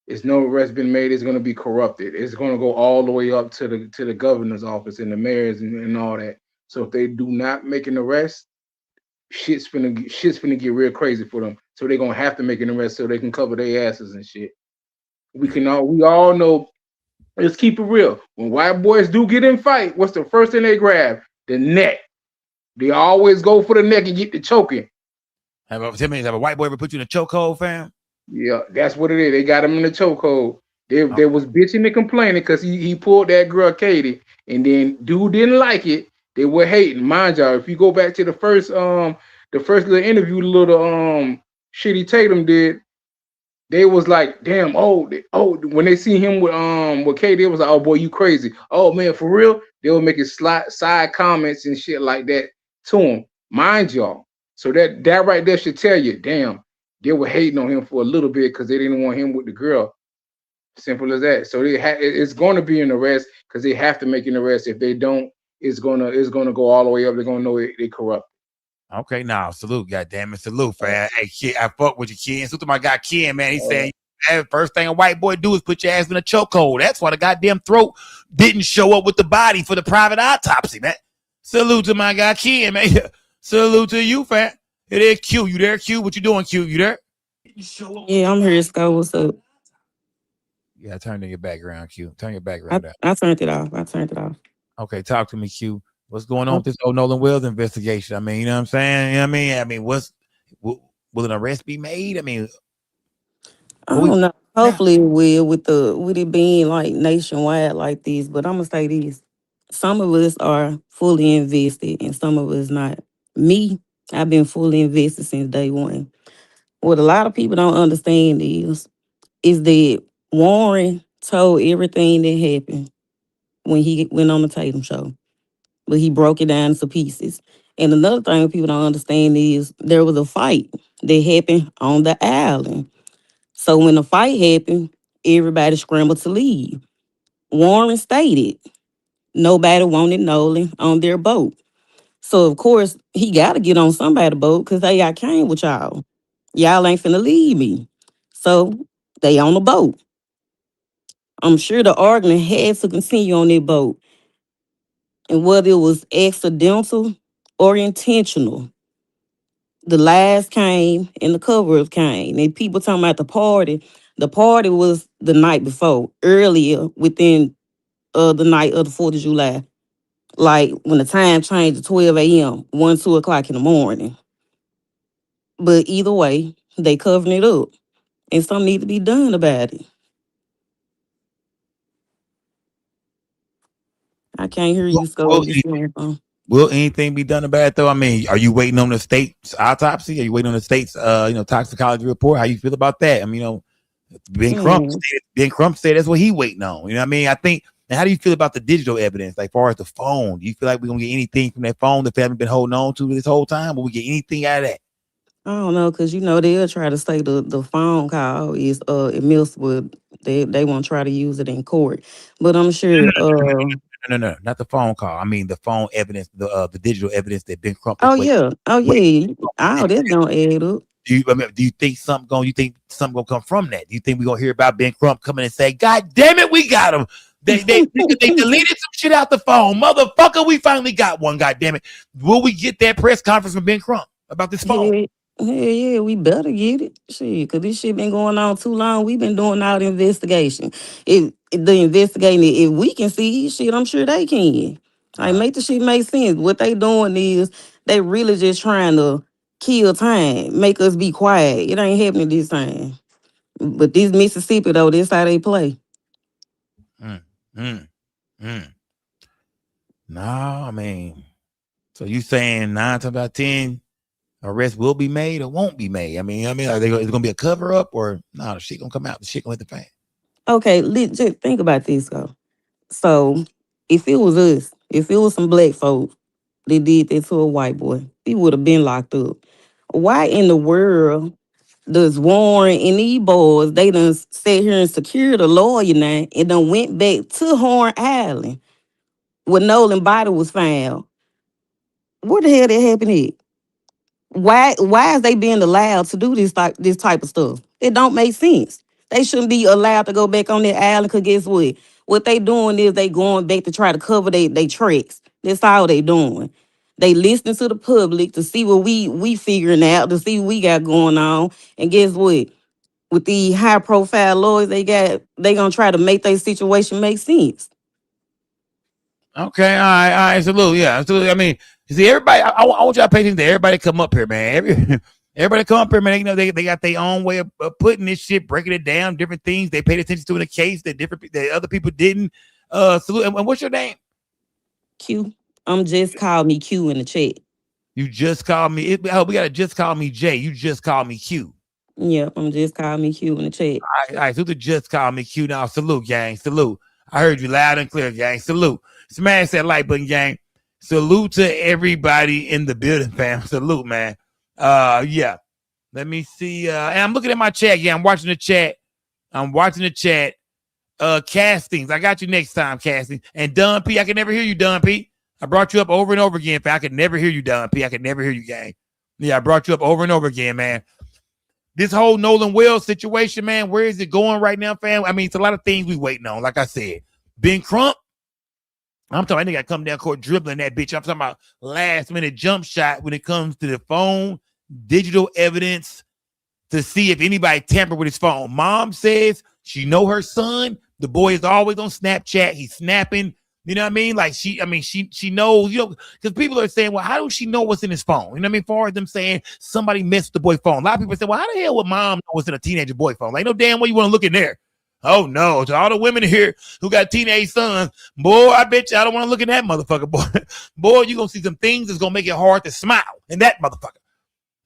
It's no arrest been made. It's going to be corrupted. It's going to go all the way up to the governor's office and the mayors and all that. So if they do not make an arrest, shit's finna get real crazy for them. So they're gonna have to make an arrest so they can cover their asses and shit. We all know. Let's keep it real. When white boys do get in fight, what's the first thing they grab? The neck. They always go for the neck and get the choking. Have a white boy ever put you in a chokehold, fam? Yeah, that's what it is. They got him in the chokehold. They was bitching and complaining because he pulled that girl Katie, and then dude didn't like it. They were hating. Mind y'all, if you go back to the first little interview, little Shitty Tatum did, they was like, damn, when they see him with Katie, it was like, oh boy, you crazy. Oh man, for real? They were making side comments and shit like that to him. Mind y'all. So that right there should tell you, damn, they were hating on him for a little bit because they didn't want him with the girl. Simple as that. So it's going to be an arrest because they have to make an arrest. If they don't, it's gonna go all the way up. They're gonna know they corrupt. Okay, now salute, goddamn it, salute, fam. Hey, kid, I fuck with you, Ken. Salute to my guy Ken, man. He said, hey, first thing a white boy do is put your ass in a chokehold. That's why the goddamn throat didn't show up with the body for the private autopsy, man. Salute to my guy Ken, man. Salute to you, fam. It is Q. You there, Q? What you doing, Q? You there? Yeah, I'm here, Scott. What's up? Yeah, turn to your background, Q. Turn your background down. I turned it off. I turned it off. Okay, talk to me, Q. What's going on with this old Nolan Wells investigation? I mean, you know what I'm saying? You know what I mean, will an arrest be made? I mean, I don't know. Hopefully it will with it being like nationwide like this. But I'm gonna say this. Some of us are fully invested and some of us not. Me, I've been fully invested since day one. What a lot of people don't understand is that Warren told everything that happened when he went on the Tatum show. But he broke it down into pieces. And another thing people don't understand is there was a fight that happened on the island. So when the fight happened, everybody scrambled to leave. Warren stated nobody wanted Nolan on their boat. So of course he got to get on somebody's boat because hey, I came with y'all. Y'all ain't finna leave me. So they on the boat. I'm sure the argument had to continue on their boat. And whether it was accidental or intentional, the lies came and the cover-ups came. And people talking about the party was the night before, earlier within the night of the 4th of July. Like when the time changed to 12 a.m., 1, 2 o'clock in the morning. But either way, they covering it up. And something need to be done about it. I can't hear you, Scott. What you saying? Will anything be done about it though? I mean, are you waiting on the state's autopsy? Are you waiting on the state's toxicology report? How you feel about that? I mean, Ben Crump said that's what he waiting on. You know what I mean? I think. And how do you feel about the digital evidence, like far as the phone? Do you feel like we're gonna get anything from that phone the family been holding on to this whole time? Will we get anything out of that? I don't know, cause they'll try to say the phone call is admissible. They won't try to use it in court, but I'm sure. No, not the phone call. I mean the phone evidence, the digital evidence that Ben Crump. Oh yeah. All that don't add up. Do you think something gonna come from that? Do you think we're gonna hear about Ben Crump coming and say, God damn it, we got him. They deleted some shit out the phone. Motherfucker, we finally got one, god damn it. Will we get that press conference from Ben Crump about this phone? Yeah, we better get it. Shit, cause this shit been going on too long. We've been doing all the investigation. If the investigating, if we can see shit, I'm sure they can. Like make the shit make sense. What they doing is they really just trying to kill time, make us be quiet. It ain't happening this time. But this Mississippi though, this how they play. No, I mean, So you saying 9 times out of 10 arrest will be made or won't be made? I mean, is it gonna be a cover up or no? The shit gonna come out. The shit gonna hit the fan. Okay, just think about this though. So if it was us, if it was some black folks that did that to a white boy, he would have been locked up. Why in the world does Warren and these boys, they done sat here and secured a lawyer now and done went back to Horn Island where Nolan body was found? Where the hell that happened at? Why is they being allowed to do this type of stuff? It don't make sense. They shouldn't be allowed to go back on that island because guess what? What they doing is they going back to try to cover they tracks. That's all they doing. They listening to the public to see what we figuring out, to see what we got going on. And guess what? With the high profile lawyers they got, they gonna try to make their situation make sense. Okay, all right, salute, yeah, absolutely. I mean, you see, everybody, I want y'all to pay attention to everybody come up here, man. Everybody come up here, man. You know, they got their own way of putting this shit, breaking it down, different things they paid attention to in the case that other people didn't. Salute. And what's your name? Q. Just call me Q in the chat. You just called me. We gotta just call me J. You just called me Q. Yep, just call me Q in the chat. All right, so the just call me Q now. Salute, gang. Salute. I heard you loud and clear, gang. Salute. Smash that like button, gang. Salute to everybody in the building, fam. Salute, man. Yeah. Let me see. And I'm looking at my chat. Yeah, I'm watching the chat. Castings. I got you next time, Casting. And Don P, I can never hear you, Don P. I brought you up over and over again, fam. I could never hear you, Don P. I could never hear you, gang. Yeah, I brought you up over and over again, man. This whole Nolan Wells situation, man, where is it going right now, fam? I mean, it's a lot of things we waiting on. Like I said, Ben Crump, I'm talking, I think I come down court dribbling that bitch. I'm talking about last minute jump shot when it comes to the phone, digital evidence to see if anybody tampered with his phone. Mom says she know her son. The boy is always on Snapchat. He's snapping. You know what I mean? Like she knows, you know, because people are saying, well, how does she know what's in his phone? You know what I mean? Far as them saying somebody messed the boy phone. A lot of people say, well, how the hell would mom know what's in a teenager boy phone? Like, no damn way you want to look in there. Oh no, to all the women here who got teenage sons, boy, I bet you I don't want to look in that motherfucker, boy. Boy, you're gonna see some things that's gonna make it hard to smile in that motherfucker.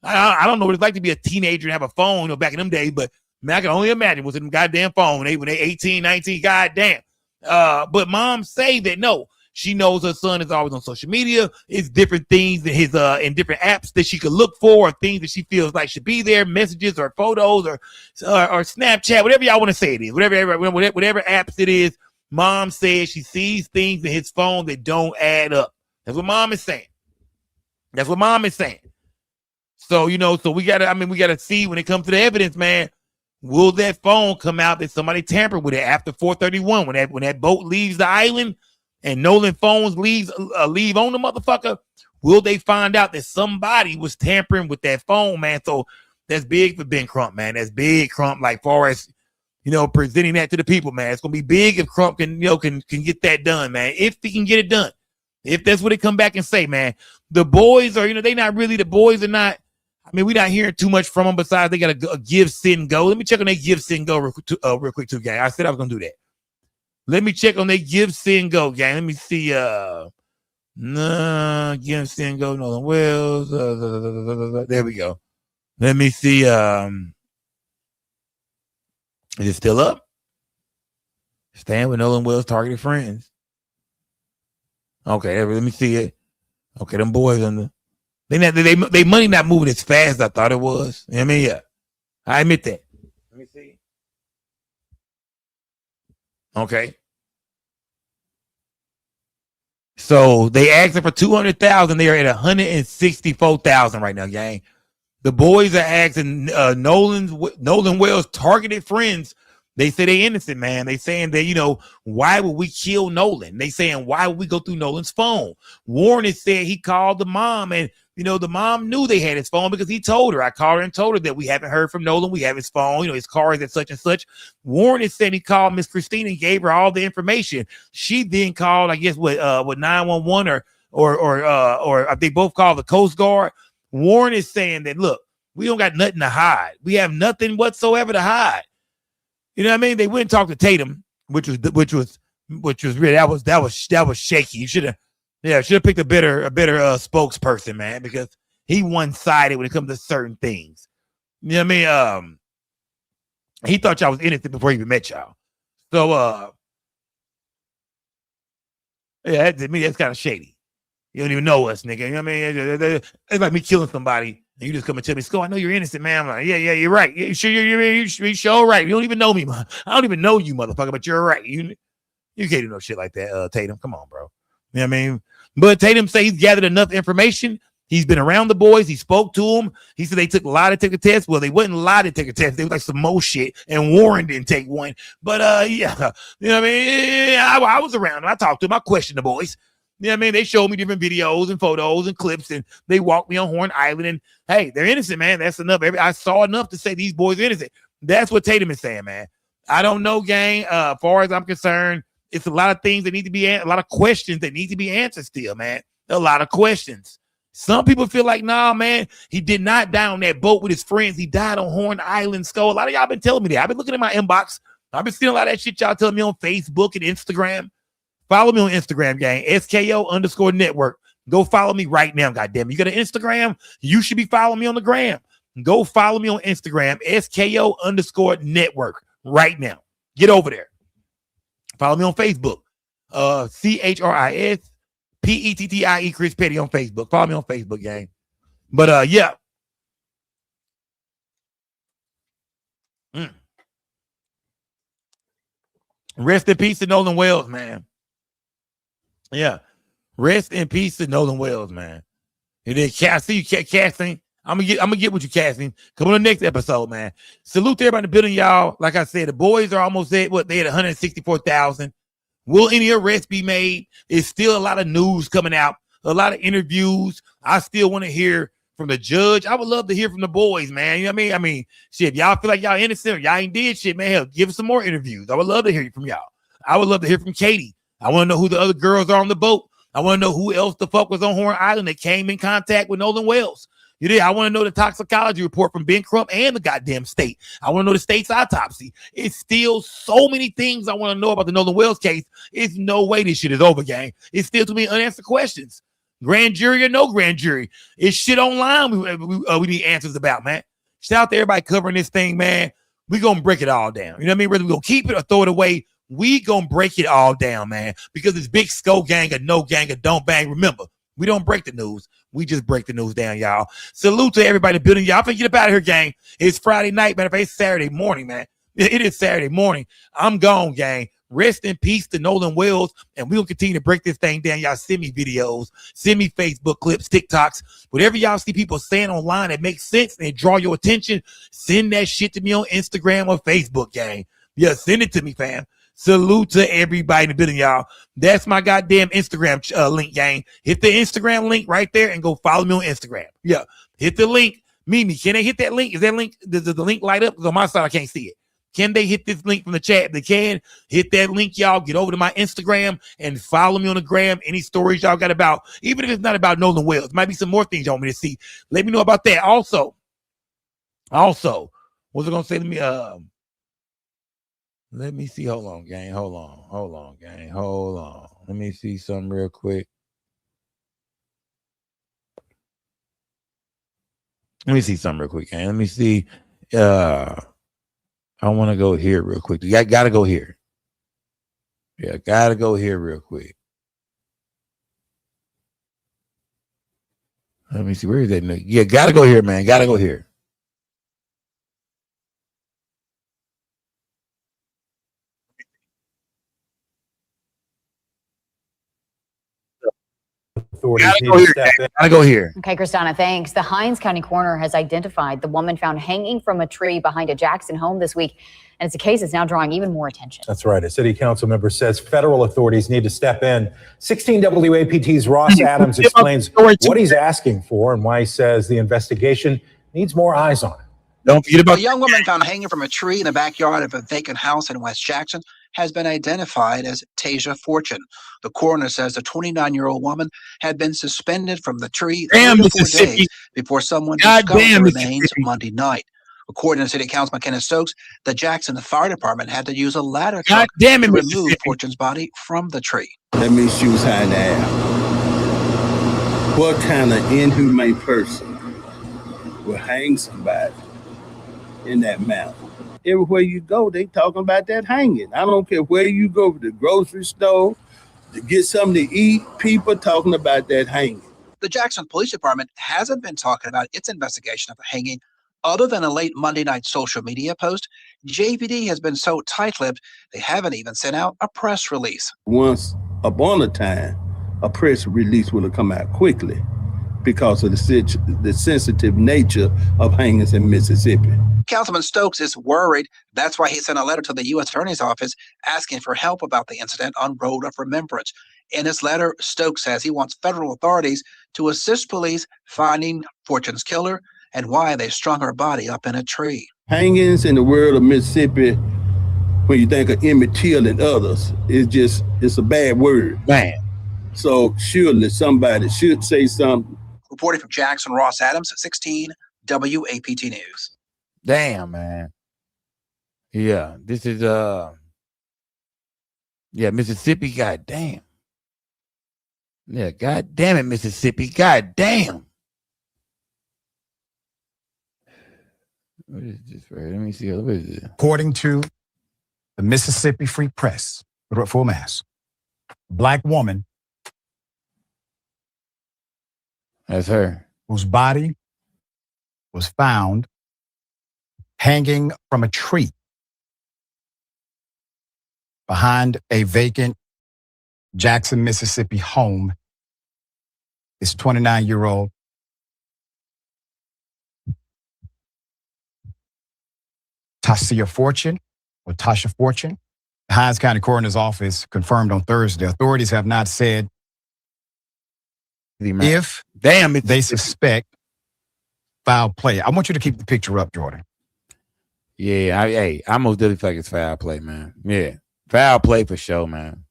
I don't know what it's like to be a teenager and have a phone, you know, back in them days, but man, I can only imagine what's in them goddamn phone when they 18, 19, goddamn. But mom say that no, she knows her son is always on social media. It's different things in his in different apps that she could look for, or things that she feels like should be there, messages or photos or Snapchat, whatever y'all want to say it is, whatever apps it is. Mom says she sees things in his phone that don't add up. That's what mom is saying. So, you know, so we gotta see when it comes to the evidence, man. Will that phone come out that somebody tampered with it after 4:31 when that boat leaves the island and Nolan phones leave on the motherfucker? Will they find out that somebody was tampering with that phone, man? So that's big for Ben Crump, man. That's big, Crump. Like far as, you know, presenting that to the people, man. It's gonna be big if Crump can get that done, man. If he can get it done, if that's what they come back and say, man. The boys are, you know, the boys are not. I mean, we're not hearing too much from them besides they got a give, send, go. Let me check on their give, send, go real quick too, gang. I said I was going to do that. Let me check on their give, send, go, gang. Let me see. Give, send, go, Nolan Wells. There we go. Let me see. Is it still up? Stand with Nolan Wells targeted friends. Okay, let me see it. Okay, them boys on the. They money not moving as fast as I thought it was. I mean, yeah, I admit that. Let me see. Okay. So they asking for 200,000. They are at 164,000 right now, gang. The boys are asking Nolan Wells targeted friends. They say they innocent, man. They saying that, you know, why would we kill Nolan? They saying, why would we go through Nolan's phone? Warren has said he called the mom, and, you know, the mom knew they had his phone because he told her. I called her and told her that we haven't heard from Nolan. We have his phone. You know, his car is at such and such. Warren has said he called Miss Christine and gave her all the information. She then called, I guess, with 911 or they both called the Coast Guard. Warren is saying that, look, we don't got nothing to hide. We have nothing whatsoever to hide. You know what I mean? They went and talked to Tatum, which was really that was shaky. You should have Yeah, should have picked a better spokesperson, man, because he one-sided when it comes to certain things. You know what I mean? He thought y'all was innocent before he even met y'all. So yeah, to me, that's kind of shady. You don't even know us, nigga. You know what I mean? It's like me killing somebody, and you just come and tell me, "Sko, I know you're innocent, man." I'm like, yeah, you're right. Yeah, you're sure right. You don't even know me, man. I don't even know you, motherfucker, but you're right. You can't do no shit like that, Tatum. Come on, bro. You know what I mean? But Tatum say he's gathered enough information. He's been around the boys. He spoke to them. He said they took a lie to take a test. Well, they wouldn't lie to take a test. They was like some more shit, and Warren didn't take one. But yeah, you know what I mean? I was around. I talked to him. I questioned the boys. You know what I mean? They showed me different videos and photos and clips, and they walked me on Horn Island. And hey, they're innocent, man. That's enough. I saw enough to say these boys are innocent. That's what Tatum is saying, man. I don't know, gang. As far as I'm concerned, it's a lot of things that need to be a lot of questions that need to be answered still, man. A lot of questions. Some people feel like, nah, man, he did not die on that boat with his friends. He died on Horn Island, Sko. A lot of y'all been telling me that. I've been looking at my inbox. I've been seeing a lot of that shit y'all telling me on Facebook and Instagram. Follow me on Instagram, gang. SKO_network. Go follow me right now, goddamn. You got an Instagram? You should be following me on the gram. Go follow me on Instagram, SKO_network right now. Get over there. Follow me on Facebook. ChrisPettie Chris Petty on Facebook. Follow me on Facebook, gang. But yeah. Rest in peace to Nolan Wells, man. Yeah. Rest in peace to Nolan Wells, man. And then I see you casting. I'm gonna get with you, casting. Come on the next episode, man. Salute to everybody in the building, y'all. Like I said, the boys are almost at what they had 164,000. Will any arrests be made? It's still a lot of news coming out, a lot of interviews. I still want to hear from the judge. I would love to hear from the boys, man. You know what I mean? I mean, shit, if y'all feel like y'all innocent or y'all ain't did shit, man, hell, give us some more interviews. I would love to hear from y'all. I would love to hear from Katie. I want to know who the other girls are on the boat. I want to know who else the fuck was on Horn Island that came in contact with Nolan Wells. You did. I want to know the toxicology report from Ben Crump and the goddamn state. I want to know the state's autopsy. It's still so many things I want to know about the Nolan Wells case. It's no way this shit is over, gang. It's still too many unanswered questions. Grand jury or no grand jury. It's shit online we need answers about, man. Shout out to everybody covering this thing, man. We going to break it all down. You know what I mean? Whether we going to keep it or throw it away, we going to break it all down, man. Because it's big Sko gang or no gang or don't bang. Remember, we don't break the news. We just break the news down, y'all. Salute to everybody building. Y'all finna get up out of here, gang. It's Friday night, man. If it's Saturday morning, man. It is Saturday morning. I'm gone, gang. Rest in peace to Nolan Wells, and we'll continue to break this thing down. Y'all send me videos, send me Facebook clips, TikToks, whatever y'all see people saying online that makes sense and draw your attention, send that shit to me on Instagram or Facebook, gang. Yeah, send it to me, fam. Salute to everybody in the building, y'all. That's my goddamn Instagram link, gang. Hit the Instagram link right there and go follow me on Instagram. Yeah, hit the link. Mimi, can they hit that link? Is that link? Does the link light up? Because on my side, I can't see it. Can they hit this link from the chat? If they can, hit that link, y'all. Get over to my Instagram and follow me on the gram. Any stories y'all got about, even if it's not about Nolan Wells, might be some more things y'all want me to see. Let me know about that. Also, what's it gonna say to me? Let me see. Hold on, gang. Hold on, gang. Hold on. Let me see something real quick. Let me see something real quick, gang. Let me see. I want to go here real quick. You gotta go here. Yeah, gotta go here real quick. Let me see. Where is that? Yeah, gotta go here, man. Gotta go here. Authorities need to step in. I go here. Okay, Christina, thanks. The Hinds County coroner has identified the woman found hanging from a tree behind a Jackson home this week, and it's a case that's now drawing even more attention. That's right. A city council member says federal authorities need to step in. 16 WAPT's Ross Adams explains what he's asking for and why he says the investigation needs more eyes on it. Don't forget about a young woman found hanging from a tree in the backyard of a vacant house in West Jackson has been identified as Tasia Fortune. The coroner says the 29-year-old woman had been suspended from the tree 3 to 4 days before someone discovered the remains Monday night. According to City Councilman Kenneth Stokes, the Jackson Fire Department had to use a ladder truck to remove Fortune's body from the tree. That means she was high in the air. What kind of inhumane person will hang somebody in that manner? Everywhere you go, they talking about that hanging. I don't care where you go to the grocery store to get something to eat, people talking about that hanging. The Jackson Police Department hasn't been talking about its investigation of the hanging. Other than a late Monday night social media post, JPD has been so tight-lipped, they haven't even sent out a press release. Once upon a time, a press release would have come out quickly because of the sensitive nature of hangings in Mississippi. Councilman Stokes is worried. That's why he sent a letter to the U.S. Attorney's Office asking for help about the incident on Road of Remembrance. In his letter, Stokes says he wants federal authorities to assist police finding Fortune's killer and why they strung her body up in a tree. Hangings in the world of Mississippi, when you think of Emmett Till and others, it's a bad word. Man. So surely somebody should say something. Reporting from Jackson, Ross Adams, 16 WAPT News. Damn, man. Yeah, this is Mississippi, goddamn. Yeah, goddamn it, Mississippi, goddamn. What is this? Let me see. What is it? According to the Mississippi Free Press, full mass, Black woman. That's her. Whose body was found hanging from a tree behind a vacant Jackson, Mississippi home. Is 29-year-old Tasia Fortune, or Tasha Fortune. The Hinds County Coroner's Office confirmed on Thursday. Authorities have not said if they suspect foul play. I want you to keep the picture up, Jordan. Yeah, I most definitely feel like it's foul play, man. Yeah, foul play for sure, man.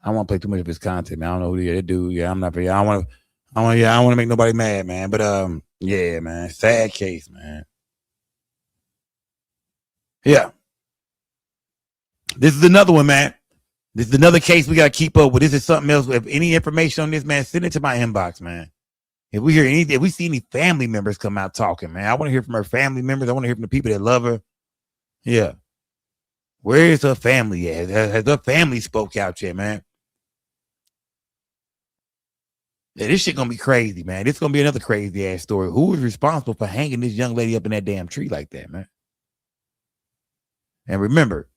I don't want to play too much of his content, man. I don't know who that dude. Yeah, I'm not. I don't want to make nobody mad, man. But yeah, man, sad case, man. Yeah, this is another one, man. This is another case we gotta keep up with. This is something else. If any information on this, man, send it to my inbox, man. If we hear anything, if we see any family members come out talking, man, I want to hear from her family members. I want to hear from the people that love her. Yeah, where is her family at? Has her family spoke out yet, man? Yeah, this shit gonna be crazy, man. This gonna be another crazy ass story. Who is responsible for hanging this young lady up in that damn tree like that, man? And remember,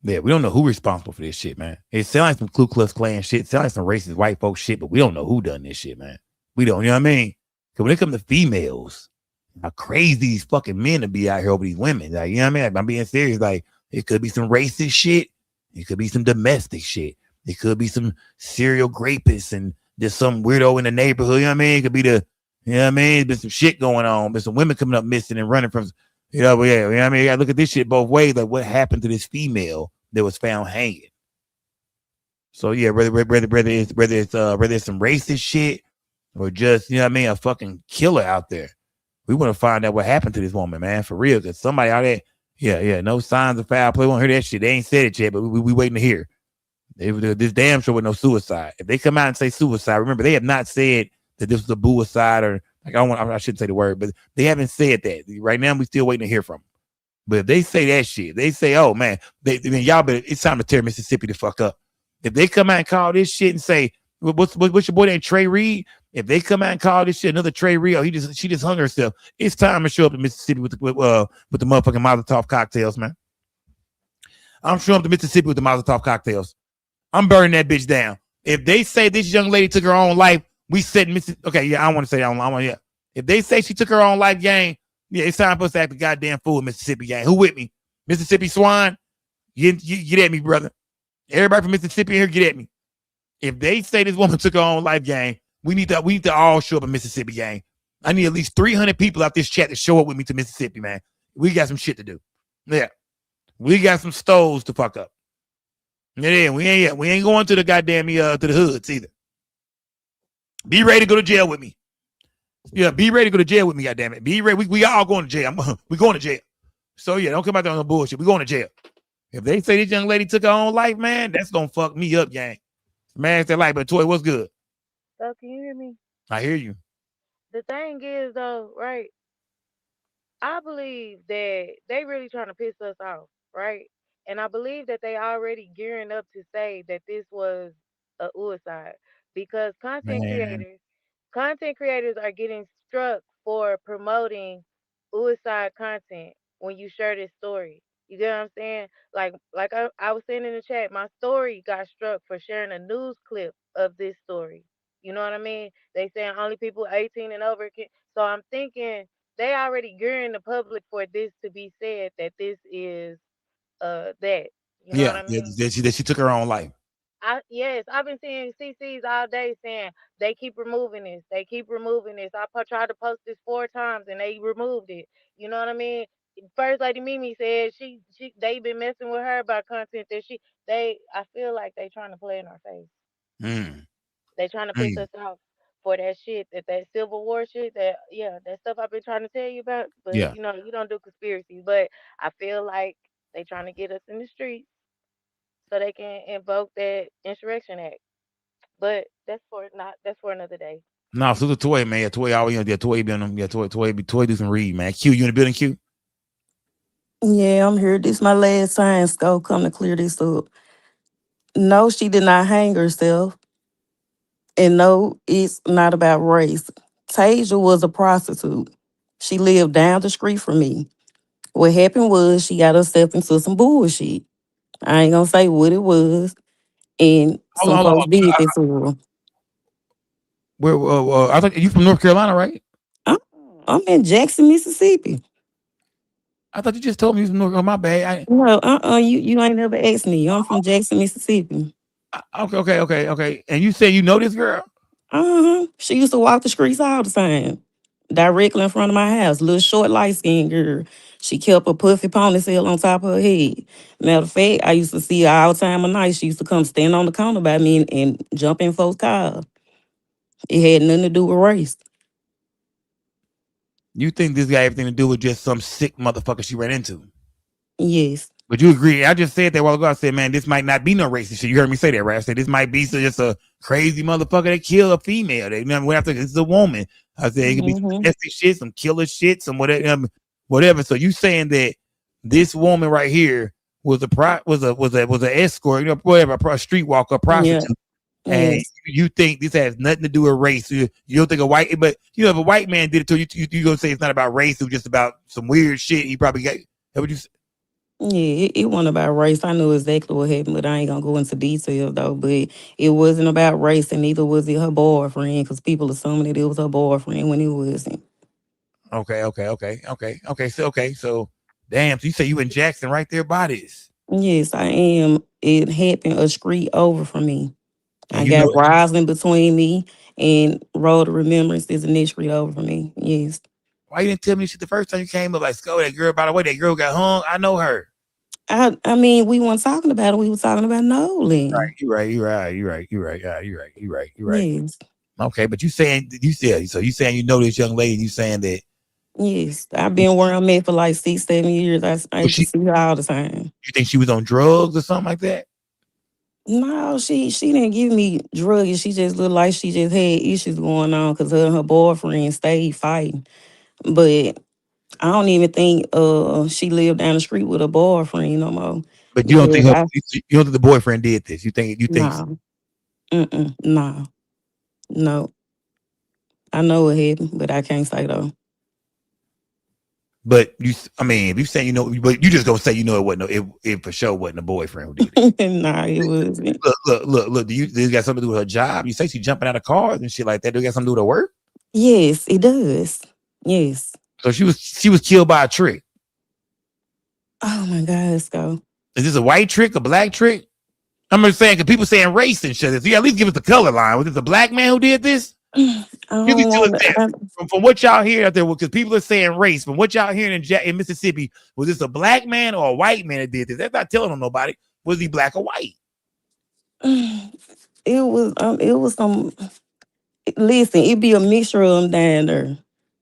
yeah, we don't know who's responsible for this shit, man. It sounds like some Ku Klux Klan shit. It sounds like some racist white folks shit, but we don't know who done this shit, man. We don't, you know what I mean? Because when it comes to females, how crazy these fucking men to be out here over these women. Like, you know what I mean? Like, I'm being serious. Like, it could be some racist shit. It could be some domestic shit. It could be some serial rapists and there's some weirdo in the neighborhood. You know what I mean? It could be you know what I mean? There's been some shit going on. There's some women coming up missing and running from, you know, yeah, you know what I mean? You gotta look at this shit both ways. Like, what happened to this female that was found hanging? So yeah, whether it's some racist shit or just, you know what I mean, a fucking killer out there. We want to find out what happened to this woman, man, for real. Because somebody out there, yeah, no signs of foul play. We won't hear that shit. They ain't said it yet, but we waiting to hear. This damn sure with no suicide. If they come out and say suicide, remember they have not said that this was a buicide or like I shouldn't say the word, but they haven't said that. Right now, we still waiting to hear from them. But if they say that shit, they say, oh man, y'all better, it's time to tear Mississippi the fuck up. If they come out and call this shit and say, what's your boy named Trey Reed? If they come out and call this shit another Trey Reed, she just hung herself. It's time to show up to Mississippi with the motherfucking Molotov cocktails, man. I'm showing up to Mississippi with the Molotov cocktails. I'm burning that bitch down. If they say this young lady took her own life, we said Mississippi. Okay, yeah, I want to say that. Yeah. If they say she took her own life, gang, yeah, it's time for us to act a goddamn fool in Mississippi, gang. Who with me? Mississippi Swine? Get at me, brother. Everybody from Mississippi here, get at me. If they say this woman took her own life, gang, we need to all show up in Mississippi, gang. I need at least 300 people out this chat to show up with me to Mississippi, man. We got some shit to do. Yeah. We got some stoves to fuck up. Yeah, we ain't going to the goddamn to the hoods either. Be ready to go to jail with me. Yeah, be ready to go to jail with me, goddammit. Be ready. We all going to jail. We going to jail. So yeah, don't come out there on no bullshit. We going to jail. If they say this young lady took her own life, man, that's gonna fuck me up, gang. Smash that like, but Toy, what's good? So can you hear me? I hear you. The thing is though, right? I believe that they really trying to piss us off, right? And I believe that they already gearing up to say that this was a suicide because Man. content creators are getting struck for promoting suicide content when you share this story. You get what I'm saying? I was saying in the chat, my story got struck for sharing a news clip of this story. You know what I mean? They saying only people 18 and over can. So I'm thinking they already gearing the public for this to be said that this is that. You know what Yeah, I mean? that she took her own life. Yes, I've been seeing CCs all day saying they keep removing this. They keep removing this. Tried to post this 4 times and they removed it. You know what I mean? First Lady Mimi said they been messing with her about content that I feel like they trying to play in our face. Mm. They trying to piss us off for that shit, that Civil War shit, that stuff I've been trying to tell you about. But Yeah. you know, you don't do conspiracies. But I feel like they trying to get us in the streets so they can invoke that Insurrection Act. But that's for another day. No, so the Toy, man. Yeah, Toy always, yeah, Toy be on them. Yeah, Toy do some read, man. Q, you in the building, Q? Yeah, I'm here. This my last time, Sco, come to clear this up. No, she did not hang herself. And no, it's not about race. Tasia was a prostitute. She lived down the street from me. What happened was she got herself into some bullshit. I ain't gonna say what it was. And Hold on, some hold folks on. did this to her. Where? I thought you from North Carolina, right? I'm in Jackson, Mississippi. I thought you just told me you was from North Carolina. My bad. No, you ain't never asked me. I'm from Jackson, Mississippi. Okay. And you said you know this girl? She used to walk the streets all the time. Directly in front of my house. Little short, light skinned girl. She kept a puffy ponytail on top of her head. Matter of fact, I used to see her all time of night. She used to come stand on the corner by me and jump in folks' cars. It had nothing to do with race. You think this got everything to do with just some sick motherfucker she ran into? Yes. But you agree? I just said that a while ago. I said, man, this might not be no racist shit. You heard me say that, right? I said this might be just a crazy motherfucker that killed a female. They never went after. This is a woman. I said it could be some nasty shit, some killer shit, some whatever. Whatever. So you saying that this woman right here was an escort, whatever, a streetwalker, a prostitute. Yeah. And Yes. you think this has nothing to do with race? You don't think a white, but if a white man did it to you, you gonna say it's not about race? It was just about some weird shit. He probably got. That what you say? Yeah, it wasn't about race. I know exactly what happened, but I ain't gonna go into detail though. But it wasn't about race, and neither was it her boyfriend, because people assuming that it was her boyfriend when it wasn't. Okay. So, damn. So you say you in Jackson right there by this, Yes, I am. It happened a street over from me. and I you know got Roslyn between me and Road of Remembrance is the next street over from me. Yes. why you didn't tell me shit the first time you came up? Like, Sco, that girl. By the way, that girl got hung. I know her. I mean, we weren't talking about it. We were talking about Nolan. You're right. Yes. Okay, but you saying you saying you know this young lady? You saying that Yes. I've been where I'm at for like 6, 7 years. I used to see her all the time. you think she was on drugs or something like that? No, she didn't give me drugs. She just looked like she just had issues going on because her and her boyfriend stayed fighting. But I don't even think she lived down the street with her boyfriend no more. But you don't think Because you don't think the boyfriend did this? You think no, no, no. I know what happened, but I can't say though. But I mean, if you say you know, but you just gonna say you know it wasn't. It for sure wasn't a boyfriend who did it. Nah, it wasn't. Look. Do it got something to do with her job? You say she jumping out of cars and shit like that. Do it got something to do with her work? Yes, it does. Yes. So she was killed by a trick. Oh my God, let's go. Is this a white trick, a black trick? I'm just saying, because people saying race and shit. So you at least give us the color line. Was this a black man who did this? From what y'all hear out there, because people are saying race. From what y'all hearing in Mississippi, was this a black man or a white man that did this? That's not telling on nobody. Was he black or white? It was some. Listen, it be a mixture of them down there.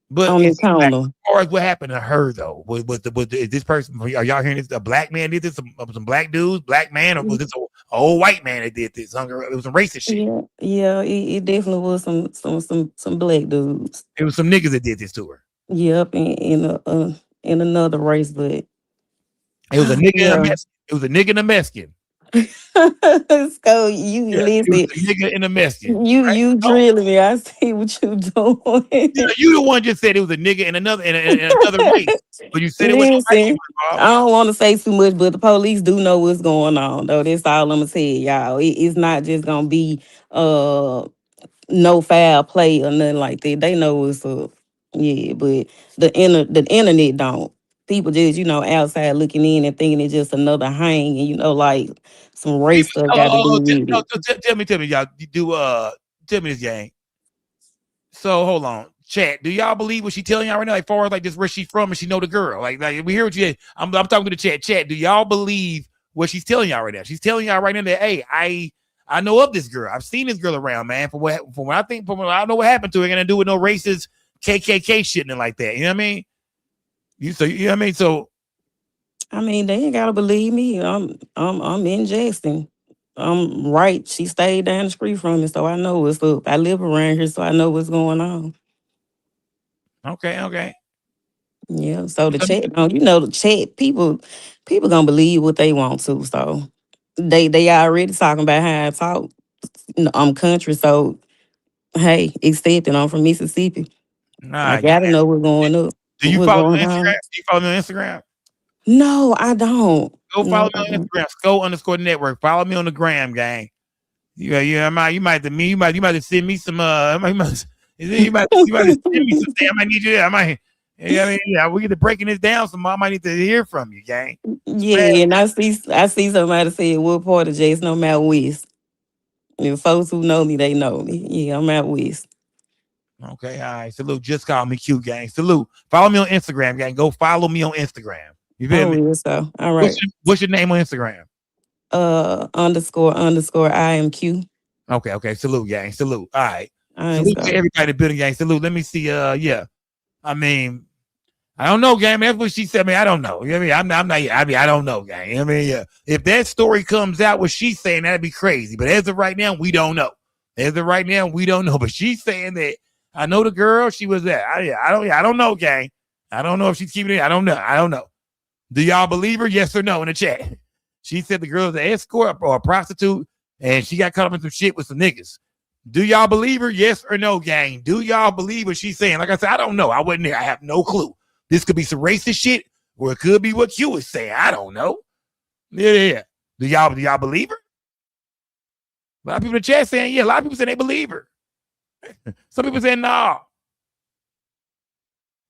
But on the as far as what happened to her though, is this person? Are y'all hearing this? A black man did this? Some black dudes, black man, or was this old white man that did this. It was some racist shit. Yeah, it definitely was some black dudes. It was some niggas that did this to her. Yep, in another race, but It was a nigga and a yeah. Mexican. It was a nigga and a Mexican. So you Yeah, it was listen, a nigga and a Mexican. Right? you Oh, drilling me. I see what you doing. you the one just said it was a nigga and another race, but you said it wasn't no white Listen, people involved. I don't want to say too much, but the police do know what's going on, though. That's all I'm gonna tell y'all. It's not just gonna be no foul play or nothing like that. They know what's up. Yeah, but the internet don't. People just, outside looking in and thinking it's just another hang, and like some race stuff got to do with it. Tell me, y'all. Tell me this, gang. So hold on, chat. Do y'all believe what she telling y'all right now? Like far as like just where she's from and she know the girl. Like we hear what you. I'm talking to the chat. Chat. Do y'all believe what she's telling y'all right now? She's telling y'all right now that hey, I know of this girl. I've seen this girl around, man. From what I know what happened to her, gonna do with no racist KKK shit and like that. You know what I mean? You know what I mean? So I mean, they ain't gotta believe me. I'm in Jackson. I'm right. She stayed down the street from me, so I know what's up. I live around here, so I know what's going on. okay. Yeah. So the chat, the chat people gonna believe what they want to. So they already talking about how I talk. I'm country, so hey, accept it. I'm from Mississippi. I nah. gotta know what's going up. Do you What's follow me going on Instagram? on? Do you follow me on Instagram? No, I don't. Go follow No, me I on don't. Instagram. Sco_network. Follow me on the gram, gang. Yeah. You might have send me some. You might send me something. I might need you. I might. Yeah, I mean, yeah, we get to breaking this down. Some I might need to hear from you, gang. Man, Yeah, and I see somebody say what part of Jackson I'm out west. And folks who know me, they know me. Yeah, I'm out west. okay, all right. Salute. Just call me Q, gang. Salute. Follow me on Instagram, gang. Go follow me on Instagram. You I feel me? will, so all right. What's your name on Instagram? __ I am Q. Okay. Salute, gang. Salute. All right. All right, Salute to so everybody building, gang. Salute. Let me see. Yeah. I mean, I don't know, gang. That's what she said. I don't know. You know what I mean? I'm not. I don't know, gang. You know what I mean, yeah. If that story comes out, what she's saying, that'd be crazy. But as of right now, we don't know. But she's saying that I know the girl. She was there. I don't know, gang. I don't know if she's keeping it. I don't know. Do y'all believe her? Yes or no in the chat. She said the girl's an escort or a prostitute, and she got caught up in some shit with some niggas. Do y'all believe her? Yes or no, gang? Do y'all believe what she's saying? Like I said, I don't know. I wasn't there. I have no clue. This could be some racist shit, or it could be what Q is saying. I don't know. Yeah. Do y'all believe her? A lot of people in the chat saying, yeah. A lot of people saying they believe her. Some people saying, nah.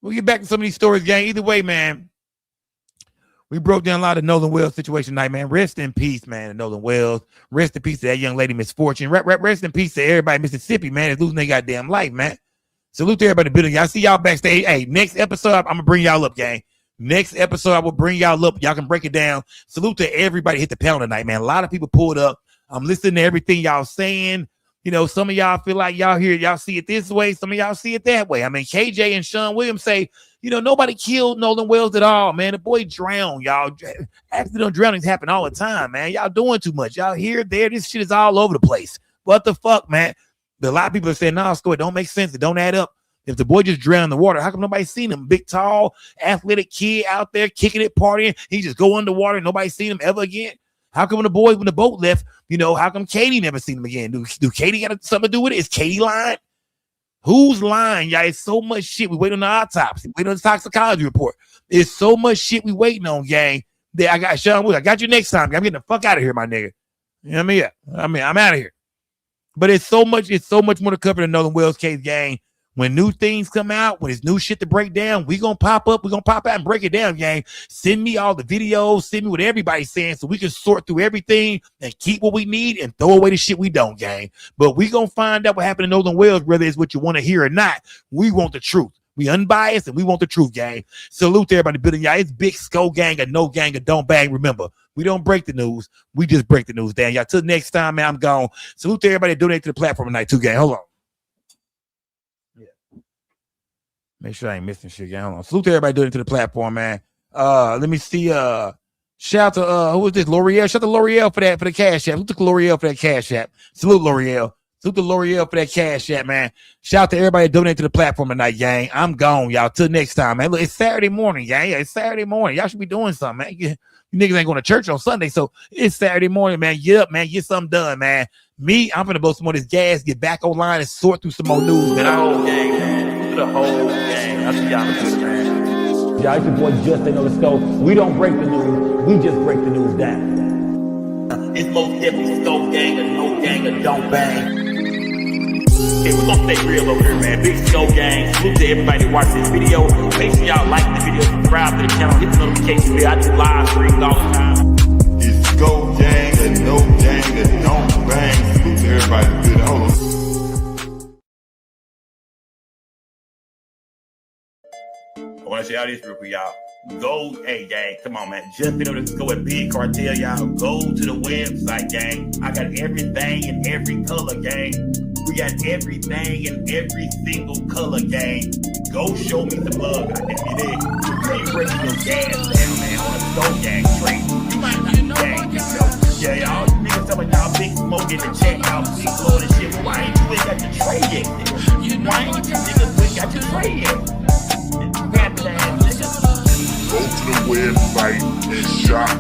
We'll get back to some of these stories, gang. Either way, man. We broke down a lot of Nolan Wells situation tonight, man. Rest in peace, man, to Nolan Wells. Rest in peace to that young lady, Miss Fortune. Rest in peace to everybody in Mississippi, man, that's losing their goddamn life, man. Salute to everybody building. Y'all see y'all backstage. Hey, next episode, I'm going to bring y'all up, gang. Next episode, I will bring y'all up. Y'all can break it down. Salute to everybody hit the panel tonight, man. A lot of people pulled up. I'm listening to everything y'all saying. Some of y'all feel like y'all see it this way. Some of y'all see it that way. I mean, KJ and Sean Williams say, nobody killed Nolan Wells at all, man. The boy drowned, y'all. Accidental drownings happen all the time, man. Y'all doing too much. Y'all here, there. This shit is all over the place. What the fuck, man? But a lot of people are saying, nah, Sco, it don't make sense. It don't add up. If the boy just drowned in the water, how come nobody seen him? Big, tall, athletic kid out there kicking it, partying. He just go underwater and nobody seen him ever again. How come when the boat left, how come Katie never seen him again? Do Katie got something to do with it? Is Katie lying? Who's lying, y'all? It's so much shit. We wait on the autopsy. We wait on the toxicology report. It's so much shit we waiting on, gang. That I got Sean Wood. I got you next time. I'm getting the fuck out of here, my nigga. You know what I mean? Yeah. I'm out of here. But it's so much more to cover than Nolan Wells case, gang. When new things come out, when it's new shit to break down, we gonna pop up. We gonna pop out and break it down, gang. Send me all the videos. Send me what everybody's saying so we can sort through everything and keep what we need and throw away the shit we don't, gang. But we gonna find out what happened to Nolan Wells, whether it's what you want to hear or not. We want the truth. We unbiased and we want the truth, gang. Salute to everybody building, y'all. It's Big Skull Gang or No Gang or Don't Bang. Remember, we don't break the news. We just break the news, damn. Y'all, till next time, man, I'm gone. Salute to everybody that donate to the platform tonight, too, gang. Hold on. Make sure I ain't missing shit, gang. Hold on. Salute to everybody doing it to the platform, man. Let me see. Shout out to who is this? L'Oreal. Shout out to L'Oreal for the cash app. Who took L'Oreal for that cash app? Salute L'Oreal. Salute to L'Oreal for that cash app, man. Shout out to everybody donating to the platform tonight, gang. I'm gone, y'all. Till next time, man. Look, it's Saturday morning, gang. It's Saturday morning. Y'all should be doing something, man. You niggas ain't going to church on Sunday, so it's Saturday morning, man. Get up, man. Get something done, man. Me, I'm gonna blow some more of this gas, get back online, and sort through some more news, man. The whole gang, man. The whole gang. I'll see y'all later, man. Yeah, it's your boy Justin on the scope. We don't break the news, we just break the news down. It's most definitely Scope Gang, or no gang, or don't bang. Okay, we're gonna stay real over here, man. Big Scope Gang. Salute to everybody that watched this video. Make sure y'all like the video, subscribe to the channel, hit the notification bell. I do live streams all the time. It's Scope Gang, or no gang, or don't bang. Salute to everybody. Good. Hold on. I want to say all this real quick, y'all. Go, hey, gang, come on, man. Just been able to go at Big Cartel, y'all. Go to the website, gang. I got everything in every color, gang. We got everything in every single color, gang. Go show me some love. I think it is. Trade breaking your gas, man, on a Scope Gang trade. You might not be gang, you know. Yeah, y'all niggas tell me y'all big smoke in the chat, y'all big blow and shit. Well, why ain't you ain't got your trade yet? Why ain't you niggas ain't got your trade yet? Go to the website and shop.